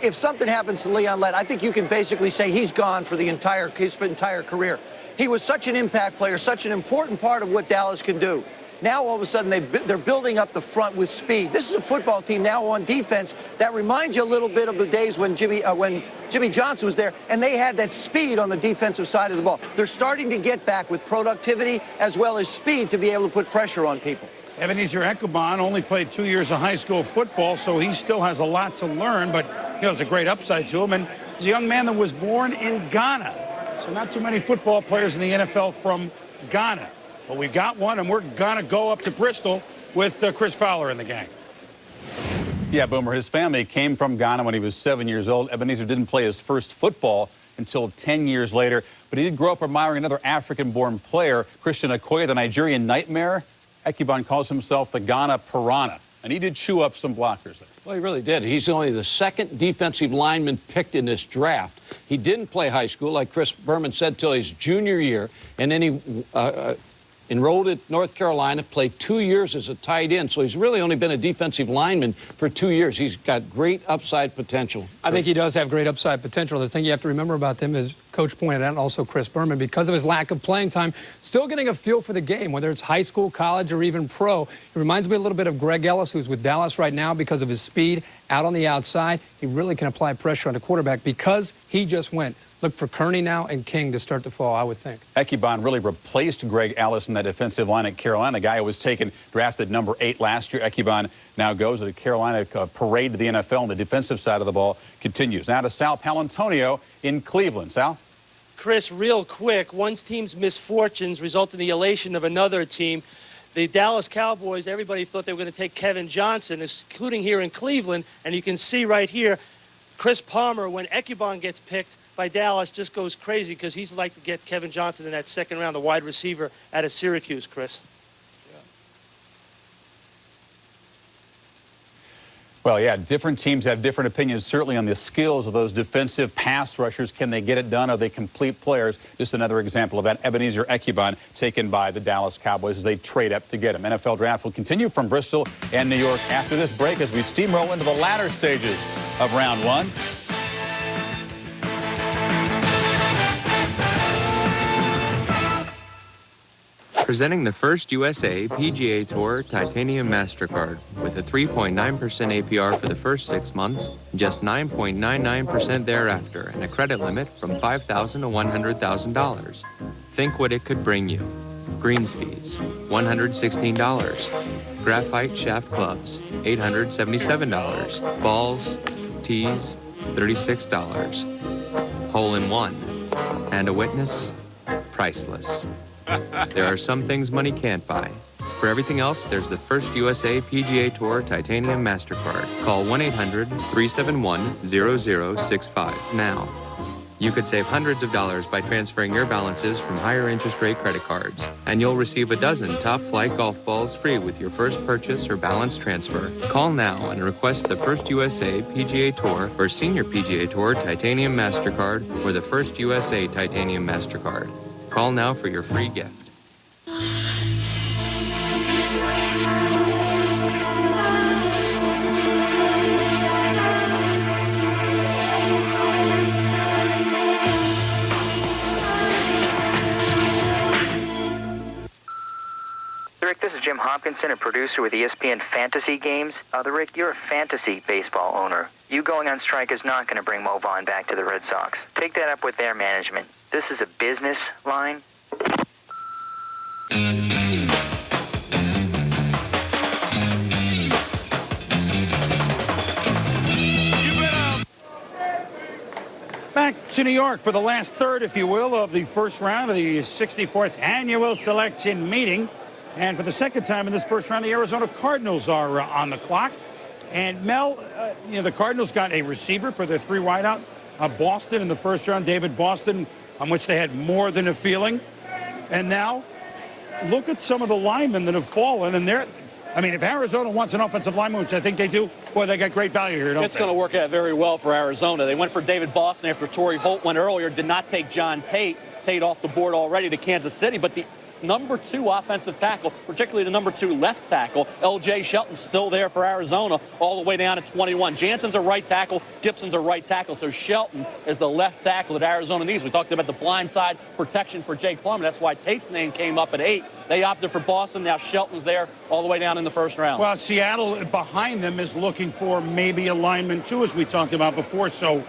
If something happens to Leon Lett, I think you can basically say he's gone for his entire career. He was such an impact player, such an important part of what Dallas can do. Now, all of a sudden, they're building up the front with speed. This is a football team now on defense that reminds you a little bit of the days when Jimmy Johnson was there, and they had that speed on the defensive side of the ball. They're starting to get back with productivity as well as speed to be able to put pressure on people. Ebenezer Ekubon only played 2 years of high school football, so he still has a lot to learn, but there's a great upside to him. And he's a young man that was born in Ghana, so not too many football players in the NFL from Ghana. But we've got one, and we're going to go up to Bristol with Chris Fowler in the gang. Yeah, Boomer, his family came from Ghana when he was 7 years old. Ebenezer didn't play his first football until 10 years later, but he did grow up admiring another African-born player, Christian Okoye, the Nigerian Nightmare. Ekubon calls himself the Ghana Piranha, and he did chew up some blockers there. Well, he really did. He's only the second defensive lineman picked in this draft. He didn't play high school, like Chris Berman said, till his junior year, and then he enrolled at North Carolina, played 2 years as a tight end, so he's really only been a defensive lineman for 2 years. He's got great upside potential. I think he does have great upside potential. The thing you have to remember about him is, Coach pointed out, and also Chris Berman, because of his lack of playing time, still getting a feel for the game, whether it's high school, college, or even pro. It reminds me a little bit of Greg Ellis, who's with Dallas right now because of his speed out on the outside. He really can apply pressure on the quarterback because he just went. Look for Kearney now and King to start to fall, I would think. Ekubon really replaced Greg Ellis in that defensive line at Carolina. A guy who was drafted number 8 last year. Ekubon now goes to the Carolina parade to the NFL, and the defensive side of the ball continues. Now to Sal Palantonio in Cleveland. Sal? Chris, real quick, one team's misfortunes result in the elation of another team. The Dallas Cowboys, everybody thought they were going to take Kevin Johnson, including here in Cleveland, and you can see right here, Chris Palmer, when Ekubon gets picked by Dallas, just goes crazy because he's like to get Kevin Johnson in that second round, the wide receiver out of Syracuse, Chris. Well, yeah, different teams have different opinions, certainly on the skills of those defensive pass rushers. Can they get it done? Are they complete players? Just another example of that. Ebenezer Ekubon taken by the Dallas Cowboys as they trade up to get him. NFL Draft will continue from Bristol and New York after this break as we steamroll into the latter stages of round 1. Presenting the first USA PGA Tour Titanium MasterCard with a 3.9% APR for the first 6 months, just 9.99% thereafter, and a credit limit from $5,000 to $100,000. Think what it could bring you. Greens fees, $116. Graphite shaft clubs, $877. Balls, tees, $36. Hole-in-one. And a witness? Priceless. There are some things money can't buy. For everything else, there's the first USA PGA Tour Titanium MasterCard. Call 1-800-371-0065 now. You could save hundreds of dollars by transferring your balances from higher interest rate credit cards. And you'll receive a dozen top flight golf balls free with your first purchase or balance transfer. Call now and request the first USA PGA Tour or Senior PGA Tour Titanium MasterCard or the first USA Titanium MasterCard. Call now for your free gift. Rick, this is Jim Hopkinson, a producer with ESPN Fantasy Games. Rick, you're a fantasy baseball owner. You going on strike is not going to bring Mo Vaughn back to the Red Sox. Take that up with their management. This is a business line. Back to New York for the last third, if you will, of the first round of the 64th annual selection meeting. And for the second time in this first round, the Arizona Cardinals are on the clock. And Mel, the Cardinals got a receiver for their 3 wideout. Boston in the first round, David Boston, on which they had more than a feeling. And now, look at some of the linemen that have fallen. And if Arizona wants an offensive lineman, which I think they do, boy, they got great value here, don't they? It's going to work out very well for Arizona. They went for David Boston after Torrey Holt went earlier, did not take John Tate. Tate off the board already to Kansas City, but the #2 offensive tackle, particularly the #2 left tackle. L.J. Shelton's still there for Arizona all the way down at 21. Jansen's a right tackle. Gibson's a right tackle. So Shelton is the left tackle that Arizona needs. We talked about the blindside protection for Jake Plummer. That's why Tate's name came up at 8. They opted for Boston. Now Shelton's there all the way down in the first round. Well, Seattle behind them is looking for maybe a lineman too, as we talked about before. So,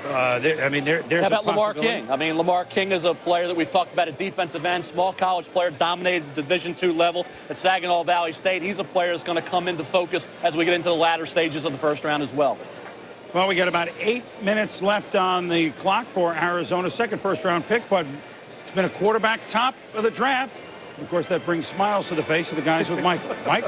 there's How about Lamar King? I mean, Lamar King is a player that we've talked about at defensive end, small college player, dominated Division II level at Saginaw Valley State. He's a player that's going to come into focus as we get into the latter stages of the first round as well. Well, we got about 8 minutes left on the clock for Arizona's second first-round pick, but it's been a quarterback top of the draft. Of course, that brings smiles to the face of the guys with Mike. Mike?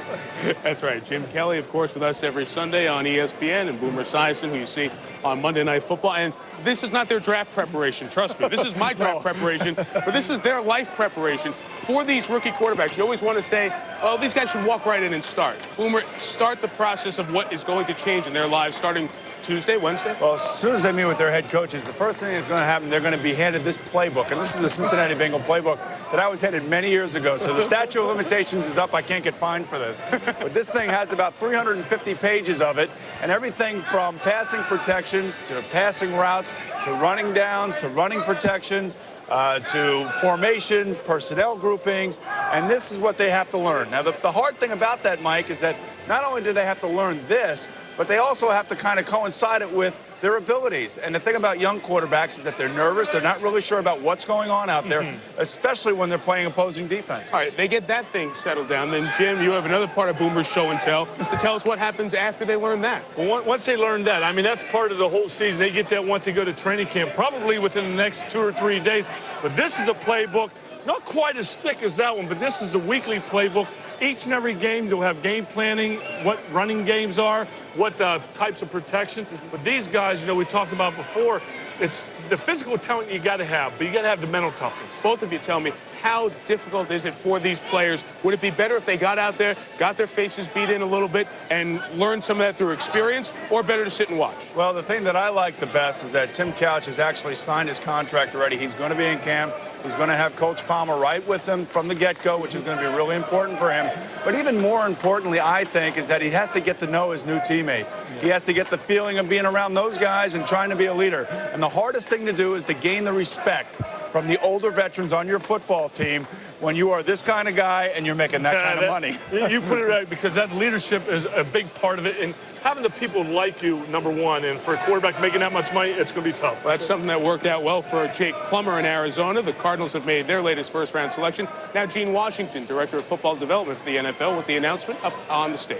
That's right. Jim Kelly, of course, with us every Sunday on ESPN, and Boomer Esiason, who you see on Monday Night Football. And this is not their draft preparation, trust me. This is my draft preparation, but this is their life preparation. For these rookie quarterbacks, you always want to say, oh, these guys should walk right in and start. Boomer, start the process of what is going to change in their lives starting Tuesday, Wednesday? Well, as soon as they meet with their head coaches, the first thing that's going to happen, they're going to be handed this playbook. And this is a Cincinnati Bengal playbook that I was handed many years ago. So the statute of limitations is up. I can't get fined for this. But this thing has about 350 pages of it. And everything from passing protections to passing routes to running downs to running protections to formations, personnel groupings. And this is what they have to learn. Now, the hard thing about that, Mike, is that not only do they have to learn this, but they also have to kind of coincide it with their abilities. And the thing about young quarterbacks is that they're nervous. They're not really sure about what's going on out there, especially when they're playing opposing defenses. All right, they get that thing settled down. Then, Jim, you have another part of Boomer's show and tell to tell us what happens after they learn that. Well, once they learn that, I mean, that's part of the whole season. They get that once they go to training camp, probably within the next 2 or 3 days. But this is a playbook, not quite as thick as that one, but this is a weekly playbook. Each and every game, they'll have game planning, what running games are, what types of protection. But these guys, you know, we talked about before, it's the physical talent you got to have, but you got to have the mental toughness. Both of you tell me, how difficult is it for these players? Would it be better if they got out there, got their faces beat in a little bit, and learned some of that through experience, or better to sit and watch? Well, the thing that I like the best is that Tim Couch has actually signed his contract already. He's going to be in camp. He's going to have Coach Palmer right with him from the get-go, which is going to be really important for him. But even more importantly, I think, is that he has to get to know his new teammates. He has to get the feeling of being around those guys and trying to be a leader. And the hardest thing to do is to gain the respect from the older veterans on your football team when you are this kind of guy and you're making that kind of money. You put it right, because that leadership is a big part of it. And having the people like you, number one, and for a quarterback making that much money, it's going to be tough. Well, that's something that worked out well for Jake Plummer in Arizona. The Cardinals have made their latest first-round selection. Now Gene Washington, Director of Football Development for the NFL, with the announcement up on the stage.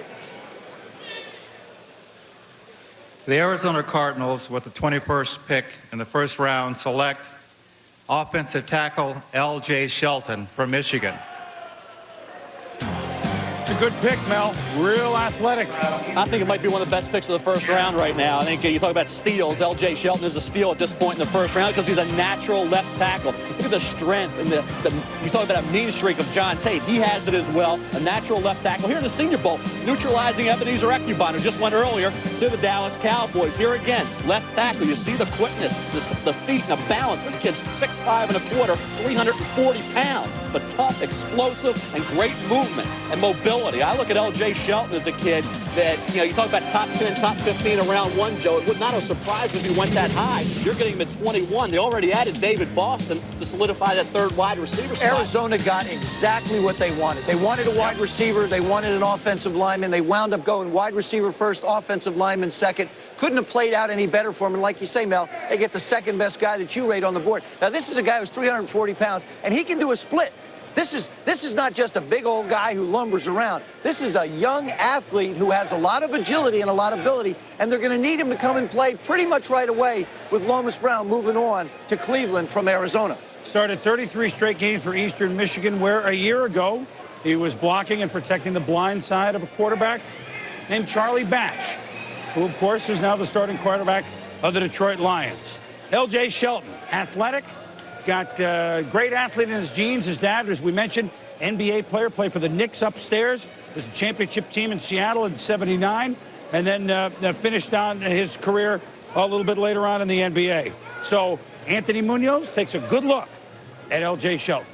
The Arizona Cardinals, with the 21st pick in the first round, select offensive tackle L.J. Shelton from Michigan. It's a good pick, Mel. Real athletic. I think it might be one of the best picks of the first round right now. I think you talk about steals. L.J. Shelton is a steal at this point in the first round because he's a natural left tackle. Look at the strength and you talk about a mean streak of John Tate. He has it as well. A natural left tackle. Here in the Senior Bowl, neutralizing Ebenezer Ekubon, who just went earlier to the Dallas Cowboys. Here again, left tackle. You see the quickness, the feet, and the balance. This kid's 6'5 1/4", 340 pounds, but tough, explosive, and great movement and mobility. I look at L.J. Shelton as a kid that, you know, you talk about top 10, top 15 in round one, Joe. It would not have surprised me if he went that high. You're getting him at 21. They already added David Boston to solidify that third wide receiver spot. Arizona got exactly what they wanted. They wanted a wide receiver. They wanted an offensive lineman. They wound up going wide receiver first, offensive lineman second. Couldn't have played out any better for him. And like you say, Mel, they get the second best guy that you rate on the board. Now, this is a guy who's 340 pounds, and he can do a split. This is not just a big old guy who lumbers around. This is a young athlete who has a lot of agility and a lot of ability, and they're going to need him to come and play pretty much right away with Lomas Brown moving on to Cleveland from Arizona. Started 33 straight games for Eastern Michigan, where a year ago he was blocking and protecting the blind side of a quarterback named Charlie Batch, who, of course, is now the starting quarterback of the Detroit Lions. L.J. Shelton, athletic, got great athlete in his genes. His dad, as we mentioned, NBA player, played for the Knicks upstairs. Was the championship team in Seattle in '79, and then finished on his career a little bit later on in the NBA. So Anthony Munoz takes a good look at L.J. Shelton.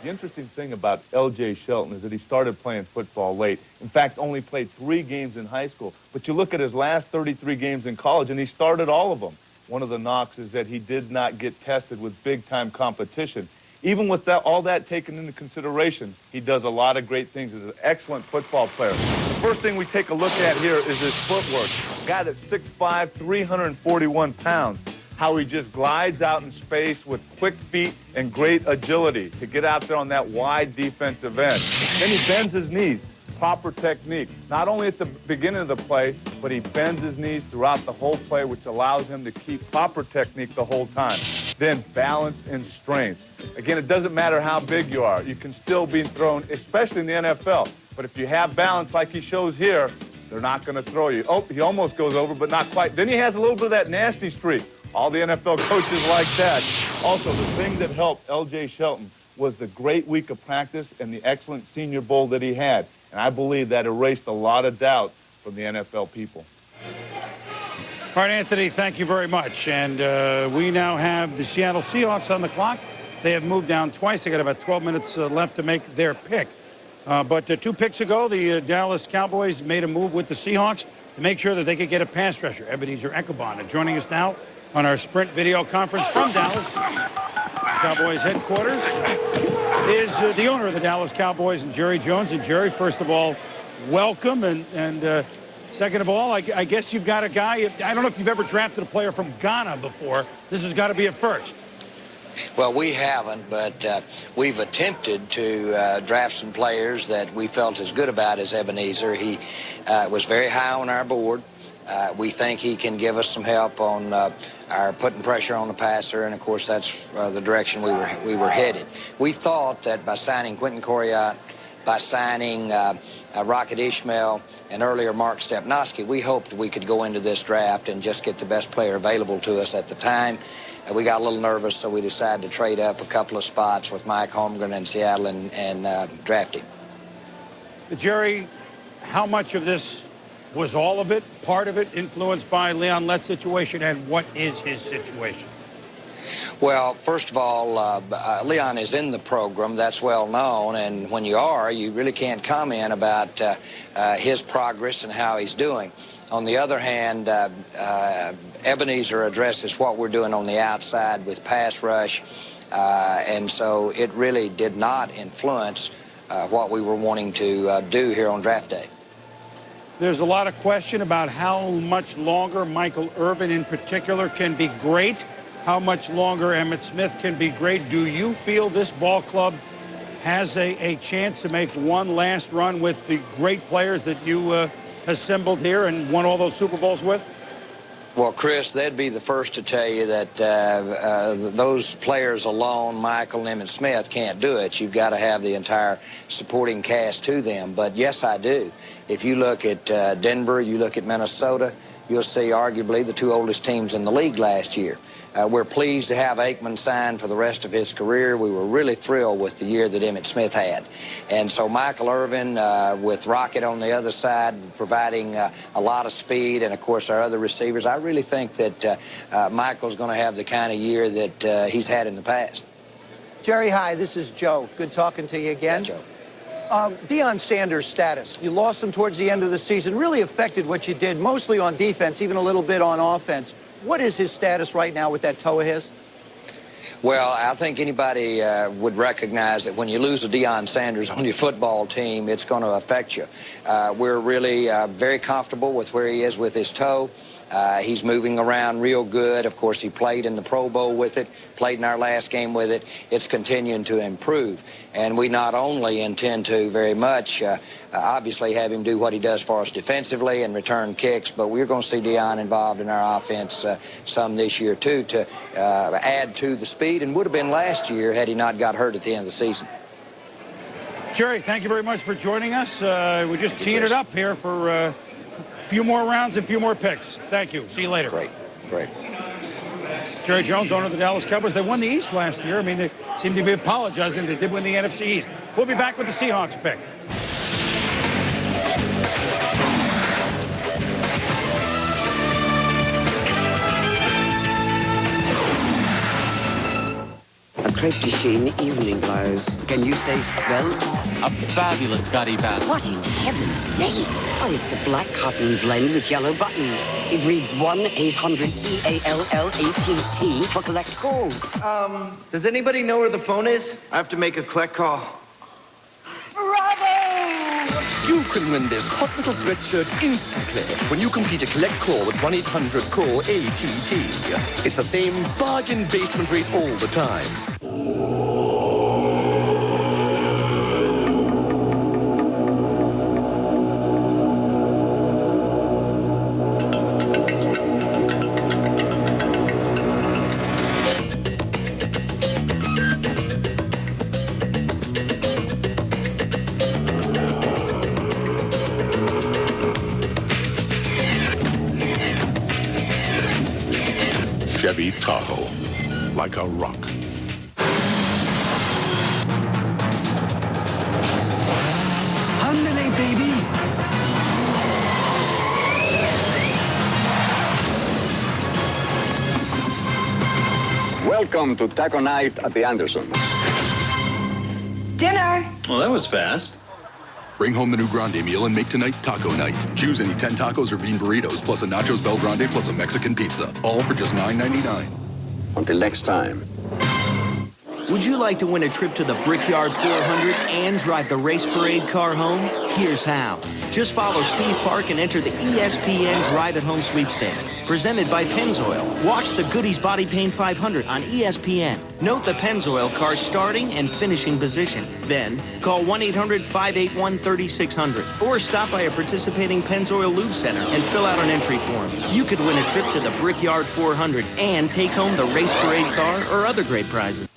The interesting thing about L.J. Shelton is that he started playing football late. In fact, only played 3 games in high school. But you look at his last 33 games in college, and he started all of them. One of the knocks is that he did not get tested with big-time competition. Even with all that taken into consideration, he does a lot of great things. He's an excellent football player. The first thing we take a look at here is his footwork. A guy that's 6'5", 341 pounds. How he just glides out in space with quick feet and great agility to get out there on that wide defensive end. Then he bends his knees. Proper technique, not only at the beginning of the play, but he bends his knees throughout the whole play, which allows him to keep proper technique the whole time. Then balance and strength. Again, it doesn't matter how big you are. You can still be thrown, especially in the NFL. But if you have balance like he shows here, they're not going to throw you. Oh, he almost goes over, but not quite. Then he has a little bit of that nasty streak. All the NFL coaches like that. Also, the thing that helped L.J. Shelton was the great week of practice and the excellent Senior Bowl that he had. And I believe that erased a lot of doubt from the NFL people. All right, Anthony, thank you very much. And we now have the Seattle Seahawks on the clock. They have moved down twice. They got about 12 minutes left to make their pick. But 2 picks ago, the Dallas Cowboys made a move with the Seahawks to make sure that they could get a pass rusher, Ebenezer Ecobon. And joining us now on our Sprint video conference from Dallas, Cowboys headquarters, is the owner of the Dallas Cowboys, and Jerry Jones. And Jerry, first of all, welcome. And second of all, I guess you've got a guy. I don't know if you've ever drafted a player from Ghana before. This has got to be a first. Well, we haven't, but we've attempted to draft some players that we felt as good about as Ebenezer. He was very high on our board. We think he can give us some help on our putting pressure on the passer, and of course that's the direction we were headed. We thought that by signing Quentin Coriat, by signing Rocket Ishmael, and earlier Mark Stepnoski, we hoped we could go into this draft and just get the best player available to us at the time. We got a little nervous, so we decided to trade up a couple of spots with Mike Holmgren in Seattle and draft him. Jerry, how much of this was all of it, part of it, influenced by Leon Lett's situation, and what is his situation? Well, first of all, Leon is in the program. That's well known, and when you are, you really can't comment about his progress and how he's doing. On the other hand, Ebenezer addresses what we're doing on the outside with pass rush, and so it really did not influence what we were wanting to do here on draft day. There's a lot of question about how much longer Michael Irvin in particular can be great, how much longer Emmitt Smith can be great. Do you feel this ball club has a chance to make one last run with the great players that you assembled here and won all those Super Bowls with? Well, Chris, they'd be the first to tell you that those players alone, Michael and Emmitt Smith, can't do it. You've got to have the entire supporting cast to them. But yes, I do. If you look at Denver, you look at Minnesota, you'll see arguably the 2 oldest teams in the league last year. We're pleased to have Aikman signed for the rest of his career. We were really thrilled with the year that Emmitt Smith had. And so Michael Irvin, with Rocket on the other side, providing a lot of speed, and, of course, our other receivers, I really think that Michael's going to have the kind of year that he's had in the past. Jerry, hi, this is Joe. Good talking to you again. Yeah, Joe. Deion Sanders' status. You lost him towards the end of the season. Really affected what you did, mostly on defense, even a little bit on offense. What is his status right now with that toe of his? Well, I think anybody would recognize that when you lose a Deion Sanders on your football team, it's going to affect you. We're really very comfortable with where he is with his toe. He's moving around real good. Of course, he played in the Pro Bowl with it, played in our last game with it. It's continuing to improve. And we not only intend to very much, obviously, have him do what he does for us defensively and return kicks, but we're going to see Deion involved in our offense some this year, too, to add to the speed, and would have been last year had he not got hurt at the end of the season. Jerry, thank you very much for joining us. We're just teeing it up here for a few more rounds and a few more picks. Thank you. See you later. Great. Jerry Jones, owner of the Dallas Cowboys. They won the East last year. I mean, they seem to be apologizing. They did win the NFC East. We'll be back with the Seahawks pick. A crepe de chine evening blouse. Can you say svelte? A fabulous Scotty Bass. What in heaven's name? Well, it's a black cotton blend with yellow buttons. It reads 1-800-CALL-ATT for collect calls. Does anybody know where the phone is? I have to make a collect call. You can win this hot little sweatshirt instantly when you complete a collect call with 1-800-CALL-ATT. It's the same bargain basement rate all the time. Chevy Tahoe, like a rock. Hyundai, baby! Welcome to Taco Night at the Andersons. Dinner! Well, that was fast. Bring home the new Grande meal and make tonight Taco Night. Choose any 10 tacos or bean burritos, plus a Nachos Bel Grande, plus a Mexican pizza. All for just $9.99. Until next time. Would you like to win a trip to the Brickyard 400 and drive the race parade car home? Here's how. Just follow Steve Park and enter the ESPN Drive at Home Sweepstakes, presented by Pennzoil. Watch the Goodies Body Paint 500 on ESPN. Note the Pennzoil car's starting and finishing position. Then, call 1-800-581-3600 or stop by a participating Pennzoil Lube Center and fill out an entry form. You could win a trip to the Brickyard 400 and take home the race parade car or other great prizes.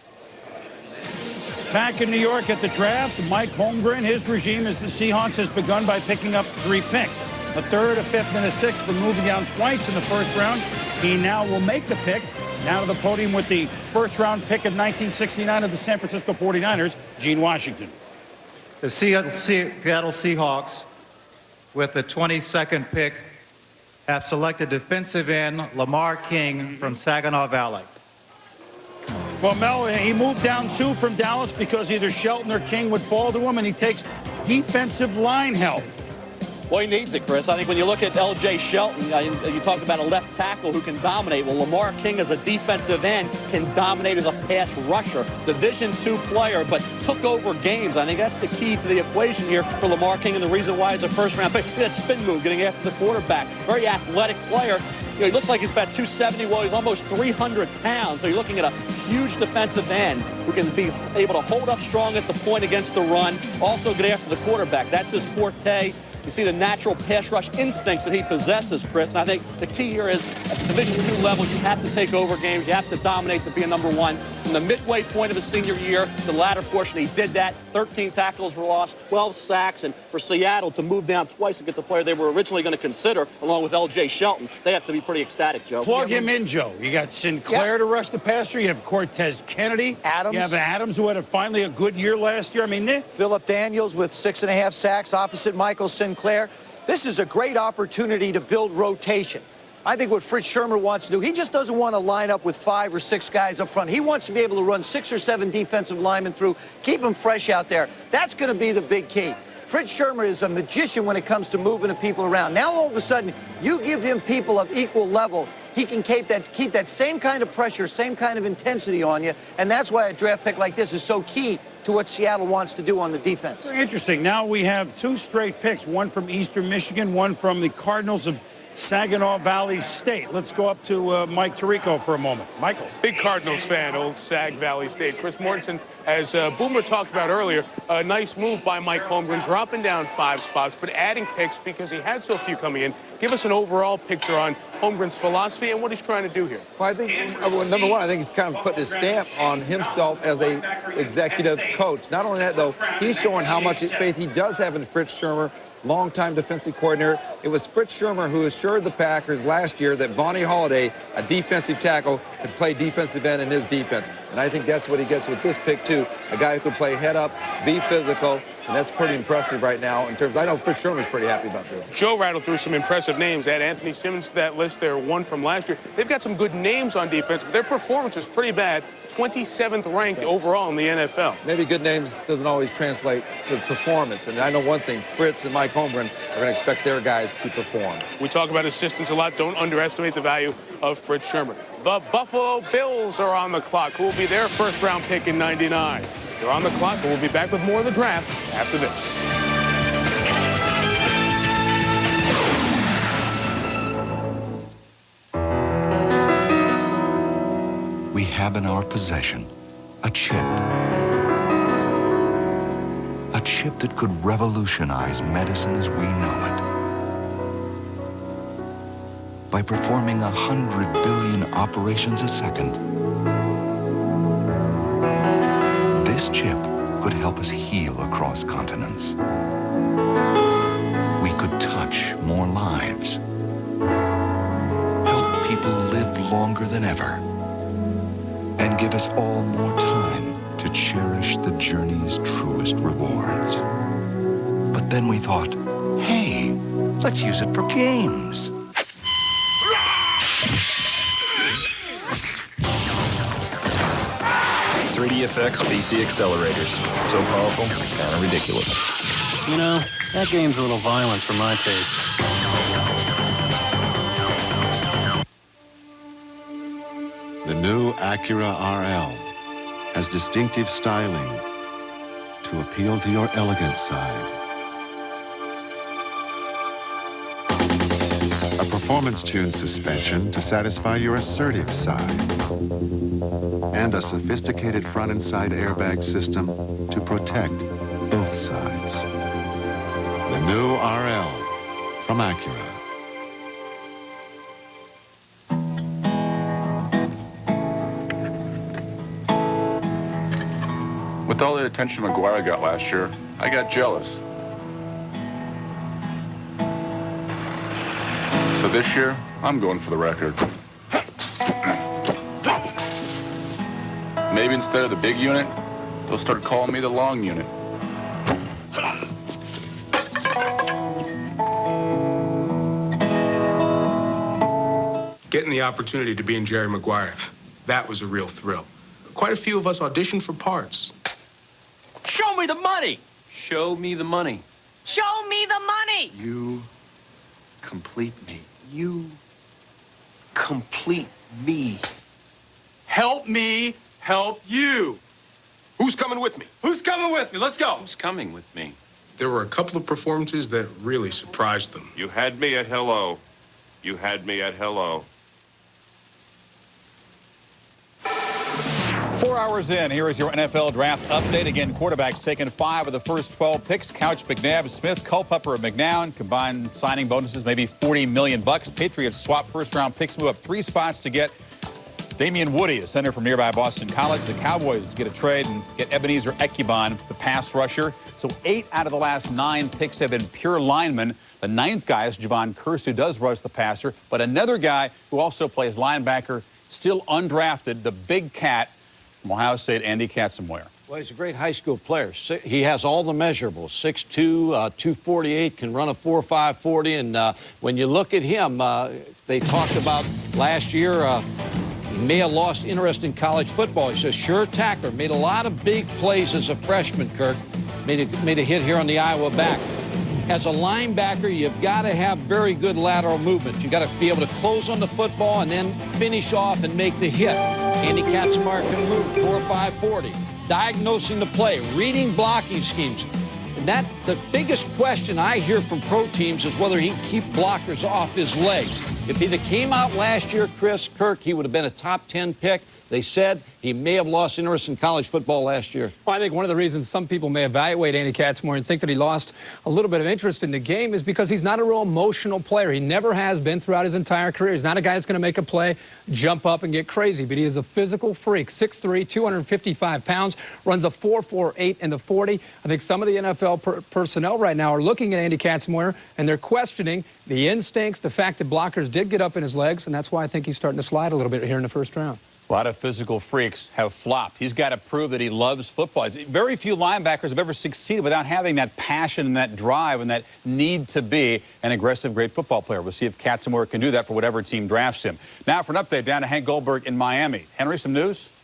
Back in New York at the draft, Mike Holmgren, his regime as the Seahawks has begun by picking up 3 picks. A third, a fifth, and a sixth for moving down twice in the first round. He now will make the pick. Now to the podium with the first-round pick of 1969 of the San Francisco 49ers, Gene Washington. The Seattle Seahawks, with the 22nd pick, have selected defensive end Lamar King from Saginaw Valley. Well, Mel, he moved down 2 from Dallas because either Shelton or King would fall to him, and he takes defensive line help. Well, he needs it, Chris. I think when you look at L.J. Shelton, you talk about a left tackle who can dominate. Well, Lamar King as a defensive end can dominate as a pass rusher. Division II player, but took over games. I think that's the key to the equation here for Lamar King and the reason why he's a first-round pick. That spin move, getting after the quarterback. Very athletic player. You know, he looks like he's about 270. Well, he's almost 300 pounds. So you're looking at a huge defensive end who can be able to hold up strong at the point against the run, also get after the quarterback. That's his forte. You see the natural pass rush instincts that he possesses, Chris. And I think the key here is at the Division II level, you have to take over games. You have to dominate to be a number one. From the midway point of his senior year, the latter portion, he did that. 13 tackles were lost, 12 sacks. And for Seattle to move down twice and get the player they were originally going to consider, along with L.J. Shelton, they have to be pretty ecstatic, Joe. Plug him in, Joe. You got Sinclair to rush the passer. You have Cortez Kennedy. Adams. You have Adams, who had finally a good year last year. I mean, Philip Daniels with 6.5 sacks opposite Michael Sinclair. This is a great opportunity to build rotation. I think what Fritz Shurmur wants to do, he just doesn't want to line up with 5 or 6 guys up front. He wants to be able to run 6 or 7 defensive linemen through, keep them fresh out there. That's going to be the big key. Fritz Shurmur is a magician when it comes to moving the people around. Now, all of a sudden, you give him people of equal level, he can keep that same kind of pressure, same kind of intensity on you, and that's why a draft pick like this is so key to what Seattle wants to do on the defense. very interesting. Now we have 2 straight picks, one from Eastern Michigan, one from the Cardinals of Saginaw Valley State. Let's go up to Mike Tirico for a moment. Michael. Big Cardinals fan, old Sag Valley State. Chris Mortensen, as Boomer talked about earlier, a nice move by Mike Holmgren, dropping down 5 spots, but adding picks because he had so few coming in. Give us an overall picture on Holmgren's philosophy and what he's trying to do here. Well, I think, number one, I think he's kind of putting his stamp on himself as a executive coach. Not only that, though, he's showing how much faith he does have in Fritz Shurmur, longtime defensive coordinator. It was Fritz Shurmur who assured the Packers last year that Vonnie Holliday, a defensive tackle, could play defensive end in his defense. And I think that's what he gets with this pick, too. A guy who can play head up, be physical, and that's pretty impressive right now in terms. I know Fritz Sherman's pretty happy about this. Joe rattled through some impressive names. Add Anthony Simmons to that list there, one from last year. They've got some good names on defense, but their performance is pretty bad. 27th ranked overall in the NFL. Maybe good names doesn't always translate to performance. And I know one thing, Fritz and Mike Holmgren are going to expect their guys to perform. We talk about assistants a lot. Don't underestimate the value of Fritz Sherman. The Buffalo Bills are on the clock. Who will be their first-round pick in '99? They're on the clock, but we'll be back with more of the draft after this. We have in our possession a chip. A chip that could revolutionize medicine as we know it. By performing 100 billion operations a second, this chip could help us heal across continents. We could touch more lives, help people live longer than ever, and give us all more time to cherish the journey's truest rewards. But then we thought, hey, let's use it for games. 3DFX PC accelerators. So powerful, it's kind of ridiculous. You know, that game's a little violent for my taste. The new Acura RL has distinctive styling to appeal to your elegant side. A performance-tuned suspension to satisfy your assertive side. And a sophisticated front and side airbag system to protect both sides. The new RL from Acura. With all the attention McGuire got last year, I got jealous. So this year, I'm going for the record. Maybe instead of the big unit, they'll start calling me the long unit. Getting the opportunity to be in Jerry Maguire, that was a real thrill. Quite a few of us auditioned for parts. Show me the money! Show me the money. Show me the money! You complete me. You complete me. Help me help you. Who's coming with me? Who's coming with me? Let's go. Who's coming with me? There were a couple of performances that really surprised them. You had me at hello. You had me at hello. 4 hours in, here is your NFL draft update. Again, quarterbacks taking 5 of the first 12 picks. Couch, McNabb, Smith, Culpepper, and McNown. Combined signing bonuses, maybe $40 million. Patriots swap first-round picks, move up 3 spots to get Damian Woody, a center from nearby Boston College. The Cowboys get a trade and get Ebenezer Ekibon, the pass rusher. So 8 out of the last 9 picks have been pure linemen. The 9th guy is Javon Kearse, who does rush the passer. But another guy who also plays linebacker, still undrafted, the big cat from Ohio State, Andy Katzenmoyer. Well, he's a great high school player. He has all the measurables, 6'2", 248, can run a 4.5 40. And when you look at him, they talked about last year, he may have lost interest in college football. He's a sure tackler, made a lot of big plays as a freshman, Kirk. Made a hit here on the Iowa back. As a linebacker, you've got to have very good lateral movement. You've got to be able to close on the football and then finish off and make the hit. Andy Katzenmoyer can move 4.5 40. Diagnosing the play, reading blocking schemes. And the biggest question I hear from pro teams is whether he can keep blockers off his legs. If he'd have came out last year, Kirk, he would have been a top 10 pick. They said he may have lost interest in college football last year. Well, I think one of the reasons some people may evaluate Andy Katzenmoyer and think that he lost a little bit of interest in the game is because he's not a real emotional player. He never has been throughout his entire career. He's not a guy that's going to make a play, jump up, and get crazy. But he is a physical freak, 6'3", 255 pounds, runs a 4.48 in the 40. I think some of the NFL personnel right now are looking at Andy Katzenmoyer, and they're questioning the instincts, the fact that blockers did get up in his legs, and that's why I think he's starting to slide a little bit here in the first round. A lot of physical freaks have flopped. He's got to prove that he loves football. Very few linebackers have ever succeeded without having that passion and that drive and that need to be an aggressive, great football player. We'll see if Katzenmoyer can do that for whatever team drafts him. Now for an update down to Hank Goldberg in Miami. Henry, some news?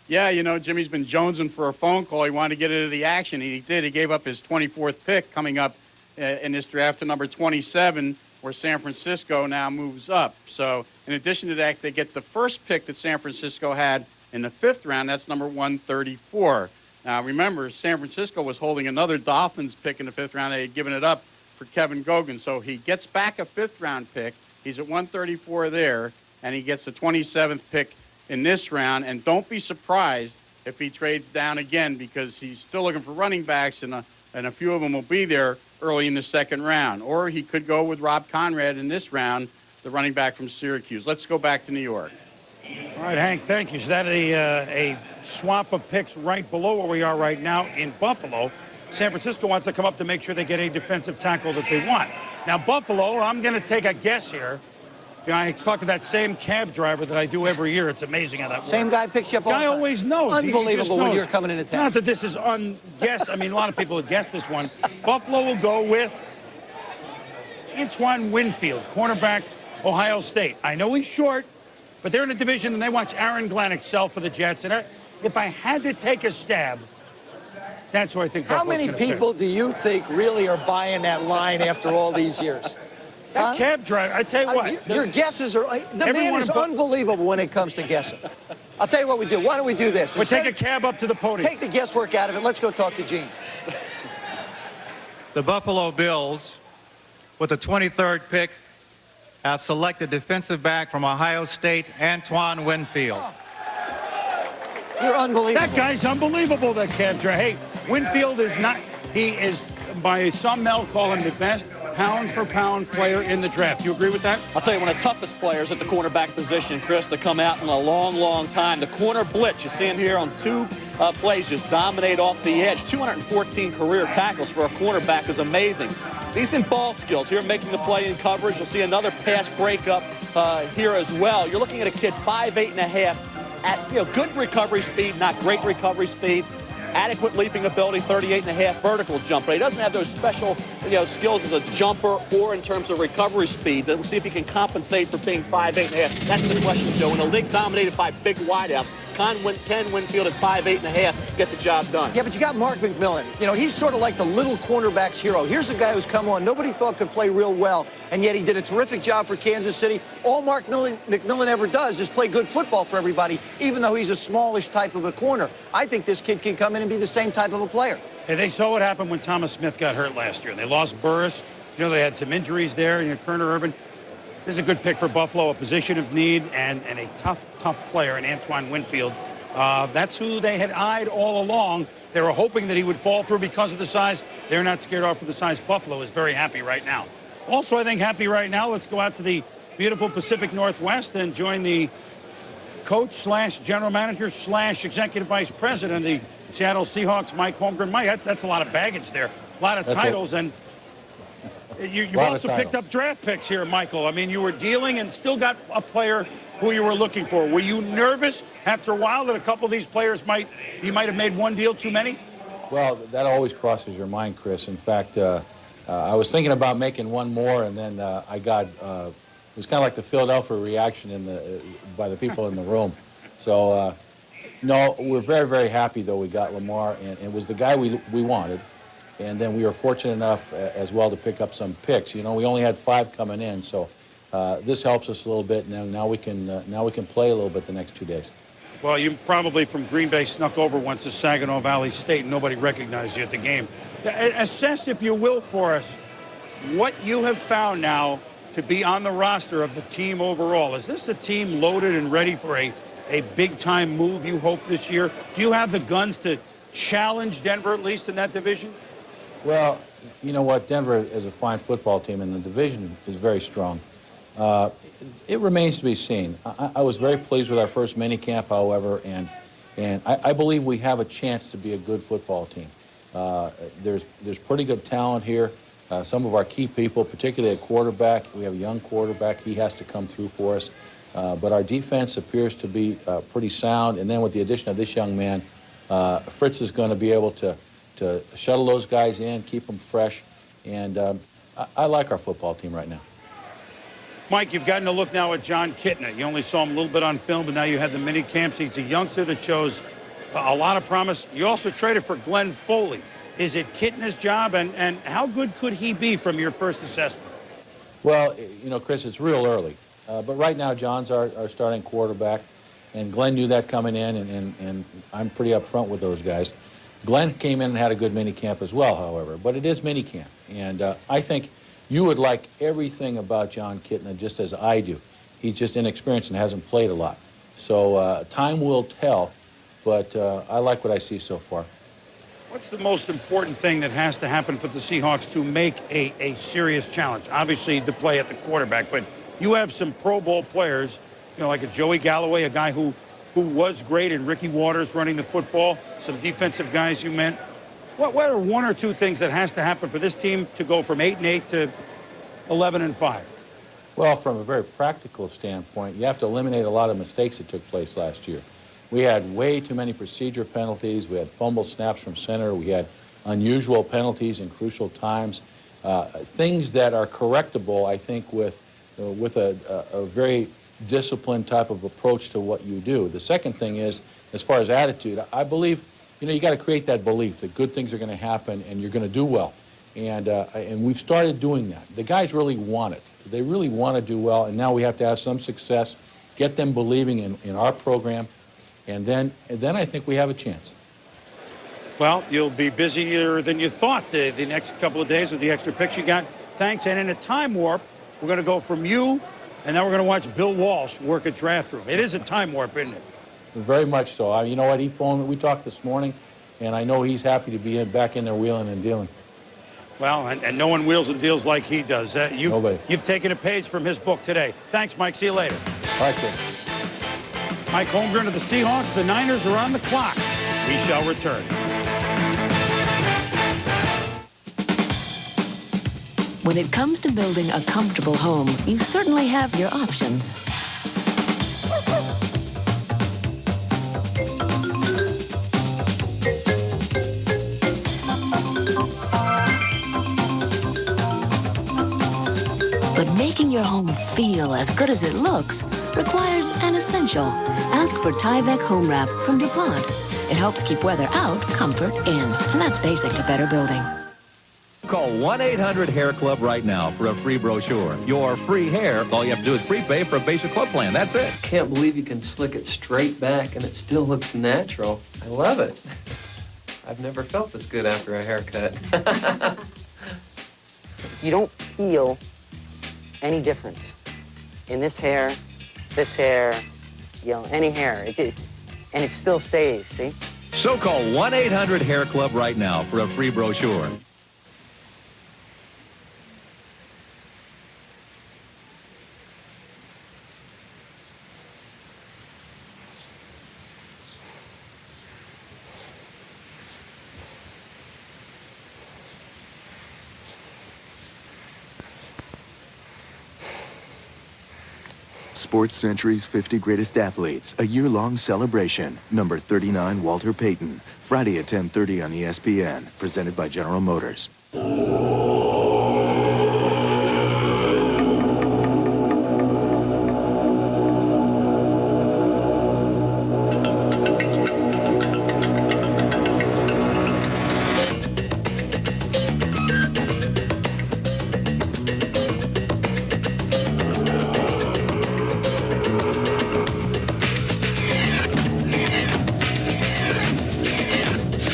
Yeah, you know, Jimmy's been jonesing for a phone call. He wanted to get into the action. He did. He gave up his 24th pick coming up in this draft to number 27, where San Francisco now moves up. So in addition to that, they get the first pick that San Francisco had in the 5th round. That's number 134. Now, remember, San Francisco was holding another Dolphins pick in the 5th round. They had given it up for Kevin Gogan. So he gets back a 5th-round pick. He's at 134 there, and he gets the 27th pick in this round. And don't be surprised if he trades down again, because he's still looking for running backs, and a few of them will be there early in the 2nd round. Or he could go with Rob Conrad in this round, the running back from Syracuse. Let's go back to New York. All right, Hank, thank you. So that a swap of picks right below where we are right now in Buffalo. San Francisco wants to come up to make sure they get a defensive tackle that they want. Now, Buffalo, I'm going to take a guess here. You know, I talk to that same cab driver that I do every year. It's amazing how that works. Same guy picks you up all the guy time. always knows. Unbelievable when knows. you're coming into town. Not that this is unguessed. I mean, a lot of people have guessed this one. Buffalo will go with Antoine Winfield, cornerback, Ohio State. I know he's short, but they're in a division, and they watch Aaron Glenn excel for the Jets. And if I had to take a stab, that's who I think Buffalo's How many people do you think really are buying that line after all these years? That cab driver, I tell you what. Your guesses are, the man is unbelievable when it comes to guessing. I'll tell you what we do. Why don't we do this? We'll take a cab up to the podium. Take the guesswork out of it. Let's go talk to Gene. The Buffalo Bills, with the 23rd pick, have selected defensive back from Ohio State, Antoine Winfield. You're unbelievable. That guy's unbelievable, that cab driver. Hey, Winfield is not, he is, by some they'll call him the best pound-for-pound player in the draft. You agree with that? I'll tell you, one of the toughest players at the cornerback position, Chris, to come out in a long, long time. The corner blitz, you see him here on 2 plays, just dominate off the edge. 214 career tackles for a cornerback is amazing. Decent ball skills here, making the play in coverage. You'll see another pass breakup here as well. You're looking at a kid 5'8.5", at good recovery speed, not great recovery speed. Adequate leaping ability, 38.5 vertical jump, but he doesn't have those special, skills as a jumper or in terms of recovery speed. We'll see if he can compensate for being 5'8.5". That's the question, Joe. In a league dominated by big wideouts, can Winfield at 5'8.5" get the job done? Yeah, but you got Mark McMillan. He's sort of like the little cornerback's hero. Here's a guy who's come on, nobody thought could play real well, and yet he did a terrific job for Kansas City. All Mark McMillan ever does is play good football for everybody, even though he's a smallish type of a corner. I think this kid can come in and be the same type of a player. Hey, they saw what happened when Thomas Smith got hurt last year. They lost Burris. They had some injuries there. Kerner Urban. This is a good pick for Buffalo, a position of need, and a tough player in Antoine Winfield. That's who they had eyed all along. They were hoping that he would fall through because of the size. They're not scared off for the size. Buffalo is very happy right now. Also, I think happy right now, let's go out to the beautiful Pacific Northwest and join the coach / general manager / executive vice president of the Seattle Seahawks, Mike Holmgren. Mike, that's a lot of baggage there. A lot of titles. And you've also picked up draft picks here, Michael. I mean, you were dealing and still got a player who you were looking for. Were you nervous after a while that a couple of these players you might have made one deal too many? Well, that always crosses your mind, Chris. In fact, I was thinking about making one more, and then I got, it was kind of like the Philadelphia reaction by the people in the room. So, no, we're very, very happy, though, we got Lamar, and it was the guy we wanted. And then we were fortunate enough as well to pick up some picks. We only had 5 coming in, so this helps us a little bit. Now we can play a little bit the next 2 days. Well, you probably from Green Bay snuck over once to Saginaw Valley State, and nobody recognized you at the game. Assess, if you will, for us what you have found now to be on the roster of the team overall. Is this a team loaded and ready for a big-time move, you hope, this year? Do you have the guns to challenge Denver, at least in that division? Well, you know what? Denver is a fine football team, and the division is very strong. It remains to be seen. I was very pleased with our first mini camp, however, and I believe we have a chance to be a good football team. There's pretty good talent here. Some of our key people, particularly at quarterback, we have a young quarterback. He has to come through for us. But our defense appears to be pretty sound. And then with the addition of this young man, Fritz is going to be able to shuttle those guys in, keep them fresh. And I like our football team right now. Mike, you've gotten to look now at John Kitna. You only saw him a little bit on film, but now you had the mini camps. He's a youngster that shows a lot of promise. You also traded for Glenn Foley. Is it Kitna's job, and how good could he be from your first assessment? Well, you know, Chris, it's real early. But right now, John's our starting quarterback, and Glenn knew that coming in, and I'm pretty upfront with those guys. Glenn came in and had a good mini camp as well, however, but it is mini camp, and I think you would like everything about John Kitna just as I do. He's just inexperienced and hasn't played a lot. So time will tell, but I like what I see so far. What's the most important thing that has to happen for the Seahawks to make a serious challenge? Obviously, to play at the quarterback, but you have some Pro Bowl players, you know, like a Joey Galloway, a guy who was great, and Ricky Waters running the football, some defensive guys you meant. What are one or two things that has to happen for this team to go from 8-8 to 11-5? Well, from a very practical standpoint, you have to eliminate a lot of mistakes that took place last year. We had way too many procedure penalties. We had fumble snaps from center. We had unusual penalties in crucial times. Things that are correctable, I think, with a very disciplined type of approach to what you do. The second thing is, as far as attitude, I believe, you know, you got to create that belief that good things are going to happen and you're going to do well. And we've started doing that. The guys really want it. They really want to do well, and now we have to have some success, get them believing in our program, and then I think we have a chance. Well, you'll be busier than you thought the next couple of days with the extra picks you got. Thanks. And in a time warp, we're going to go from you, and then we're going to watch Bill Walsh work at Draft Room. It is a time warp, isn't it? Very much so. You know what? He phoned me. We talked this morning, and I know he's happy to be back in there wheeling and dealing. Well, and no one wheels and deals like he does. Nobody. You've taken a page from his book today. Thanks, Mike. See you later. All right, kid. Mike Holmgren of the Seahawks. The Niners are on the clock. We shall return. When it comes to building a comfortable home, you certainly have your options. But making your home feel as good as it looks requires an essential. Ask for Tyvek Home Wrap from DuPont. It helps keep weather out, comfort in, and that's basic to better building. Call 1-800-HAIR-CLUB right now for a free brochure. Your free hair, all you have to do is prepay for a basic club plan. That's it. Can't believe you can slick it straight back and it still looks natural. I love it. I've never felt this good after a haircut. You don't feel any difference in this hair, you know, any hair. And it still stays, see? So call 1-800-HAIR-CLUB right now for a free brochure. Sports Century's 50 Greatest Athletes, a year-long celebration. Number 39, Walter Payton. Friday at 10:30 on ESPN. Presented by General Motors.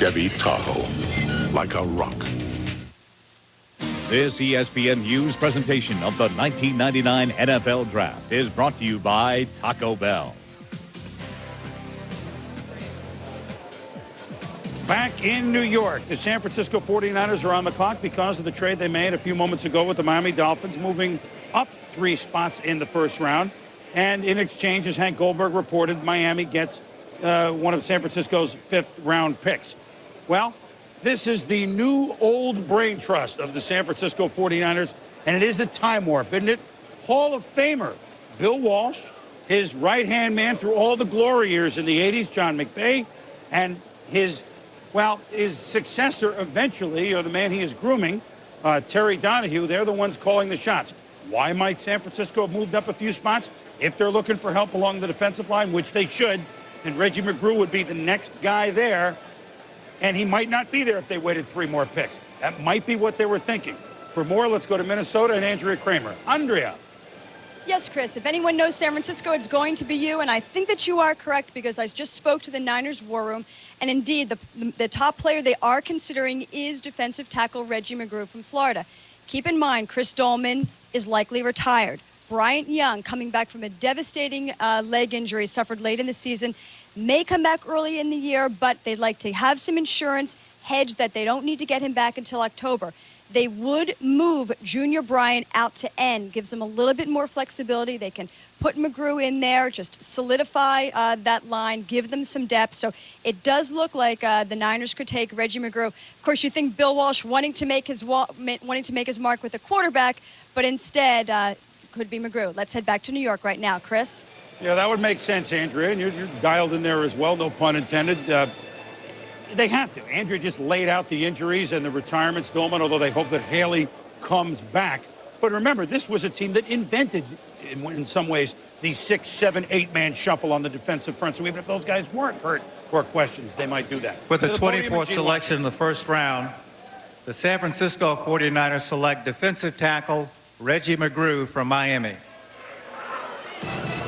Chevy Tahoe, like a rock. This ESPN News presentation of the 1999 NFL Draft is brought to you by Taco Bell. Back in New York, the San Francisco 49ers are on the clock because of the trade they made a few moments ago with the Miami Dolphins, moving up 3 spots in the first round. And in exchange, as Hank Goldberg reported, Miami gets one of San Francisco's 5th-round picks. Well, this is the new old brain trust of the San Francisco 49ers, and it is a time warp, isn't it? Hall of Famer Bill Walsh his right-hand man through all the glory years in the 80s, John McVay, and his successor eventually, or the man he is grooming, Terry Donahue. They're the ones calling the shots. Why might San Francisco have moved up a few spots? If they're looking for help along the defensive line, which they should, and Reggie McGrew would be the next guy there, and he might not be there if they waited 3 more picks. That might be what they were thinking. For more, let's go to Minnesota and Andrea Kramer. Andrea. Yes, Chris, if anyone knows San Francisco, it's going to be you, and I think that you are correct because I just spoke to the Niners war room, and indeed, the top player they are considering is defensive tackle Reggie McGrew from Florida. Keep in mind, Chris Dolman is likely retired. Bryant Young, coming back from a devastating leg injury suffered late in the season, may come back early in the year, but they'd like to have some insurance hedge that they don't need to get him back until October. They would move Junior Bryant out to end, gives them a little bit more flexibility. They can put McGrew in there, just solidify that line, give them some depth. So it does look like the Niners could take Reggie McGrew. Of course, you think Bill Walsh wanting to make his mark with a quarterback, but instead could be McGrew. Let's head back to New York right now. Chris? Yeah, that would make sense, Andrea, and you're dialed in there as well, no pun intended. They have to. Andrea just laid out the injuries and the retirements, Dolman, although they hope that Haley comes back. But remember, this was a team that invented, in some ways, the 6, 7, 8-man shuffle on the defensive front. So even if those guys weren't hurt or questions, they might do that. With the 24th selection in the first round, the San Francisco 49ers select defensive tackle Reggie McGrew from Miami.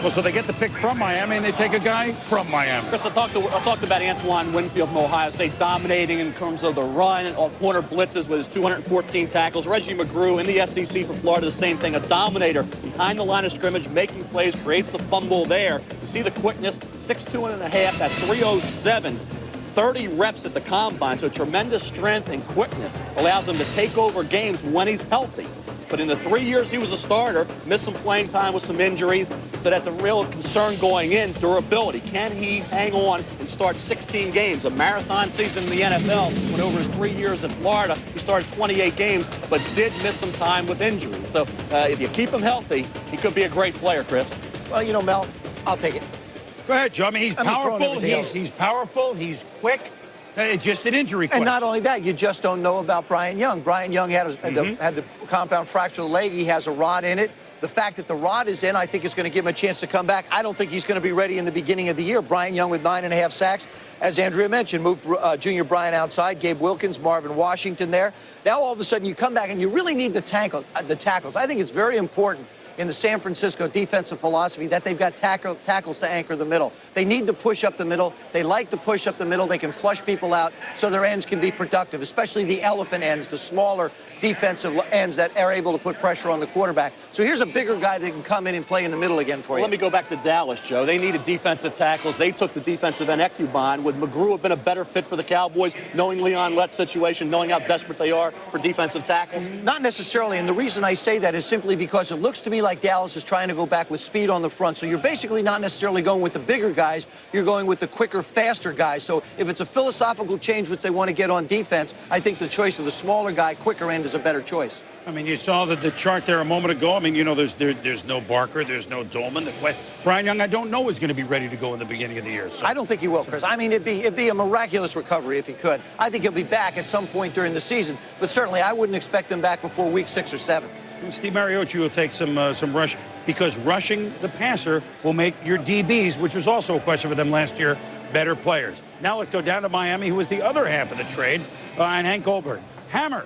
Well, so they get the pick from Miami, and they take a guy from Miami. Chris, I talked about Antoine Winfield from Ohio State dominating in terms of the run and corner blitzes with his 214 tackles. Reggie McGrew in the SEC for Florida, the same thing, a dominator behind the line of scrimmage, making plays, creates the fumble there. You see the quickness, 6'2" and a half at 307. 30 reps at the combine, so tremendous strength and quickness allows him to take over games when he's healthy. But in the 3 years he was a starter, missed some playing time with some injuries, so that's a real concern going in, durability. Can he hang on and start 16 games? A marathon season in the NFL, when over his 3 years in Florida, he started 28 games, but did miss some time with injuries. So if you keep him healthy, he could be a great player, Chris. Well, you know, Mel, I'll take it. Go ahead, Joe. I mean, he's powerful. He's powerful. He's quick. Just an injury question. And not only that, you just don't know about Bryant Young. Bryant Young had the compound fracture of the leg. He has a rod in it. The fact that the rod is in, I think, is going to give him a chance to come back. I don't think he's going to be ready in the beginning of the year. Bryant Young with 9.5 sacks. As Andrea mentioned, moved Junior Bryant outside, Gabe Wilkins, Marvin Washington there. Now all of a sudden you come back and you really need the tackles. I think it's very important in the San Francisco defensive philosophy that they've got tackles to anchor the middle. They need to push up the middle. They like to push up the middle. They can flush people out so their ends can be productive, especially the elephant ends, the smaller defensive ends that are able to put pressure on the quarterback. So here's a bigger guy that can come in and play in the middle again for you. Let me go back to Dallas, Joe. They needed defensive tackles. They took the defensive end Ecubon. Would McGrew have been a better fit for the Cowboys, knowing Leon Lett's situation, knowing how desperate they are for defensive tackles? Not necessarily, and the reason I say that is simply because it looks to me like Dallas is trying to go back with speed on the front. So you're basically not necessarily going with the bigger guys. You're going with the quicker, faster guys. So if it's a philosophical change which they want to get on defense, I think the choice of the smaller guy, quicker end, is a better choice. I mean, you saw the chart there a moment ago. I mean, you know, there's no Barker, there's no Dolman. Bryant Young, I don't know, is going to be ready to go in the beginning of the year. So. I don't think he will, Chris. I mean, it'd be a miraculous recovery if he could. I think he'll be back at some point during the season, but certainly I wouldn't expect him back before week 6 or 7. And Steve Mariucci will take some rush, because rushing the passer will make your DBs, which was also a question for them last year, better players. Now let's go down to Miami, who was the other half of the trade, and Hank Goldberg. Hammer.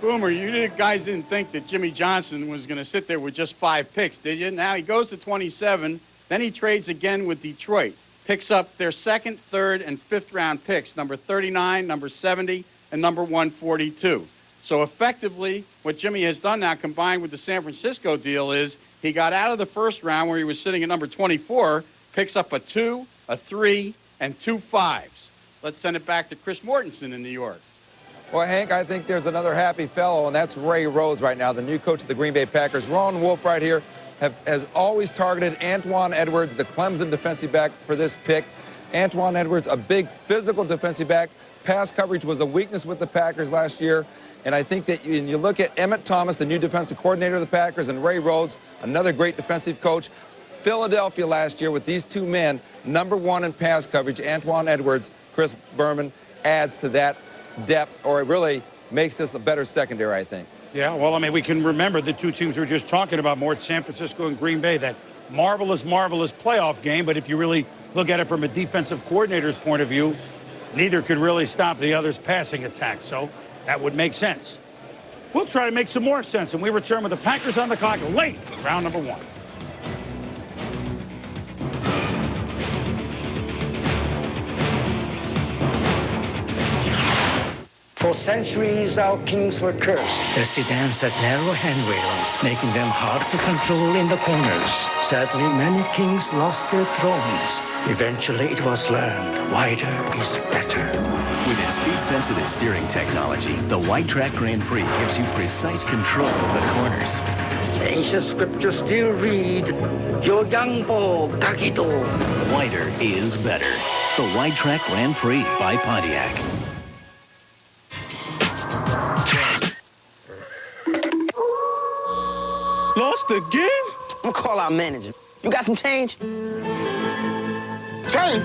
Boomer, you guys didn't think that Jimmy Johnson was going to sit there with just 5 picks, did you? Now he goes to 27. Then he trades again with Detroit. Picks up their 2nd, 3rd, and 5th round picks, number 39, number 70, and number 142. So effectively, what Jimmy has done now, combined with the San Francisco deal, is he got out of the first round where he was sitting at number 24, picks up a 2, a 3, and 2 5s. Let's send it back to Chris Mortensen in New York. Well, Hank, I think there's another happy fellow, and that's Ray Rhodes right now, the new coach of the Green Bay Packers. Ron Wolf right here has always targeted Antoine Edwards, the Clemson defensive back, for this pick. Antoine Edwards, a big physical defensive back. Pass coverage was a weakness with the Packers last year. And I think that you look at Emmett Thomas, the new defensive coordinator of the Packers, and Ray Rhodes, another great defensive coach. Philadelphia last year with these two men, #1 in pass coverage, Antoine Edwards, Chris Berman, adds to that depth, or it really makes this a better secondary, I think. Yeah, well, I mean, we can remember the two teams we were just talking about more, San Francisco and Green Bay, that marvelous playoff game. But if you really look at it from a defensive coordinator's point of view, neither could really stop the other's passing attack. So that would make sense. We'll try to make some more sense, and we return with the Packers on the clock late, round number 1. For centuries, our kings were cursed. The sedans had narrow handrails, making them hard to control in the corners. Sadly, many kings lost their thrones. Eventually, it was learned, wider is better. With its speed-sensitive steering technology, the White Track Grand Prix gives you precise control of the corners. Ancient scriptures still read, "Your young bull, Taquito." Wider is better. The White Track Grand Prix by Pontiac. Lost again? I'm gonna call our manager. You got some change? Change?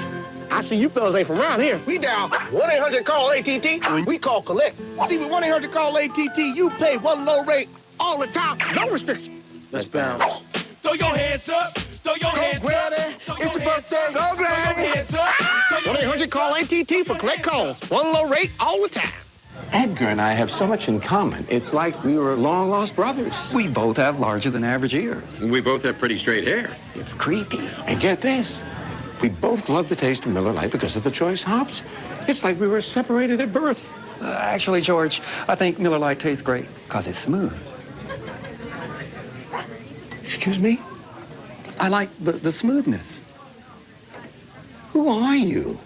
I see you fellas ain't from around here. We down 1-800-CALL-ATT. We call collect. See, with 1-800-CALL-ATT, you pay one low rate all the time, no restriction. Let's bounce. Throw your hands up. Throw your hands up. Granny, it's your birthday. Go, Granny. Throw your hands up. 1-800-CALL-ATT for collect calls. One low rate all the time. Edgar and I have so much in common. It's like we were long-lost brothers. We both have larger than average ears. We both have pretty straight hair. It's creepy. And get this, we both love the taste of Miller Lite because of the choice hops. It's like we were separated at birth. Actually, George, I think Miller Lite tastes great because it's smooth. Excuse me? I like the smoothness. Who are you?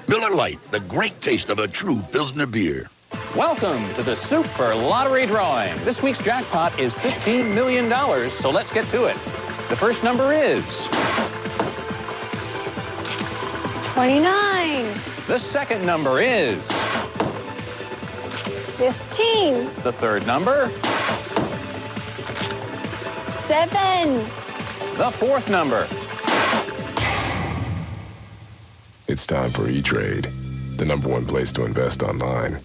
Miller Lite, the great taste of a true Pilsner beer. Welcome to the Super Lottery Drawing. This week's jackpot is $15 million, so let's get to it. The first number is 29. The second number is 15. the third number, 7. the fourth number. It's time for E-Trade, the #1 place to invest online.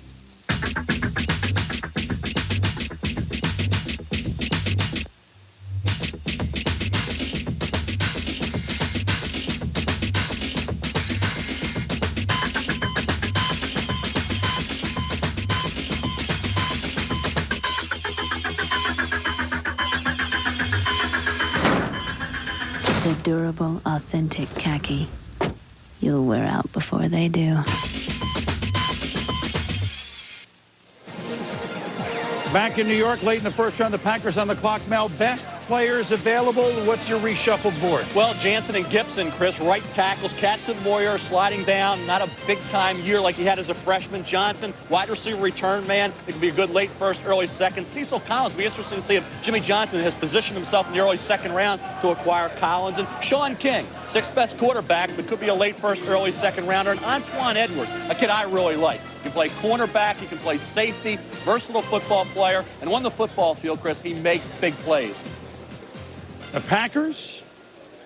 The durable, authentic khaki. You'll wear out before they do. Back in New York, late in the first round, the Packers on the clock. Mel, best players available. What's your reshuffled board? Well, Jansen and Gibson, Chris, right tackles. Katz and Moyer sliding down. Not a big-time year like he had as a freshman. Johnson, wide receiver return man. It could be a good late first, early second. Cecil Collins, be interesting to see if Jimmy Johnson has positioned himself in the early second round to acquire Collins. And Sean King, sixth best quarterback, but could be a late first, early second rounder. And Antoine Edwards, a kid I really like. He can play cornerback, he can play safety, versatile football player. And on the football field, Chris, he makes big plays. The Packers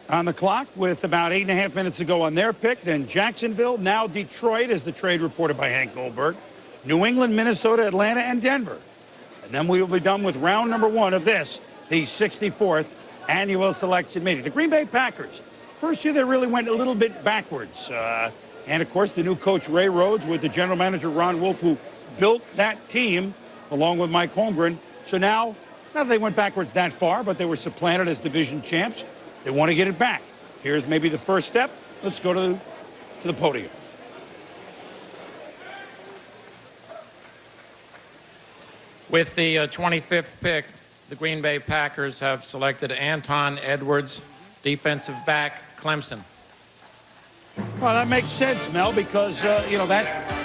on the clock with about 8.5 minutes to go on their pick. Then Jacksonville, now Detroit, as the trade reported by Hank Goldberg. New England, Minnesota, Atlanta, and Denver. And then we will be done with round number 1 of this, the 64th annual selection meeting. The Green Bay Packers, first year they really went a little bit backwards. And, of course, the new coach, Ray Rhodes, with the general manager, Ron Wolf, who built that team, along with Mike Holmgren. So now, not that they went backwards that far, but they were supplanted as division champs. They want to get it back. Here's maybe the first step. Let's go to the podium. With the 25th pick, the Green Bay Packers have selected Antoine Edwards, defensive back, Clemson. Well, that makes sense, Mel, because,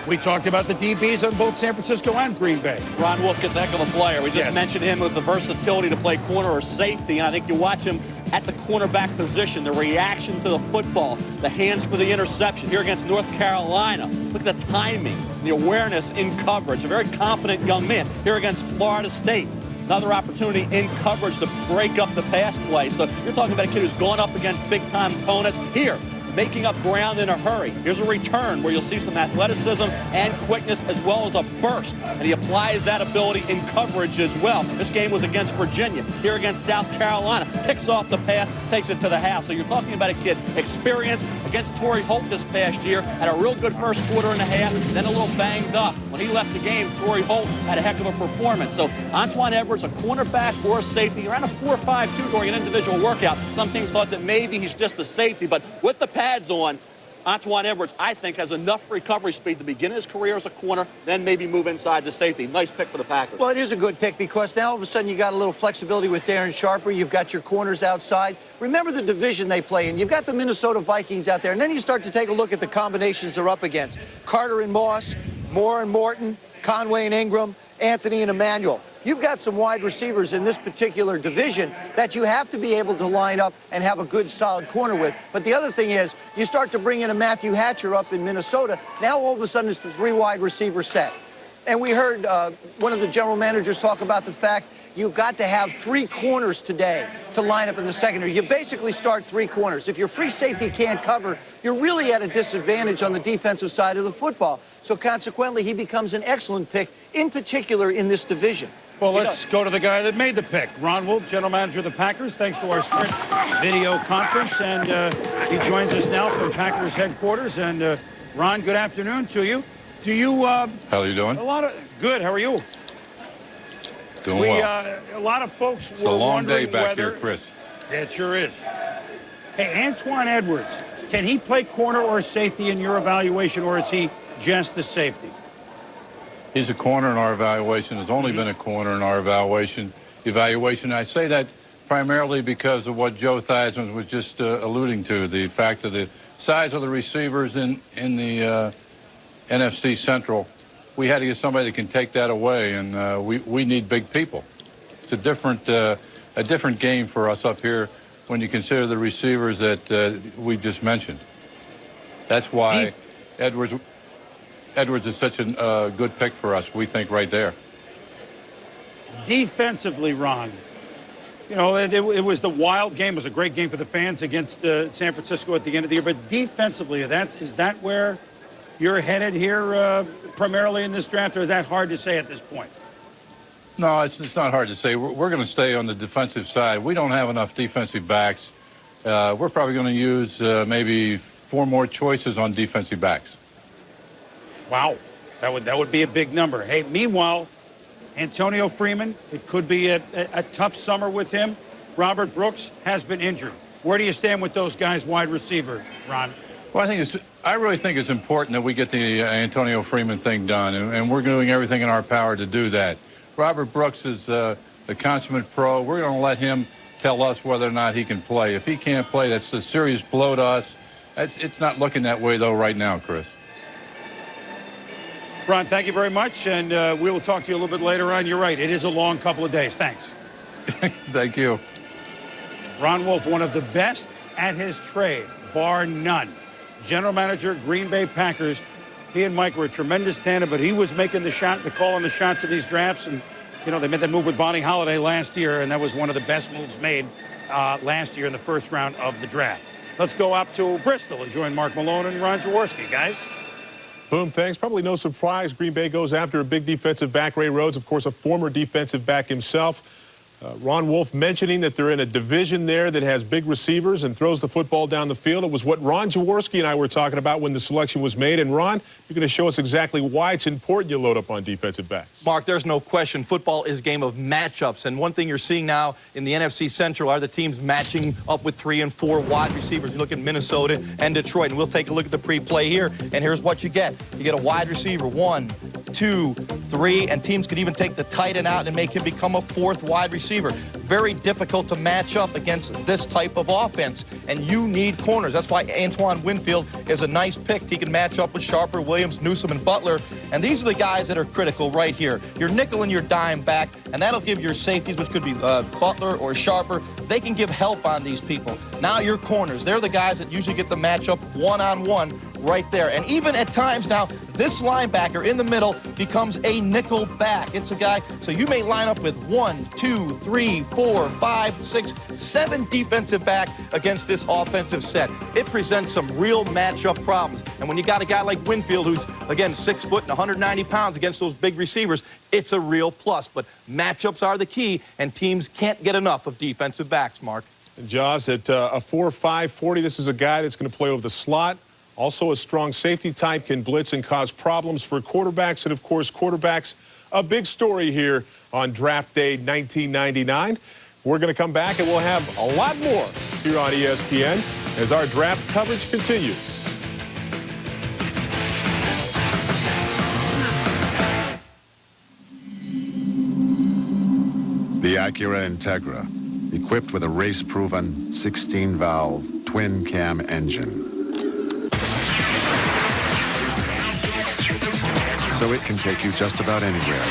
we talked about the DBs on both San Francisco and Green Bay. Ron Wolf gets a heck of a player. We just mentioned him with the versatility to play corner or safety, and I think you watch him at the cornerback position, the reaction to the football, the hands for the interception here against North Carolina. Look at the timing, the awareness in coverage. A very confident young man here against Florida State. another opportunity in coverage to break up the pass play. So you're talking about a kid who's gone up against big-time opponents. Here, making up ground in a hurry. Here's a return where you'll see some athleticism and quickness as well as a burst. And he applies that ability in coverage as well. This game was against Virginia. Here against South Carolina. Picks off the pass, takes it to the house. So you're talking about a kid experienced against Torrey Holt this past year. Had a real good first quarter and a half, then a little banged up. When he left the game, Torrey Holt had a heck of a performance. So Antoine Edwards, a cornerback or a safety, around a 4.52 during an individual workout. Some teams thought that maybe he's just a safety, but with the pads on, Antoine Edwards, I think, has enough recovery speed to begin his career as a corner, then maybe move inside to safety. Nice pick for the Packers. Well, it is a good pick because now all of a sudden you got a little flexibility with Darren Sharper. You've got your corners outside. Remember the division they play in. You've got the Minnesota Vikings out there, and then you start to take a look at the combinations they're up against. Carter and Moss, Moore and Morton, Conway and Ingram, Anthony and Emmanuel. You've got some wide receivers in this particular division that you have to be able to line up and have a good, solid corner with. But the other thing is, you start to bring in a Matthew Hatcher up in Minnesota. Now, all of a sudden, it's the 3 wide receiver set. And we heard one of the general managers talk about the fact you've got to have 3 corners today to line up in the secondary. You basically start 3 corners. If your free safety can't cover, you're really at a disadvantage on the defensive side of the football. So consequently, he becomes an excellent pick, in particular in this division. Well, let's go to the guy that made the pick. Ron Wolf, general manager of the Packers, thanks to our Sprint video conference. And he joins us now from Packers headquarters. And Ron, good afternoon to you. Do you... How are you doing? Good. How are you? Doing well. A lot of folks it's were a long wondering day back whether... here, Chris. It sure is. Hey, Antoine Edwards, can he play corner or safety in your evaluation, or is he just a safety? He's a corner in our evaluation. Has only been a corner in our evaluation. I say that primarily because of what Joe Theismann was just alluding to, the fact of the size of the receivers in the NFC Central. We had to get somebody that can take that away, and we need big people. It's a different game for us up here when you consider the receivers that we just mentioned. That's why Edwards is such a good pick for us, we think, right there. Defensively, Ron, you know, it was the wild game. It was a great game for the fans against San Francisco at the end of the year. But defensively, is that where you're headed here primarily in this draft, or is that hard to say at this point? No, it's not hard to say. We're going to stay on the defensive side. We don't have enough defensive backs. We're probably going to use maybe 4 more choices on defensive backs. Wow, that would be a big number. Hey, meanwhile, Antonio Freeman, it could be a tough summer with him. Robert Brooks has been injured. Where do you stand with those guys, wide receiver, Ron? Well, I really think it's important that we get the Antonio Freeman thing done, and we're doing everything in our power to do that. Robert Brooks is the consummate pro. We're going to let him tell us whether or not he can play. If he can't play, that's a serious blow to us. It's not looking that way, though, right now, Chris. Ron, thank you very much, and we will talk to you a little bit later on. You're right, it is a long couple of days. Thanks. Thank you. Ron Wolf, one of the best at his trade, bar none. General manager, Green Bay Packers. He and Mike were a tremendous tandem, but he was making the call on the shots in these drafts. And, you know, they made that move with Bonnie Holiday last year, and that was one of the best moves made last year in the first round of the draft. Let's go up to Bristol and join Mark Malone and Ron Jaworski, guys. Boom, thanks. Probably no surprise Green Bay goes after a big defensive back. Ray Rhodes, of course, a former defensive back himself. Ron Wolf mentioning that they're in a division there that has big receivers and throws the football down the field. It was what Ron Jaworski and I were talking about when the selection was made. And Ron, you're going to show us exactly why it's important you load up on defensive backs. Mark, there's no question. Football is a game of matchups. And one thing you're seeing now in the NFC Central are the teams matching up with 3 and 4 wide receivers. You look at Minnesota and Detroit, and we'll take a look at the pre-play here. And here's what you get. You get a wide receiver, 1, 2, 3, and teams could even take the tight end out and make him become a 4th wide receiver. Very difficult to match up against this type of offense, and you need corners. That's why Antoine Winfield is a nice pick. He can match up with Sharper, Williams, Newsome, and Butler, and these are the guys that are critical right here. Your nickel and your dime back, and that'll give your safeties, which could be Butler or Sharper, they can give help on these people. Now your corners, they're the guys that usually get the matchup one-on-one right there. And even at times now, this linebacker in the middle becomes a nickel back. It's a guy, so you may line up with 1, 2, 3, 4, 5, 6, 7 defensive back against this offensive set. It presents some real matchup problems. And when you got a guy like Winfield, who's, again, 6 foot and 190 pounds against those big receivers, it's a real plus. But matchups are the key, and teams can't get enough of defensive backs, Mark. And Jaws, at a 4.5 40, this is a guy that's going to play over the slot. Also a strong safety type, can blitz and cause problems for quarterbacks. And, of course, quarterbacks, a big story here on Draft Day 1999. We're going to come back, and we'll have a lot more here on ESPN as our draft coverage continues. The Acura Integra, equipped with a race-proven 16-valve twin-cam engine. So it can take you just about anywhere.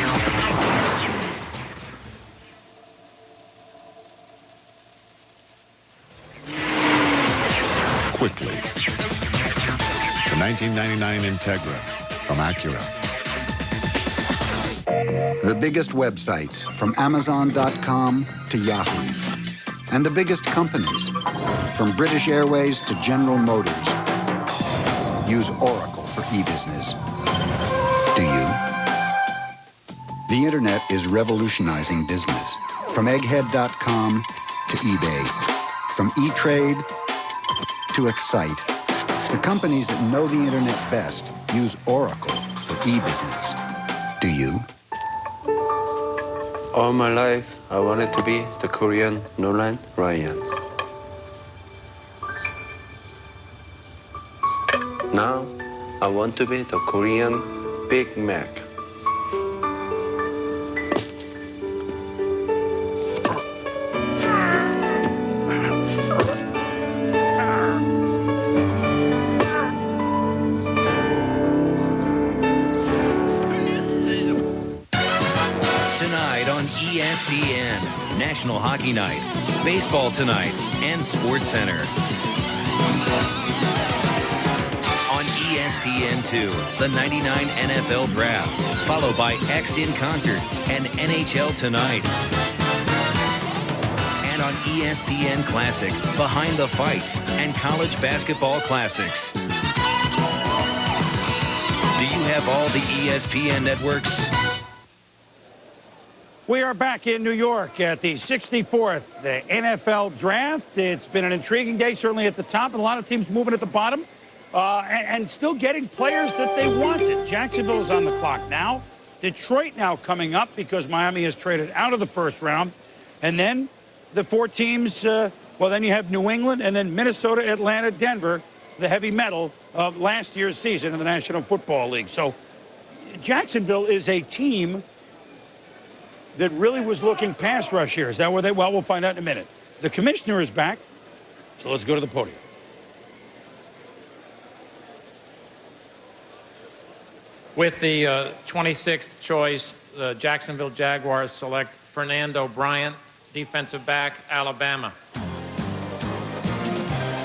Quickly. The 1999 Integra from Acura. The biggest websites, from Amazon.com to Yahoo. And the biggest companies, from British Airways to General Motors, use Oracle for e-business. Do you? The internet is revolutionizing business. From egghead.com to eBay. From E-Trade to Excite. The companies that know the internet best use Oracle for e-business. Do you? All my life, I wanted to be the Korean Nolan Ryan. Now, I want to be the Korean Big Mac. ESPN, National Hockey Night, Baseball Tonight, and Sports Center. On ESPN2, the 99 NFL Draft, followed by X in Concert and NHL Tonight. And on ESPN Classic, Behind the Fights and College Basketball Classics. Do you have all the ESPN networks? We are back in New York at the 64th NFL Draft. It's been an intriguing day, certainly at the top, and a lot of teams moving at the bottom and still getting players that they wanted. Jacksonville is on the clock now. Detroit now coming up because Miami has traded out of the first round. And then the 4 teams, well, then you have New England and then Minnesota, Atlanta, Denver, the heavy metal of last year's season in the National Football League. So Jacksonville is a team that really was looking pass rush here. Is that where they? Well, we'll find out in a minute. The commissioner is back, so let's go to the podium. With the 26th choice, the Jacksonville Jaguars select Fernando Bryant, defensive back, Alabama.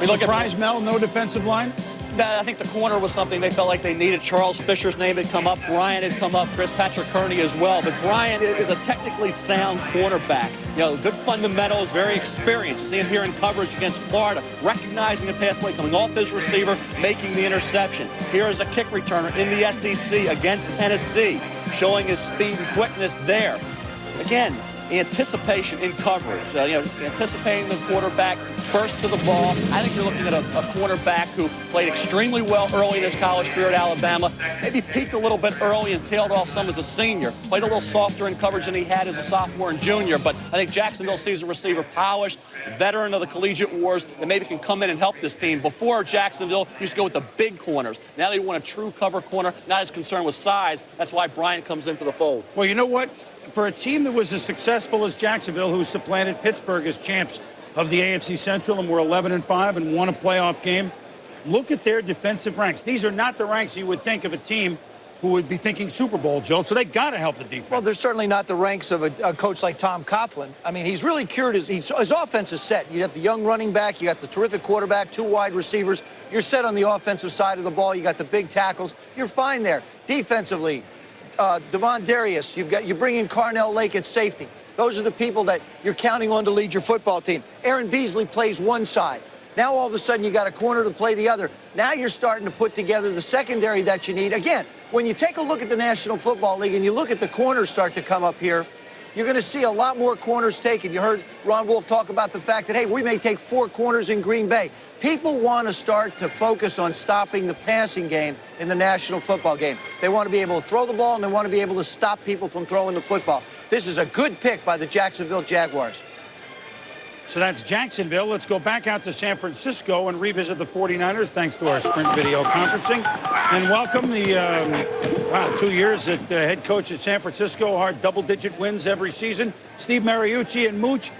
We look Surprise, Mel, no defensive line? I think the corner was something they felt like they needed. Charles Fisher's name had come up. Bryant had come up. Chris Patrick Kearney as well. But Bryant is a technically sound cornerback. You know, good fundamentals, very experienced. You see him here in coverage against Florida, recognizing a pass play, coming off his receiver, making the interception. Here is a kick returner in the SEC against Tennessee, showing his speed and quickness there. Again, anticipation in coverage, anticipating the quarterback first to the ball. I think you're looking at a cornerback who played extremely well early in his college career at Alabama, maybe peaked a little bit early and tailed off some as a senior, played a little softer in coverage than he had as a sophomore and junior, but I think Jacksonville sees a receiver polished, veteran of the collegiate wars that maybe can come in and help this team. Before, Jacksonville used to go with the big corners. Now they want a true cover corner, not as concerned with size. That's why Bryant comes into the fold. Well, you know what? For a team that was as successful as Jacksonville, who supplanted Pittsburgh as champs of the AFC Central and were 11-5 and won a playoff game, look at their defensive ranks. These are not the ranks you would think of a team who would be thinking Super Bowl, Joe, so they got to help the defense. Well, they're certainly not the ranks of a coach like Tom Coughlin. I mean, he's really cured his offense is set. You got the young running back, you got the terrific quarterback, 2 wide receivers. You're set on the offensive side of the ball. You got the big tackles. You're fine there. Defensively, Devon Darius, you bring in Carnell Lake at safety. Those are the people that you're counting on to lead your football team. Aaron Beasley plays one side. Now all of a sudden you got a corner to play the other. Now you're starting to put together the secondary that you need. Again, when you take a look at the National Football League and you look at the corners start to come up here, you're going to see a lot more corners taken. You heard Ron Wolf talk about the fact that, hey, we may take 4 corners in Green Bay. People want to start to focus on stopping the passing game in the National Football game. They want to be able to throw the ball, and they want to be able to stop people from throwing the football. This is a good pick by the Jacksonville Jaguars. So that's Jacksonville. Let's go back out to San Francisco and revisit the 49ers, thanks to our Sprint video conferencing. And welcome the, 2 years at head coach at San Francisco, hard double-digit wins every season. Steve Mariucci and Mooch.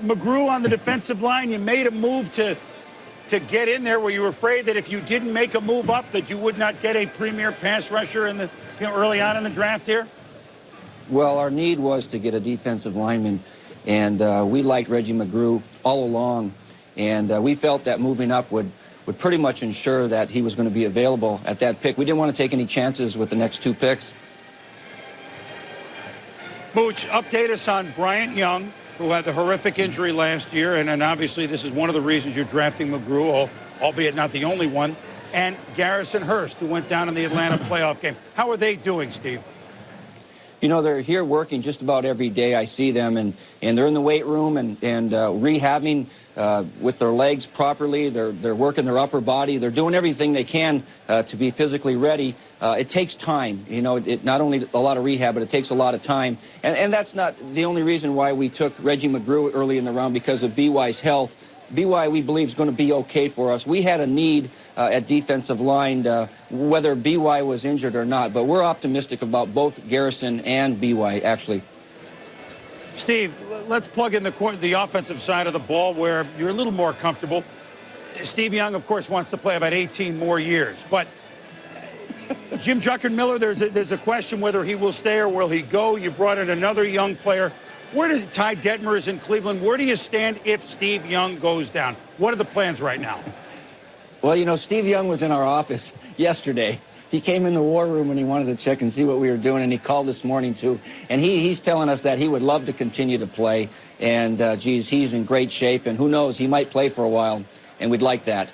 McGrew on the defensive line, you made a move to get in there. Were you afraid that if you didn't make a move up that you would not get a premier pass rusher in the early on in the draft here? Well, our need was to get a defensive lineman, and we liked Reggie McGrew all along, and we felt that moving up would pretty much ensure that he was going to be available at that pick. We didn't want to take any chances with the next 2 picks. Mooch, update us on Bryant Young, who had the horrific injury last year, and then obviously this is one of the reasons you're drafting McGrew, albeit not the only one, and Garrison Hurst, who went down in the Atlanta playoff game. How are they doing, Steve? You know, they're here working just about every day. I see them, and they're in the weight room and rehabbing with their legs properly. They're working their upper body. They're doing everything they can to be physically ready. It takes time. You know, it not only a lot of rehab, but it takes a lot of time. And that's not the only reason why we took Reggie McGrew early in the round, because of B.Y.'s health. B.Y., we believe, is going to be okay for us. We had a need at defensive line, whether B.Y. was injured or not, but we're optimistic about both Garrison and B.Y., actually. Steve, let's plug in the offensive side of the ball where you're a little more comfortable. Steve Young, of course, wants to play about 18 more years, but Jim Druckenmiller, there's a question whether he will stay or will he go. You brought in another young player. Where does Ty Detmer is in Cleveland? Where do you stand if Steve Young goes down? What are the plans right now? Well, you know, Steve Young was in our office yesterday. He came in the war room and he wanted to check and see what we were doing, and he called this morning too. And he's telling us that he would love to continue to play. And, geez, he's in great shape, and who knows, he might play for a while, and we'd like that.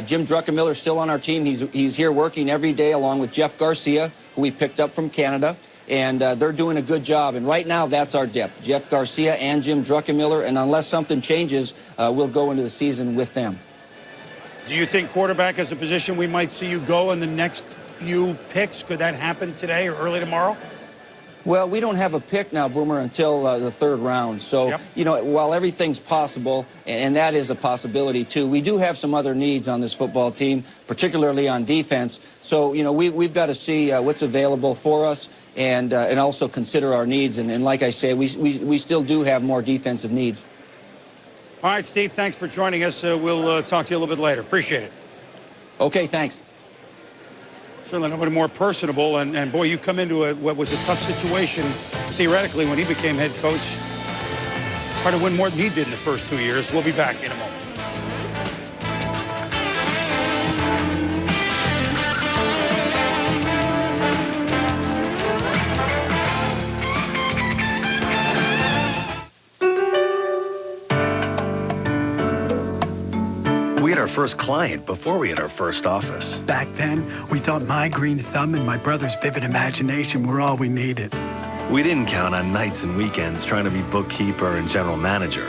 Jim Druckenmiller is still on our team. He's here working every day along with Jeff Garcia, who we picked up from Canada. And they're doing a good job. And right now, that's our depth, Jeff Garcia and Jim Druckenmiller. And unless something changes, we'll go into the season with them. Do you think quarterback is a position we might see you go in the next few picks? Could that happen today or early tomorrow? Well, we don't have a pick now, Boomer, until the 3rd round. So, you know, while everything's possible, and that is a possibility too, we do have some other needs on this football team, particularly on defense. So, you know, we've got to see what's available for us and also consider our needs. And like I say, we still do have more defensive needs. All right, Steve, thanks for joining us. We'll talk to you a little bit later. Appreciate it. Okay, thanks. Certainly nobody more personable, and boy, you come into what was a tough situation, theoretically, when he became head coach. Hard to win more than he did in the first 2 years. We'll be back in a moment. We had our first client before we had our first office. Back then, we thought my green thumb and my brother's vivid imagination were all we needed. We didn't count on nights and weekends trying to be bookkeeper and general manager.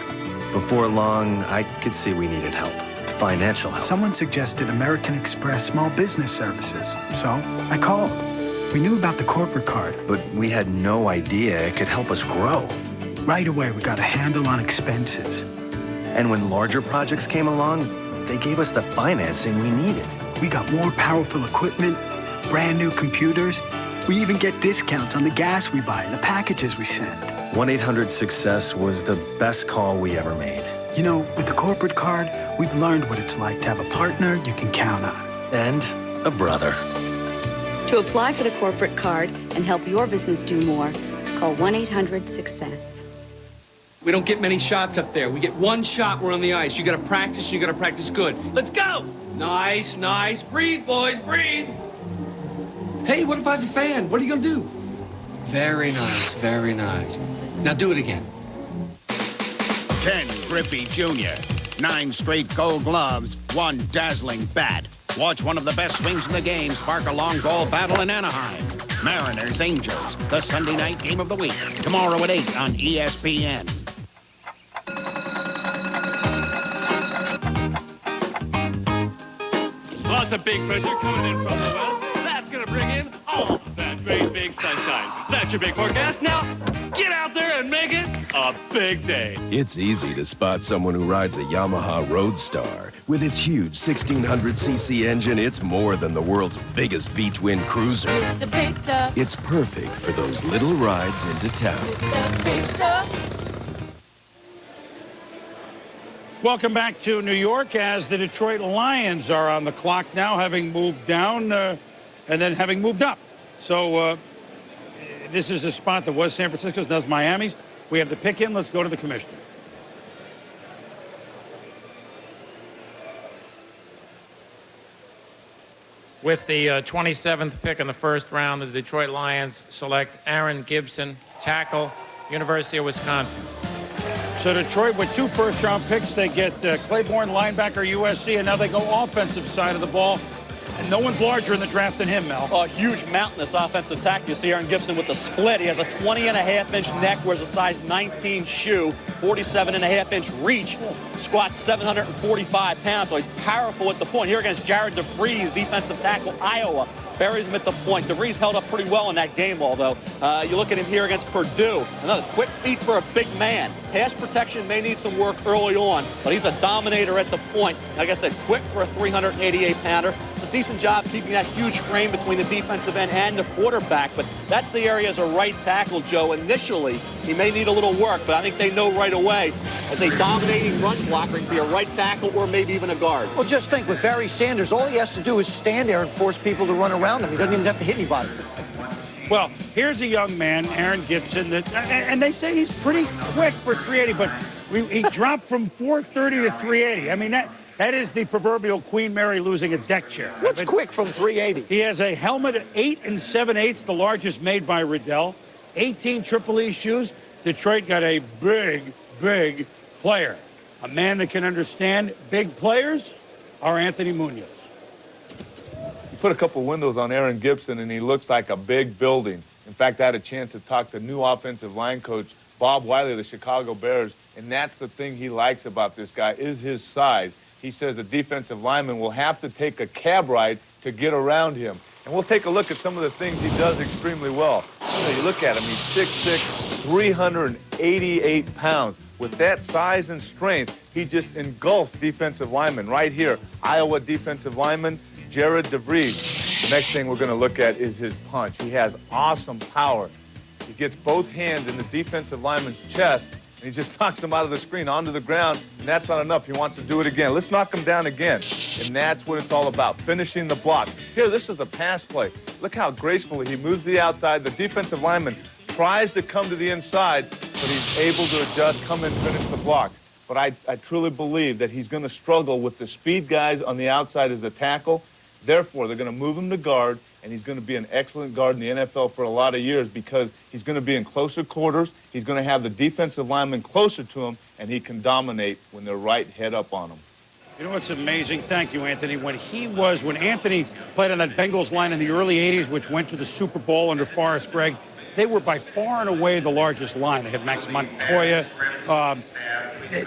Before long, I could see we needed help. Financial help. Someone suggested American Express Small Business Services, so I called. We knew about the corporate card. But we had no idea it could help us grow. Right away, we got a handle on expenses. And when larger projects came along, they gave us the financing we needed. We got more powerful equipment, brand new computers. We even get discounts on the gas we buy and the packages we send. 1-800-SUCCESS was the best call we ever made. You know, with the corporate card, we've learned what it's like to have a partner you can count on. And a brother. To apply for the corporate card and help your business do more, call 1-800-SUCCESS. We don't get many shots up there. We get one shot, we're on the ice. You gotta practice good. Let's go! Nice, nice. Breathe, boys, breathe. Hey, what if I was a fan? What are you gonna do? Very nice, very nice. Now do it again. Ken Griffey Jr. 9 straight gold gloves, 1 dazzling bat. Watch one of the best swings in the game spark a long ball battle in Anaheim. Mariners Angels, the Sunday night game of the week. Tomorrow at 8 on ESPN. Lots of big pressure coming in from the west. That's going to bring in all that great big sunshine. That's your big forecast. Now, get out there and make it a big day. It's easy to spot someone who rides a Yamaha Roadstar. With its huge 1600cc engine, it's more than the world's biggest V-twin cruiser. It's the big stuff. It's perfect for those little rides into town. It's the big stuff. Welcome back to New York as the Detroit Lions are on the clock now, having moved down and then having moved up. So this is the spot that was San Francisco's, that's Miami's. We have the pick in. Let's go to the commissioner. With the 27th pick in the first round, the Detroit Lions select Aaron Gibson, tackle, University of Wisconsin. So Detroit with 2 first-round picks, they get Claiborne, linebacker, USC, and now they go offensive side of the ball. And no one's larger in the draft than him, Mel. A huge mountainous offensive tackle. You see Aaron Gibson with the split. He has a 20.5-inch neck, wears a size 19 shoe, 47.5-inch reach, squats 745 pounds, so he's powerful at the point. Here against Jared DeVries, defensive tackle, Iowa. Buries him at the point. DeVries held up pretty well in that game, although. You look at him here against Purdue. Another quick feet for a big man. Pass protection may need some work early on, but he's a dominator at the point. Like I said, quick for a 388-pounder. A decent job keeping that huge frame between the defensive end and the quarterback, but that's the area as a right tackle, Joe. Initially, he may need a little work, but I think they know right away as a dominating run blocker, he'd be a right tackle or maybe even a guard. Well, just think, with Barry Sanders, all he has to do is stand there and force people to run around him. He doesn't even have to hit anybody. Well, here's a young man, Aaron Gibson, and they say he's pretty quick for 380, but he dropped from 430 to 380. I mean, that is the proverbial Queen Mary losing a deck chair. What's quick from 380? He has a helmet 8 7/8, the largest made by Riddell, 18 Triple E shoes. Detroit got a big, big player. A man that can understand big players are Anthony Munoz. You put a couple windows on Aaron Gibson, and he looks like a big building. In fact, I had a chance to talk to new offensive line coach Bob Wiley of the Chicago Bears, and that's the thing he likes about this guy is his size. He says a defensive lineman will have to take a cab ride to get around him. And we'll take a look at some of the things he does extremely well. You look at him, he's 6'6", 388 pounds. With that size and strength, he just engulfs defensive linemen. Right here, Iowa defensive lineman, Jared DeVries. The next thing we're going to look at is his punch. He has awesome power. He gets both hands in the defensive lineman's chest, and he just knocks him out of the screen onto the ground, and that's not enough. He wants to do it again. Let's knock him down again. And that's what it's all about, finishing the block. Here, this is a pass play. Look how gracefully he moves to the outside. The defensive lineman tries to come to the inside, but he's able to adjust, come and finish the block. But I truly believe that he's going to struggle with the speed guys on the outside as a tackle. Therefore, they're going to move him to guard, and he's going to be an excellent guard in the NFL for a lot of years because he's going to be in closer quarters. He's going to have the defensive lineman closer to him, and he can dominate when they're right head up on him. You know what's amazing? Thank you, Anthony. When Anthony played on that Bengals line in the early 80s, which went to the Super Bowl under Forrest Gregg, they were by far and away the largest line. They had Max Montoya.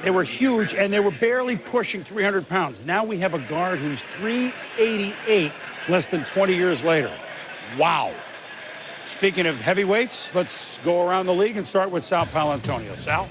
They were huge, and they were barely pushing 300 pounds. Now we have a guard who's 388 less than 20 years later. Wow. Speaking of heavyweights, let's go around the league and start with Sal Paolantonio. Sal?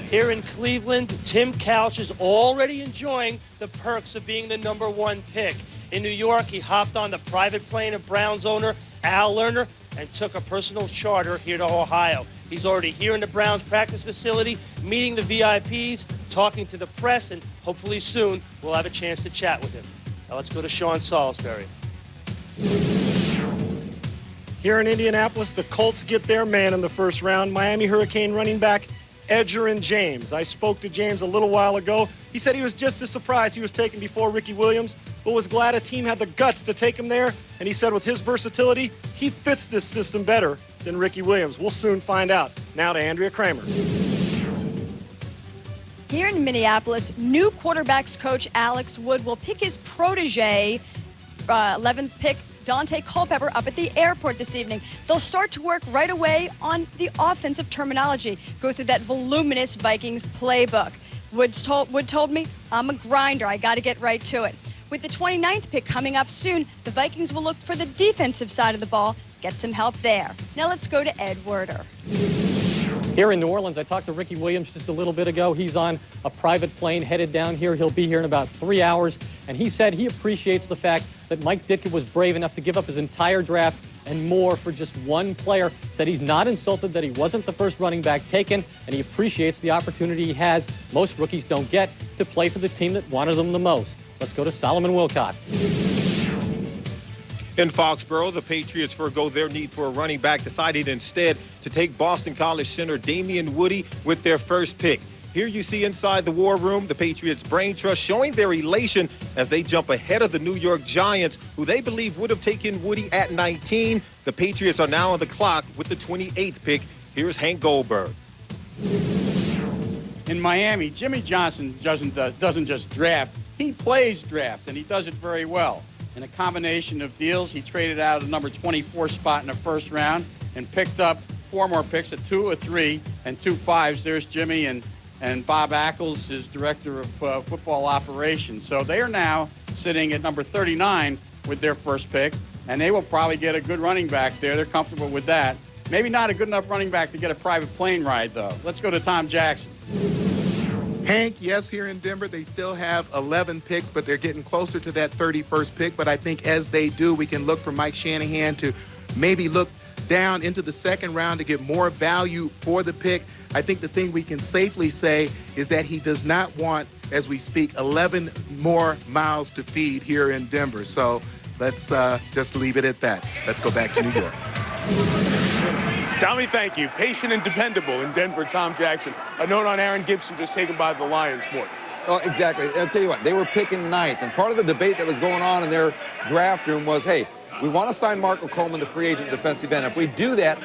Here in Cleveland, Tim Couch is already enjoying the perks of being the #1 pick. In New York, he hopped on the private plane of Browns owner Al Lerner and took a personal charter here to Ohio. He's already here in the Browns practice facility, meeting the VIPs, talking to the press, and hopefully soon we'll have a chance to chat with him. Now let's go to Sean Salisbury. Here in Indianapolis, the Colts get their man in the first round, Miami Hurricane running back Edgerrin James. I spoke to James a little while ago. He said he was just as surprised he was taken before Ricky Williams, but was glad a team had the guts to take him there. And he said with his versatility, he fits this system better than Ricky Williams. We'll soon find out. Now to Andrea Kramer. Here in Minneapolis, new quarterbacks coach Alex Wood will pick his protege, 11th pick Dante Culpepper, up at the airport this evening. They'll start to work right away on the offensive terminology, go through that voluminous Vikings playbook. Wood told me, I'm a grinder. I got to get right to it. With the 29th pick coming up soon, the Vikings will look for the defensive side of the ball, get some help there. Now let's go to Ed Werder. Here in New Orleans, I talked to Ricky Williams just a little bit ago. He's on a private plane headed down here. He'll be here in about 3 hours. And he said he appreciates the fact that Mike Ditka was brave enough to give up his entire draft and more for just one player. Said he's not insulted that he wasn't the first running back taken, and he appreciates the opportunity he has. Most rookies don't get to play for the team that wanted them the most. Let's go to Solomon Wilcox. In Foxborough, the Patriots forego their need for a running back, decided instead to take Boston College center Damian Woody with their first pick. Here you see inside the war room, the Patriots brain trust showing their elation as they jump ahead of the New York Giants, who they believe would have taken Woody at 19. The Patriots are now on the clock with the 28th pick. Here's Hank Goldberg. In Miami, Jimmy Johnson doesn't just draft, he plays draft, and he does it very well. In a combination of deals, he traded out a number 24 spot in the first round and picked up 4 more picks, a 2, a 3, and 2 5s. There's Jimmy and Bob Ackles, his director of football operations. So they are now sitting at number 39 with their first pick, and they will probably get a good running back there. They're comfortable with that. Maybe not a good enough running back to get a private plane ride, though. Let's go to Tom Jackson. Hank, yes, here in Denver, they still have 11 picks, but they're getting closer to that 31st pick. But I think as they do, we can look for Mike Shanahan to maybe look down into the second round to get more value for the pick. I think the thing we can safely say is that he does not want, as we speak, 11 more mouths to feed here in Denver. So let's just leave it at that. Let's go back to New York. Tommy, thank you. Patient and dependable in Denver, Tom Jackson. A note on Aaron Gibson just taken by the Lions more. Oh, exactly. I'll tell you what, they were picking ninth, and part of the debate that was going on in their draft room was, hey, we want to sign Marco Coleman, the free agent defensive end. If we do that,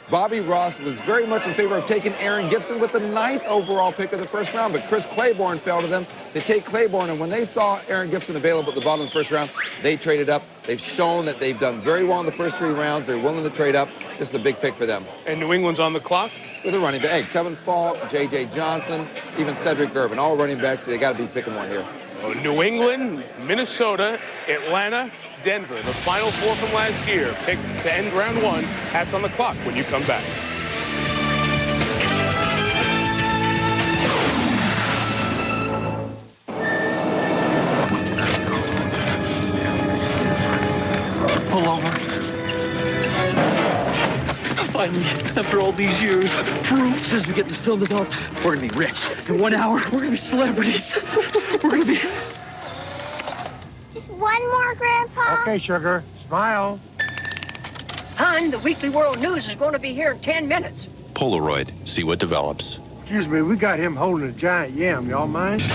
Bobby Ross was very much in favor of taking Aaron Gibson with the 9th overall pick of the first round, but Chris Claiborne fell to them to take Claiborne, and when they saw Aaron Gibson available at the bottom of the first round, they traded up. They've shown that they've done very well in the first 3 rounds. They're willing to trade up. This is a big pick for them. And New England's on the clock? With a running back. Hey, Kevin Falk, J.J. Johnson, even Cedric Gervin, all running backs. They got to be picking one here. Oh, New England, Minnesota, Atlanta, Denver, the final 4 from last year, picked to end round 1. Hats on the clock when you come back. Pull over. Finally, after all these years, Fruit says we get distilled adults. We're gonna be rich. In 1 hour, we're gonna be celebrities. We're gonna be... Just one more, Grandpa. Okay, sugar. Smile. Hon, the Weekly World News is going to be here in 10 minutes. Polaroid. See what develops. Excuse me, we got him holding a giant yam. Y'all mind? We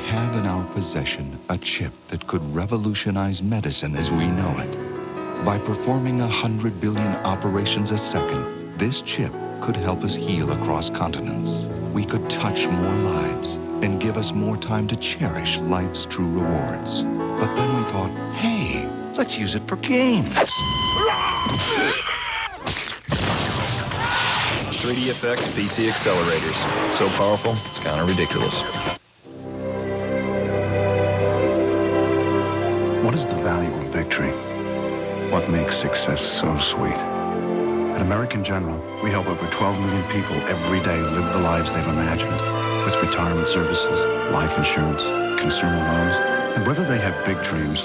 have in our possession a chip that could revolutionize medicine as we know it. By performing 100 billion operations a second, this chip could help us heal across continents. We could touch more lives and give us more time to cherish life's true rewards. But then we thought, hey, let's use it for games. 3DFX PC accelerators. So powerful, it's kind of ridiculous. What is the value of victory? What makes success so sweet? At American General, we help over 12 million people every day live the lives they've imagined. With retirement services, life insurance, consumer loans, and whether they have big dreams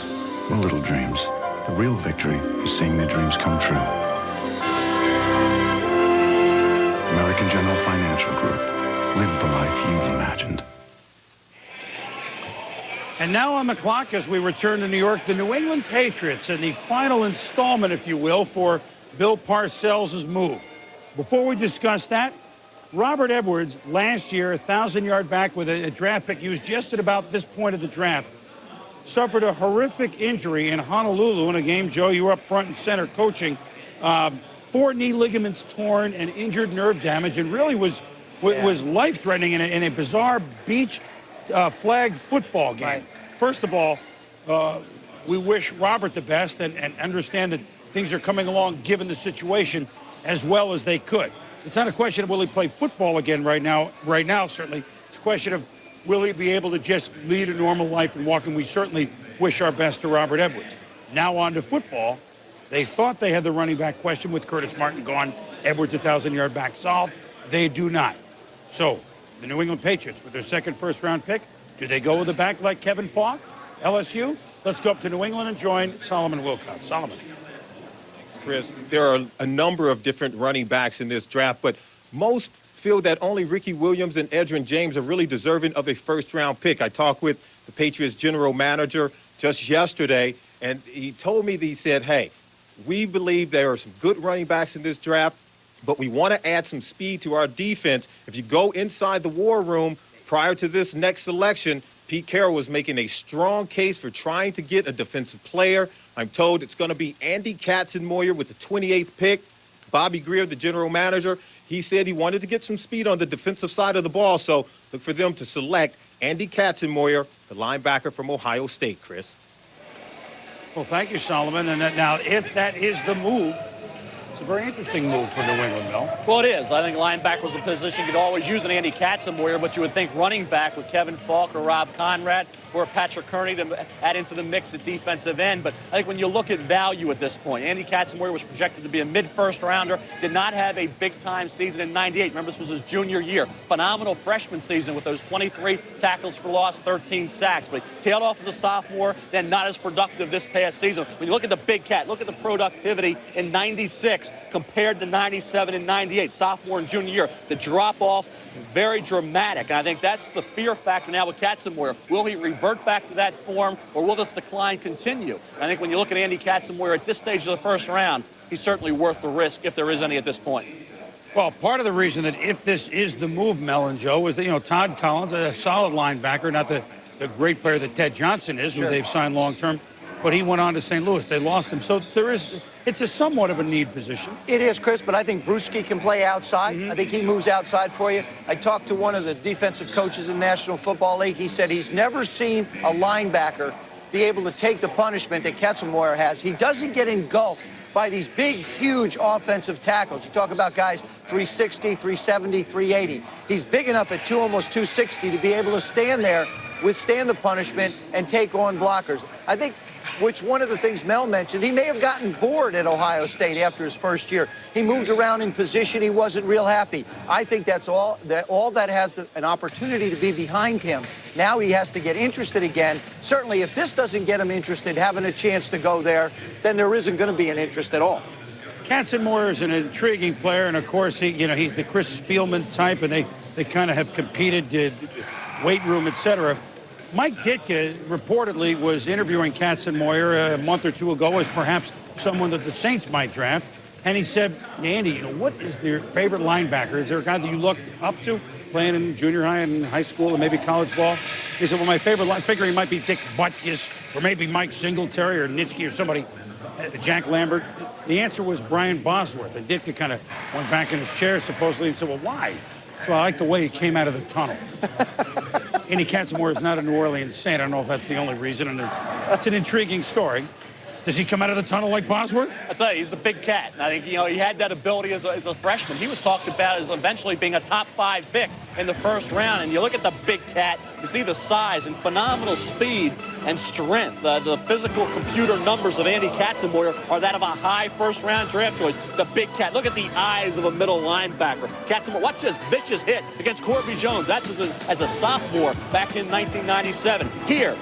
or little dreams, the real victory is seeing their dreams come true. American General Financial Group. Live the life you've imagined. And now on the clock as we return to New York, the New England Patriots in the final installment, if you will, for Bill Parcells' move. Before we discuss that, Robert Edwards, last year, 1,000-yard back with a draft pick used just at about this point of the draft, suffered a horrific injury in Honolulu in a game, Joe, you were up front and center coaching. 4 knee ligaments torn and injured nerve damage, and really was life-threatening in a bizarre beach flag football game. Right. First of all, we wish Robert the best and understand that things are coming along given the situation as well as they could. It's not a question of will he play football again right now, certainly. It's a question of will he be able to just lead a normal life and walk, and we certainly wish our best to Robert Edwards. Now on to football. They thought they had the running back question with Curtis Martin gone, Edwards 1,000-yard back solved. They do not. So the New England Patriots with their second first-round pick, do they go with a back like Kevin Falk, LSU? Let's go up to New England and join Solomon Wilcott. Solomon. Chris, there are a number of different running backs in this draft, but most feel that only Ricky Williams and Edgerrin James are really deserving of a first-round pick. I talked with the Patriots general manager just yesterday, and he told me that he said, hey, we believe there are some good running backs in this draft, but we want to add some speed to our defense. If you go inside the war room prior to this next selection, Pete Carroll was making a strong case for trying to get a defensive player. I'm told it's going to be Andy Katzenmoyer with the 28th pick. Bobby Greer, the general manager, he said he wanted to get some speed on the defensive side of the ball, so look for them to select Andy Katzenmoyer, the linebacker from Ohio State, Chris. Well, thank you, Solomon. And now, if that is the move, it's a very interesting move for New England, Bill. Well, it is. I think linebacker was a position you could always use an Andy Katzenmoyer, but you would think running back with Kevin Falk or Rob Conrad or Patrick Kearney to add into the mix at defensive end. But I think when you look at value at this point, Andy Katzenmoyer was projected to be a mid-first rounder, did not have a big-time season in '98. Remember, this was his junior year. Phenomenal freshman season with those 23 tackles for loss, 13 sacks. But he tailed off as a sophomore, then not as productive this past season. When you look at the big cat, look at the productivity in '96 compared to '97 and '98, sophomore and junior year. The drop-off, very dramatic. And I think that's the fear factor now with Katzenmoyer. Will he revert back to that form, or will this decline continue? And I think when you look at Andy Katzenmoyer at this stage of the first round, he's certainly worth the risk if there is any at this point. Well, part of the reason that if this is the move, Mel and Joe, is that, Todd Collins, a solid linebacker, not the great player that Ted Johnson is, who they've signed long-term, but he went on to St. Louis. They lost him. So it's a somewhat of a need position. It is, Chris, but I think Bruschi can play outside. I think he moves outside for you. I talked to one of the defensive coaches in the National Football League. He said he's never seen a linebacker be able to take the punishment that Katzenmoyer has. He doesn't get engulfed by these big, huge offensive tackles. You talk about guys 360, 370, 380. He's big enough at almost 260 to be able to stand there, withstand the punishment, and take on blockers. I think which one of the things Mel mentioned, he may have gotten bored at Ohio State after his first year. He moved around in position. He wasn't real happy. I think that's all that has an opportunity to be behind him. Now he has to get interested again. Certainly, if this doesn't get him interested, having a chance to go there, then there isn't going to be an interest at all. Katzenmoyer is an intriguing player, and of course, he's the Chris Spielman type, and they kind of have competed, weight room, etc. Mike Ditka reportedly was interviewing Katzenmoyer a month or two ago as perhaps someone that the Saints might draft. And he said, Andy, what is your favorite linebacker? Is there a guy that you look up to playing in junior high and high school and maybe college ball? He said, well, my favorite figuring might be Dick Butkus or maybe Mike Singletary or Nitschke or somebody, Jack Lambert. The answer was Brian Bosworth. And Ditka kind of went back in his chair supposedly and said, well, why? So I like the way he came out of the tunnel. Andy Katzenmoyer is not a New Orleans Saint. I don't know if that's the only reason, and it's an intriguing story. Does he come out of the tunnel like Bosworth? I tell you, he's the big cat. And I think, he had that ability as a freshman. He was talked about as eventually being a top 5 pick in the first round. And you look at the big cat, you see the size and phenomenal speed and strength. The physical computer numbers of Andy Katzenmoyer are that of a high first-round draft choice. The big cat. Look at the eyes of a middle linebacker. Katzenmoyer, watch this vicious hit against Corby Jones. That's as a sophomore back in 1997. Here,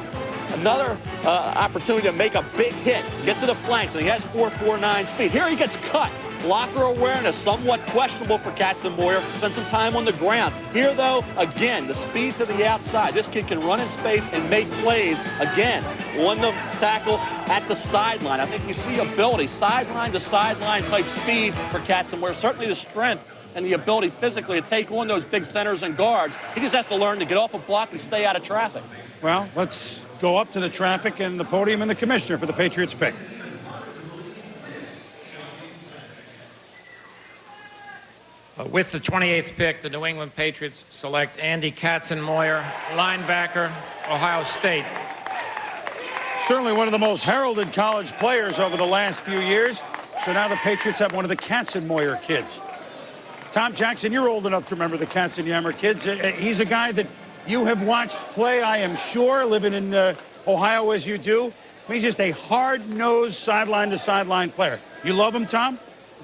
another opportunity to make a big hit, get to the flanks, and he has 4.49 speed. Here he gets cut blocker awareness, somewhat questionable for Katzenmoyer. Spent some time on the ground. Here, though, again, the speed to the outside. This kid can run in space and make plays. Again, on the tackle at the sideline. I think you see ability, sideline to sideline type speed for Katzenmoyer. Certainly the strength and the ability physically to take on those big centers and guards. He just has to learn to get off a block and stay out of traffic. Well, let's go up to the traffic and the podium and the commissioner for the Patriots pick. With the 28th pick, the New England Patriots select Andy Katzenmoyer, linebacker, Ohio State. Certainly one of the most heralded college players over the last few years. So now the Patriots have one of the Katzenmoyer kids. Tom Jackson, you're old enough to remember the Katzenmoyer kids. He's a guy that you have watched play, I am sure, living in Ohio as you do. He's just a hard-nosed sideline-to-sideline player. You love him, Tom?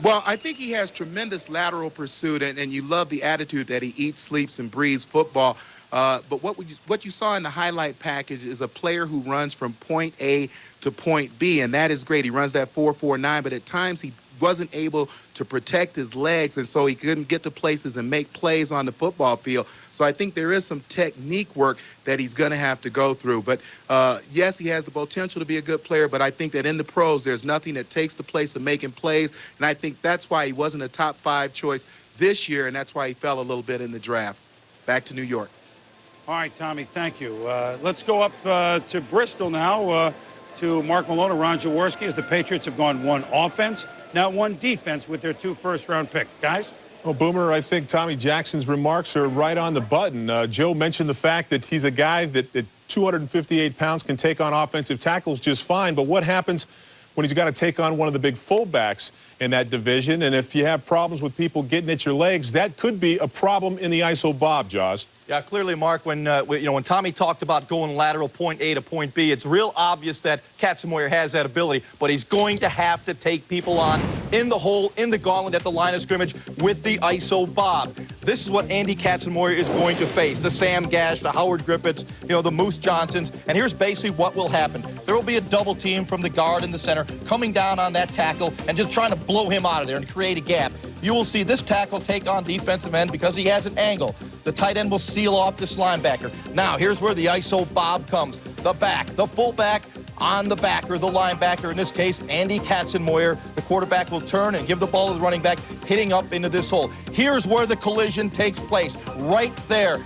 Well, I think he has tremendous lateral pursuit, and you love the attitude that he eats, sleeps, and breathes football. But what you saw in the highlight package is a player who runs from point A to point B, and that is great. He runs that 4.49, but at times he wasn't able to protect his legs, and so he couldn't get to places and make plays on the football field. So I think there is some technique work that he's going to have to go through. But, yes, he has the potential to be a good player, but I think that in the pros there's nothing that takes the place of making plays, and I think that's why he wasn't a top 5 choice this year, and that's why he fell a little bit in the draft. Back to New York. All right, Tommy, thank you. Let's go up to Bristol now to Mark Malone and Ron Jaworski as the Patriots have gone one offense, now one defense with their 2 first-round picks. Guys? Well, Boomer, I think Tommy Jackson's remarks are right on the button. Joe mentioned the fact that he's a guy that at 258 pounds can take on offensive tackles just fine, but what happens when he's got to take on one of the big fullbacks in that division? And if you have problems with people getting at your legs, that could be a problem in the ISO Bob, Jaws. Yeah, clearly, Mark, when when Tommy talked about going lateral point A to point B, it's real obvious that Katzenmoyer has that ability, but he's going to have to take people on in the hole, in the gauntlet at the line of scrimmage with the ISO Bob. This is what Andy Katzenmoyer is going to face, the Sam Gash, the Howard Griffiths, the Moose Johnsons, and here's basically what will happen. There will be a double team from the guard in the center coming down on that tackle and just trying to blow him out of there and create a gap. You will see this tackle take on defensive end because he has an angle. The tight end will seal off this linebacker. Now, here's where the ISO Bob comes. The back, the fullback on the backer, the linebacker, in this case, Andy Katzenmoyer. The quarterback will turn and give the ball to the running back, hitting up into this hole. Here's where the collision takes place, right there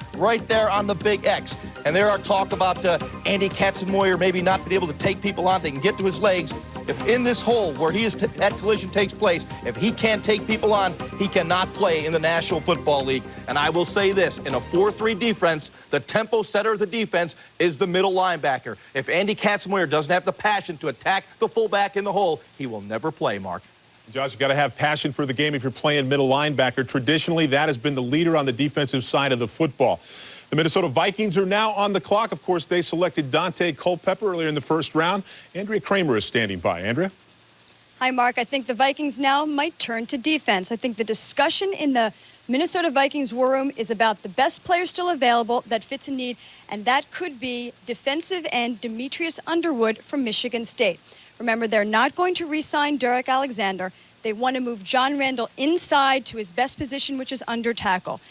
on the big X. And there are talk about Andy Katzenmoyer maybe not being able to take people on. They can get to his legs. If in this hole where that collision takes place, if he can't take people on, he cannot play in the National Football League. And I will say this, in a 4-3 defense, the tempo setter of the defense is the middle linebacker. If Andy Katzenmoyer doesn't have the passion to attack the fullback in the hole, he will never play, Mark. Josh, you got to have passion for the game if you're playing middle linebacker. Traditionally, that has been the leader on the defensive side of the football. The Minnesota Vikings are now on the clock. Of course, they selected Dante Culpepper earlier in the first round. Andrea Kramer is standing by. Andrea? Hi, Mark. I think the Vikings now might turn to defense. I think the discussion in the Minnesota Vikings war room is about the best player still available that fits a need, and that could be defensive end Demetrius Underwood from Michigan State. Remember, they're not going to re-sign Derek Alexander. They want to move John Randall inside to his best position, which is under tackle.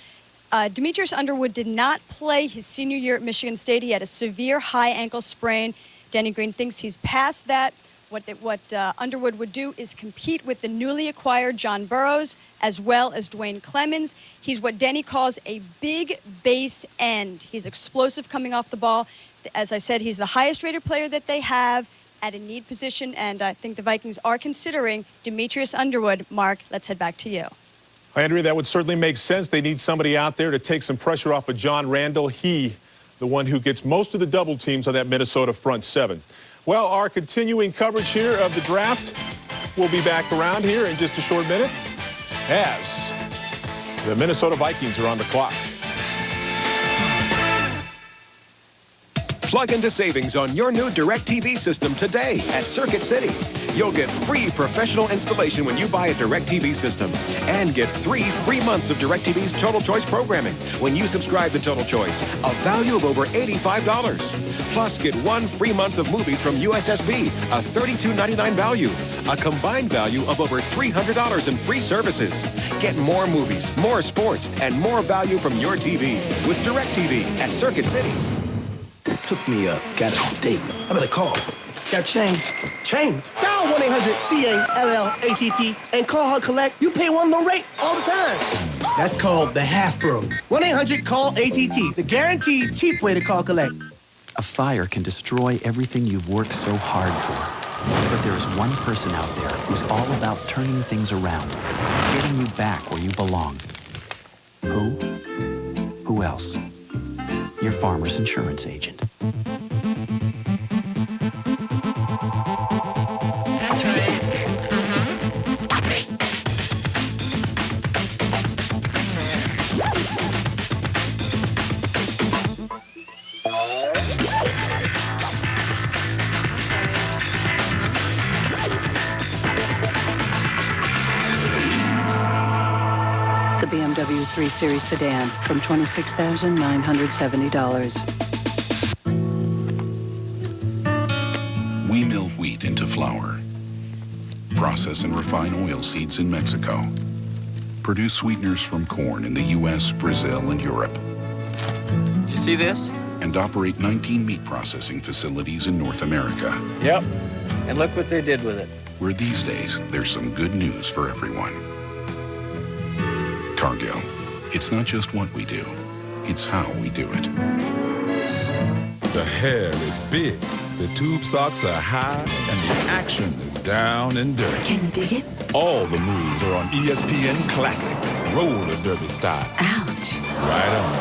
Demetrius Underwood did not play his senior year at Michigan State. He had a severe high ankle sprain. Denny Green thinks he's past that. What Underwood would do is compete with the newly acquired John Burroughs as well as Dwayne Clemens. He's what Denny calls a big base end. He's explosive coming off the ball. As I said, he's the highest rated player that they have at a need position, and I think the Vikings are considering Demetrius Underwood. Mark, let's head back to you. Andrea, that would certainly make sense. They need somebody out there to take some pressure off of John Randall. He, the one who gets most of the double teams on that Minnesota front seven. Well, our continuing coverage here of the draft will be back around here in just a short minute as the Minnesota Vikings are on the clock. Plug into savings on your new DirecTV system today at Circuit City. You'll get free professional installation when you buy a DirecTV system and get 3 free months of DirecTV's Total Choice programming when you subscribe to Total Choice, a value of over $85. Plus, get 1 free month of movies from USSB, a $32.99 value. a combined value of over $300 in free services. Get more movies, more sports, and more value from your TV with DirecTV at Circuit City. Hook me up. Got a date. I better call. Got change. Change. Dial 1-800-CALLATT and call her collect. You pay one low rate all the time. That's called the half bro. 1-800-CALL-ATT. The guaranteed cheap way to call collect. A fire can destroy everything you've worked so hard for. But there's one person out there who's all about turning things around, getting you back where you belong. Who? Who else? Your Farmers Insurance agent. That's right. The BMW 3 Series sedan from $26,970. We mill wheat into flour, process and refine oilseeds in Mexico, produce sweeteners from corn in the U.S., Brazil, and Europe. You see this? And operate 19 meat processing facilities in North America. Yep. And look what they did with it. Where these days, there's some good news for everyone. Cargill, it's not just what we do, it's how we do it. The hair is big, the tube socks are high, and the action is down and dirty. Can you dig it? All the moves are on ESPN Classic, roller derby style. Ouch. Right on.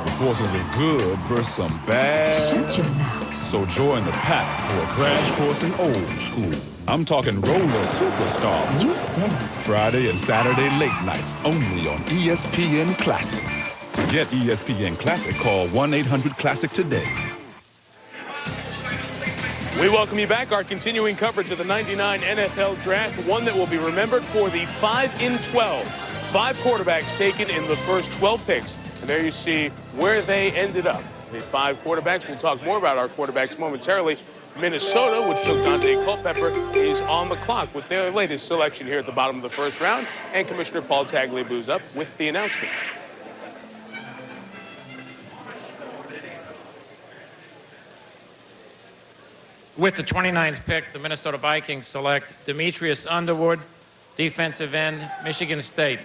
The forces of good versus some bad. Shut your mouth. So join the pack for a crash course in old school. I'm talking roller superstar. You said it. Friday and Saturday late nights only on ESPN Classic. To get ESPN Classic, call 1-800-CLASSIC today. We welcome you back. Our continuing coverage of the '99 NFL Draft, one that will be remembered for the 5 in 12. 5 quarterbacks taken in the first 12 picks. And there you see where they ended up. The 5 quarterbacks. We'll talk more about our quarterbacks momentarily. Minnesota, which took Dante Culpepper, is on the clock with their latest selection here at the bottom of the first round. And Commissioner Paul Tagliabue's up with the announcement. With the 29th pick, the Minnesota Vikings select Demetrius Underwood, defensive end, Michigan State.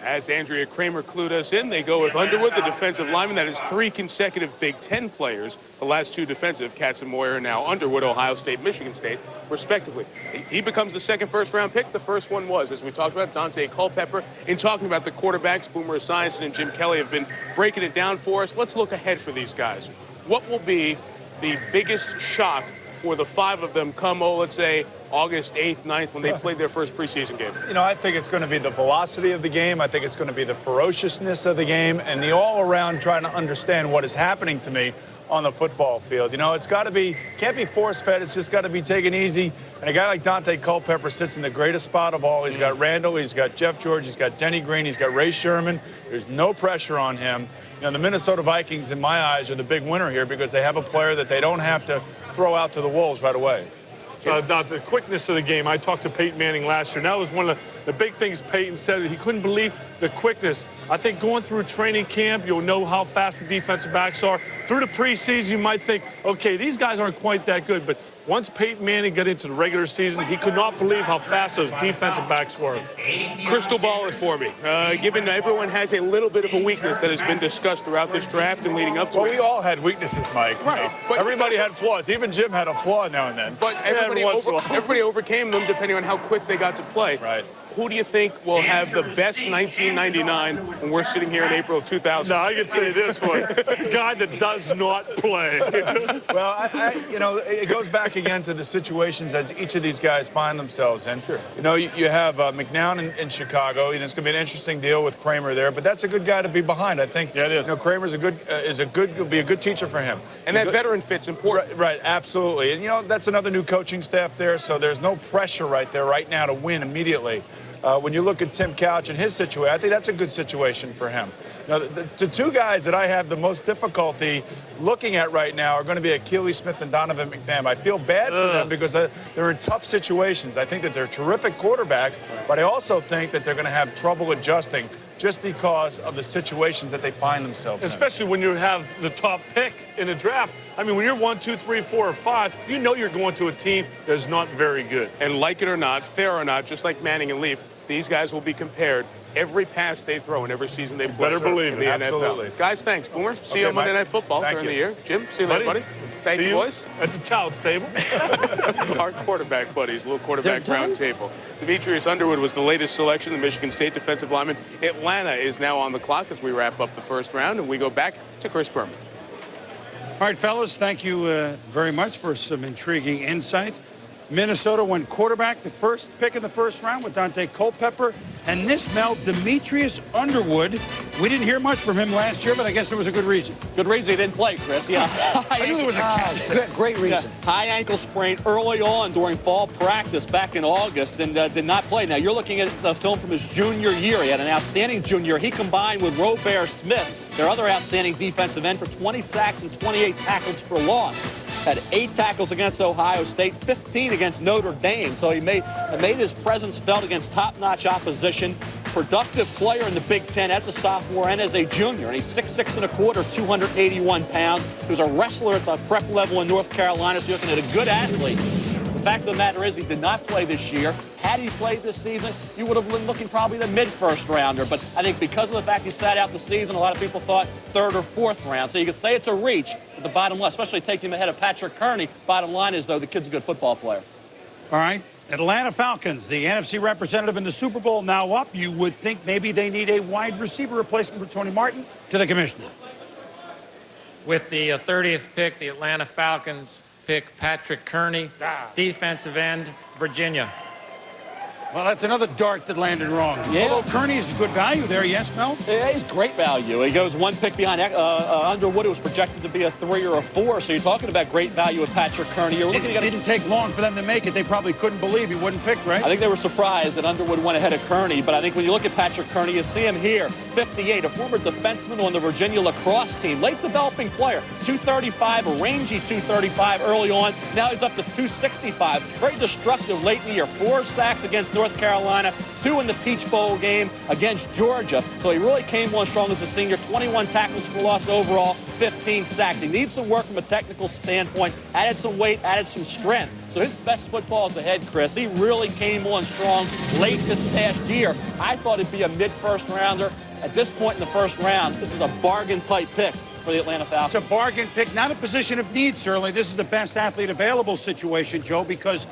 As Andrea Kramer clued us in, they go with Underwood, the defensive lineman. That is 3 consecutive Big Ten players. The last 2 defensive, Katzenmoyer, now Underwood, Ohio State, Michigan State, respectively. He becomes the second first-round pick. The first one was, as we talked about, Dante Culpepper. In talking about the quarterbacks, Boomer Esiason and Jim Kelly have been breaking it down for us. Let's look ahead for these guys. What will be the biggest shock for the 5 of them come, let's say, August 8th, 9th, when they played their first preseason game? You know, I think it's going to be the velocity of the game. I think it's going to be the ferociousness of the game and the all-around trying to understand what is happening to me on the football field. You know, it's got to be, can't be force-fed. It's just got to be taken easy. And a guy like Dante Culpepper sits in the greatest spot of all. He's got Randall, he's got Jeff George, he's got Denny Green, he's got Ray Sherman. There's no pressure on him. You know, the Minnesota Vikings, in my eyes, are the big winner here because they have a player that they don't have to throw out to the wolves right away. The quickness of the game. I talked to Peyton Manning last year, and that was one of the big things Peyton said. He couldn't believe the quickness. I think going through training camp, you'll know how fast the defensive backs are. Through the preseason, you might think, okay, these guys aren't quite that good. But once Peyton Manning got into the regular season, he could not believe how fast those defensive backs were. Crystal ball it for me. Given everyone has a little bit of a weakness that has been discussed throughout this draft and leading up to it. Well, we all had weaknesses, Mike. Right. But everybody had flaws. Even Jim had a flaw now and then. But everybody overcame them depending on how quick they got to play. Right. Who do you think will have the best 1999 when we're sitting here in April of 2000? No, I can say this one. The guy that does not play. Well, you know, it goes back again to the situations that each of these guys find themselves in. Sure. You know, you have McNown in Chicago. You know, it's going to be an interesting deal with Kramer there, but that's a good guy to be behind. I think. Yeah, it is. You know, Kramer's will be a good teacher for him. And that veteran fit's important. Right, absolutely. And, you know, that's another new coaching staff there, so there's no pressure right there right now to win immediately. When you look at Tim Couch and his situation, I think that's a good situation for him. Now, the two guys that I have the most difficulty looking at right now are going to be Achilles Smith and Donovan McNabb. I feel bad for them because they're in tough situations. I think that they're terrific quarterbacks, but I also think that they're going to have trouble adjusting just because of the situations that they find themselves in. Especially when you have the top pick in the draft. I mean, when you're 1, 2, 3, 4, or 5, you know you're going to a team that's not very good. And like it or not, fair or not, just like Manning and Leaf, these guys will be compared every pass they throw in every season they play. Better believe in it. the Absolutely. NFL. Guys, thanks. Boomer, see you on Monday Night Football during the year. Jim, see you later, buddy. Thank you, boys. At the child's table. Our quarterback buddies, a little quarterback round table. Demetrius Underwood was the latest selection, the Michigan State defensive lineman. Atlanta is now on the clock as we wrap up the first round, and we go back to Chris Berman. All right, fellas, thank you very much for some intriguing insight. Minnesota went quarterback, the first pick in the first round with Dante Culpepper. And this, Mel, Demetrius Underwood. We didn't hear much from him last year, but I guess there was a good reason. Good reason he didn't play, Chris. Yeah. I knew there was a catch there. Great reason. Yeah. High ankle sprain early on during fall practice back in August and did not play. Now, you're looking at the film from his junior year. He had an outstanding junior. He combined with Robert Smith, their other outstanding defensive end, for 20 sacks and 28 tackles for loss. Had 8 tackles against Ohio State, 15 against Notre Dame. So he made his presence felt against top-notch opposition. Productive player in the Big Ten as a sophomore and as a junior. And he's 6'6 and a quarter, 281 pounds. He was a wrestler at the prep level in North Carolina, so you're looking at a good athlete. The fact of the matter is he did not play this year. Had he played this season, you would have been looking probably the mid-first rounder. But I think because of the fact he sat out the season, a lot of people thought 3rd or 4th round. So you could say it's a reach, but the bottom line, especially taking him ahead of Patrick Kearney, bottom line is, though, the kid's a good football player. All right. Atlanta Falcons, the NFC representative in the Super Bowl, now up. You would think maybe they need a wide receiver replacement for Tony Martin. To the commissioner. With the 30th pick, the Atlanta Falcons pick Patrick Kearney, defensive end, Virginia. Well, that's another dart that landed wrong. Yeah. Although Kearney's good value there, yes, Mel? Yeah, he's great value. He goes 1 pick behind Underwood, who was projected to be a 3 or a 4. So you're talking about great value with Patrick Kearney. It didn't take long for them to make it. They probably couldn't believe he wouldn't pick, right? I think they were surprised that Underwood went ahead of Kearney. But I think when you look at Patrick Kearney, you see him here, 58, a former defenseman on the Virginia lacrosse team. Late developing player, 235, a rangy 235 early on. Now he's up to 265. Very destructive late in the year. 4 sacks against North Carolina, 2 in the Peach Bowl game against Georgia. So he really came on strong as a senior. 21 tackles for loss overall, 15 sacks. He needs some work from a technical standpoint, added some weight, added some strength. So his best football is ahead, Chris. He really came on strong late this past year. I thought it'd be a mid-first rounder. At this point in the first round, this is a bargain-type pick for the Atlanta Falcons. It's a bargain pick, not a position of need, certainly. This is the best athlete available situation, Joe, because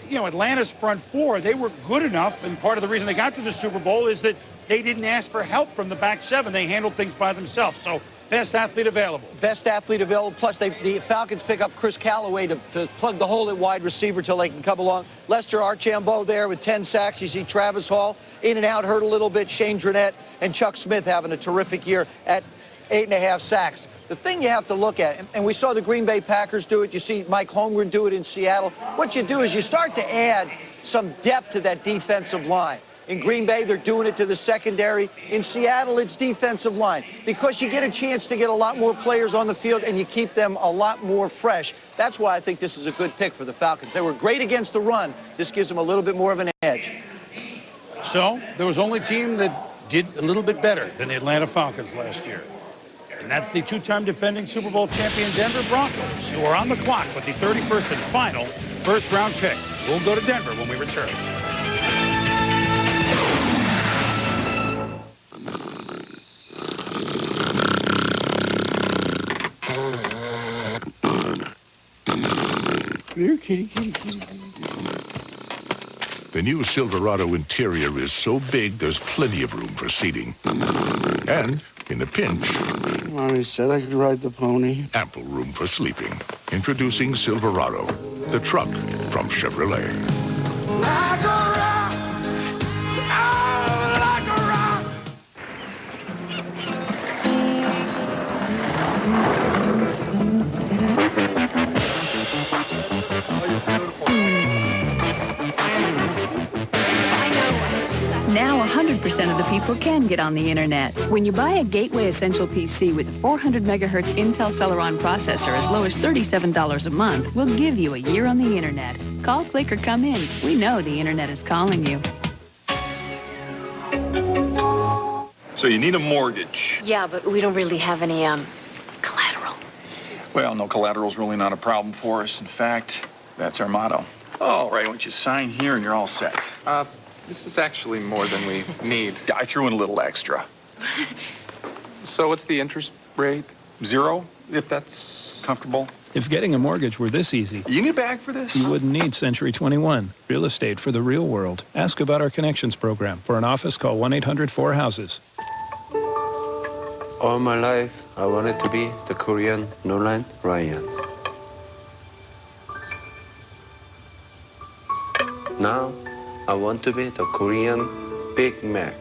Atlanta's front 4, they were good enough, and part of the reason they got to the Super Bowl is that they didn't ask for help from the back 7. They handled things by themselves. So, best athlete available. Best athlete available. Plus, the Falcons pick up Chris Callaway to plug the hole at wide receiver till they can come along. Lester Archambault there with 10 sacks. You see Travis Hall in and out, hurt a little bit. Shane Dronette and Chuck Smith having a terrific year at 8.5 sacks. The thing you have to look at, and we saw the Green Bay Packers do it. You see Mike Holmgren do it in Seattle. What you do is you start to add some depth to that defensive line. In Green Bay, they're doing it to the secondary. In Seattle, it's defensive line. Because you get a chance to get a lot more players on the field and you keep them a lot more fresh. That's why I think this is a good pick for the Falcons. They were great against the run. This gives them a little bit more of an edge. So, there was only a team that did a little bit better than the Atlanta Falcons last year. And that's the 2-time defending Super Bowl champion Denver Broncos, who are on the clock with the 31st and final first-round pick. We'll go to Denver when we return. Here, kitty. The new Silverado interior is so big, there's plenty of room for seating. And, in a pinch, Mommy said I could ride the pony. Ample room for sleeping. Introducing Silverado, the truck from Chevrolet. Like a rock, oh, like a rock. I know. Now 100% of the people can get on the internet. When you buy a Gateway Essential PC with a 400 megahertz Intel Celeron processor as low as $37 a month, we'll give you a year on the internet. Call, click, or come in. We know the internet is calling you. So you need a mortgage. Yeah, but we don't really have any, collateral. Well, no collateral's really not a problem for us. In fact, that's our motto. All right, once you sign here and you're all set. This is actually more than we need. Yeah, I threw in a little extra. So what's the interest rate? 0, if that's comfortable. If getting a mortgage were this easy, You need a bag for this? you wouldn't need Century 21. Real estate for the real world. Ask about our Connections program. For an office, call 1-800-4HOUSES. All my life, I wanted to be the Korean Nolan Ryan. Now, I want to be the Korean Big Mac.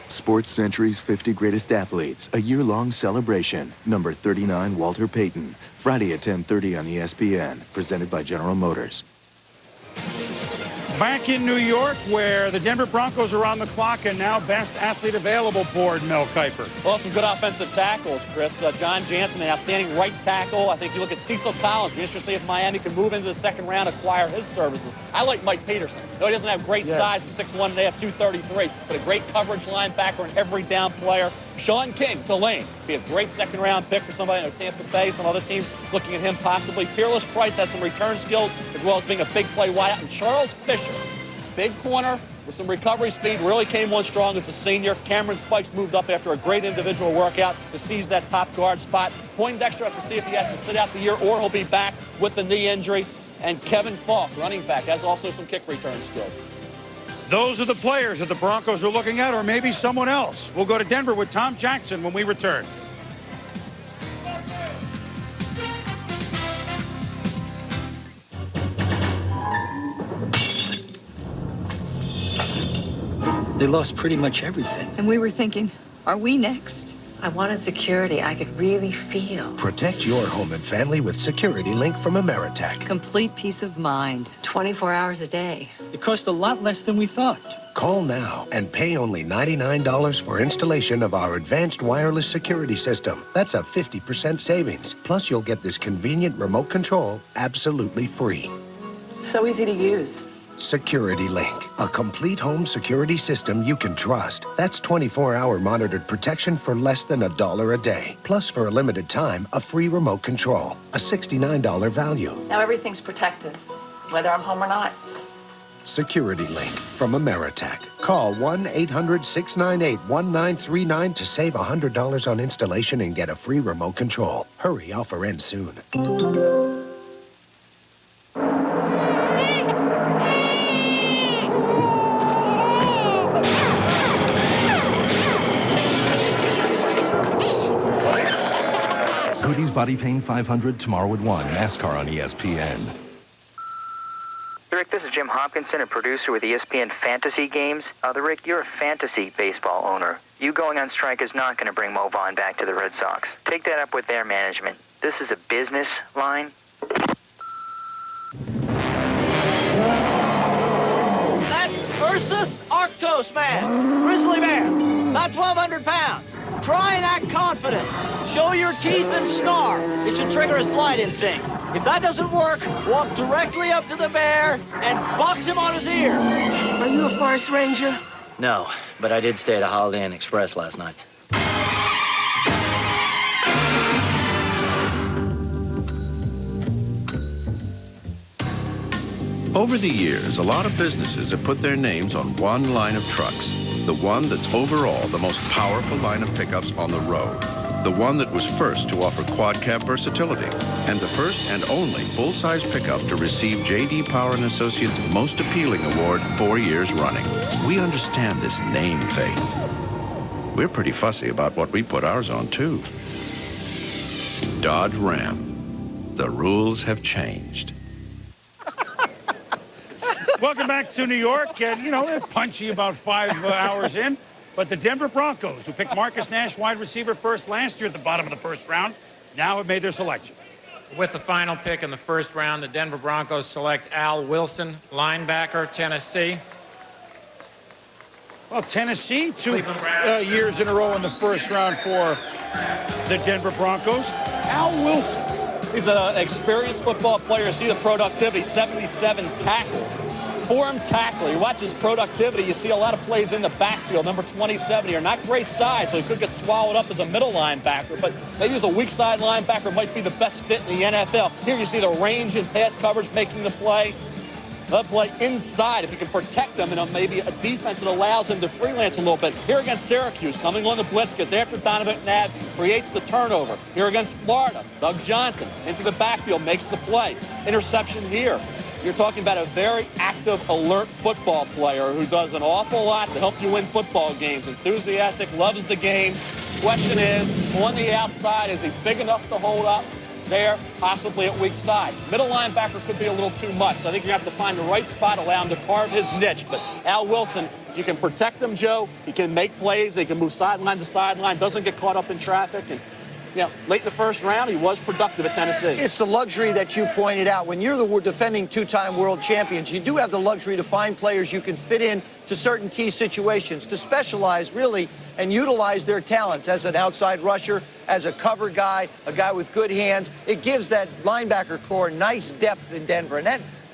Sports Century's 50 Greatest Athletes, a year-long celebration. Number 39, Walter Payton. Friday at 10:30 on ESPN. Presented by General Motors. Back in New York, where the Denver Broncos are on the clock, and now best athlete available board, Mel Kiper. Well, some good offensive tackles, Chris. John Jansen, an outstanding right tackle. I think you look at Cecil Collins. Be interesting if Miami can move into the second round, acquire his services. I like Mike Peterson. No, he doesn't have great size at 6'1", and they have 233, but a great coverage linebacker and every down player. Sean King, Tulane, be a great second-round pick for somebody in Tampa Bay. Some other teams looking at him possibly. Peerless Price has some return skills as well as being a big play wideout. And Charles Fisher, big corner with some recovery speed, really came on strong as a senior. Cameron Spikes moved up after a great individual workout to seize that top guard spot. Poindexter has to see if he has to sit out the year or he'll be back with the knee injury. And Kevin Falk, running back, has also some kick return skills. Those are the players that the Broncos are looking at, or maybe someone else. We'll go to Denver with Tom Jackson when we return. They lost pretty much everything. And we were thinking, are we next? I wanted security I could really feel. Protect your home and family with Security Link from Ameritech. Complete peace of mind. 24 hours a day. It cost a lot less than we thought. Call now and pay only $99 for installation of our advanced wireless security system. That's a 50% savings. Plus, you'll get this convenient remote control absolutely free. So easy to use. Security Link, a complete home security system you can trust. That's 24-hour monitored protection for less than $1 a day. Plus, for a limited time, a free remote control. A $69 value. Now everything's protected, whether I'm home or not. Security Link from Ameritech. Call 1-800-698-1939 to save $100 on installation and get a free remote control. Hurry, offer ends soon. Goody's Body Pain 500 tomorrow at 1. NASCAR on ESPN. Rick, this is Jim Hopkinson, a producer with ESPN Fantasy Games. Rick, you're a fantasy baseball owner. You going on strike is not going to bring Mo Vaughn back to the Red Sox. Take that up with their management. This is a business line. That's Ursus Arctos man, grizzly bear, about 1,200 pounds. Try and act confident. Show your teeth and snarl. It should trigger his flight instinct. If that doesn't work, walk directly up to the bear and box him on his ears. Are you a forest ranger? No, but I did stay at a Holiday Inn Express last night. Over the years, a lot of businesses have put their names on one line of trucks, the one that's overall the most powerful line of pickups on the road. the one that was first to offer quad cab versatility, and the first and only full-size pickup to receive J.D. Power and Associates' Most Appealing Award 4 years running. We understand this name thing. We're pretty fussy about what we put ours on, too. Dodge Ram. The rules have changed. Welcome back to New York. And, you know, they're punchy about 5 hours in. But the Denver Broncos, who picked Marcus Nash, wide receiver, first last year at the bottom of the first round, now have made their selection. With the final pick in the first round, the Denver Broncos select Al Wilson, linebacker, Tennessee. Well, Tennessee, 2 years in a row in the first round for the Denver Broncos. Al Wilson. He's an experienced football player. See the productivity, 77 tackles. Form tackler. You watch his productivity, you see a lot of plays in the backfield. Number 27 here, not great size, so he could get swallowed up as a middle linebacker, but maybe as a weak side linebacker might be the best fit in the NFL. Here you see the range and pass coverage making the play. They'll play inside if you can protect them in maybe a defense that allows him to freelance a little bit. Here against Syracuse, coming on the blitz, gets after Donovan McNabb, creates the turnover. Here against Florida, Doug Johnson into the backfield, makes the play. Interception here. You're talking about a very active, alert football player who does an awful lot to help you win football games. Enthusiastic, loves the game. Question is, on the outside, is he big enough to hold up there, possibly at weak side? Middle linebacker could be a little too much. So I think you have to find the right spot, allow him to carve his niche. But Al Wilson, you can protect him, Joe. He can make plays. He can move sideline to sideline, doesn't get caught up in traffic. And yeah, late in the first round, he was productive at Tennessee. It's the luxury that you pointed out. When you're the defending 2-time world champions, you do have the luxury to find players you can fit in to certain key situations, to specialize really and utilize their talents as an outside rusher, as a cover guy, a guy with good hands. It gives that linebacker core nice depth in Denver.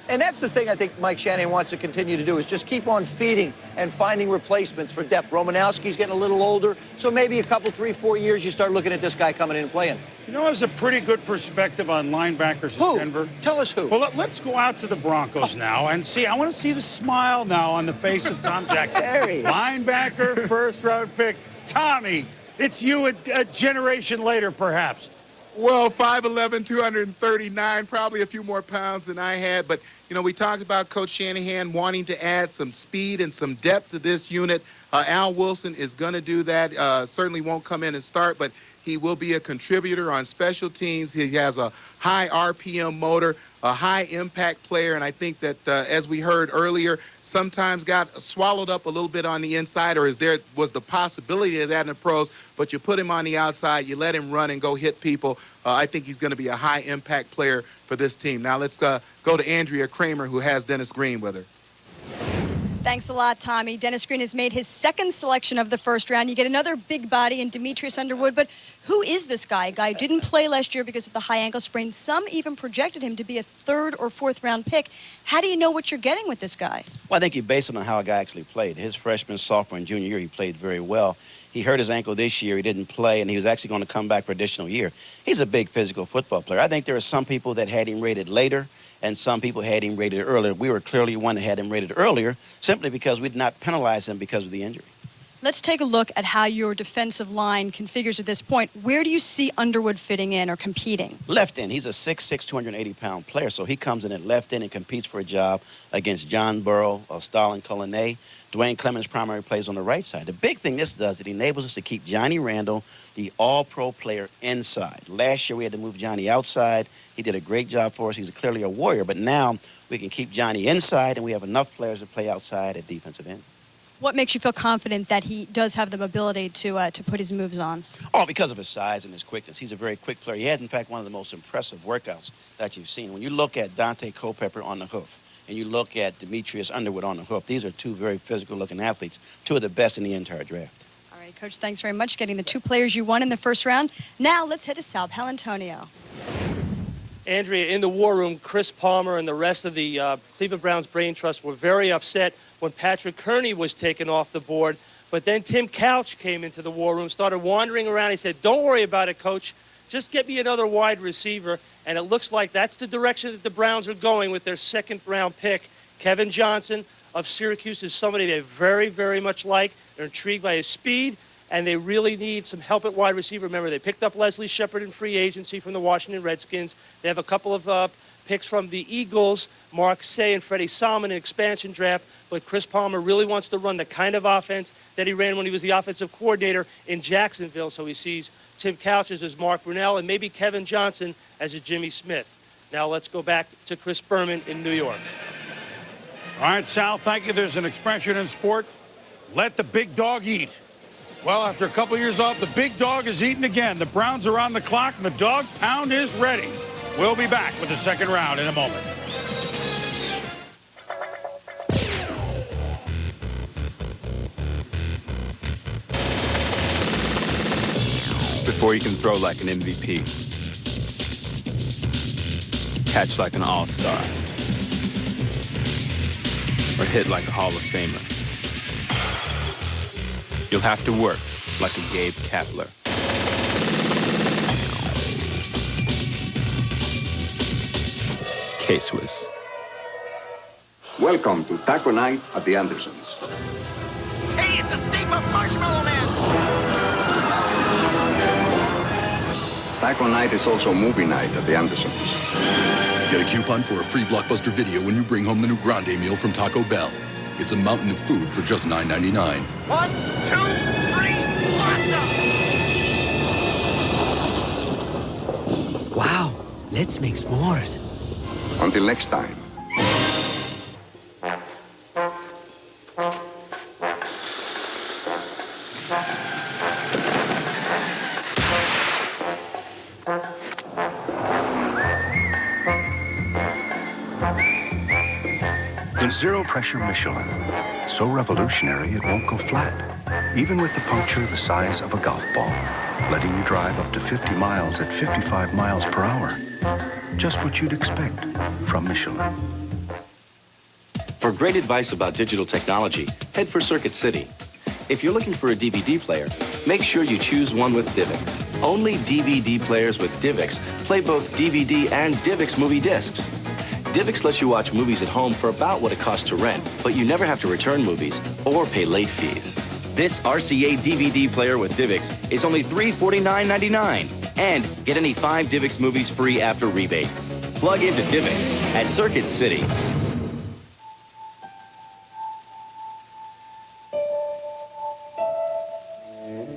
And that's the thing I think Mike Shanahan wants to continue to do, is just keep on feeding and finding replacements for depth. Romanowski's getting a little older, so maybe a couple, 3, 4 years, you start looking at this guy coming in and playing. You know, has a pretty good perspective on linebackers in Denver. Tell us who. Well, let's go out to the Broncos now and see. I want to see the smile now on the face of Tom Jackson. Linebacker, first-round pick. Tommy, it's you a generation later, perhaps. Well, 5'11", 239, probably a few more pounds than I had. But, you know, we talked about Coach Shanahan wanting to add some speed and some depth to this unit. Al Wilson is going to do that. Certainly won't come in and start, but he will be a contributor on special teams. He has a high RPM motor, a high impact player, and I think that, as we heard earlier, sometimes got swallowed up a little bit on the inside, or was the possibility of that in the pros, but you put him on the outside, you let him run and go hit people. I think he's going to be a high impact player for this team. Now let's go to Andrea Kramer, who has Dennis Green with her. Thanks a lot, Tommy. Dennis Green has made his second selection of the first round. You get another big body in Demetrius Underwood, but who is this guy? A guy who didn't play last year because of the high ankle sprain. Some even projected him to be a 3rd or 4th round pick. How do you know what you're getting with this guy? Well, I think you base it on how a guy actually played. His freshman, sophomore, and junior year, he played very well. He hurt his ankle this year. He didn't play, and he was actually going to come back for additional year. He's a big physical football player. I think there are some people that had him rated later, and some people had him rated earlier. We were clearly one that had him rated earlier, simply because we did not penalize him because of the injury. Let's take a look at how your defensive line configures at this point. Where do you see Underwood fitting in or competing? Left end. He's a 6'6", 280-pound player, so he comes in at left end and competes for a job against John Burrow, Stalin Cullinane. Dwayne Clemens' primary plays on the right side. The big thing this does, it enables us to keep Johnny Randall, the all-pro player, inside. Last year we had to move Johnny outside. He did a great job for us. He's clearly a warrior, but now we can keep Johnny inside, and we have enough players to play outside at defensive end. What makes you feel confident that he does have the ability to put his moves on? Oh, because of his size and his quickness. He's a very quick player. He has, in fact, one of the most impressive workouts that you've seen. When you look at Dante Culpepper on the hoof, and you look at Demetrius Underwood on the hoof, these are two very physical-looking athletes, two of the best in the entire draft. All right, Coach, thanks very much. Getting the 2 players you won in the first round. Now let's head to South Palantonio. Andrea, in the war room, Chris Palmer and the rest of the Cleveland Browns Brain Trust were very upset when Patrick Kearney was taken off the board. But then Tim Couch came into the war room, started wandering around. He said, "Don't worry about it, Coach. Just get me another wide receiver." And it looks like that's the direction that the Browns are going with their 2nd-round pick. Kevin Johnson of Syracuse is somebody they very, very much like. They're intrigued by his speed and they really need some help at wide receiver. Remember, they picked up Leslie Shepard in free agency from the Washington Redskins. They have a couple of picks from the Eagles, Mark Say and Freddie Solomon in expansion draft, but Chris Palmer really wants to run the kind of offense that he ran when he was the offensive coordinator in Jacksonville, so he sees Tim Couches as Mark Brunell and maybe Kevin Johnson as a Jimmy Smith. Now let's go back to Chris Berman in New York. All right, Sal, thank you. There's an expression in sport, let the big dog eat. Well, after a couple years off, the big dog is eating again. The Browns are on the clock, and the dog pound is ready. We'll be back with the second round in a moment. Before you can throw like an MVP, catch like an all-star, or hit like a Hall of Famer, you'll have to work like a Gabe Kapler. K-Swiss. Welcome to Taco Night at the Andersons. Hey, it's a steam-up Marshmallow Man! Taco Night is also movie night at the Andersons. Get a coupon for a free Blockbuster video when you bring home the new Grande meal from Taco Bell. It's a mountain of food for just $9.99. 1, 2, 3, pasta! Wow, let's make s'mores. Until next time. The zero-pressure Michelin. So revolutionary it won't go flat, even with a puncture the size of a golf ball, letting you drive up to 50 miles at 55 miles per hour. Just what you'd expect from Michelin. For great advice about digital technology, head for Circuit City. If you're looking for a DVD player, make sure you choose one with DivX. Only DVD players with DivX play both DVD and DivX movie discs. DivX lets you watch movies at home for about what it costs to rent, but you never have to return movies or pay late fees. This RCA DVD player with DivX is only $349.99. And get any 5 DivX movies free after rebate. Plug into DivX at Circuit City.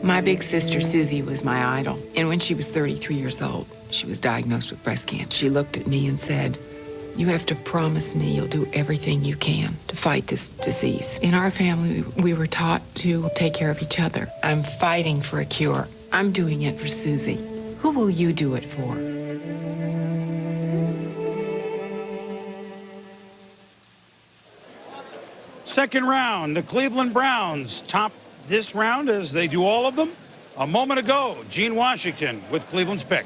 My big sister, Susie, was my idol. And when she was 33 years old, she was diagnosed with breast cancer. She looked at me and said, "You have to promise me you'll do everything you can to fight this disease." In our family, we were taught to take care of each other. I'm fighting for a cure. I'm doing it for Susie. Who will you do it for? Second round, the Cleveland Browns top this round as they do all of them. A moment ago, Gene Washington with Cleveland's pick.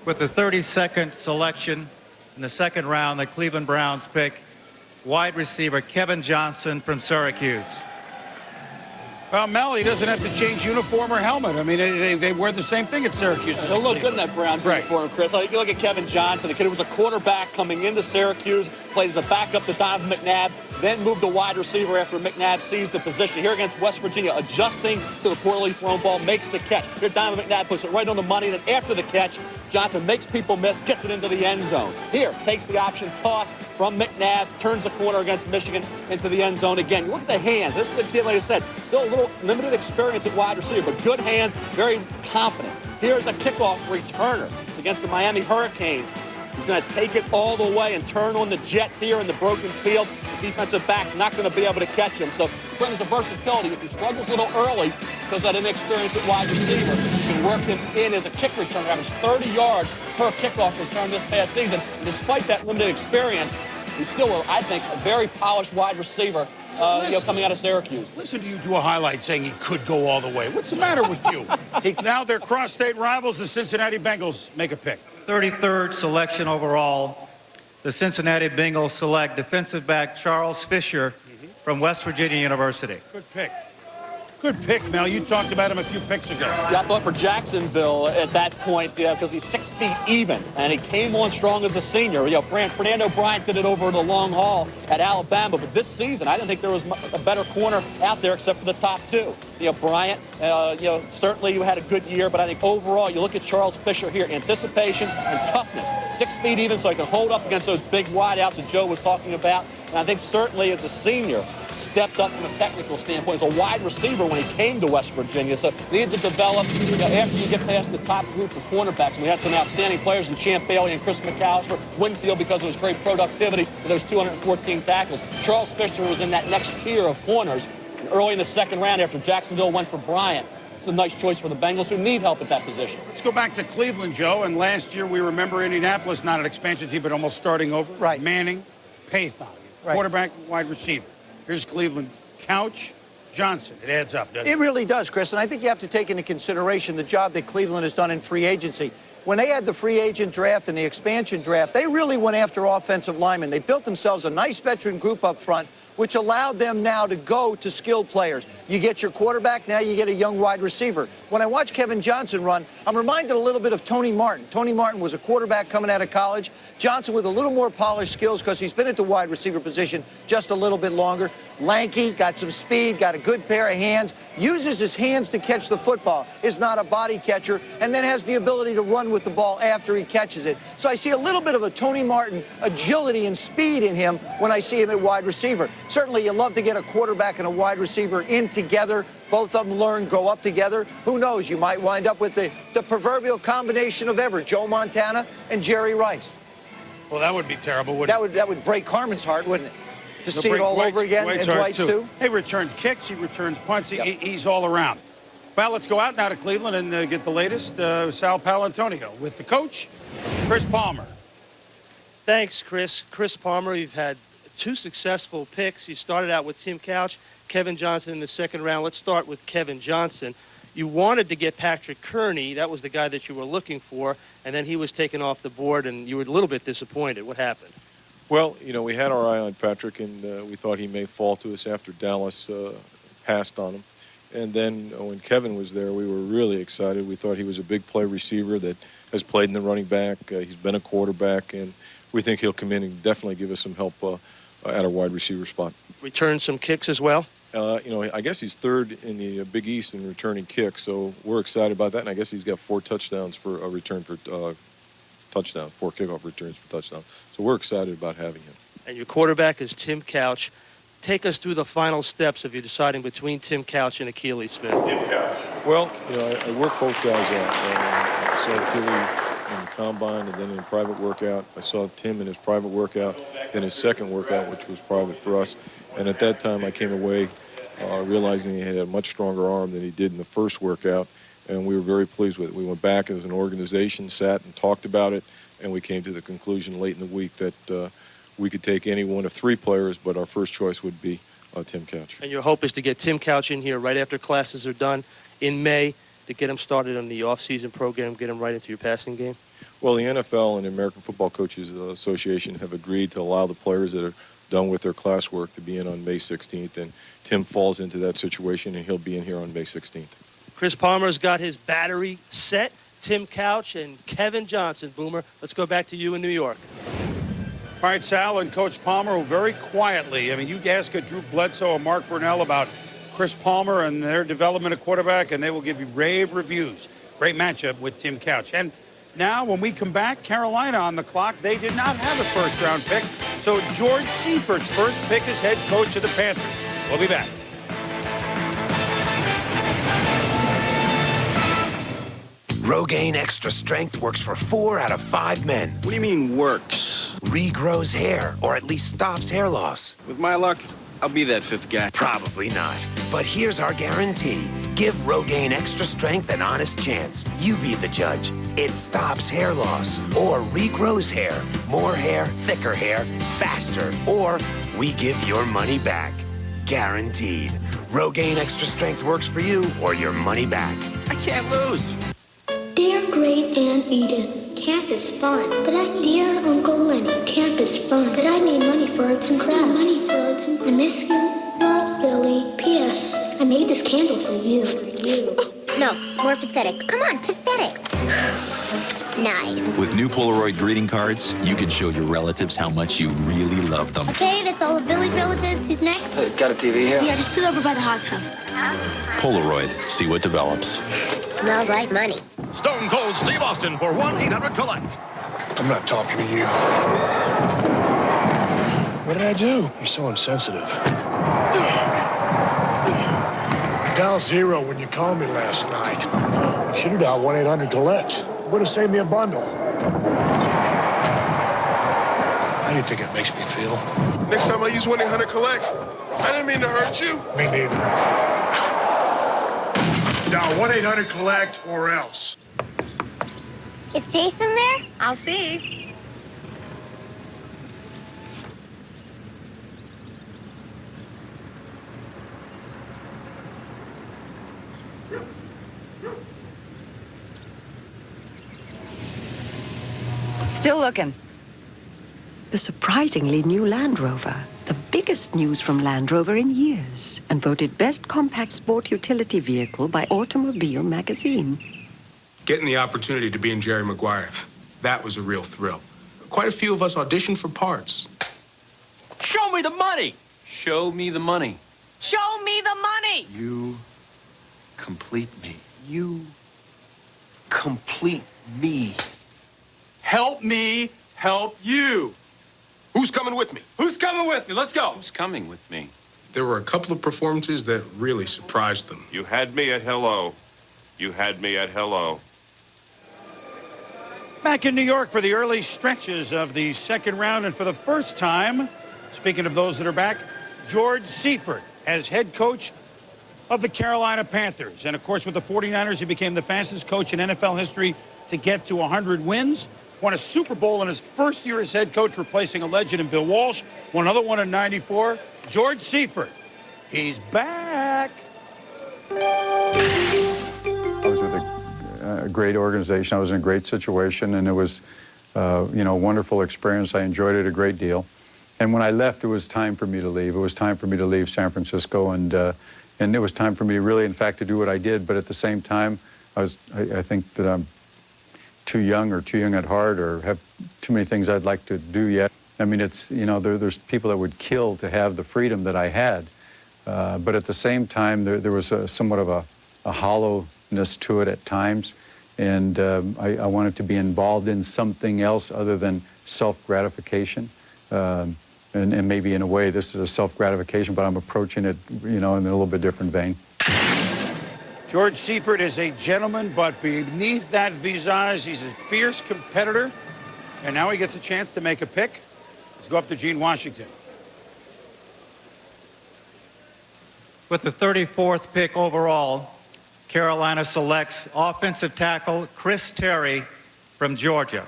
With the 32nd selection in the second round, the Cleveland Browns pick wide receiver Kevin Johnson from Syracuse. Well, Mel, he doesn't have to change uniform or helmet. I mean, they wear the same thing at Syracuse. He'll look good in that brown uniform, Chris. You look at Kevin Johnson, the kid who was a quarterback coming into Syracuse, played as a backup to Donovan McNabb, then moved to wide receiver after McNabb seized the position. Here against West Virginia, adjusting to the poorly thrown ball, makes the catch. Here, Donovan McNabb puts it right on the money, and then after the catch, Johnson makes people miss, gets it into the end zone. Here, takes the option toss from McNabb, turns the corner against Michigan into the end zone again. You look at the hands. This is the kid, like I said, still a little limited experience at wide receiver, but good hands, very confident. Here's a kickoff returner. It's against the Miami Hurricanes. He's going to take it all the way and turn on the Jets here in the broken field. The defensive back's not going to be able to catch him. So it brings the versatility. If he struggles a little early because of that inexperience at wide receiver, you can work him in as a kick returner. Averaged 30 yards per kickoff return this past season. And despite that limited experience, he's still, I think, a very polished wide receiver coming out of Syracuse. Listen to you do a highlight saying he could go all the way. What's the matter with you? Now their cross-state rivals, the Cincinnati Bengals, make a pick. 33rd selection overall, the Cincinnati Bengals select defensive back Charles Fisher from West Virginia University. Good pick. Good pick, Mel. You talked about him a few picks ago. Yeah, I thought for Jacksonville at that point, because he's 6 feet even, and he came on strong as a senior. You know, Fernando Bryant did it over the long haul at Alabama, but this season, I didn't think there was a better corner out there except for the top two. You know, Bryant, certainly you had a good year, but I think overall, you look at Charles Fisher here, anticipation and toughness. 6 feet even, so he can hold up against those big wideouts that Joe was talking about. And I think certainly as a senior, stepped up from a technical standpoint as a wide receiver when he came to West Virginia. So needed to develop, after you get past the top group of cornerbacks. And we had some outstanding players in Champ Bailey and Chris McAllister. Winfield, because of his great productivity with those 214 tackles. Charles Fisher was in that next tier of corners. And early in the second round, after Jacksonville went for Bryant, it's a nice choice for the Bengals, who need help at that position. Let's go back to Cleveland, Joe. And last year, we remember Indianapolis, not an expansion team, but almost starting over. Right. Manning, Pathon, quarterback, wide receiver. Here's Cleveland. Couch, Johnson. It adds up, doesn't it? It really does, Chris. And I think you have to take into consideration the job that Cleveland has done in free agency. When they had the free agent draft and the expansion draft, they really went after offensive linemen. They built themselves a nice veteran group up front, which allowed them now to go to skilled players. You get your quarterback, now you get a young wide receiver. When I watch Kevin Johnson run, I'm reminded a little bit of Tony Martin. Tony Martin was a quarterback coming out of college. Johnson with a little more polished skills because he's been at the wide receiver position just a little bit longer. Lanky, got some speed, got a good pair of hands, uses his hands to catch the football, is not a body catcher, and then has the ability to run with the ball after he catches it. So I see a little bit of a Tony Martin agility and speed in him when I see him at wide receiver. Certainly you love to get a quarterback and a wide receiver in together. Both of them learn, grow up together. Who knows, you might wind up with the proverbial combination of ever, Joe Montana and Jerry Rice. Well, that would be terrible, wouldn't it? That would break Harmon's heart, wouldn't it? To It'll see it break all Dwight's- over again, and Dwight's too. He returns kicks, he returns punts, he's all around. Well, let's go out now to Cleveland and get the latest. Sal Paolantonio with the coach, Chris Palmer. Thanks, Chris. Chris Palmer, you've had 2 successful picks. You started out with Tim Couch, Kevin Johnson in the second round. Let's start with Kevin Johnson. You wanted to get Patrick Kearney. That was the guy that you were looking for, and then he was taken off the board, and you were a little bit disappointed. What happened? Well, we had our eye on Patrick, and we thought he may fall to us after Dallas passed on him. And then when Kevin was there, we were really excited. We thought he was a big play receiver that has played in the running back. He's been a quarterback, and we think he'll come in and definitely give us some help at our wide receiver spot. Return some kicks as well? I guess he's third in the Big East in returning kicks, so we're excited about that. And I guess he's got 4 touchdowns for a return for touchdown, 4 kickoff returns for touchdown. So we're excited about having him. And your quarterback is Tim Couch. Take us through the final steps of you deciding between Tim Couch and Achilles Smith. Tim Couch. Well, I worked both guys out. I saw Achilles in the combine and then in private workout. I saw Tim in his private workout, then his second workout, which was private for us. And at that time, I came away realizing he had a much stronger arm than he did in the first workout, and we were very pleased with it. We went back as an organization, sat and talked about it, and we came to the conclusion late in the week that we could take any one of 3 players, but our first choice would be Tim Couch. And your hope is to get Tim Couch in here right after classes are done in May to get him started on the off-season program, get him right into your passing game? Well, the NFL and the American Football Coaches Association have agreed to allow the players that are done with their classwork to be in on May 16th, and Tim falls into that situation, and he'll be in here on May 16th. Chris Palmer's got his battery set. Tim Couch and Kevin Johnson. Boomer, let's go back to you in New York. All right, Sal and Coach Palmer, very quietly. I mean, you ask Drew Bledsoe or Mark Brunell about Chris Palmer and their development of quarterback, and they will give you rave reviews. Great matchup with Tim Couch. And now, when we come back, Carolina on the clock. They did not have a first-round pick, so George Seifert's first pick as head coach of the Panthers. We'll be back. Rogaine Extra Strength works for 4 out of 5 men. What do you mean works? Regrows hair, or at least stops hair loss. With my luck, I'll be that 5th guy. Probably not. But here's our guarantee. Give Rogaine Extra Strength an honest chance. You be the judge. It stops hair loss, or regrows hair, more hair, thicker hair, faster, or we give your money back. Guaranteed. Rogaine Extra Strength works for you, or your money back. I can't lose. Dear Great Aunt Edith, camp is fun, but dear Uncle Lenny, camp is fun, but I need money for arts and crafts. I miss you. Love, Billy. P.S. I made this candle for you. No, more pathetic. Come on, pathetic. Nice. With new Polaroid greeting cards, you can show your relatives how much you really love them. Okay, that's all of Billy's relatives. Who's next? Got a TV here? Yeah, just pull over by the hot tub. Polaroid, see what develops. Smells like money. Stone Cold Steve Austin for 1-800-COLLECT. I'm not talking to you. What did I do? You're so insensitive. Dial 0 when you called me last night. Should have dialed 1-800-COLLECT. Would have saved me a bundle. How do you think it makes me feel? Next time I use 1-800-COLLECT. I didn't mean to hurt you. Me neither. Dial 1-800-COLLECT or else. Is Jason there? I'll see. Still looking. The surprisingly new Land Rover. The biggest news from Land Rover in years. And voted best compact sport utility vehicle by Automobile magazine. Getting the opportunity to be in Jerry Maguire, that was a real thrill. Quite a few of us auditioned for parts. Show me the money! Show me the money. Show me the money! You complete me. You complete me. Help me help you. Who's coming with me? Who's coming with me? Let's go. Who's coming with me? There were a couple of performances that really surprised them. You had me at hello. You had me at hello. Back in New York for the early stretches of the second round, and for the first time, speaking of those that are back, George Seifert as head coach of the Carolina Panthers. And of course, with the 49ers, he became the fastest coach in NFL history to get to 100 wins. Won a Super Bowl in his first year as head coach, replacing a legend in Bill Walsh. Won another one in '94. George Seifert, he's back. I was with a great organization. I was in a great situation, and it was, a wonderful experience. I enjoyed it a great deal. And when I left, it was time for me to leave. It was time for me to leave San Francisco, and it was time for me to really, in fact, to do what I did. But at the same time, I think that I'm too young at heart or have too many things I'd like to do yet. I mean, it's, there's people that would kill to have the freedom that I had. But at the same time, there was somewhat of a hollowness to it at times. And I wanted to be involved in something else other than self-gratification. And maybe in a way, this is a self-gratification, but I'm approaching it, in a little bit different vein. George Seifert is a gentleman, but beneath that visage, he's a fierce competitor. And now he gets a chance to make a pick. Let's go up to Gene Washington. With the 34th pick overall, Carolina selects offensive tackle Chris Terry from Georgia.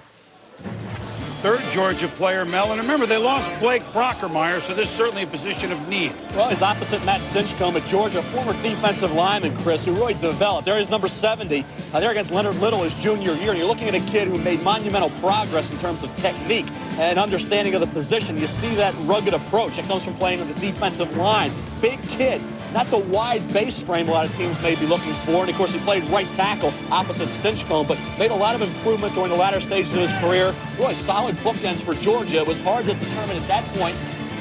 Third Georgia player, Mel. And remember, they lost Blake Brockermeyer, so this is certainly a position of need. Well, he's opposite Matt Stinchcomb at Georgia, former defensive lineman, Chris, who really developed. There is number 70. There against Leonard Little his junior year. And you're looking at a kid who made monumental progress in terms of technique and understanding of the position. You see that rugged approach that comes from playing on the defensive line. Big kid. Not the wide base frame a lot of teams may be looking for. And, of course, he played right tackle opposite Stinchcomb, but made a lot of improvement during the latter stages of his career. Really solid bookends for Georgia. It was hard to determine at that point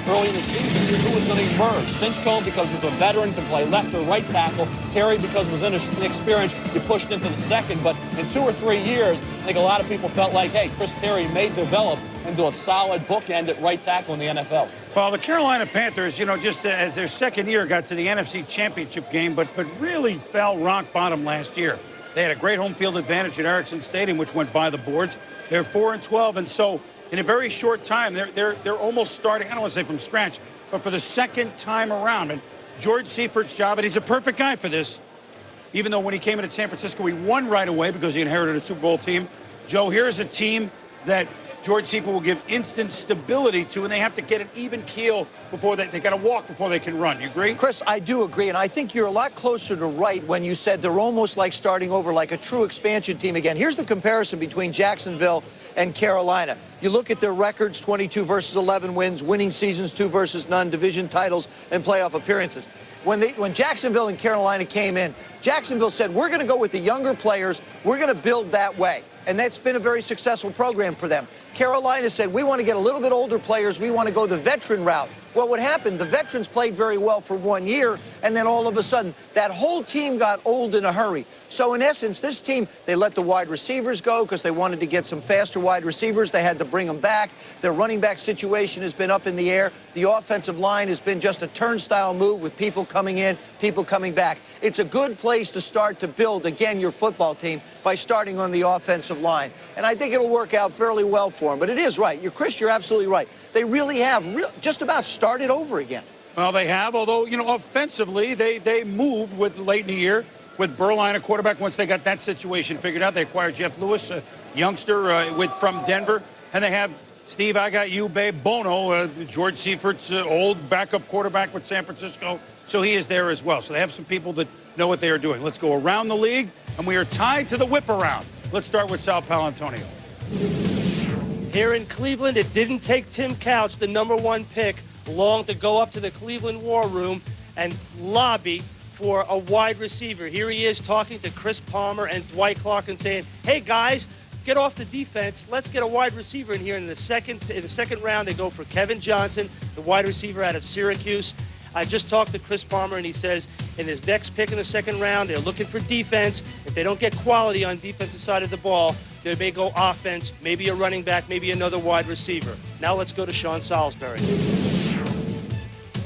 early in the season who was going to emerge. Stinchcomb, because he was a veteran, could play left or right tackle. Terry, because of his inexperience, you pushed into the second. But in 2 or 3 years, I think a lot of people felt like, hey, Chris Terry may develop into a solid bookend at right tackle in the NFL. Well, the Carolina Panthers, just as their second year, got to the NFC Championship game, but really fell rock bottom last year. They had a great home field advantage at Ericsson Stadium, which went by the boards. They're 4-12, and so in a very short time, they're almost starting, I don't want to say from scratch, but for the second time around. And George Seifert's job, and he's a perfect guy for this, even though when he came into San Francisco, he won right away because he inherited a Super Bowl team. Joe, here's a team that George Seifert will give instant stability to, and they have to get an even keel before they got to walk before they can run. You agree? Chris, I do agree, and I think you're a lot closer to right when you said they're almost like starting over like a true expansion team again. Here's the comparison between Jacksonville and Carolina. You look at their records, 22 versus 11 wins, winning seasons, 2 versus none, division titles, and playoff appearances. When Jacksonville and Carolina came in, Jacksonville said, we're going to go with the younger players. We're going to build that way. And that's been a very successful program for them. Carolina said, we want to get a little bit older players. We want to go the veteran route. Well, what happened, the veterans played very well for 1 year, and then all of a sudden, that whole team got old in a hurry. So in essence, this team, they let the wide receivers go because they wanted to get some faster wide receivers. They had to bring them back. Their running back situation has been up in the air. The offensive line has been just a turnstile move with people coming in, people coming back. It's a good place to start to build, again, your football team by starting on the offensive line. And I think it'll work out fairly well for them. But it is right. Chris, you're absolutely right. They really have just about started over again. Well, they have, although, you know, offensively, they moved with late in the year with Berline, a quarterback. Once they got that situation figured out, they acquired Jeff Lewis, a youngster from Denver. And they have Steve, I got you, babe, Bono, George Seifert's old backup quarterback with San Francisco. So he is there as well. So they have some people that know what they are doing. Let's go around the league, and we are tied to the whip around. Let's start with Sal Palantonio. Here in Cleveland, it didn't take Tim Couch, the #1 pick, long to go up to the Cleveland War Room and lobby for a wide receiver. Here he is talking to Chris Palmer and Dwight Clark and saying, hey, guys, get off the defense. Let's get a wide receiver in here. In the second round, they go for Kevin Johnson, the wide receiver out of Syracuse. I just talked to Chris Palmer, and he says in his next pick in the second round, they're looking for defense. If they don't get quality on defensive side of the ball, they may go offense, maybe a running back, maybe another wide receiver. Now let's go to Sean Salisbury.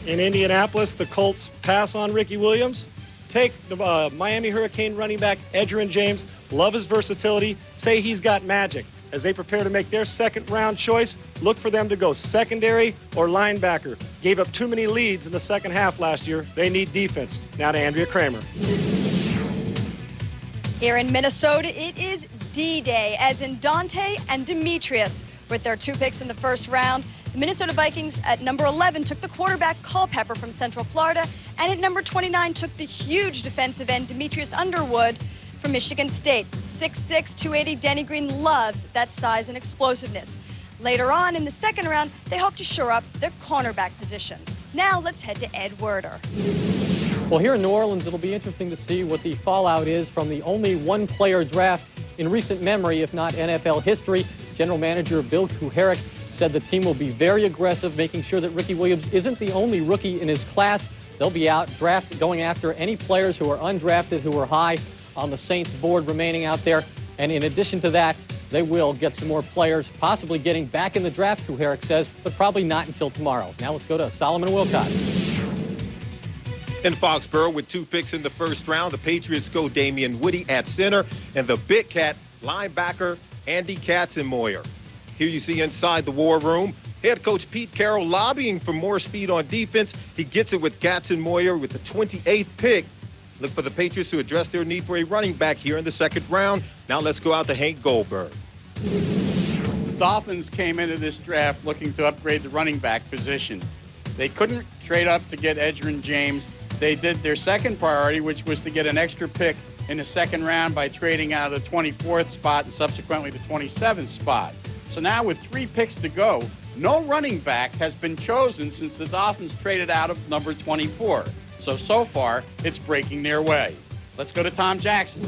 In Indianapolis, the Colts pass on Ricky Williams. Take the Miami Hurricane running back, Edgerrin James. Love his versatility. Say he's got magic. As they prepare to make their second-round choice, look for them to go secondary or linebacker. Gave up too many leads in the second half last year. They need defense. Now to Andrea Kramer. Here in Minnesota, it is D-Day, as in Dante and Demetrius. With their 2 picks in the first round, the Minnesota Vikings at number 11 took the quarterback Culpepper from Central Florida, and at number 29 took the huge defensive end Demetrius Underwood from Michigan State. 6'6", 280, Denny Green loves that size and explosiveness. Later on in the second round, they hope to shore up their cornerback position. Now let's head to Ed Werder. Well, here in New Orleans, it'll be interesting to see what the fallout is from the only one-player draft in recent memory, if not NFL history. General Manager Bill Kuharich said the team will be very aggressive, making sure that Ricky Williams isn't the only rookie in his class. They'll be out going after any players who are undrafted, who are high on the Saints board remaining out there. And in addition to that, they will get some more players, possibly getting back in the draft, Kuharich says, but probably not until tomorrow. Now let's go to Solomon Wilcott. In Foxborough, with 2 picks in the first round, the Patriots go Damian Woody at center and the big cat linebacker Andy Katzenmoyer. Here you see inside the war room, head coach Pete Carroll lobbying for more speed on defense. He gets it with Katzenmoyer with the 28th pick. Look for the Patriots to address their need for a running back here in the second round. Now let's go out to Hank Goldberg. The Dolphins came into this draft looking to upgrade the running back position. They couldn't trade up to get Edgerrin James. They did their second priority, which was to get an extra pick in the second round by trading out of the 24th spot and subsequently the 27th spot. So now with 3 picks to go, no running back has been chosen since the Dolphins traded out of number 24. So far, it's breaking their way. Let's go to Tom Jackson.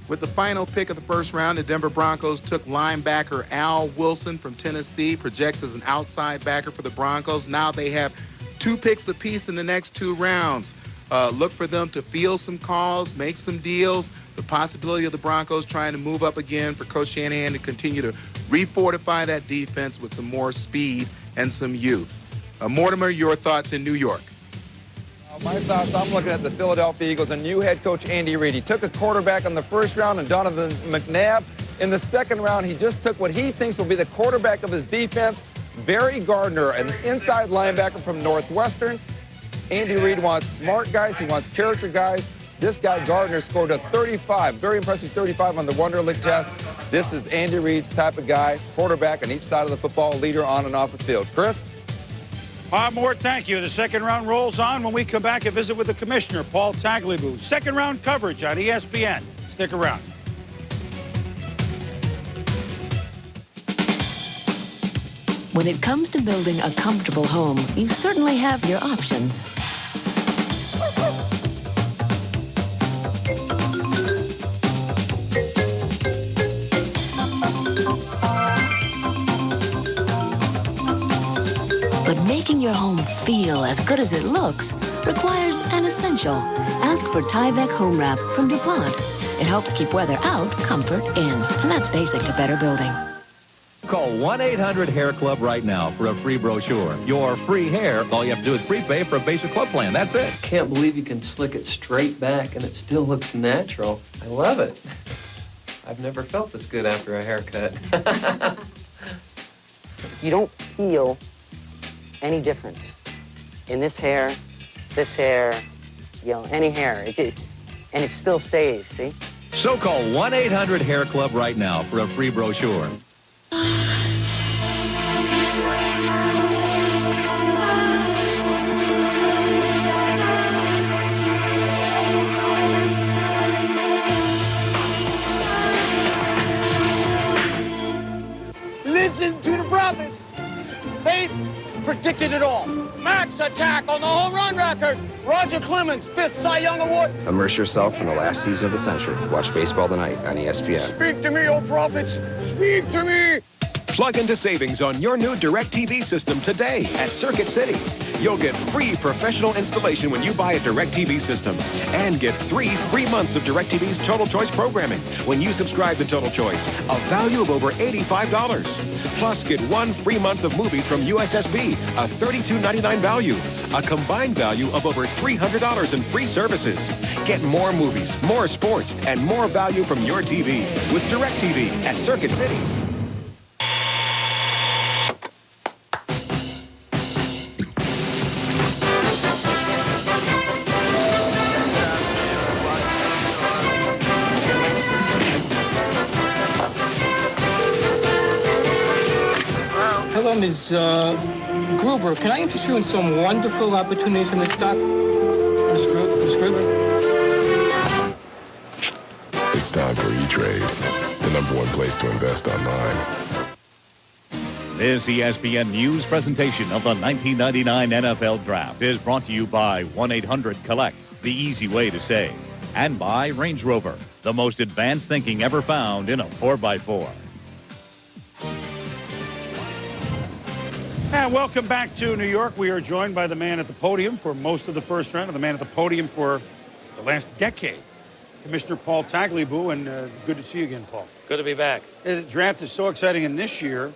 With the final pick of the first round, the Denver Broncos took linebacker Al Wilson from Tennessee, projects as an outside backer for the Broncos. Now they have 2 picks apiece in the next 2 rounds. Look for them to field some calls, make some deals. The possibility of the Broncos trying to move up again for Coach Shanahan to continue to refortify that defense with some more speed and some youth. Mortimer, your thoughts in New York? My thoughts, I'm looking at the Philadelphia Eagles and new head coach Andy Reid. He took a quarterback in the first round and Donovan McNabb. In the second round, he just took what he thinks will be the quarterback of his defense, Barry Gardner, an inside linebacker from Northwestern. Andy Reid wants smart guys. He wants character guys. This guy, Gardner, scored a 35, very impressive 35 on the Wonderlic test. This is Andy Reid's type of guy, quarterback on each side of the football, leader on and off the field. Chris? Bob Moore, thank you. The second round rolls on. When we come back and visit with the commissioner, Paul Tagliabue. Second round coverage on ESPN. Stick around. When it comes to building a comfortable home, you certainly have your options. your home feel as good as it looks requires an essential. Ask for Tyvek Home Wrap from DuPont. It helps keep weather out, comfort in, and that's basic to better building. Call 1-800-HAIR-CLUB right now for a free brochure. Your free hair, all you have to do is prepay for a basic club plan. That's it. Can't believe you can slick it straight back and it still looks natural. I love it. I've never felt this good after a haircut. You don't feel any difference in this hair, you know, any hair. And it still stays, see? So call 1-800-HAIR-CLUB right now for a free brochure. Listen to the prophets. They predicted it all. Max attack on the home run record. Roger Clemens, 5th Cy Young Award. Immerse yourself in the last season of the century. Watch Baseball Tonight on ESPN. Speak to me, O prophets. Speak to me. Plug into savings on your new DirecTV system today at Circuit City. You'll get free professional installation when you buy a DirecTV system and get 3 free months of DirecTV's Total Choice programming when you subscribe to Total Choice, a value of over $85. Plus, get 1 free month of movies from USSB, a $32.99 value, a combined value of over $300 in free services. Get more movies, more sports, and more value from your TV with DirecTV at Circuit City. Hello, Ms. Gruber. Can I interest you in some wonderful opportunities in the stock? Ms. Gruber? It's time for E-Trade, the #1 place to invest online. This ESPN News presentation of the 1999 NFL Draft is brought to you by 1-800-COLLECT, the easy way to save, and by Range Rover, the most advanced thinking ever found in a 4x4. And welcome back to New York. We are joined by the man at the podium for most of the first round, and the man at the podium for the last decade, Commissioner Paul Tagliabue, and good to see you again, Paul. Good to be back. The draft is so exciting, and this year,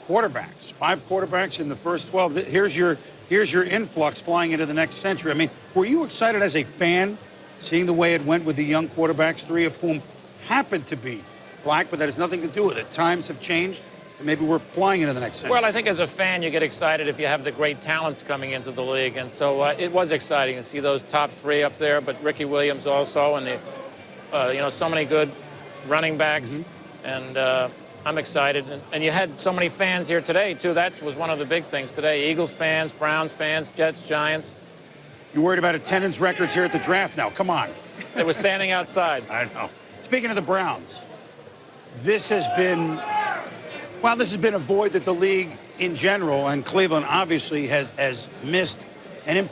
quarterbacks, 5 quarterbacks in the first 12. Here's your influx flying into the next century. I mean, were you excited as a fan seeing the way it went with the young quarterbacks, 3 of whom happened to be black, but that has nothing to do with it? Times have changed. Maybe we're flying into the next century. Well, I think as a fan, you get excited if you have the great talents coming into the league. And so it was exciting to see those top 3 up there, but Ricky Williams also, and so many good running backs. Mm-hmm. And I'm excited. And you had so many fans here today, too. That was one of the big things today. Eagles fans, Browns fans, Jets, Giants. You're worried about attendance records here at the draft now. Come on. They were standing outside. I know. Speaking of the Browns, this has been a void that the league in general, and Cleveland obviously has missed, and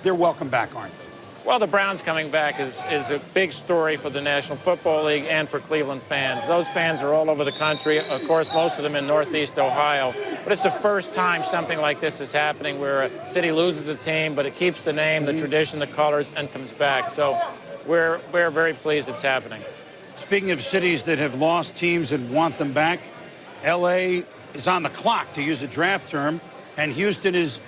they're welcome back, aren't they? Well, the Browns coming back is a big story for the National Football League and for Cleveland fans. Those fans are all over the country, of course, most of them in Northeast Ohio. But it's the first time something like this is happening where a city loses a team, but it keeps the name, the tradition, the colors, and comes back. So we're very pleased it's happening. Speaking of cities that have lost teams and want them back, L.A. is on the clock, to use the draft term, and Houston is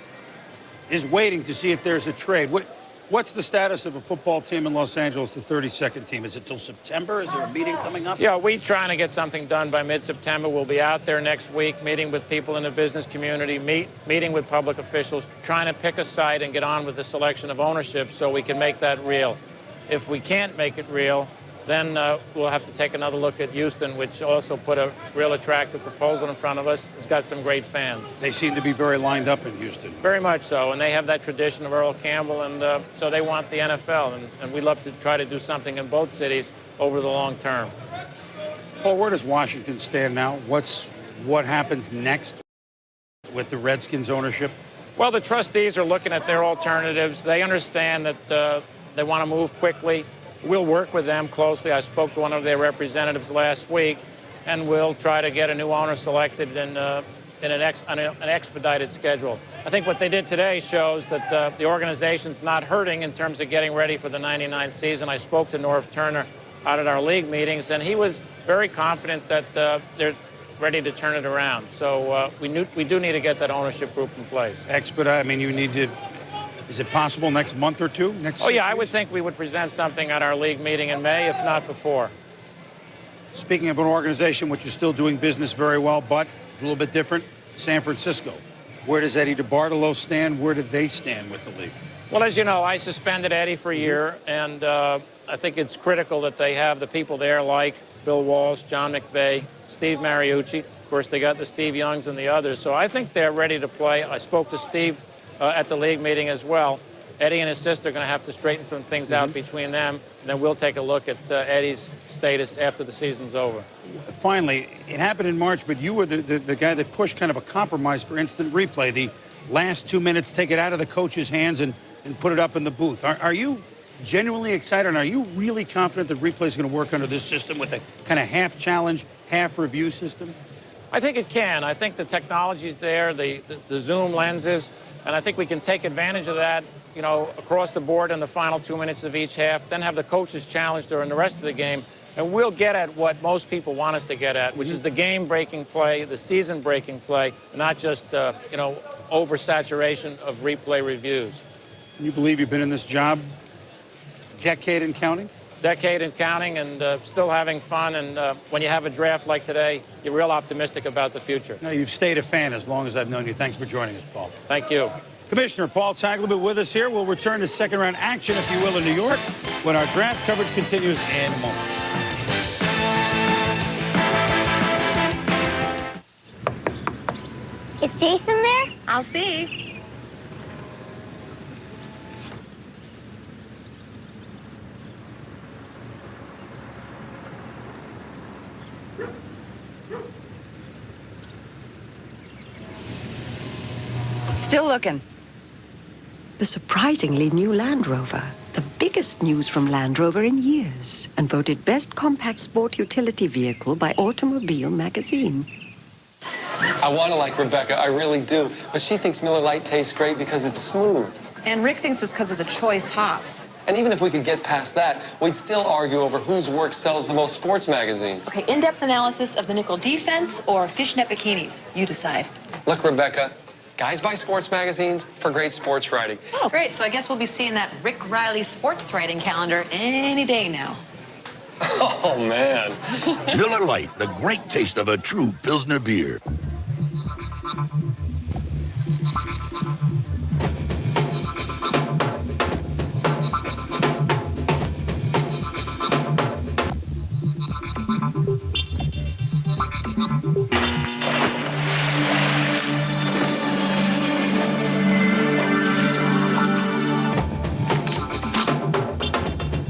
waiting to see if there's a trade. What's the status of a football team in Los Angeles, the 32nd team? Is it till September? Is there a meeting coming up? Yeah, we're trying to get something done by mid-September. We'll be out there next week meeting with people in the business community, meeting with public officials, trying to pick a site and get on with the selection of ownership so we can make that real. If we can't make it real, then we'll have to take another look at Houston, which also put a real attractive proposal in front of us. It's got some great fans. They seem to be very lined up in Houston. Very much so, and they have that tradition of Earl Campbell, and so they want the NFL, and we love to try to do something in both cities over the long term. Paul, where does Washington stand now? What happens next with the Redskins ownership? Well, the trustees are looking at their alternatives. They understand that they want to move quickly. We'll work with them closely. I spoke to one of their representatives last week, and we'll try to get a new owner selected in in an expedited schedule. I think what they did today shows that the organization's not hurting in terms of getting ready for the '99 season. I spoke to Norv Turner out at our league meetings, and he was very confident that they're ready to turn it around. So we do need to get that ownership group in place. Expedite, I mean, you need to, is it possible next month or two? Oh, yeah, I would think we would present something at our league meeting in May, if not before. Speaking of an organization which is still doing business very well, but a little bit different, San Francisco. Where does Eddie DeBartolo stand? Where do they stand with the league? Well, as you know, I suspended Eddie for a year, and I think it's critical that they have the people there like Bill Walsh, John McVay, Steve Mariucci. Of course, they got the Steve Youngs and the others. So I think they're ready to play. I spoke to Steve at the league meeting as well. Eddie and his sister are going to have to straighten some things out between them, and then we'll take a look at Eddie's status after the season's over. Finally, it happened in March, but you were the guy that pushed kind of a compromise for instant replay. The last 2 minutes, take it out of the coach's hands and put it up in the booth. Are you genuinely excited, and are you really confident that replay is going to work under this system with a kind of half challenge, half review system? I think it can. I think the technology's there, the zoom lenses, and I think we can take advantage of that, you know, across the board in the final 2 minutes of each half, then have the coaches challenge during the rest of the game, and we'll get at what most people want us to get at, which is the game-breaking play, the season-breaking play, not just, you know, oversaturation of replay reviews. You believe you've been in this job decade and counting? Decade and counting, and still having fun, and when you have a draft like today, you're real optimistic about the future. Now, you've stayed a fan as long as I've known you. Thanks for joining us, Paul. Thank you. Commissioner Paul Tagliabue with us here. We'll return to second-round action, if you will, in New York when our draft coverage continues in a moment. Is Jason there? I'll see. Still looking. The surprisingly new Land Rover. The biggest news from Land Rover in years. And voted Best Compact Sport Utility Vehicle by Automobile Magazine. I want to like Rebecca, I really do. But she thinks Miller Lite tastes great because it's smooth. And Rick thinks it's because of the choice hops. And even if we could get past that, we'd still argue over whose work sells the most sports magazines. Okay, in-depth analysis of the nickel defense or fishnet bikinis. You decide. Look, Rebecca, guys buy sports magazines for great sports writing. Oh, great. So I guess we'll be seeing that Rick Riley sports writing calendar any day now. Oh, man. Miller Lite, the great taste of a true Pilsner beer.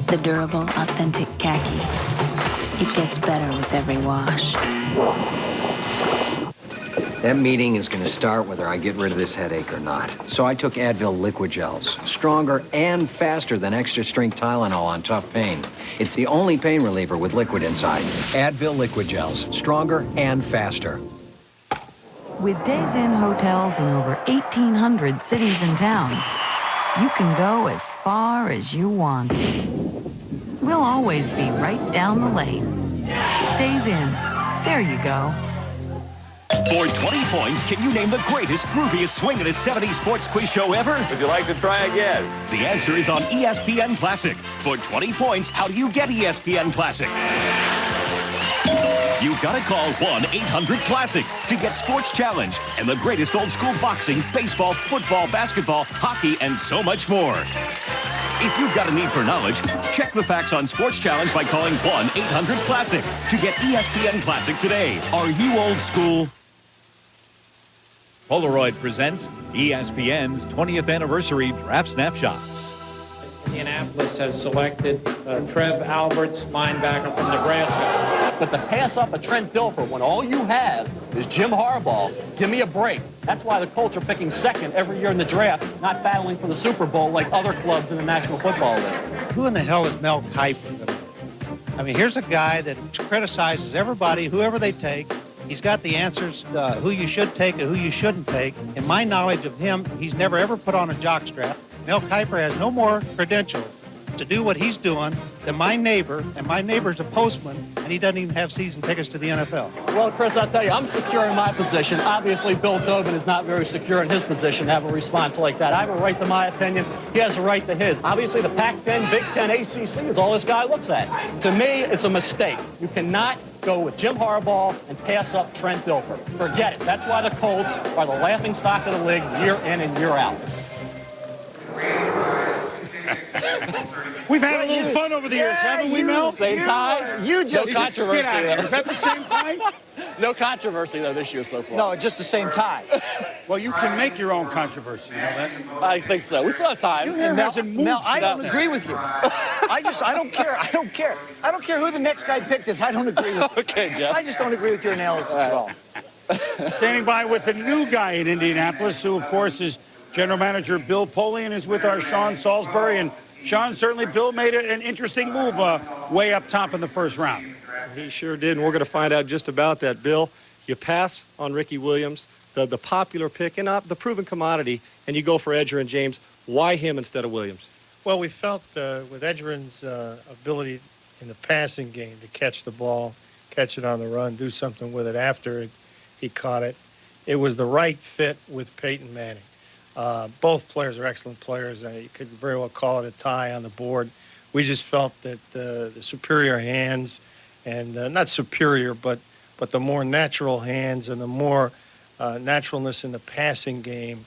The durable, authentic khaki. It gets better with every wash. That meeting is going to start whether I get rid of this headache or not. So I took Advil Liquid Gels. Stronger and faster than extra-strength Tylenol on tough pain. It's the only pain reliever with liquid inside. Advil Liquid Gels. Stronger and faster. With Days Inn hotels in over 1,800 cities and towns, you can go as far as you want. We'll always be right down the lane. Days Inn. There you go. For 20 points, can you name the greatest, grooviest, swingingest 70s sports quiz show ever? Would you like to try again? The answer is on ESPN Classic. For 20 points, how do you get ESPN Classic? You've got to call 1-800-CLASSIC to get Sports Challenge and the greatest old school boxing, baseball, football, basketball, hockey, and so much more. If you've got a need for knowledge, check the facts on Sports Challenge by calling 1-800-CLASSIC to get ESPN Classic today. Are you old school? Polaroid presents ESPN's 20th anniversary draft snapshots. Indianapolis has selected Trev Alberts, linebacker from Nebraska. But to pass up a Trent Dilfer when all you have is Jim Harbaugh, give me a break. That's why the Colts are picking second every year in the draft, not battling for the Super Bowl like other clubs in the National Football League. Who in the hell is Mel Kiper? I mean, here's a guy that criticizes everybody, whoever they take, He's got the answers, who you should take and who you shouldn't take. In my knowledge of him, he's never ever put on a jockstrap. Mel Kiper has no more credentials to do what he's doing than my neighbor, and my neighbor's a postman, and he doesn't even have season tickets to the NFL. Well, Chris, I'll tell you, I'm secure in my position. Obviously, Bill Tobin is not very secure in his position to have a response like that. I have a right to my opinion. He has a right to his. Obviously, the Pac-10, Big Ten, ACC is all this guy looks at. To me, it's a mistake. You cannot go with Jim Harbaugh and pass up Trent Dilfer. Forget it. That's why the Colts are the laughingstock of the league year in and year out. We've had a little fun over the years, haven't we, Mel? Same tie? You just no controversy. Get out of here. Is that the same tie? No controversy, though, this year so far. No, just the same tie. Well, you can make your own controversy, you know that? I think so. We still have time. Mel, I don't agree with you. I don't care. I don't care. I don't care who the next guy picked is. I don't agree with you. Okay, Jeff. I just don't agree with your analysis at all. Standing by with the new guy in Indianapolis, who, of course, is General Manager Bill Polian, is with our Sean Salisbury. And Sean, certainly Bill made an interesting move way up top in the first round. He sure did, and we're going to find out just about that. Bill, you pass on Ricky Williams, the popular pick, and the proven commodity, and you go for Edgerrin James. Why him instead of Williams? Well, we felt with Edgerrin's ability in the passing game to catch the ball, catch it on the run, do something with it after he caught it, it was the right fit with Peyton Manning. Both players are excellent players. You could very well call it a tie on the board. We just felt that the superior hands, and not superior, but the more natural hands and the more naturalness in the passing game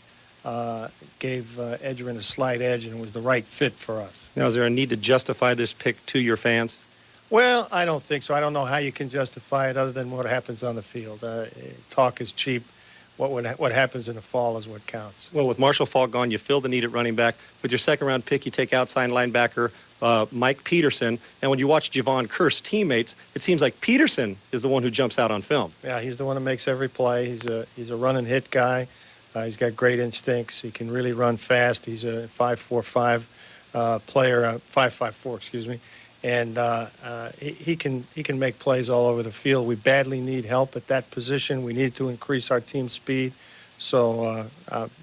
gave Edgerrin a slight edge, and it was the right fit for us. Now, is there a need to justify this pick to your fans? Well, I don't think so. I don't know how you can justify it other than what happens on the field. Talk is cheap. What happens in the fall is what counts. Well, with Marshall Faulk gone, you fill the need at running back. With your second-round pick, you take outside linebacker Mike Peterson. And when you watch Javon Curse's teammates, it seems like Peterson is the one who jumps out on film. Yeah, he's the one who makes every play. He's a run-and-hit guy. He's got great instincts. He can really run fast. He's a 5.45 player, 5.54, excuse me. And he can make plays all over the field. We badly need help at that position. We need to increase our team speed. So,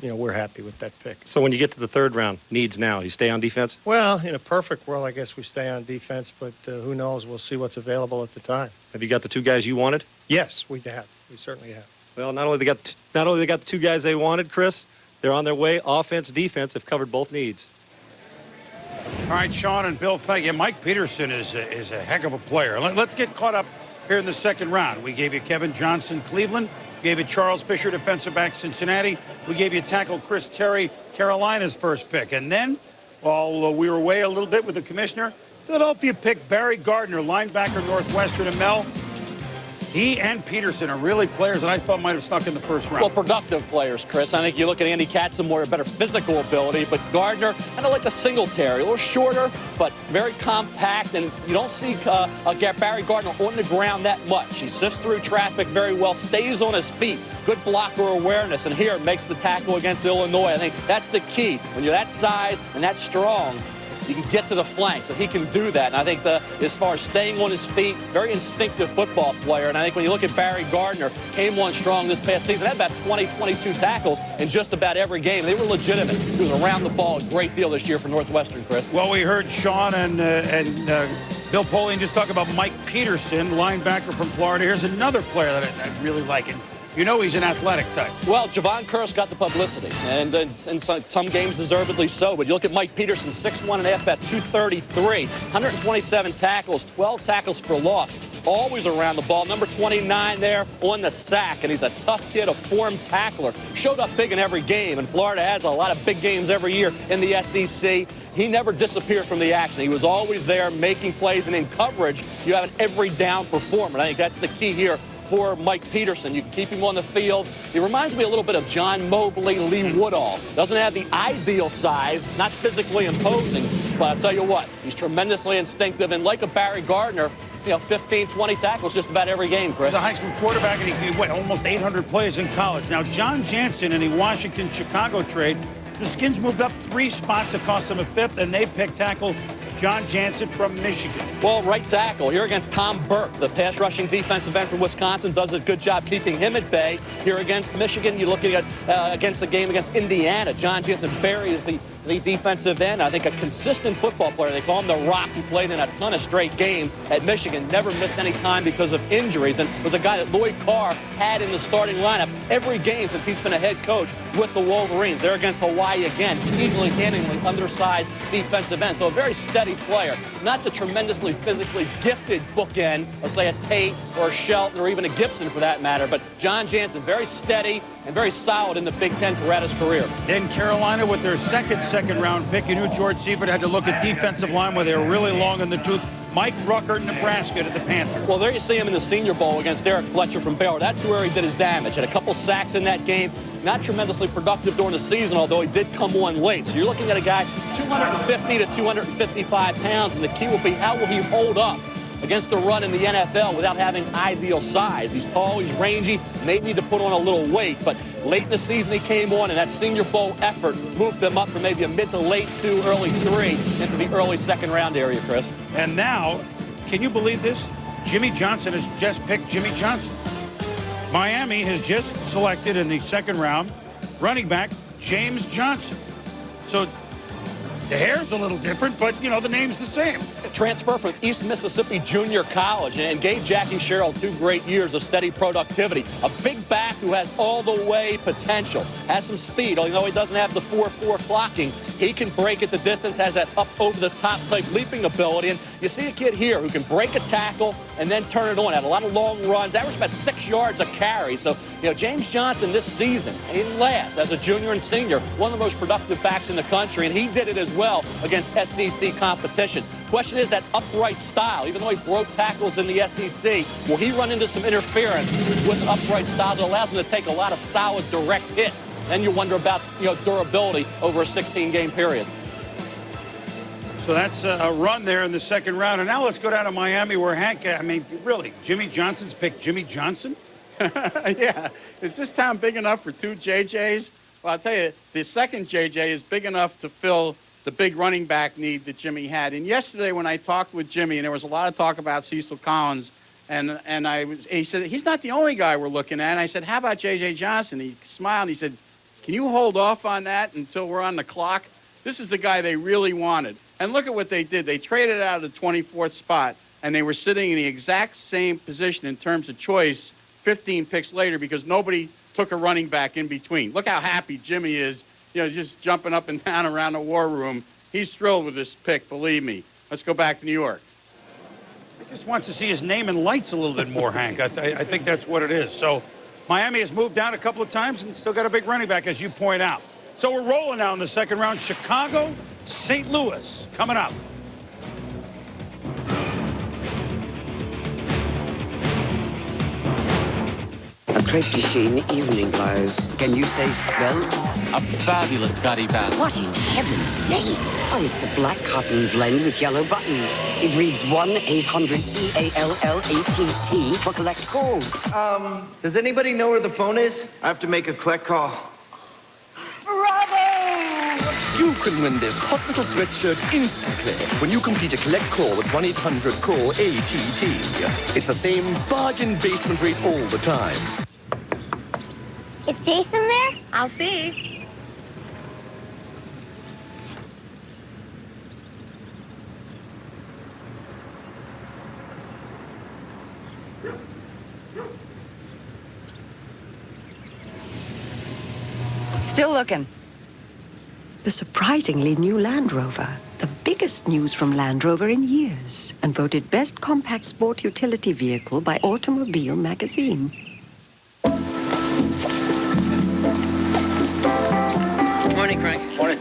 we're happy with that pick. So when you get to the third round, needs now, you stay on defense? Well, in a perfect world, I guess we stay on defense, but who knows? We'll see what's available at the time. Have you got the two guys you wanted? Yes, we have. We certainly have. Well, not only they got the two guys they wanted, Chris, they're on their way. Offense, defense have covered both needs. All right, Sean and Bill, thank you. Mike Peterson is a heck of a player. Let's get caught up here in the second round. We gave you Kevin Johnson, Cleveland. We gave you Charles Fisher, defensive back, Cincinnati. We gave you tackle Chris Terry, Carolina's first pick. And then, while we were away a little bit with the commissioner, Philadelphia picked Barry Gardner, linebacker, Northwestern, and Mel. He and Peterson are really players that I thought might have snuck in the first round. Well, productive players, Chris. I think you look at Andy Katzenmoyer, better physical ability, but Gardner, kind of like a Singletary, a little shorter, but very compact, and you don't see Barry Gardner on the ground that much. He sifts through traffic very well, stays on his feet, good blocker awareness, and here makes the tackle against Illinois. I think that's the key. When you're that size and that strong, you can get to the flanks, and he can do that. And I think as far as staying on his feet, very instinctive football player. And I think when you look at Barry Gardner, came on strong this past season, had about 20, 22 tackles in just about every game. They were legitimate. He was around the ball a great deal this year for Northwestern, Chris. Well, we heard Sean and Bill Polian just talk about Mike Peterson, linebacker from Florida. Here's another player that I really like. And you know he's an athletic type. Well, Javon Curse got the publicity, and in some games deservedly so. But you look at Mike Peterson, 6'1 and a half, about 233, 127 tackles, 12 tackles for loss, always around the ball. Number 29 there on the sack, and he's a tough kid, a formed tackler. Showed up big in every game, and Florida has a lot of big games every year in the SEC. He never disappeared from the action. He was always there making plays, and in coverage, you have an every down performer. And I think that's the key here for Mike Peterson. You can keep him on the field. He reminds me a little bit of John Mobley, Lee Woodall. Doesn't have the ideal size, not physically imposing, but I'll tell you what, he's tremendously instinctive, and like a Barry Gardner, 15, 20 tackles just about every game, Chris. He's a high school quarterback, and he went almost 800 plays in college. Now, John Jansen in the Washington-Chicago trade, the Skins moved up 3 spots. It cost them a 5th, and they picked tackle John Jansen from Michigan. Well, right tackle here against Tom Burke, the pass rushing defensive end from Wisconsin, does a good job keeping him at bay. Here against Michigan, you're looking at against the game against Indiana. John Jansen buries the defensive end. I think a consistent football player. They call him the Rock. He played in a ton of straight games at Michigan, never missed any time because of injuries, and was a guy that Lloyd Carr had in the starting lineup every game since he's been a head coach with the Wolverines. They're against Hawaii again, easily handling undersized defensive end. So a very steady player, not the tremendously physically gifted bookend, let's say a Tate or a Shelton or even a Gibson for that matter, but John Jansen, very steady and very solid in the Big Ten throughout his career. Then Carolina with their second-round pick. You knew George Seifert had to look at defensive line where they were really long in the tooth. Mike Rucker, Nebraska, to the Panthers. Well, there you see him in the Senior Bowl against Derek Fletcher from Baylor. That's where he did his damage. Had a couple sacks in that game. Not tremendously productive during the season, although he did come on late. So you're looking at a guy 250 to 255 pounds, and the key will be how will he hold up against the run in the NFL without having ideal size. He's tall, he's rangy, may need to put on a little weight, but late in the season he came on, and that Senior Bowl effort moved them up from maybe a mid to late 2, early 3 into the early second-round area, Chris. And now, can you believe this? Jimmy Johnson has just picked Jimmy Johnson. Miami has just selected in the second round running back James Johnson. So the hair's a little different, but, you know, the name's the same. Transfer from East Mississippi Junior College and gave Jackie Sherrill 2 great years of steady productivity. A big back who has all the way potential, has some speed, although he doesn't have the 4.4 clocking. He can break at the distance, has that up over the top type leaping ability. And you see a kid here who can break a tackle and then turn it on. Had a lot of long runs, averaged about 6 yards a carry. So, you know, James Johnson this season, and last as a junior and senior, one of the most productive backs in the country, and he did it as well against SEC competition. Question is that upright style. Even though he broke tackles in the SEC, will he run into some interference with upright style that allows him to take a lot of solid direct hits? Then you wonder about, you know, durability over a 16-game period. So that's a run there in the second round. And now let's go down to Miami where Hank, I mean, really, Jimmy Johnson's picked Jimmy Johnson? Yeah. Is this town big enough for 2 JJs? Well, I'll tell you, the second JJ is big enough to fill the big running back need that Jimmy had. And yesterday when I talked with Jimmy, and there was a lot of talk about Cecil Collins, and he said, he's not the only guy we're looking at. And I said, how about J.J. Johnson? He smiled and he said, can you hold off on that until we're on the clock? This is the guy they really wanted. And look at what they did. They traded out of the 24th spot, and they were sitting in the exact same position in terms of choice 15 picks later because nobody took a running back in between. Look how happy Jimmy is, you know, just jumping up and down around the war room. He's thrilled with this pick, believe me. Let's go back to New York. He just wants to see his name in lights a little bit more, Hank. I think that's what it is. So Miami has moved down a couple of times and still got a big running back, as you point out. So we're rolling now in the second round. Chicago, St. Louis coming up. A crepe de chine evening blouse. Can you say svelte? A fabulous Scotty Bass. What in heaven's name? Oh, it's a black cotton blend with yellow buttons. It reads 1-800-CALLATT for collect calls. Does anybody know where the phone is? I have to make a collect call. Bravo! You can win this hot little sweatshirt instantly when you complete a collect call with 1-800-CALL-ATT. It's the same bargain basement rate all the time. Is Jason there? I'll see. Still looking. The surprisingly new Land Rover. The biggest news from Land Rover in years. And voted best compact sport utility vehicle by Automobile magazine. Morning, Frank. Morning.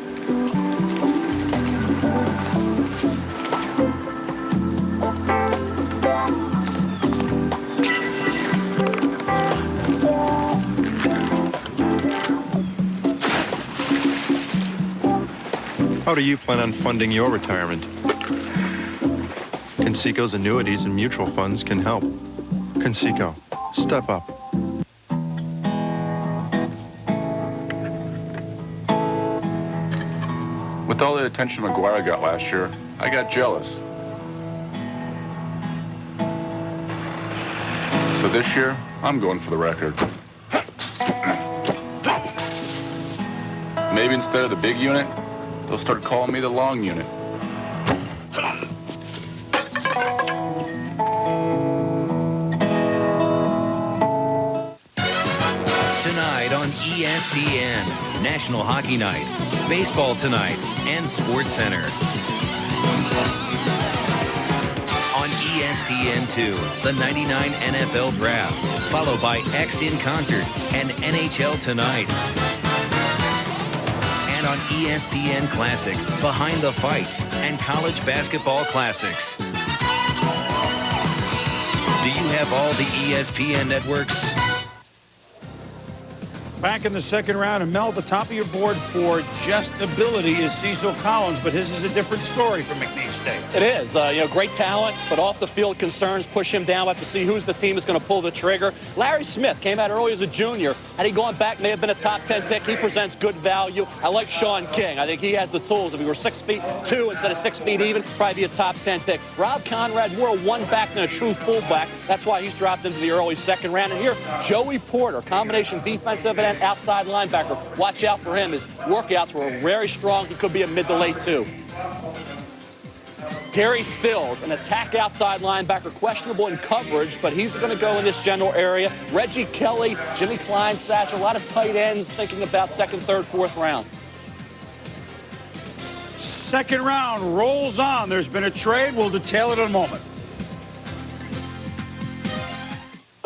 How do you plan on funding your retirement? Conseco's annuities and mutual funds can help. Conseco, step up. With all the attention McGuire got last year, I got jealous. So this year, I'm going for the record. Maybe instead of the big unit, they'll start calling me the long unit. Tonight on ESPN, National Hockey Night, Baseball Tonight, and Sports Center. On ESPN2, the 99 NFL Draft, followed by X in Concert and NHL Tonight. And on ESPN Classic, Behind the Fights and College Basketball Classics. Do you have all the ESPN networks? Back in the second round, and Mel, the top of your board for just ability is Cecil Collins, but his is a different story from McNeese State. It is. Great talent, but off the field concerns push him down. We'll have to see who's the team is going to pull the trigger. Larry Smith came out early as a junior. Had he gone back, may have been a top 10 pick. He presents good value. I like Sean King. I think he has the tools. If he were 6'2" instead of 6 feet even, probably be a top 10 pick. Rob Conrad, more a one-back than a true fullback. That's why he's dropped into the early second round. And here, Joey Porter, combination defensive end, outside linebacker. Watch out for him. His workouts were very strong. He could be a mid to late 2. Gary Stills, an attack outside linebacker, questionable in coverage, but he's going to go in this general area. Reggie Kelly, Jimmy Kleinsasser, a lot of tight ends thinking about second, third, fourth round. Second round rolls on. There's been a trade. We'll detail it in a moment.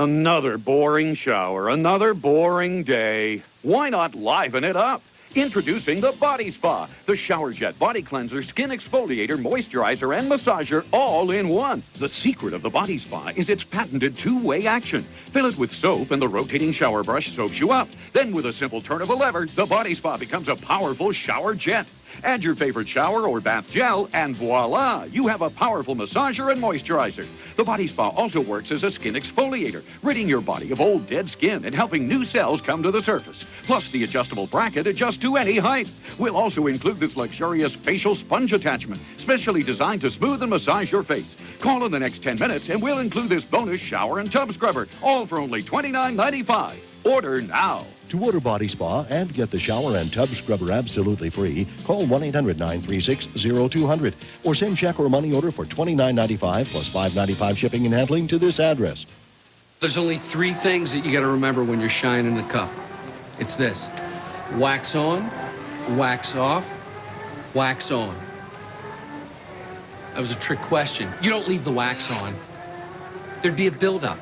Another boring shower, another boring day. Why not liven it up? Introducing the Body Spa, the shower jet, body cleanser, skin exfoliator, moisturizer, and massager all in one. The secret of the Body Spa is its patented two-way action. Fill it with soap and the rotating shower brush soaps you up. Then with a simple turn of a lever, the Body Spa becomes a powerful shower jet. Add your favorite shower or bath gel, and voila, you have a powerful massager and moisturizer. The Body Spa also works as a skin exfoliator, ridding your body of old dead skin and helping new cells come to the surface. Plus, the adjustable bracket adjusts to any height. We'll also include this luxurious facial sponge attachment, specially designed to smooth and massage your face. Call in the next 10 minutes, and we'll include this bonus shower and tub scrubber, all for only $29.95. Order now. To order Body Spa and get the shower and tub scrubber absolutely free, call 1-800-936-0200 or send check or money order for $29.95 plus $5.95 shipping and handling to this address. There's only 3 things that you got to remember when you're shining the cup. It's this: wax on, wax off, wax on. That was a trick question. You don't leave the wax on. There'd be a buildup.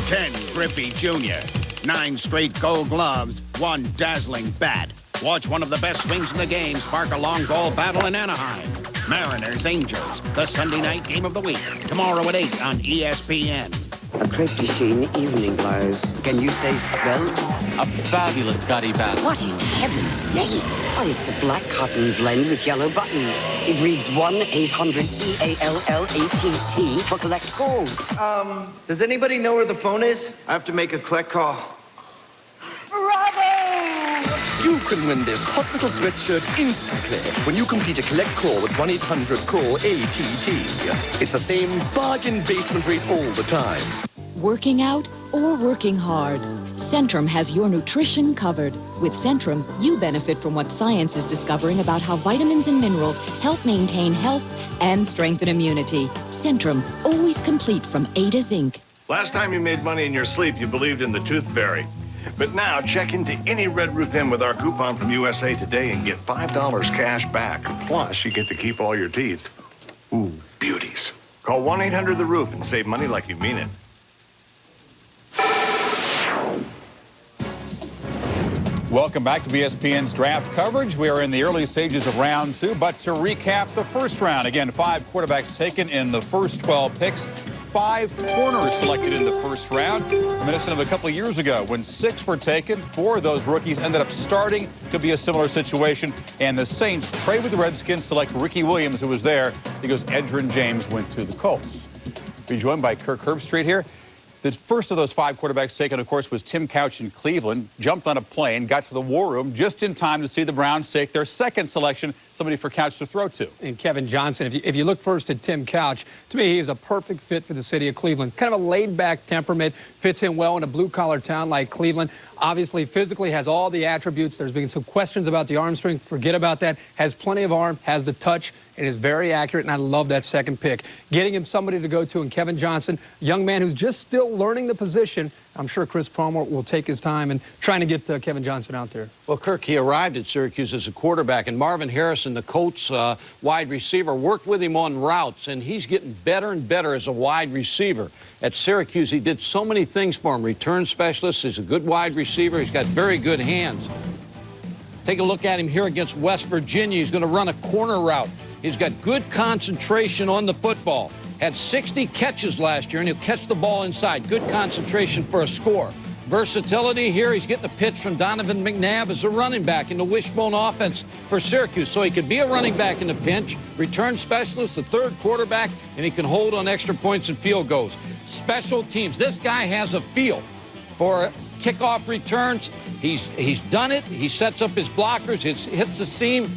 Ken Griffey Jr. 9 straight gold gloves, 1 dazzling bat. Watch one of the best swings in the game spark a long ball battle in Anaheim. Mariners Angels, the Sunday night game of the week. Tomorrow at 8 on ESPN. A crepe de chine evening blouse. Can you say svelte? A fabulous Scotty Bass. What in heaven's name? Oh, it's a black cotton blend with yellow buttons. It reads 1-800-CALL-ATT for collect calls. Does anybody know where the phone is? I have to make a collect call. You can win this hot little sweatshirt instantly when you complete a collect call with 1-800-CALL-ATT. It's the same bargain basement rate all the time. Working out or working hard, Centrum has your nutrition covered. With Centrum, you benefit from what science is discovering about how vitamins and minerals help maintain health and strengthen immunity. Centrum, always complete from A to Zinc. Last time you made money in your sleep, you believed in the tooth fairy. But now, check into any Red Roof Inn with our coupon from USA Today and get $5 cash back. Plus, you get to keep all your teeth. Ooh, beauties. Call 1-800-THE-ROOF and save money like you mean it. Welcome back to ESPN's draft coverage. We are in the early stages of round 2, but to recap the first round, again, 5 quarterbacks taken in the first 12 picks. 5 corners selected in the first round, reminiscent of a couple of years ago when 6 were taken. 4 of those rookies ended up starting. To be a similar situation, and the Saints trade with the Redskins, select Ricky Williams, who was there because Edgerrin James went to the Colts. Be joined by Kirk Herbstreit here. The first of those 5 quarterbacks taken, of course, was Tim Couch in Cleveland. Jumped on a plane, got to the war room just in time to see the Browns take their second selection, somebody for Couch to throw to. And Kevin Johnson, if you look first at Tim Couch, to me, he is a perfect fit for the city of Cleveland. Kind of a laid-back temperament, fits in well in a blue-collar town like Cleveland. Obviously, physically has all the attributes. There's been some questions about the arm strength. Forget about that. Has plenty of arm, has the touch, and is very accurate, and I love that second pick. Getting him somebody to go to in Kevin Johnson, a young man who's just still learning the position. I'm sure Chris Palmer will take his time in trying to get Kevin Johnson out there. Well, Kirk, he arrived at Syracuse as a quarterback, and Marvin Harrison, the Colts wide receiver, worked with him on routes, and he's getting better and better as a wide receiver. At Syracuse, he did so many things for him. Return specialist, he's a good wide receiver. He's got very good hands. Take a look at him here against West Virginia. He's going to run a corner route. He's got good concentration on the football. Had 60 catches last year, and he'll catch the ball inside. Good concentration for a score. Versatility here. He's getting a pitch from Donovan McNabb as a running back in the wishbone offense for Syracuse. So he could be a running back in the pinch, return specialist, the third quarterback, and he can hold on extra points and field goals. Special teams. This guy has a feel for kickoff returns. He's done it. He sets up his blockers, hits the seam.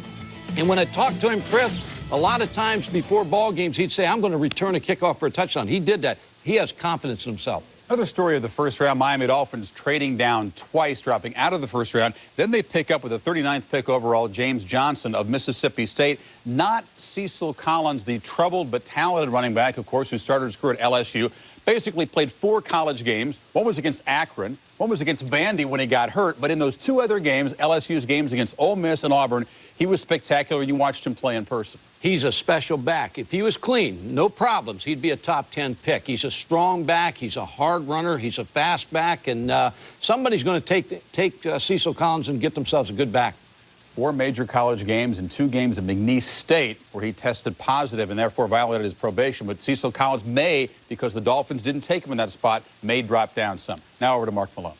And when I talked to him, Chris, a lot of times before ball games, he'd say, I'm going to return a kickoff for a touchdown. He did that. He has confidence in himself. Another story of the first round, Miami Dolphins trading down twice, dropping out of the first round. Then they pick up with the 39th pick overall, James Johnson of Mississippi State. Not Cecil Collins, the troubled but talented running back, of course, who started his career at LSU. Basically played 4 college games. One was against Akron. One was against Vandy when he got hurt. But in those 2 other games, LSU's games against Ole Miss and Auburn, he was spectacular. You watched him play in person. He's a special back. If he was clean, no problems, he'd be a top 10 pick. He's a strong back. He's a hard runner. He's a fast back. And somebody's going to take Cecil Collins and get themselves a good back. 4 major college games and 2 games at McNeese State where he tested positive and therefore violated his probation. But Cecil Collins may, because the Dolphins didn't take him in that spot, may drop down some. Now over to Mark Malone.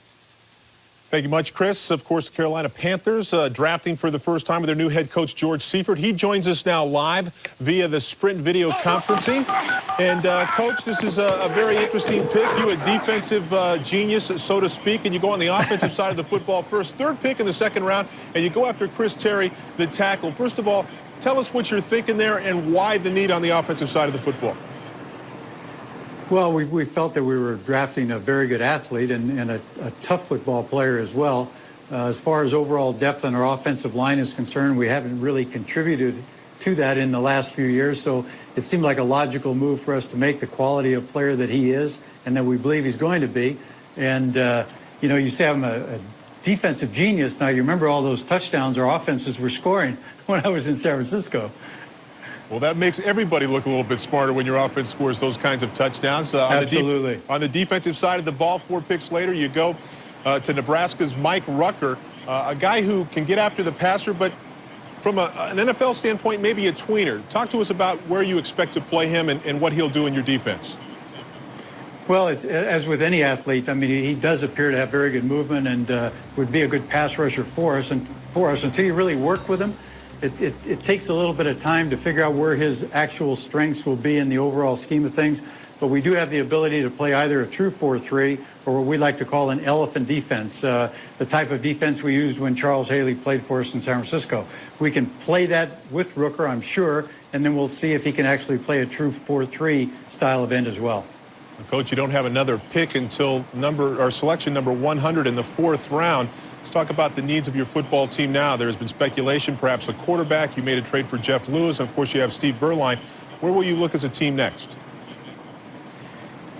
Thank you much, Chris. Of course, the Carolina Panthers drafting for the first time with their new head coach, George Seifert. He joins us now live via the Sprint video conferencing. And, Coach, this is a very interesting pick. You a defensive genius, so to speak, and you go on the offensive side of the football first. 3rd pick in the 2nd round, and you go after Chris Terry, the tackle. First of all, tell us what you're thinking there and why the need on the offensive side of the football. Well, we felt that we were drafting a very good athlete and a tough football player as well. As far as overall depth on our offensive line is concerned, we haven't really contributed to that in the last few years. So it seemed like a logical move for us to make the quality of player that he is and that we believe he's going to be. And, you know, you say I'm a defensive genius. Now, you remember all those touchdowns our offenses were scoring when I was in San Francisco. Well, that makes everybody look a little bit smarter when your offense scores those kinds of touchdowns. Absolutely. On the defensive side of the ball, 4 picks later, you go to Nebraska's Mike Rucker, a guy who can get after the passer, but from an NFL standpoint, maybe a tweener. Talk to us about where you expect to play him and what he'll do in your defense. Well, as with any athlete, I mean, he does appear to have very good movement and would be a good pass rusher for us until you really work with him. It takes a little bit of time to figure out where his actual strengths will be in the overall scheme of things, but we do have the ability to play either a true 4-3 or what we like to call an elephant defense, the type of defense we used when Charles Haley played for us in San Francisco. We can play that with Rooker, I'm sure, and then we'll see if he can actually play a true 4-3 style of end as well. Coach, you don't have another pick until selection number 100 in the 4th round. Let's talk about the needs of your football team now. There's been speculation, perhaps a quarterback. You made a trade for Jeff Lewis. And of course, you have Steve Berline. Where will you look as a team next?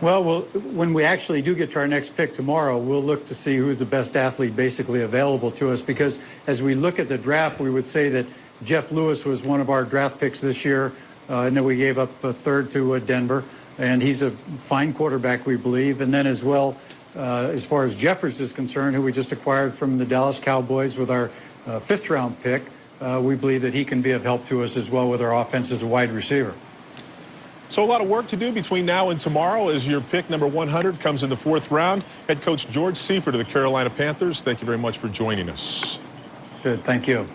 Well, when we actually do get to our next pick tomorrow, we'll look to see who's the best athlete basically available to us. Because as we look at the draft, we would say that Jeff Lewis was one of our draft picks this year. And then we gave up a 3rd to Denver. And he's a fine quarterback, we believe. And then as well, as far as Jeffers is concerned, who we just acquired from the Dallas Cowboys with our 5th round pick, we believe that he can be of help to us as well with our offense as a wide receiver. So a lot of work to do between now and tomorrow as your pick number 100 comes in the 4th round. Head coach George Seifert of the Carolina Panthers, thank you very much for joining us. Good, thank you.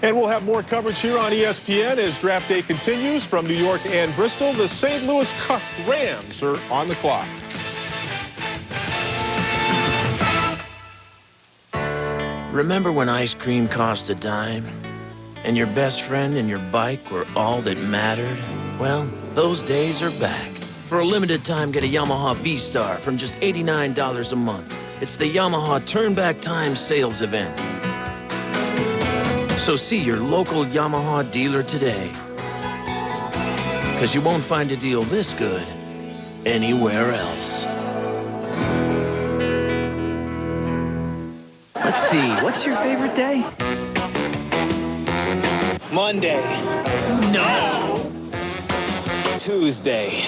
And we'll have more coverage here on ESPN as draft day continues from New York and Bristol. The St. Louis Rams are on the clock. Remember when ice cream cost a dime? and your best friend and your bike were all that mattered, well, those days are back. For a limited time, get a Yamaha V-Star from just $89 a month. It's the Yamaha Turn Back Time sales event. So see your local Yamaha dealer today. Because you won't find a deal this good anywhere else. Let's see, what's your favorite day? Monday. No. Tuesday.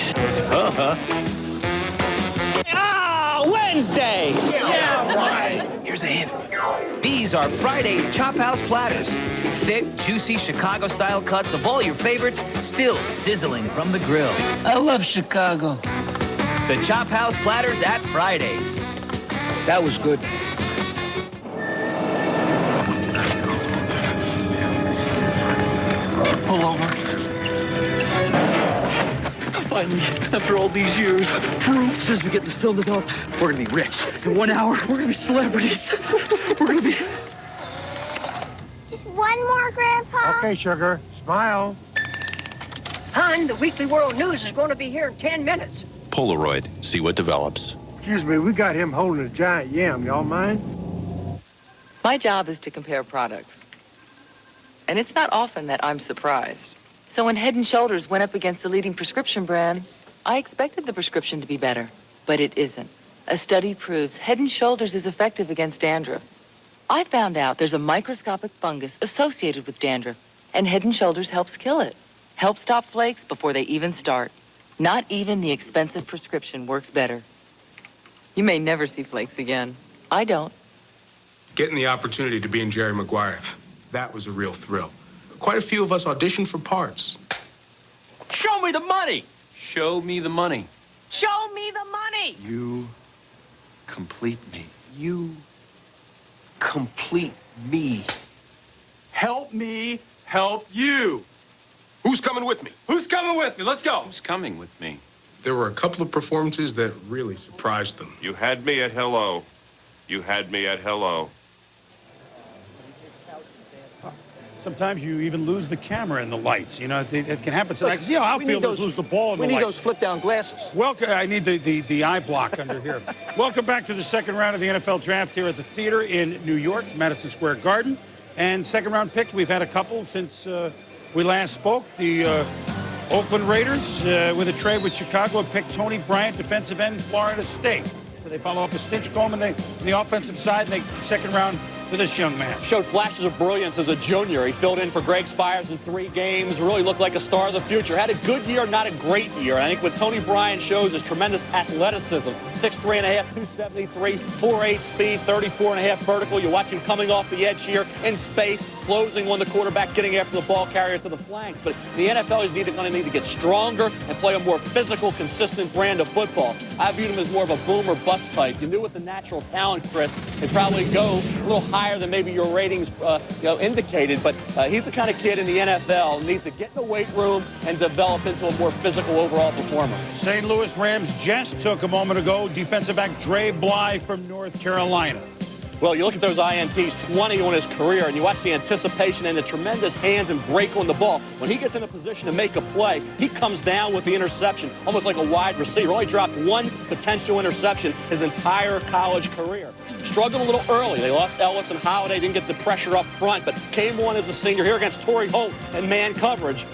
Wednesday. Yeah, right. Here's a hint. These are Friday's Chop House platters. Thick, juicy Chicago-style cuts of all your favorites, still sizzling from the grill. I love Chicago. The Chop House platters at Fridays. That was good. Pull over. Finally, after all these years, fruit says we get this film developed. We're gonna be rich. In 1 hour, we're gonna be celebrities. We're gonna be... Just one more, Grandpa. Okay, sugar. Smile. Hon, the Weekly World News is going to be here in 10 minutes. Polaroid. See what develops. Excuse me, we got him holding a giant yam. Y'all mind? My job is to compare products. And it's not often that I'm surprised. So when Head & Shoulders went up against the leading prescription brand, I expected the prescription to be better, but it isn't. A study proves Head & Shoulders is effective against dandruff. I found out there's a microscopic fungus associated with dandruff, and Head & Shoulders helps kill it. Helps stop flakes before they even start. Not even the expensive prescription works better. You may never see flakes again. I don't. Getting the opportunity to be in Jerry Maguire, that was a real thrill. Quite a few of us auditioned for parts. Show me the money! Show me the money. Show me the money! You complete me. You complete me. Help me help you. Who's coming with me? Who's coming with me? Let's go. Who's coming with me? There were a couple of performances that really surprised them. You had me at hello. You had me at hello. Sometimes you even lose the camera and the lights. You know, it can happen. Like, You know, outfielders lose the ball and the lights. We need those flip-down glasses. Welcome. I need the eye block under here. Welcome back to the second round of the NFL Draft here at the theater in New York, Madison Square Garden. And second round picks, we've had a couple since we last spoke. The Oakland Raiders, with a trade with Chicago, have picked Tony Bryant, defensive end, Florida State. So they follow up with Stinch Coleman on the offensive side, and they second round for this young man. Showed flashes of brilliance as a junior. He filled in for Greg Spires in 3 games, really looked like a star of the future. Had a good year, not a great year. And I think what Tony Bryant shows is tremendous athleticism. 6'3 and a half, 273, 4'8 speed, 34 and a half vertical. You watch him coming off the edge here in space, closing on the quarterback, getting after the ball carrier to the flanks. But the NFL is going to need to get stronger and play a more physical, consistent brand of football. I viewed him as more of a boom or bust type. You knew with the natural talent, Chris, he'd probably go a little higher than maybe your ratings indicated. But he's the kind of kid in the NFL who needs to get in the weight room and develop into a more physical overall performer. St. Louis Rams just took a moment ago defensive back Dre Bly from North Carolina. Well, you look at those INTs, 20 on his career, and you watch the anticipation and the tremendous hands and break on the ball. When he gets in a position to make a play, he comes down with the interception, almost like a wide receiver. Only dropped 1 potential interception his entire college career. Struggled a little early. They lost Ellis and Holiday, didn't get the pressure up front, but came on as a senior here against Torrey Holt and man coverage.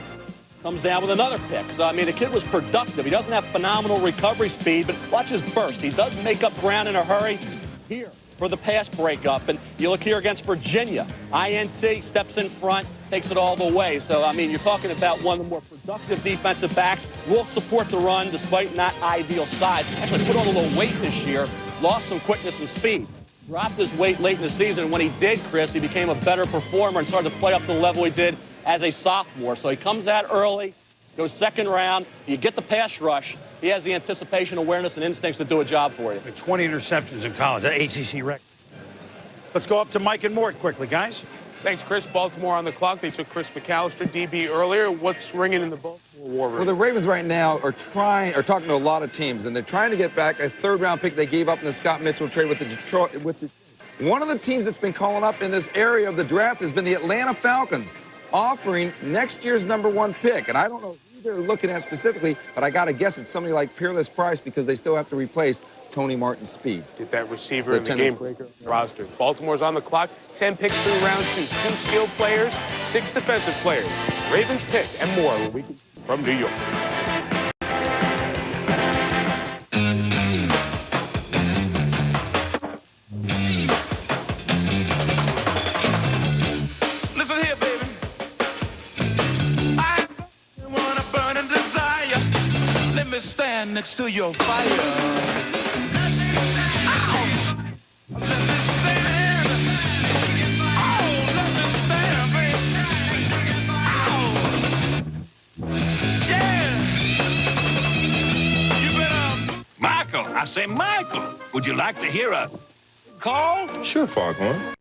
Comes down with another pick. So, I mean, the kid was productive. He doesn't have phenomenal recovery speed, but watch his burst. He does make up ground in a hurry here for the pass breakup. And you look here against Virginia. INT steps in front, takes it all the way. So, I mean, you're talking about one of the more productive defensive backs. Will support the run despite not ideal size. Actually put on a little weight this year. Lost some quickness and speed. Dropped his weight late in the season. When he did, Chris, he became a better performer and started to play up to the level he did as a sophomore. So he comes out early, goes second round. You get the pass rush. He has the anticipation, awareness, and instincts to do a job for you. 20 interceptions in college, that ACC record. Let's go up to Mike and Mort quickly, guys. Thanks, Chris. Baltimore on the clock. They took Chris McAllister, DB, earlier. What's ringing in the Baltimore War room? Well, the Ravens right now are talking to a lot of teams, and they're trying to get back a third-round pick they gave up in the Scott Mitchell trade with the Detroit. One of the teams that's been calling up in this area of the draft has been the Atlanta Falcons. offering next year's #1 pick. And I don't know who they're looking at specifically, but I got to guess it's somebody like Peerless Price because they still have to replace Tony Martin's speed. Get that receiver in the game breaker roster. Baltimore's on the clock. 10 picks through round 2. 2 skilled players, 6 defensive players. Ravens pick and more when we from New York. Listen here, baby. I want a burning desire. Let me stand next to your fire. Michael, I say, Michael, would you like to hear a call? Sure, Foghorn.